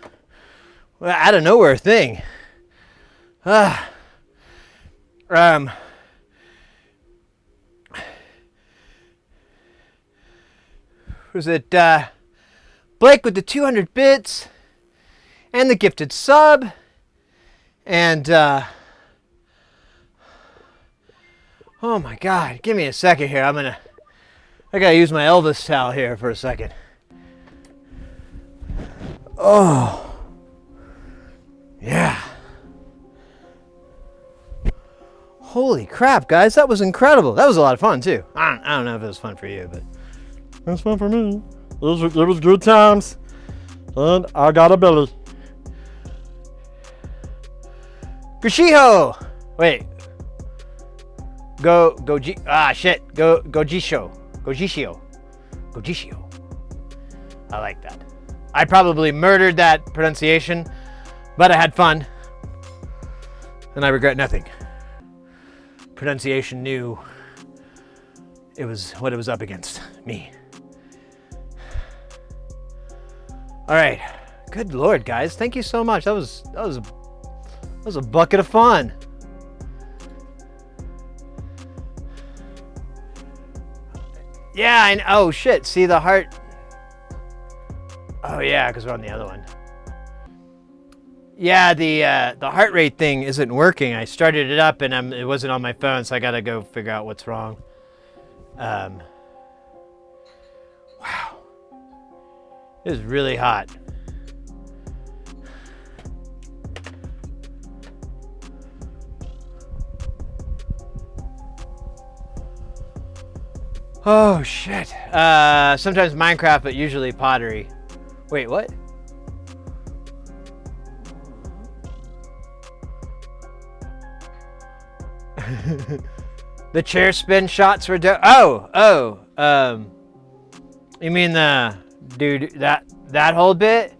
out of nowhere thing. Was it Blake with the 200 bits and the gifted sub and oh my god, give me a second here. I gotta use my Elvis towel here for a second. Oh yeah. Holy crap, guys, that was incredible. That was a lot of fun too. I don't know if it was fun for you, but It was fun for me. It was good times. And I got a belly. Gushiho! Wait. Go Gojishio. I like that. I probably murdered that pronunciation, but I had fun. And I regret nothing. Pronunciation knew it was what it was up against. Me. All right. Good Lord, guys. Thank you so much. That was a bucket of fun. Yeah, oh shit. See the heart. Oh yeah, because we're on the other one. Yeah, the heart rate thing isn't working. I started it up and it wasn't on my phone, so I gotta go figure out what's wrong. Wow. It is really hot. Oh shit. Sometimes Minecraft, but usually pottery. Wait, what? The chair spin shots were you mean the dude that whole bit?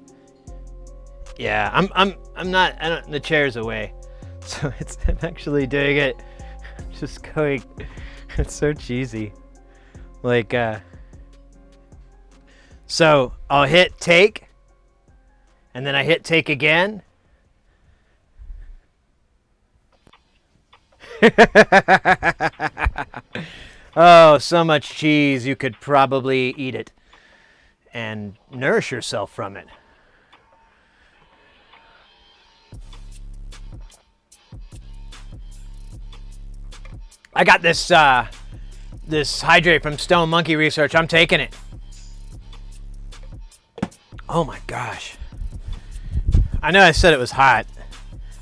Yeah, I'm not. The chair's away, so I'm actually doing it. Just going. It's so cheesy. Like so I'll hit take, and then I hit take again. Oh, so much cheese, you could probably eat it and nourish yourself from it. I got this this hydrate from Stone Monkey Research. I'm taking it. Oh my gosh. I know I said it was hot.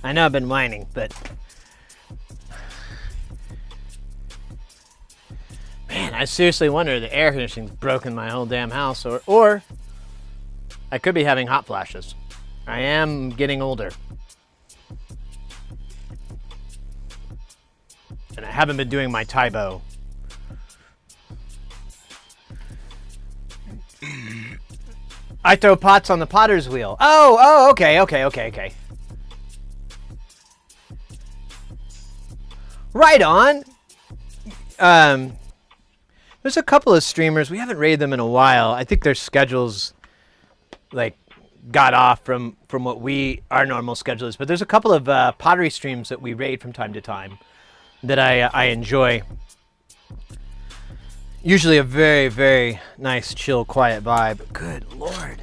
I know I've been whining, but man, I seriously wonder if the air conditioning's broken my whole damn house, or I could be having hot flashes. I am getting older. And I haven't been doing my Taibo. I throw pots on the potter's wheel. Oh, okay. Right on. There's a couple of streamers. We haven't raided them in a while. I think their schedules like got off from what our normal schedule is. But there's a couple of pottery streams that we raid from time to time that I enjoy. Usually a very, very nice, chill, quiet vibe. Good Lord.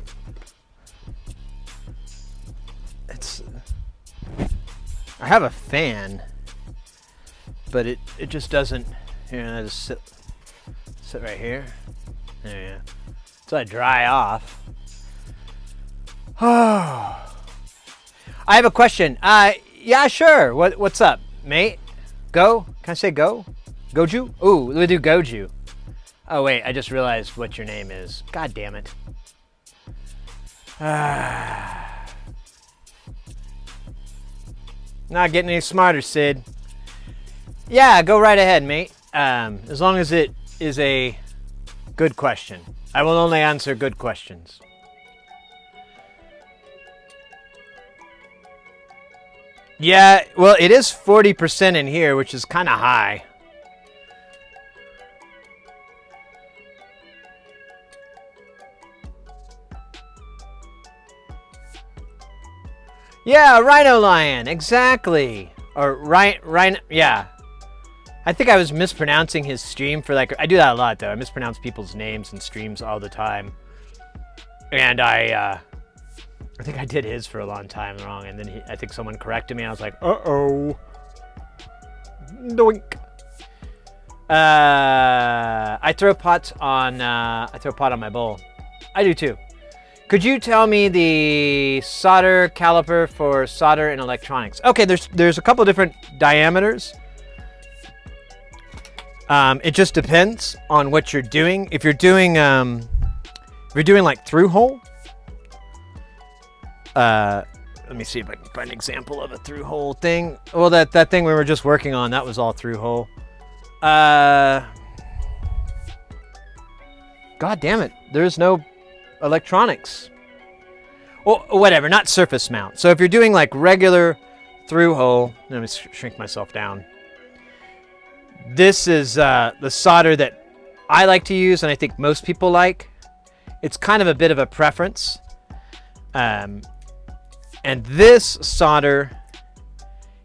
I have a fan, but it just doesn't. Here, I just sit right here. There you go. So I dry off. Oh. I have a question. Yeah, sure. What's up, mate? Go? Can I say go? Goju? Ooh, we do Goju. Oh wait, I just realized what your name is. God damn it. Not getting any smarter, Sid. Yeah, go right ahead, mate. As long as it is a good question. I will only answer good questions. Yeah, well, it is 40% in here, which is kind of high. Yeah, Rhino Lion, exactly. Or Rhino, yeah. I think I was mispronouncing his stream for like, I do that a lot though. I mispronounce people's names and streams all the time. And I think I did his for a long time wrong. And then I think someone corrected me. And I was like, uh-oh. Doink. I throw pot on my bowl. I do too. Could you tell me the solder caliper for solder and electronics? Okay, there's a couple different diameters. It just depends on what you're doing. If you're doing like through hole, let me see if I can find an example of a through hole thing. Well, that thing we were just working on, that was all through hole. God damn it, there's no electronics. Well, whatever, not surface mount. So if you're doing like regular through hole, let me shrink myself down. This is the solder that I like to use, and I think most people like. It's kind of a bit of a preference. And this solder,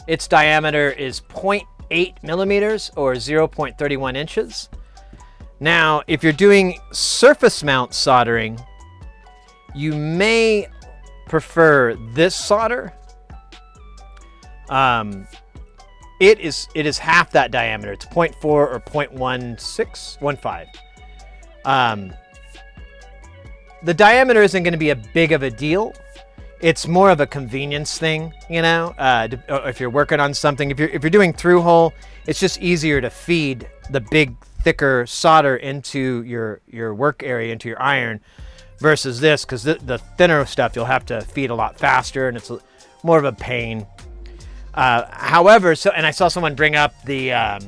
its diameter is 0.8 millimeters or 0.31 inches. Now, if you're doing surface mount soldering, you may prefer this solder. It is half that diameter. It's 0.4 or 0.1615. The diameter isn't going to be a big of a deal. It's more of a convenience thing, you know. If you're working on something, if you're doing through hole, it's just easier to feed the big, thicker solder into your work area, into your iron, versus this, because the thinner stuff you'll have to feed a lot faster, and it's more of a pain. However, and I saw someone bring up the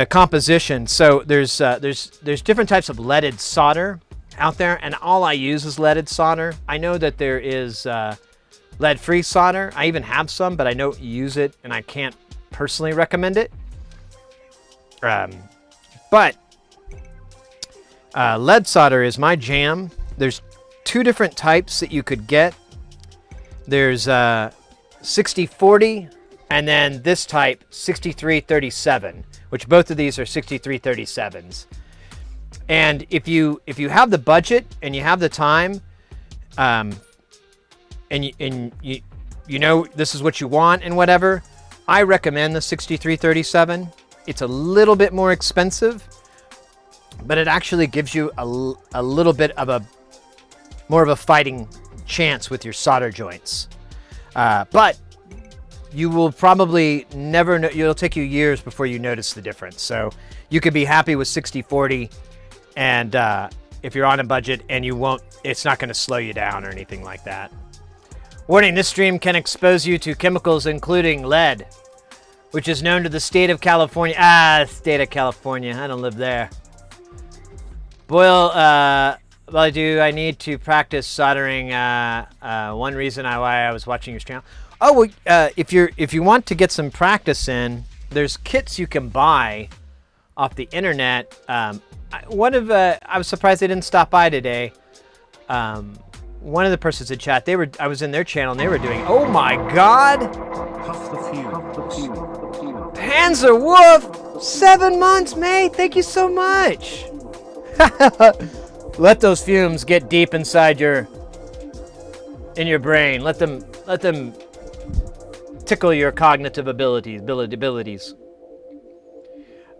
composition. So there's different types of leaded solder out there, and all I use is leaded solder. I know that there is lead-free solder. I even have some, but I don't use it, and I can't personally recommend it. But lead solder is my jam. There's two different types that you could get. There's 6040, and then this type 6337, which both of these are 6337s. And if you have the budget and you have the time, and you know this is what you want and whatever, I recommend the 6337. It's a little bit more expensive, but it actually gives you a little bit of more of a fighting chance with your solder joints. But you will probably never know. It'll take you years before you notice the difference. So you could be happy with 6040, and if you're on a budget, and it's not going to slow you down or anything like that. Warning: this stream can expose you to chemicals including lead, which is known to the state of California. State of California. I don't live there. Boyle, well, I need to practice soldering. One reason why I was watching your stream. Oh, well, if you want to get some practice in, there's kits you can buy off the internet. I was surprised they didn't stop by today. One of the persons in chat, I was in their channel and they were doing. Oh my God! Panzer Wolf, 7 months, mate. Thank you so much. Let those fumes get deep inside in your brain. Let them tickle your cognitive abilities.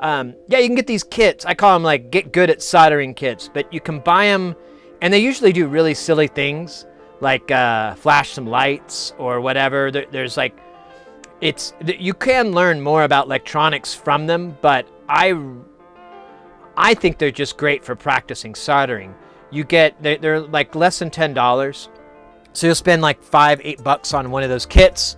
Yeah, you can get these kits. I call them like get good at soldering kits, but you can buy them, and they usually do really silly things like flash some lights or whatever. There's like, you can learn more about electronics from them, but I think they're just great for practicing soldering. They're like less than $10. So you'll spend like $5-8 on one of those kits.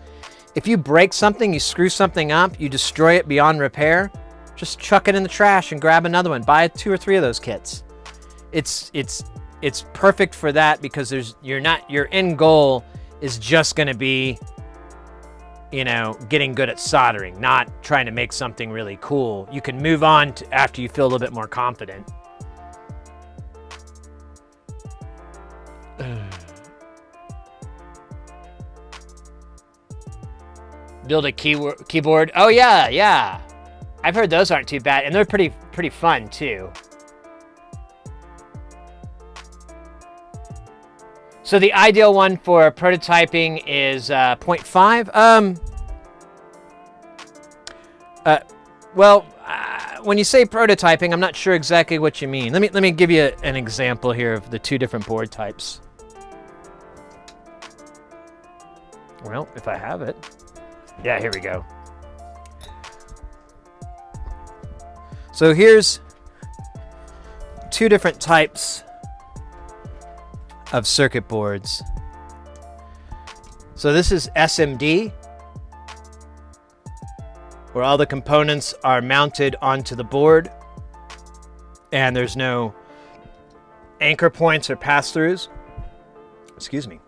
If you break something, you screw something up, you destroy it beyond repair, just chuck it in the trash and grab another one. Buy 2 or 3 of those kits. It's perfect for that, because your end goal is just going to be, getting good at soldering, not trying to make something really cool. You can move on after you feel a little bit more confident. Build a keyboard. Oh yeah, yeah. I've heard those aren't too bad, and they're pretty fun too. So the ideal one for prototyping is 0.5. Well, when you say prototyping, I'm not sure exactly what you mean. Let me give you an example here of the two different board types. Well, if I have it. Yeah, here we go. So here's two different types of circuit boards. So this is SMD, where all the components are mounted onto the board and there's no anchor points or pass-throughs. Excuse me.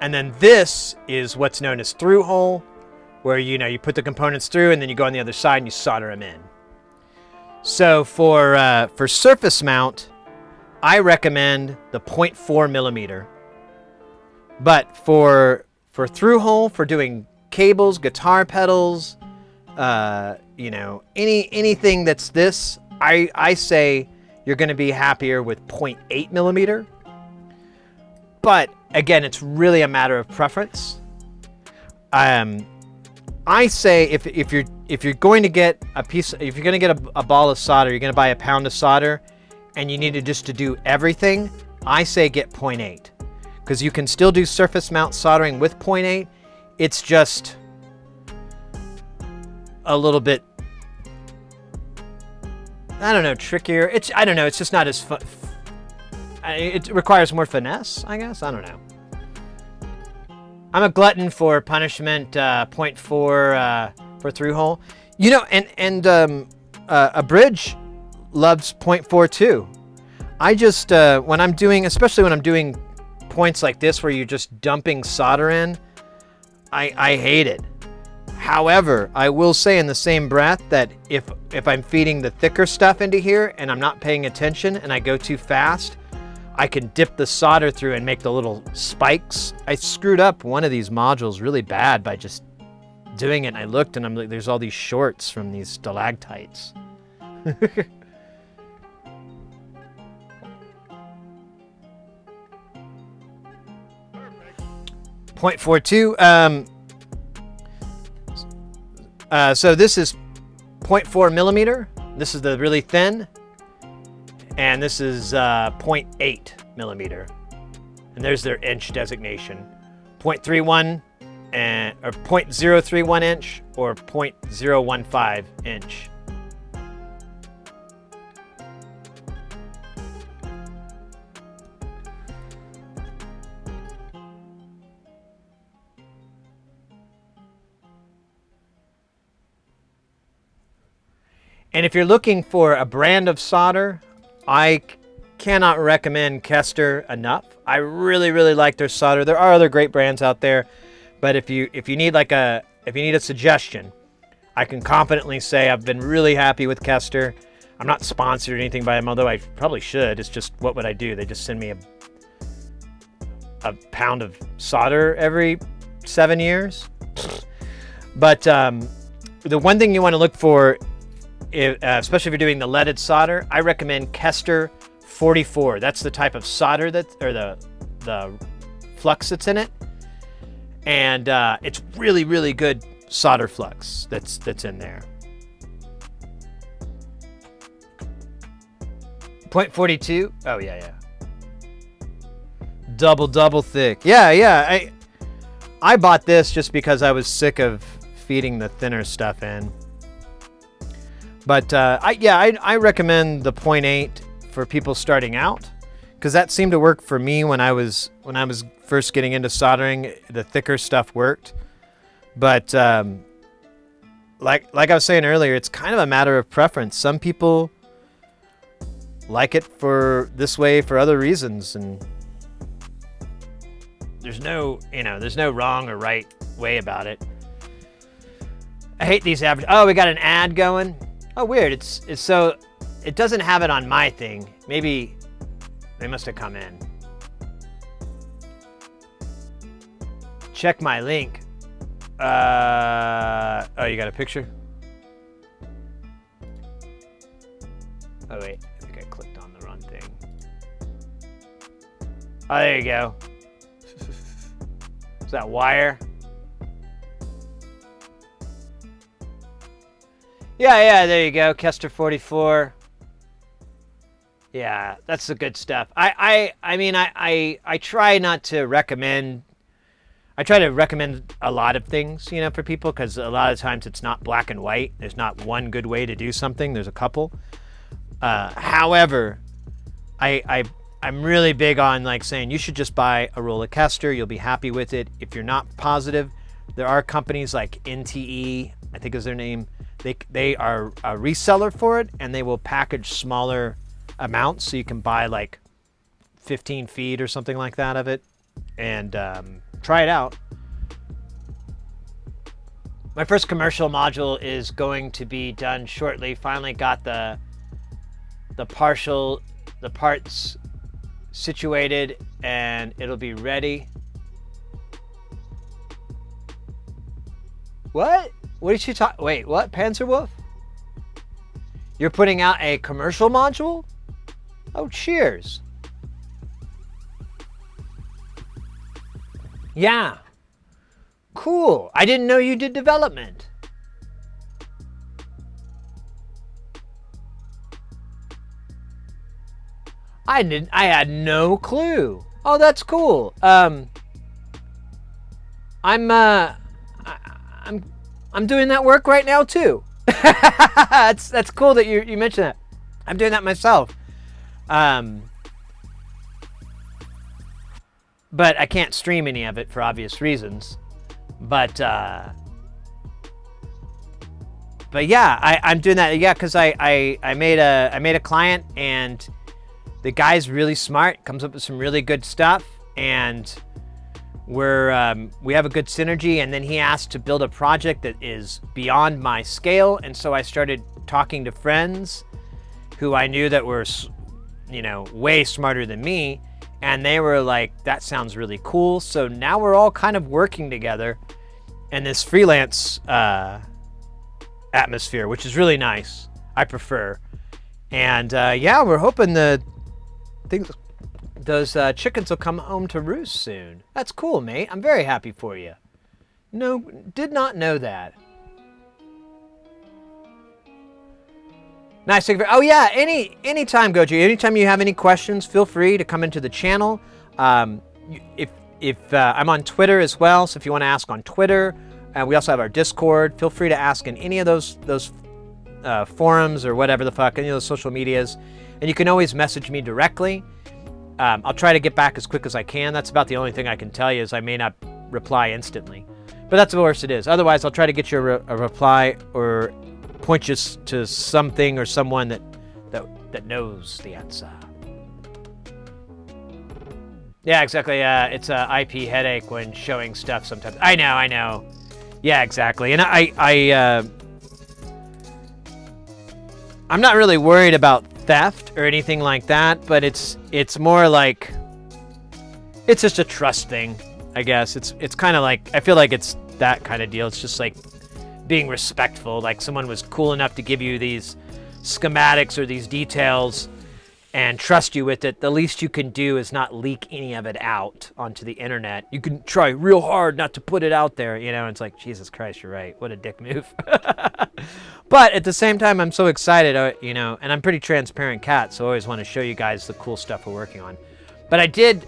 And then this is what's known as through hole, where you put the components through and then you go on the other side and you solder them in. So for surface mount, I recommend the 0.4 millimeter. But for through hole, for doing cables, guitar pedals, anything that's this, I say you're going to be happier with 0.8 millimeter. But again, it's really a matter of preference. I say if you're going to get if you're going to get a ball of solder, you're going to buy a pound of solder, and you need to just to do everything, I say get 0.8, because you can still do surface mount soldering with 0.8. It's just a little bit, I don't know, trickier. I don't know. It's just not as fun. It requires more finesse, I guess. I don't know. I'm a glutton for punishment. 0.4 for through hole. A bridge loves 0.4 too. I just when I'm doing, especially when I'm doing points like this where you're just dumping solder in, I hate it. However, I will say in the same breath that if I'm feeding the thicker stuff into here and I'm not paying attention and I go too fast, I can dip the solder through and make the little spikes. I screwed up one of these modules really bad by just doing it. And I looked and I'm like, there's all these shorts from these stalactites. 0.42. So this is 0.4 millimeter. This is the really thin. And this is 0.8 millimeter. And there's their inch designation. 0.31 or 0.031 inch or 0.015 inch. And if you're looking for a brand of solder, I cannot recommend Kester enough. I really, really like their solder. There are other great brands out there, but if you need a suggestion, I can confidently say I've been really happy with Kester. I'm not sponsored or anything by them, although I probably should. It's just, what would I do? They just send me a pound of solder every 7 years. But the one thing you want to look for, especially if you're doing the leaded solder, I recommend Kester 44. That's the type of solder or the flux that's in it, and it's really, really good solder flux that's in there. 0.42. Oh yeah. Double thick. Yeah. I bought this just because I was sick of feeding the thinner stuff in. But I recommend the 0.8 for people starting out, because that seemed to work for me when I was first getting into soldering. The thicker stuff worked, but like I was saying earlier, it's kind of a matter of preference. Some people like it for this way for other reasons, and there's no wrong or right way about it. I hate these average. Oh, we got an ad going. Oh, weird. It's so it doesn't have it on my thing. Maybe they must have come in. Check my link. Oh, you got a picture? Oh wait, I think I clicked on the wrong thing. Oh, there you go. Is that wire? Yeah, there you go. Kester 44. Yeah, that's the good stuff. I mean, I try not to recommend. I try to recommend a lot of things, you know, for people, because a lot of times it's not black and white. There's not one good way to do something. There's a couple. However, I'm really big on like saying you should just buy a Roller-Caster. You'll be happy with it. If you're not positive, there are companies like NTE, I think is their name. They are a reseller for it, and they will package smaller amounts, so you can buy like 15 feet or something like that of it, and try it out. My first commercial module is going to be done shortly. Finally got the parts situated, and it'll be ready. What? What did she talk? Wait, what? Panzerwolf? You're putting out a commercial module? Oh, cheers. Yeah. Cool. I didn't know you did development. I had no clue. Oh, that's cool. I'm doing that work right now too. That's cool that you mentioned that. I'm doing that myself. But I can't stream any of it for obvious reasons. But yeah, I'm doing that. Yeah, because I made a client, and the guy's really smart, comes up with some really good stuff, and we have a good synergy. And then he asked to build a project that is beyond my scale, and so I started talking to friends who I knew that were, you know, way smarter than me, and they were like, that sounds really cool. So now we're all kind of working together in this freelance atmosphere, which is really nice. I prefer. And yeah, we're hoping those chickens will come home to roost soon. That's cool, mate. I'm very happy for you. No, did not know that. Nice. Oh yeah, anytime, Goji. Anytime you have any questions, feel free to come into the channel. If I'm on Twitter as well, so if you want to ask on Twitter, we also have our Discord. Feel free to ask in any of those forums or whatever the fuck, any of those social medias, and you can always message me directly. I'll try to get back as quick as I can. That's about the only thing I can tell you, is I may not reply instantly, but that's the worst it is. Otherwise, I'll try to get you a reply or point you to something or someone that knows the answer. Yeah, exactly. It's a IP headache when showing stuff sometimes. I know. Yeah, exactly. And I'm not really worried about theft or anything like that, but it's more like it's just a trust thing, I guess. It's kind of like, I feel like it's that kind of deal. It's just like being respectful. Like someone was cool enough to give you these schematics or these details and trust you with it. The least you can do is not leak any of it out onto the internet. You can try real hard not to put it out there, you know. It's like, Jesus Christ, you're right. What a dick move. But at the same time, I'm so excited, you know, and I'm pretty transparent cat, so I always want to show you guys the cool stuff we're working on. But I did,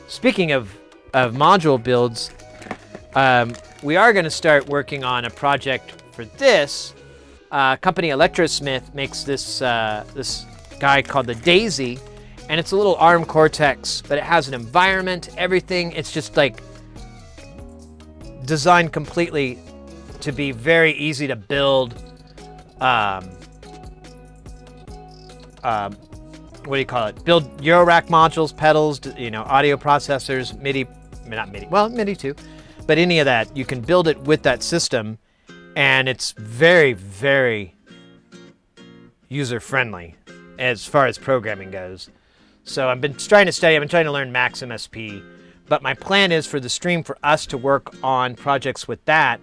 speaking of module builds, we are going to start working on a project for this. Company Electrosmith makes this this guy called the Daisy, and it's a little ARM Cortex, but it has an environment, everything. It's just like designed completely to be very easy to build. What do you call it? Build Eurorack modules, pedals, you know, audio processors, MIDI, not MIDI, well, MIDI too, but any of that. You can build it with that system, and it's very, very user-friendly as far as programming goes. So I've been trying to study, I've been trying to learn Max MSP, but my plan is for the stream for us to work on projects with that,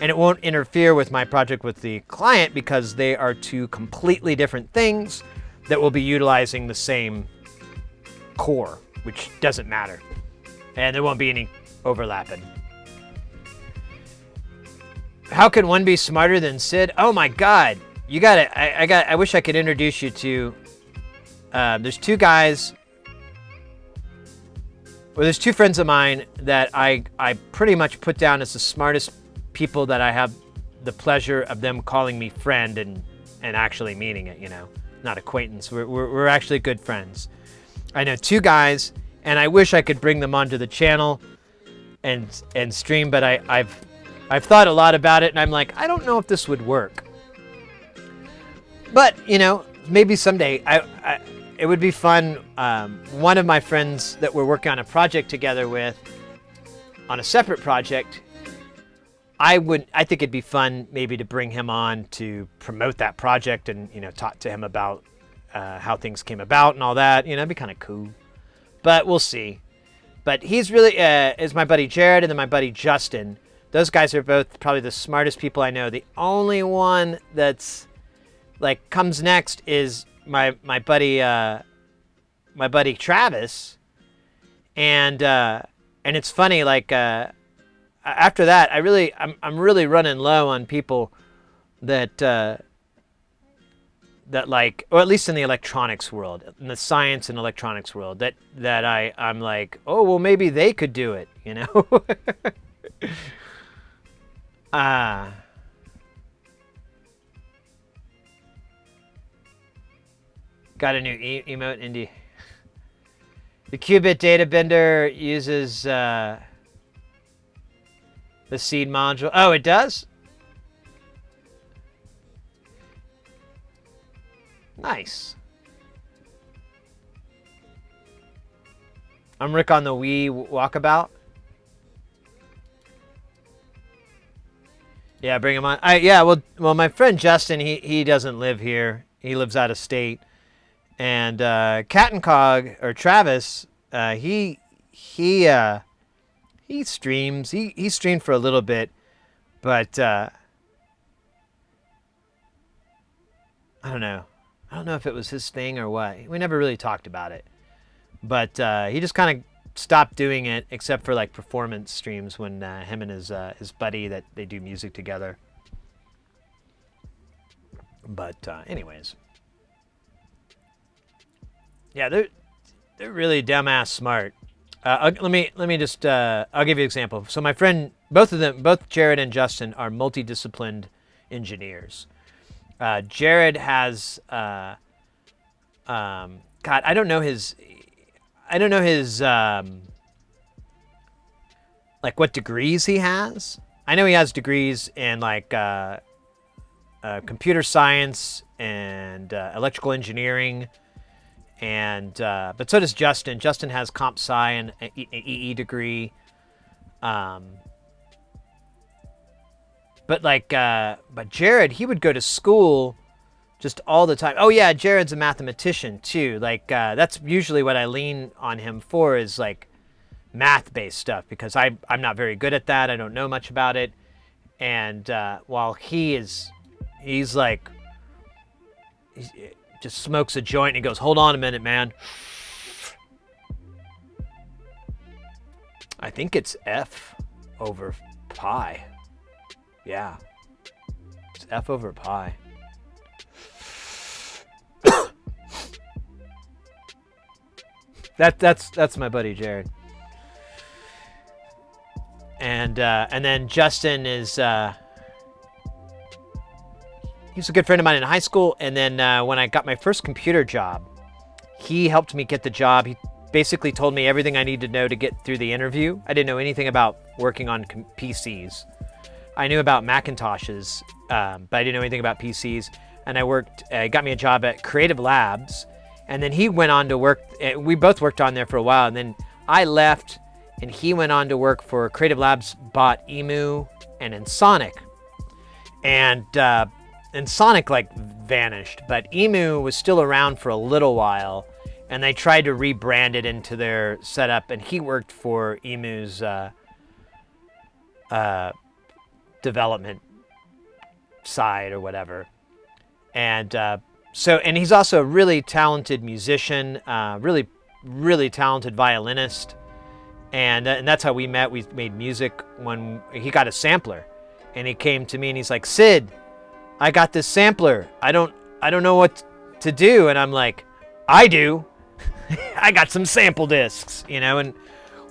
and it won't interfere with my project with the client because they are two completely different things that will be utilizing the same core, which doesn't matter. And there won't be any overlapping. How can one be smarter than Sid? Oh my God. You got it. I wish I could introduce you to, there's two guys, well, there's two friends of mine that I pretty much put down as the smartest people that I have the pleasure of them calling me friend and actually meaning it, you know, not acquaintance. We're actually good friends. I know two guys, and I wish I could bring them onto the channel and stream, but I've thought a lot about it, and I'm like, I don't know if this would work. But, you know, maybe someday. It would be fun. One of my friends that we're working on a project together with, on a separate project, I think it'd be fun maybe to bring him on to promote that project and, you know, talk to him about how things came about and all that. You know, it'd be kind of cool. But we'll see. But he's really, is my buddy Jared and then my buddy Justin. Those guys are both probably the smartest people I know. The only one that's, like, comes next is my buddy Travis. And it's funny, like, after that, I'm really running low on people that like, or at least in the electronics world, in the science and electronics world, that I'm like, oh, well, maybe they could do it, you know? Got a new emote, Indy. The qubit data bender uses the seed module. Oh, it does? Nice. I'm Rick on the Wii walkabout. Yeah, bring him on. Yeah, well, my friend Justin, he doesn't live here. He lives out of state. And Cat and Cog, or Travis, he streams. He streamed for a little bit, but I don't know. I don't know if it was his thing or what. We never really talked about it. But he just kind of stopped doing it, except for like performance streams when him and his buddy that they do music together. But anyways, yeah, they're really dumbass smart. Let me just I'll give you an example. So my friend, both Jared and Justin are multidisciplined engineers. Jared has God, I don't know his like what degrees he has. I know he has degrees in like computer science and electrical engineering, and but so does Justin. Justin has comp sci and an EE degree. But like, but Jared, he would go to school just all the time. Oh yeah, Jared's a mathematician too. Like, that's usually what I lean on him for, is like math-based stuff, because I'm not very good at that. I don't know much about it. And while he's like, he just smokes a joint and he goes, "Hold on a minute, man. I think it's F over pi. Yeah, it's F over pi." That's my buddy Jared. And then Justin is he's a good friend of mine in high school. And then when I got my first computer job, he helped me get the job. He basically told me everything I needed to know to get through the interview. I didn't know anything about working on PCs. I knew about Macintoshes, but I didn't know anything about PCs. And I got me a job at Creative Labs. And then he went on to work, we both worked on there for a while. And then I left and he went on to work for Creative Labs, bought Emu and Ensoniq. And Ensoniq like vanished, but Emu was still around for a little while. And they tried to rebrand it into their setup. And he worked for Emu's development side or whatever. And and he's also a really talented musician, really, really talented violinist. And that's how we met. We made music when he got a sampler, and he came to me and he's like, "Sid, I got this sampler. I don't know what to do." And I'm like, "I do. I got some sample discs, and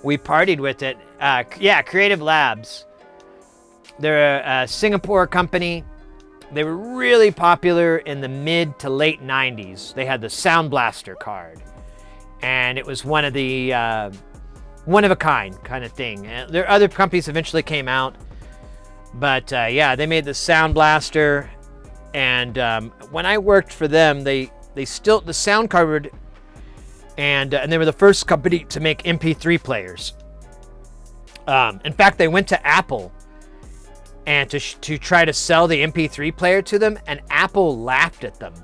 we partied with it. Creative Labs. They're a Singapore company. They were really popular in the mid to late 90s. They had the Sound Blaster card, and it was one of the one of a kind of thing. There other companies eventually came out, but they made the Sound Blaster. And when I worked for them, they still the sound card, and they were the first company to make MP3 players. In fact, they went to Apple and to try to sell the MP3 player to them, and Apple laughed at them,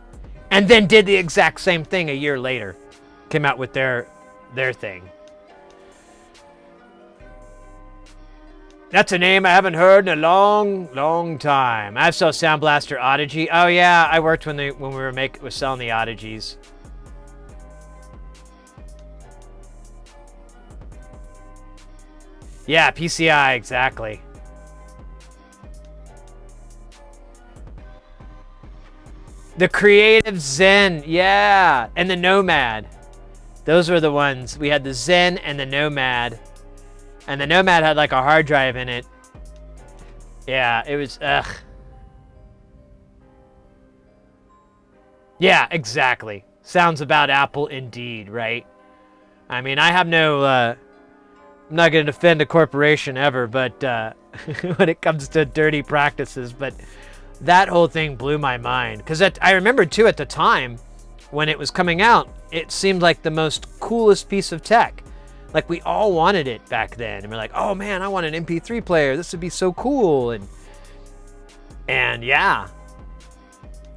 and then did the exact same thing a year later. Came out with their thing. That's a name I haven't heard in a long, long time. I saw Sound Blaster Audigy. Oh yeah, I worked when we were selling the Audigies. Yeah, PCI, exactly. The Creative Zen, yeah, and the Nomad. Those were the ones. We had the Zen and the Nomad. And the Nomad had like a hard drive in it. Yeah, it was, Yeah, exactly. Sounds about Apple indeed, right? I mean, I have no, I'm not going to defend a corporation ever, but when it comes to dirty practices, but that whole thing blew my mind. Because I remember, too, at the time, when it was coming out, it seemed like the most coolest piece of tech. Like, we all wanted it back then. And we're like, oh, man, I want an MP3 player. This would be so cool. And yeah.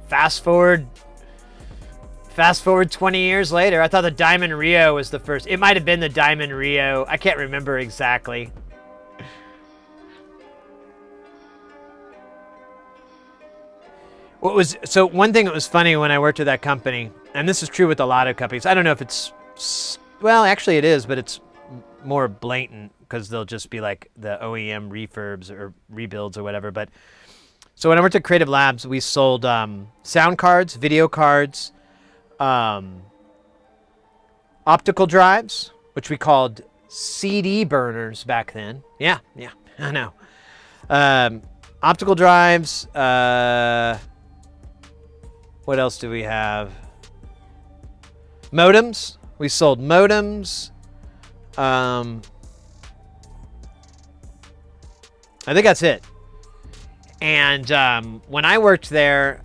Fast forward 20 years later. I thought the Diamond Rio was the first. It might have been the Diamond Rio. I can't remember exactly. So one thing that was funny when I worked at that company, and this is true with a lot of companies. I don't know if it's, well, actually it is, but it's more blatant because they'll just be like the OEM refurbs or rebuilds or whatever. But so when I worked at Creative Labs, we sold sound cards, video cards, optical drives, which we called CD burners back then. Yeah, I know. Optical drives. What else do we have? Modems. We sold modems. I think that's it. And when I worked there,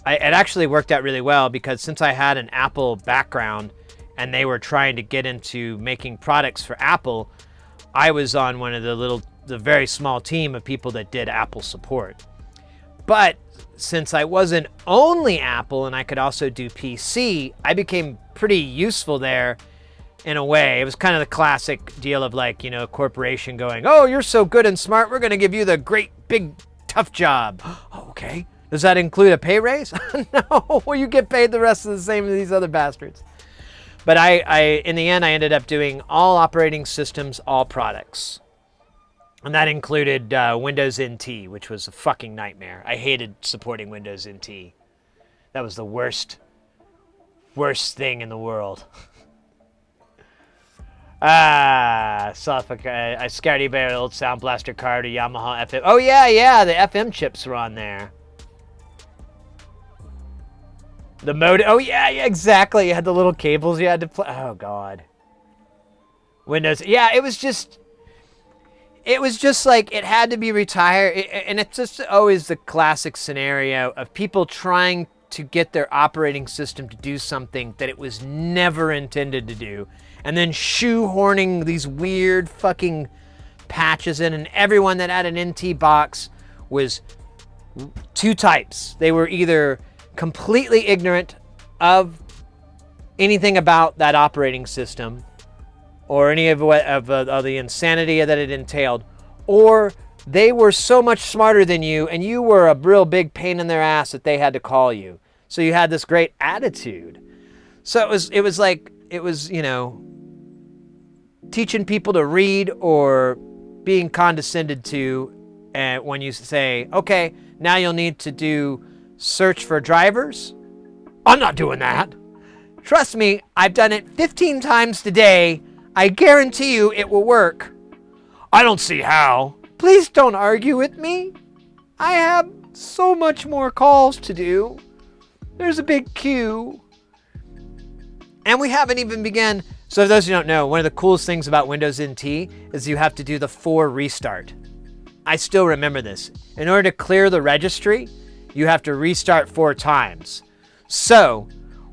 it actually worked out really well because since I had an Apple background and they were trying to get into making products for Apple, I was on one of the very small team of people that did Apple support. But since I wasn't only Apple and I could also do PC, I became pretty useful there in a way. It was kind of the classic deal of like, a corporation going, oh, you're so good and smart, we're going to give you the great, big, tough job. Oh, okay. Does that include a pay raise? No. Well, you get paid the rest of the same as these other bastards. But in the end, I ended up doing all operating systems, all products. And that included Windows NT, which was a fucking nightmare. I hated supporting Windows NT. That was the worst thing in the world. I scared eBay an old Sound Blaster card, a Yamaha FM. Oh, yeah, the FM chips were on there. The modem. Oh, yeah, exactly. You had the little cables you had to play. Oh, God. Windows. Yeah, it was just like it had to be retired. And it's just always the classic scenario of people trying to get their operating system to do something that it was never intended to do. And then shoehorning these weird fucking patches in. And everyone that had an NT box was two types. They were either completely ignorant of anything about that operating system or any of the insanity that it entailed, or they were so much smarter than you, and you were a real big pain in their ass that they had to call you. So you had this great attitude. So it was, you know, teaching people to read or being condescended to when you say, okay, now you'll need to do search for drivers. I'm not doing that. Trust me, I've done it 15 times today. I guarantee you it will work. I don't see how. Please don't argue with me. I have so much more calls to do. There's a big queue. And we haven't even begun. So for those who don't know, one of the coolest things about Windows NT is you have to do the 4 restart. I still remember this. In order to clear the registry, you have to restart 4 times. So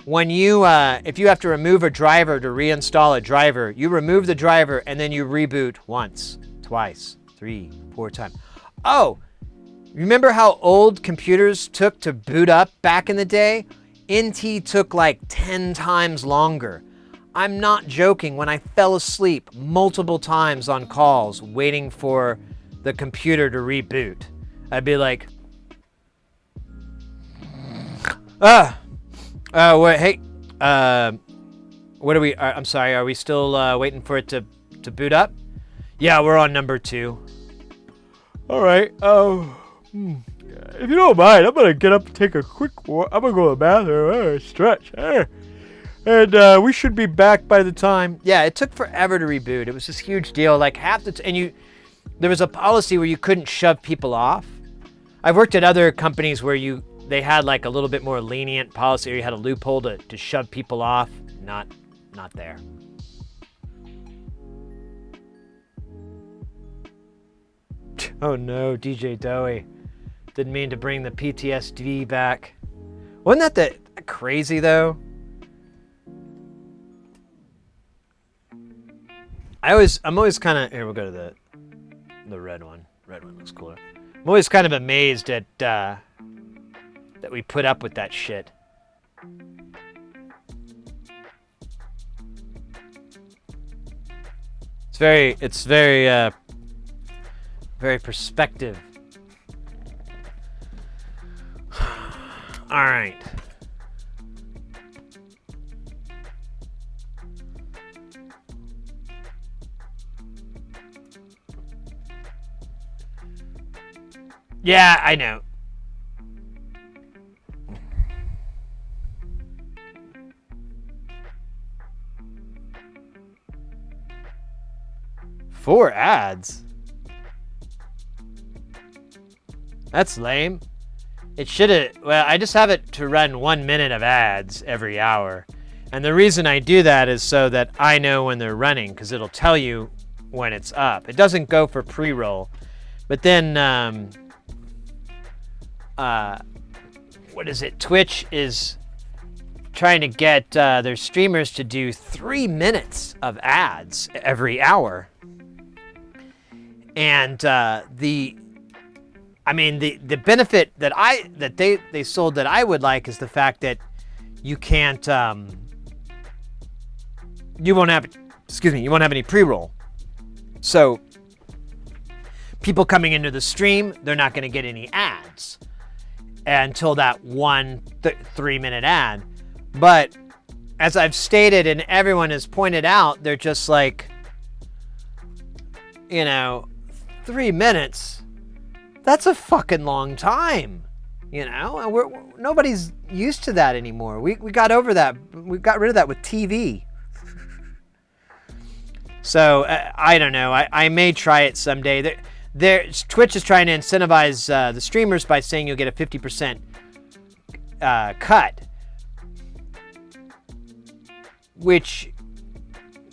when you, if you have to remove a driver to reinstall a driver, you remove the driver and then you reboot once, twice, 3, 4 times. Oh, remember how old computers took to boot up back in the day? NT took like 10 times longer. I'm not joking. When I fell asleep multiple times on calls waiting for the computer to reboot, I'd be like, wait, hey, what are we, I'm sorry, are we still waiting for it to boot up? Yeah, we're on number 2. All right. If you don't mind, I'm gonna get up and take a quick walk. I'm gonna go to the bathroom, stretch, and we should be back by the time. Yeah, it took forever to reboot. It was this huge deal. Like half the and there was a policy where you couldn't shove people off. I've worked at other companies where they had like a little bit more lenient policy, or you had a loophole to shove people off. Not there. Oh no, DJ Doey. Didn't mean to bring the PTSD back. Wasn't that crazy though? I'm always kind of, here we'll go to the red one. Red one looks cooler. I'm always kind of amazed at that we put up with that shit. It's very perspective. All right. Yeah, I know. Four ads? That's lame. It should have, well, I just have it to run 1 minute of ads every hour. And the reason I do that is so that I know when they're running, because it'll tell you when it's up. It doesn't go for pre-roll. But then, what is it? Twitch is trying to get their streamers to do 3 minutes of ads every hour. And the benefit that they sold that I would like is the fact that you can't you won't have any pre-roll. So people coming into the stream, they're not going to get any ads until that 3 minute ad. But as I've stated and everyone has pointed out, they're just like, 3 minutes. That's a fucking long time, and nobody's used to that anymore. We got over that. We got rid of that with TV. So I don't know. I may try it someday. Twitch is trying to incentivize the streamers by saying you'll get a 50% cut, which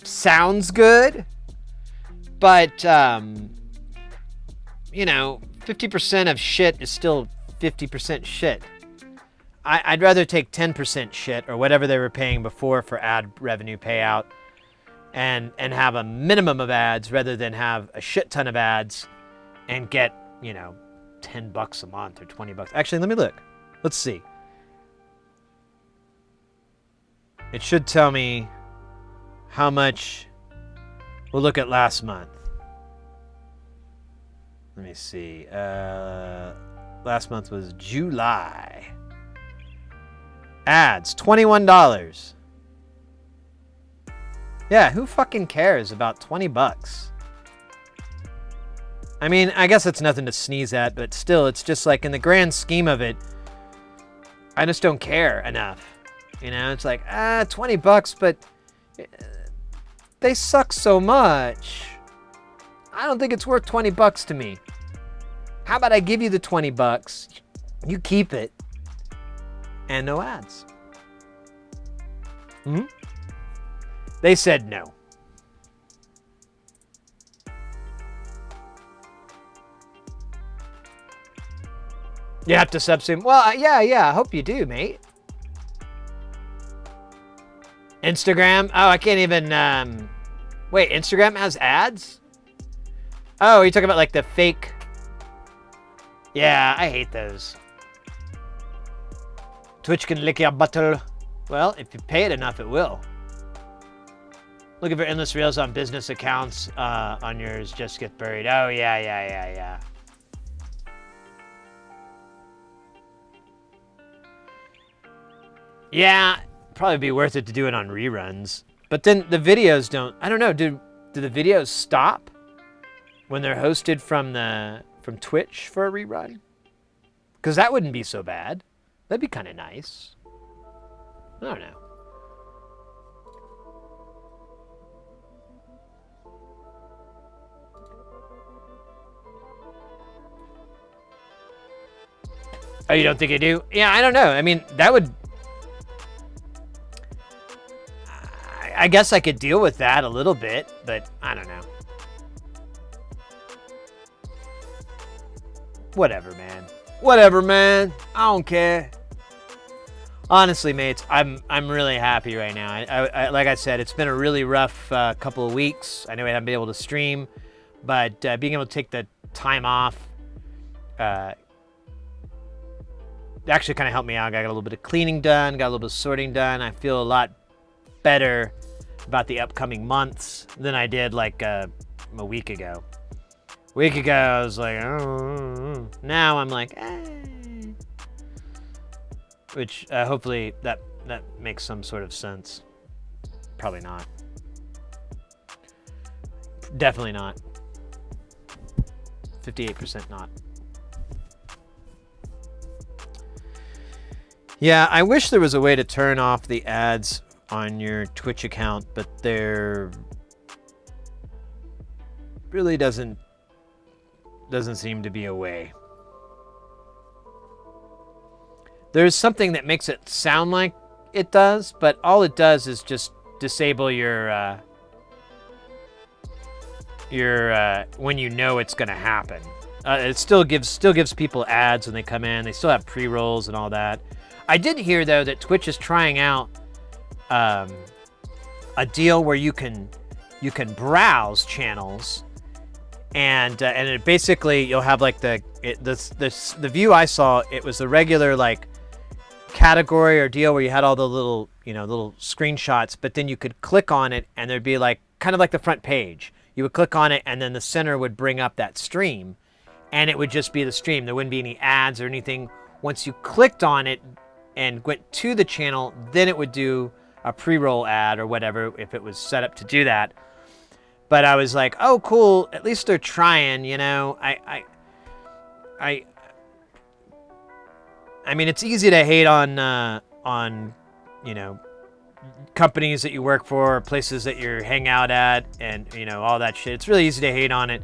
sounds good, but 50% of shit is still 50% shit. I'd rather take 10% shit or whatever they were paying before for ad revenue payout and have a minimum of ads rather than have a shit ton of ads and get, $10 a month or $20. Actually, let me look. Let's see. It should tell me how much. We'll look at last month. Let me see. Last month was July. Ads, $21. Yeah, who fucking cares about 20 bucks? I mean, I guess it's nothing to sneeze at, but still, it's just like in the grand scheme of it, I just don't care enough. You know, it's like, 20 bucks, but they suck so much. I don't think it's worth 20 bucks to me. How about I give you the 20 bucks, you keep it, and no ads? Hmm? They said no. You have to subsume. Well, yeah, I hope you do, mate. Instagram? Oh, I can't even, wait, Instagram has ads? Oh, you're talking about like the fake... Yeah, I hate those. Twitch can lick your butthole. Well, if you pay it enough, it will. Looking for endless reels on business accounts on yours just get buried. Oh, yeah. Yeah, probably be worth it to do it on reruns. But then the videos don't... I don't know, do the videos stop when they're hosted from Twitch for a rerun? Because that wouldn't be so bad. That'd be kind of nice. I don't know. Oh, you don't think I do? Yeah, I don't know. I mean, that would... I guess I could deal with that a little bit, but I don't know. Whatever, man. Whatever, man. I don't care. Honestly, mates, I'm really happy right now. I like I said, it's been a really rough couple of weeks. I know I haven't been able to stream, but being able to take the time off actually kind of helped me out. I got a little bit of cleaning done, got a little bit of sorting done. I feel a lot better about the upcoming months than I did like a week ago. A week ago, I was like, oh. Now I'm like, which hopefully that makes some sort of sense. Probably not. Definitely not. 58% not. Yeah, I wish there was a way to turn off the ads on your Twitch account, but there really doesn't seem to be a way. There's something that makes it sound like it does, but all it does is just disable your when you know it's gonna happen. It still gives people ads when they come in. They still have pre-rolls and all that. I did hear though that Twitch is trying out a deal where you can browse channels, and it basically you'll have like the view I saw. It was the regular like category or deal where you had all the little little screenshots, but then you could click on it and there'd be like kind of like the front page. You would click on it and then the center would bring up that stream, and it would just be the stream. There wouldn't be any ads or anything. Once you clicked on it and went to the channel, then it would do a pre-roll ad or whatever if it was set up to do that. But I was like, oh, cool. At least they're trying, you know. I mean, it's easy to hate on companies that you work for, places that you hang out at, and all that shit. It's really easy to hate on it.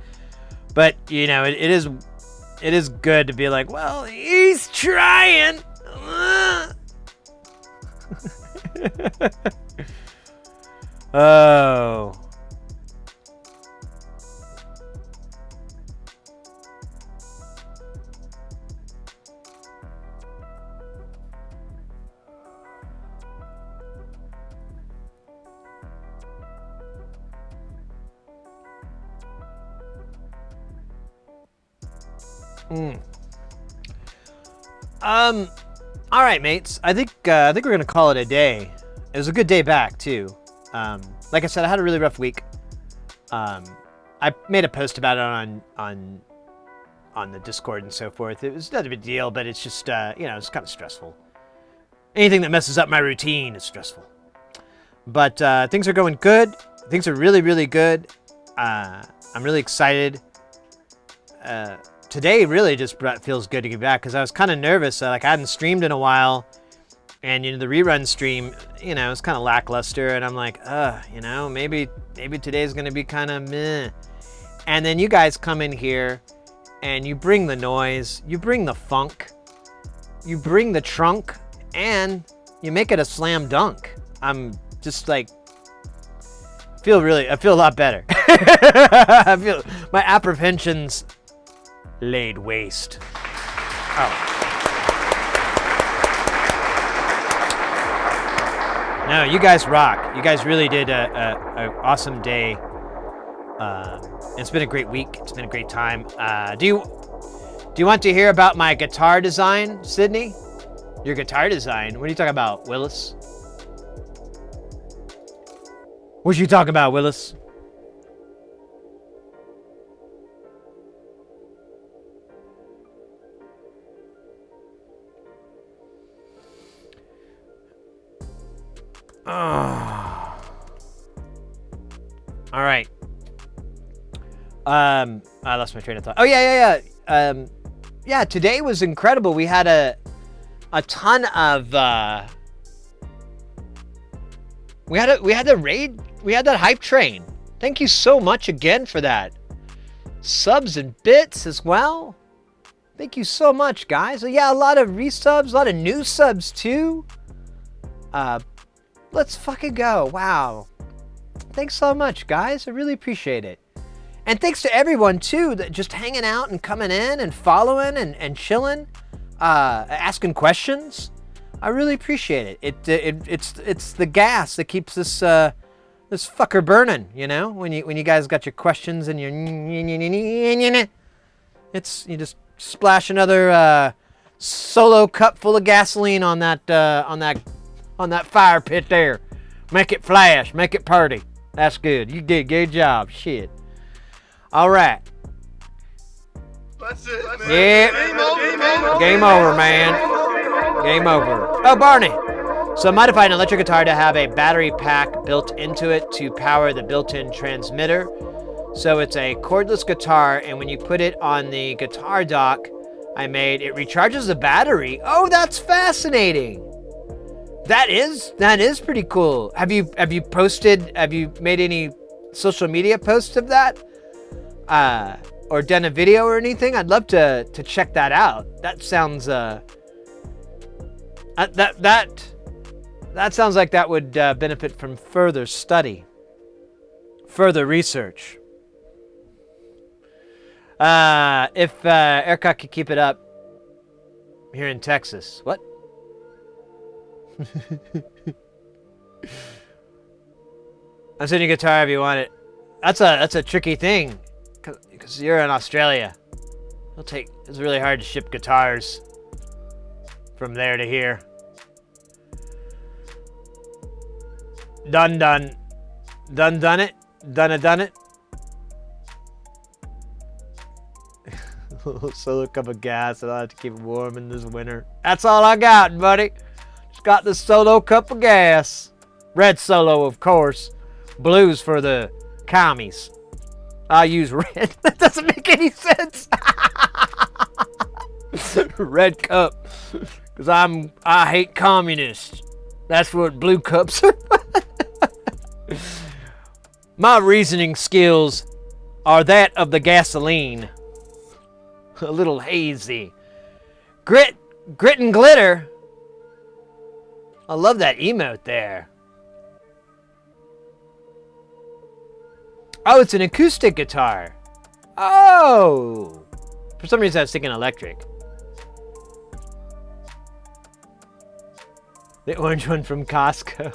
But it is good to be like, well, he's trying. Oh. All right, mates. I think we're gonna call it a day. It was a good day back too. Like I said, I had a really rough week. I made a post about it on on the Discord and so forth. It was not a big deal, but it's just it's kind of stressful. Anything that messes up my routine is stressful. But things are going good. Things are really, really good. I'm really excited. Today really just feels good to get back because I was kind of nervous. I hadn't streamed in a while, and the rerun stream, it's kind of lackluster, and I'm like, maybe today's gonna be kind of meh. And then you guys come in here, and you bring the noise, you bring the funk, you bring the trunk, and you make it a slam dunk. I'm just like, I feel a lot better. I feel my apprehensions laid waste. Oh. No, you guys rock. You guys really did a awesome day. It's been a great week. It's been a great time. Do you want to hear about my guitar design, Sydney? Your guitar design? What are you talking about, Willis? What you talking about, Willis? Oh. All right. I lost my train of thought. Oh yeah. Yeah. Today was incredible. We had a ton of. We had the raid. We had that hype train. Thank you so much again for that. Subs and bits as well. Thank you so much, guys. So yeah, a lot of resubs, a lot of new subs too. Let's fucking go. Wow. Thanks so much, guys. I really appreciate it. And thanks to everyone too that just hanging out and coming in and following and chilling, asking questions. I really appreciate it. It's the gas that keeps this fucker burning, when you guys got your questions and you just splash another solo cup full of gasoline on that fire pit there. Make it flash, make it party. That's good. You did a good job. Shit. All right. That's it, man. Yep. Game over, man. Game over. Oh, Barney. So I modified an electric guitar to have a battery pack built into it to power the built-in transmitter. So it's a cordless guitar, and when you put it on the guitar dock I made, it recharges the battery. Oh, that's fascinating. That is pretty cool. Have you made any social media posts of that? Or done a video or anything? I'd love to check that out. That sounds that sounds like that would benefit from further study, further research. If ERCOT could keep it up here in Texas. What? I'm sending a guitar if you want it. That's a tricky thing, because you're in Australia. It's really hard to ship guitars from there to here. Done it. Done it. Solo cup of gas, and I have to keep it warm in this winter. That's all I got, buddy. Just got this solo cup of gas. Red Solo, of course. Blue's for the commies. I use red. That doesn't make any sense. Red cup, because I hate communists. That's what blue cups are. My reasoning skills are that of the gasoline. A little hazy. Grit and glitter. I love that emote there. Oh, it's an acoustic guitar. Oh. For some reason I was thinking electric. The orange one from Costco.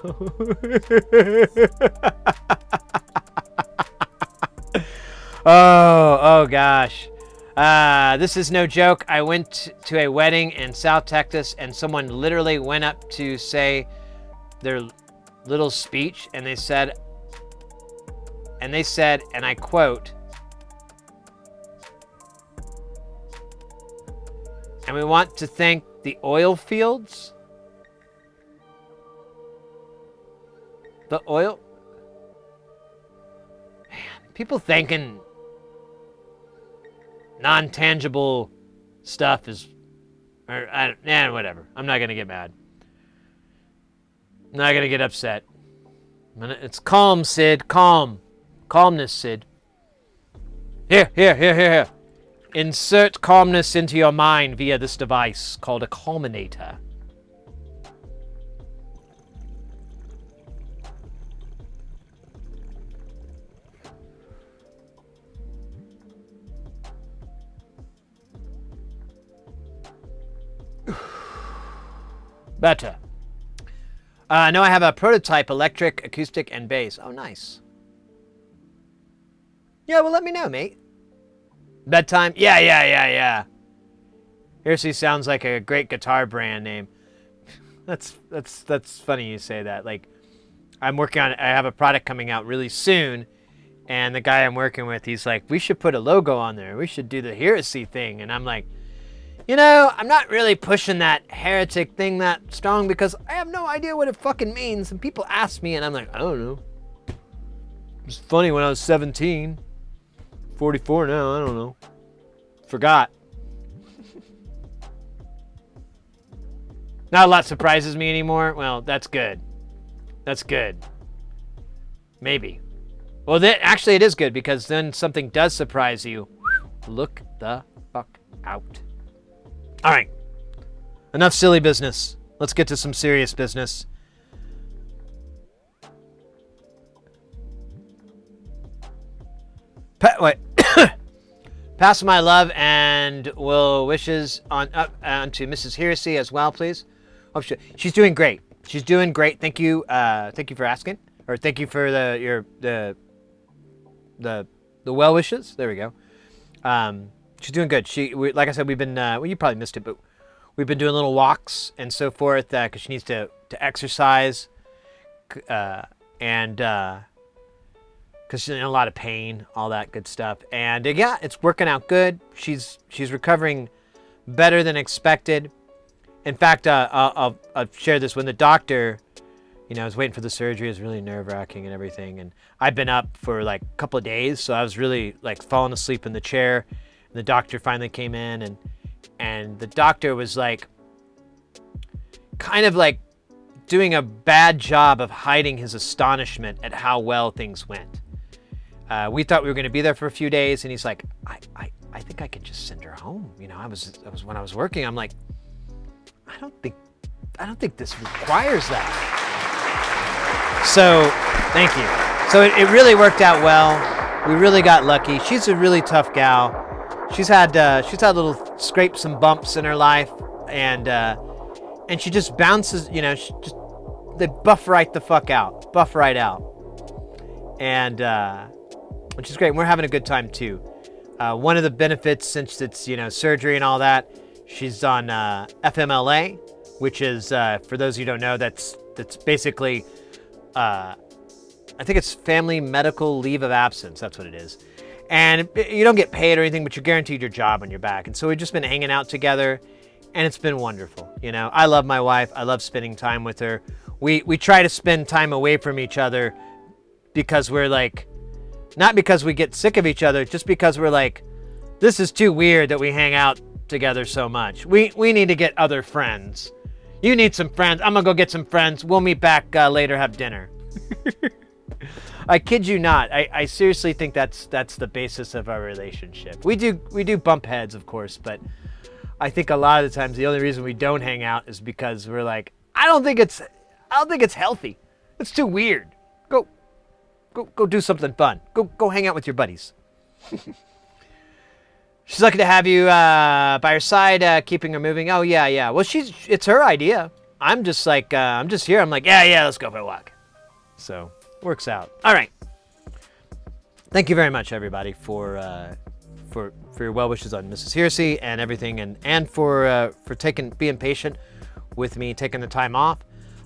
Oh gosh. This is no joke. I went to a wedding in South Texas, and someone literally went up to say their little speech, and they said, and I quote, And we want to thank the oil fields. The oil... Man, people thanking non-tangible stuff is... whatever. I'm not going to get mad. I'm not going to get upset. It's calm, Sid. Calm. Calmness, Sid. Here. Insert calmness into your mind via this device called a culminator. Better. Now I have a prototype electric, acoustic, and bass. Oh, nice. Yeah, well, let me know, mate. Bedtime? Yeah. Hearsay sounds like a great guitar brand name. That's funny you say that. Like, I have a product coming out really soon, and the guy I'm working with, he's like, we should put a logo on there. We should do the heresy thing. And I'm like, you know, I'm not really pushing that heretic thing that strong because I have no idea what it fucking means. And people ask me, and I'm like, I don't know. It was funny when I was 17. 44 now, I don't know. Forgot. Not a lot surprises me anymore. Well, that's good. That's good. Maybe. Well, actually it is good because then something does surprise you. Look the fuck out. All right. Enough silly business. Let's get to some serious business. Wait. Pass my love and well wishes on to Mrs. Heresy as well, please. Hope she's doing great. She's doing great. Thank you. Thank you for asking, or thank you for the well wishes. There we go. She's doing good. Like I said, we've been. Well, you probably missed it, but we've been doing little walks and so forth because she needs to exercise, and. Because she's in a lot of pain, all that good stuff. And yeah, it's working out good. She's recovering better than expected. In fact, I'll share this. When the doctor, I was waiting for the surgery. It was really nerve-wracking and everything. And I've been up for like a couple of days, so I was really like falling asleep in the chair. And the doctor finally came in, and the doctor was like, kind of like doing a bad job of hiding his astonishment at how well things went. We thought we were going to be there for a few days, and he's like, I think I could just send her home. I was when I was working, I'm like, I don't think this requires that. So, thank you. So it really worked out well. We really got lucky. She's a really tough gal. She's had little scrapes and bumps in her life, and she just bounces. They buff right the fuck out, buff right out, and. Which is great. And we're having a good time too. One of the benefits, since it's surgery and all that, she's on FMLA, which is for those who don't know, that's basically I think it's Family Medical Leave of Absence. That's what it is. And you don't get paid or anything, but you're guaranteed your job when you're back. And so we've just been hanging out together, and it's been wonderful. I love my wife. I love spending time with her. We try to spend time away from each other because we're like. Not because we get sick of each other, just because we're like, this is too weird that we hang out together so much. We need to get other friends. You need some friends. I'm going to go get some friends. We'll meet back later, have dinner. I kid you not. I seriously think that's the basis of our relationship. We do bump heads, of course, but I think a lot of the times the only reason we don't hang out is because we're like, I don't think it's healthy. It's too weird. Go do something fun. Go hang out with your buddies. She's lucky to have you by her side, keeping her moving. Oh, yeah. Well, it's her idea. I'm just like, I'm just here. I'm like, yeah, let's go for a walk. So, works out. All right. Thank you very much, everybody, for your well wishes on Mrs. Heresy and everything, and for being patient with me taking the time off.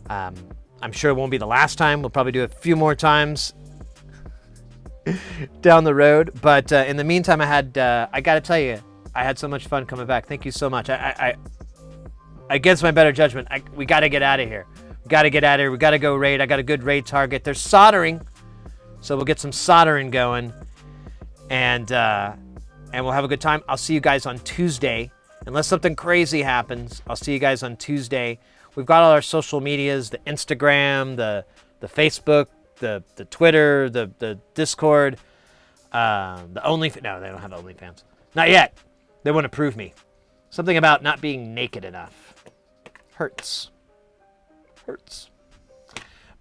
I'm sure it won't be the last time. We'll probably do a few more times down the road, but in the meantime, I gotta tell you, I had so much fun coming back. Thank you so much. I against my better judgment, we got to get out of here. We got to get out of here. We got to go raid. I got a good raid target. There's soldering, so we'll get some soldering going, and we'll have a good time. I'll see you guys on Tuesday. Unless something crazy happens, I'll see you guys on Tuesday. We've got all our social medias, the Instagram, the Facebook, the Twitter, the Discord, the OnlyFans. No, they don't have OnlyFans. Not yet. They want to prove me. Something about not being naked enough. Hurts.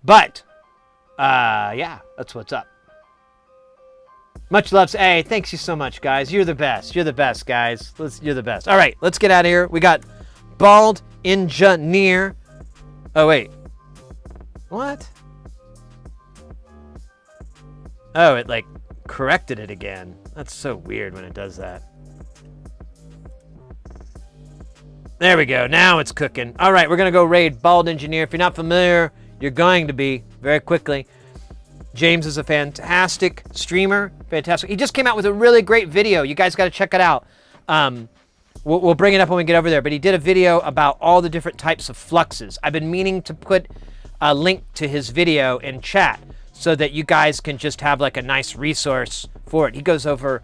But, yeah, that's what's up. Much love. Hey, thanks you so much, guys. You're the best. You're the best, guys. You're the best. All right, let's get out of here. We got Bald Engineer. Oh, wait. What? Oh, it, like, corrected it again. That's so weird when it does that. There we go. Now it's cooking. All right, we're going to go raid Bald Engineer. If you're not familiar, you're going to be very quickly. James is a fantastic streamer. Fantastic. He just came out with a really great video. You guys got to check it out. We'll bring it up when we get over there. But he did a video about all the different types of fluxes. I've been meaning to put a link to his video in chat so that you guys can just have like a nice resource for it. He goes over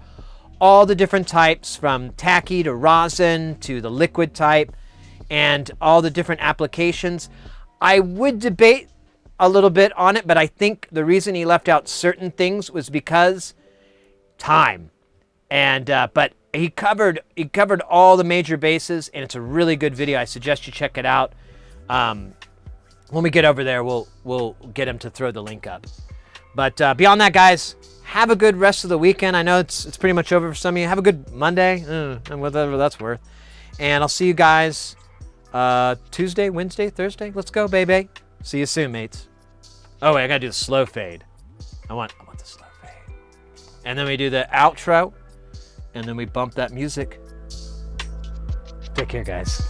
all the different types from tacky to rosin to the liquid type and all the different applications. I would debate a little bit on it, but I think the reason he left out certain things was because time. And but he covered all the major bases, and it's a really good video. I suggest you check it out. When we get over there, we'll get him to throw the link up. But beyond that, guys, have a good rest of the weekend. I know it's pretty much over for some of you. Have a good Monday, and whatever that's worth. And I'll see you guys Tuesday, Wednesday, Thursday. Let's go, baby. See you soon, mates. Oh, wait, I gotta do the slow fade. I want the slow fade. And then we do the outro, and then we bump that music. Take care, guys.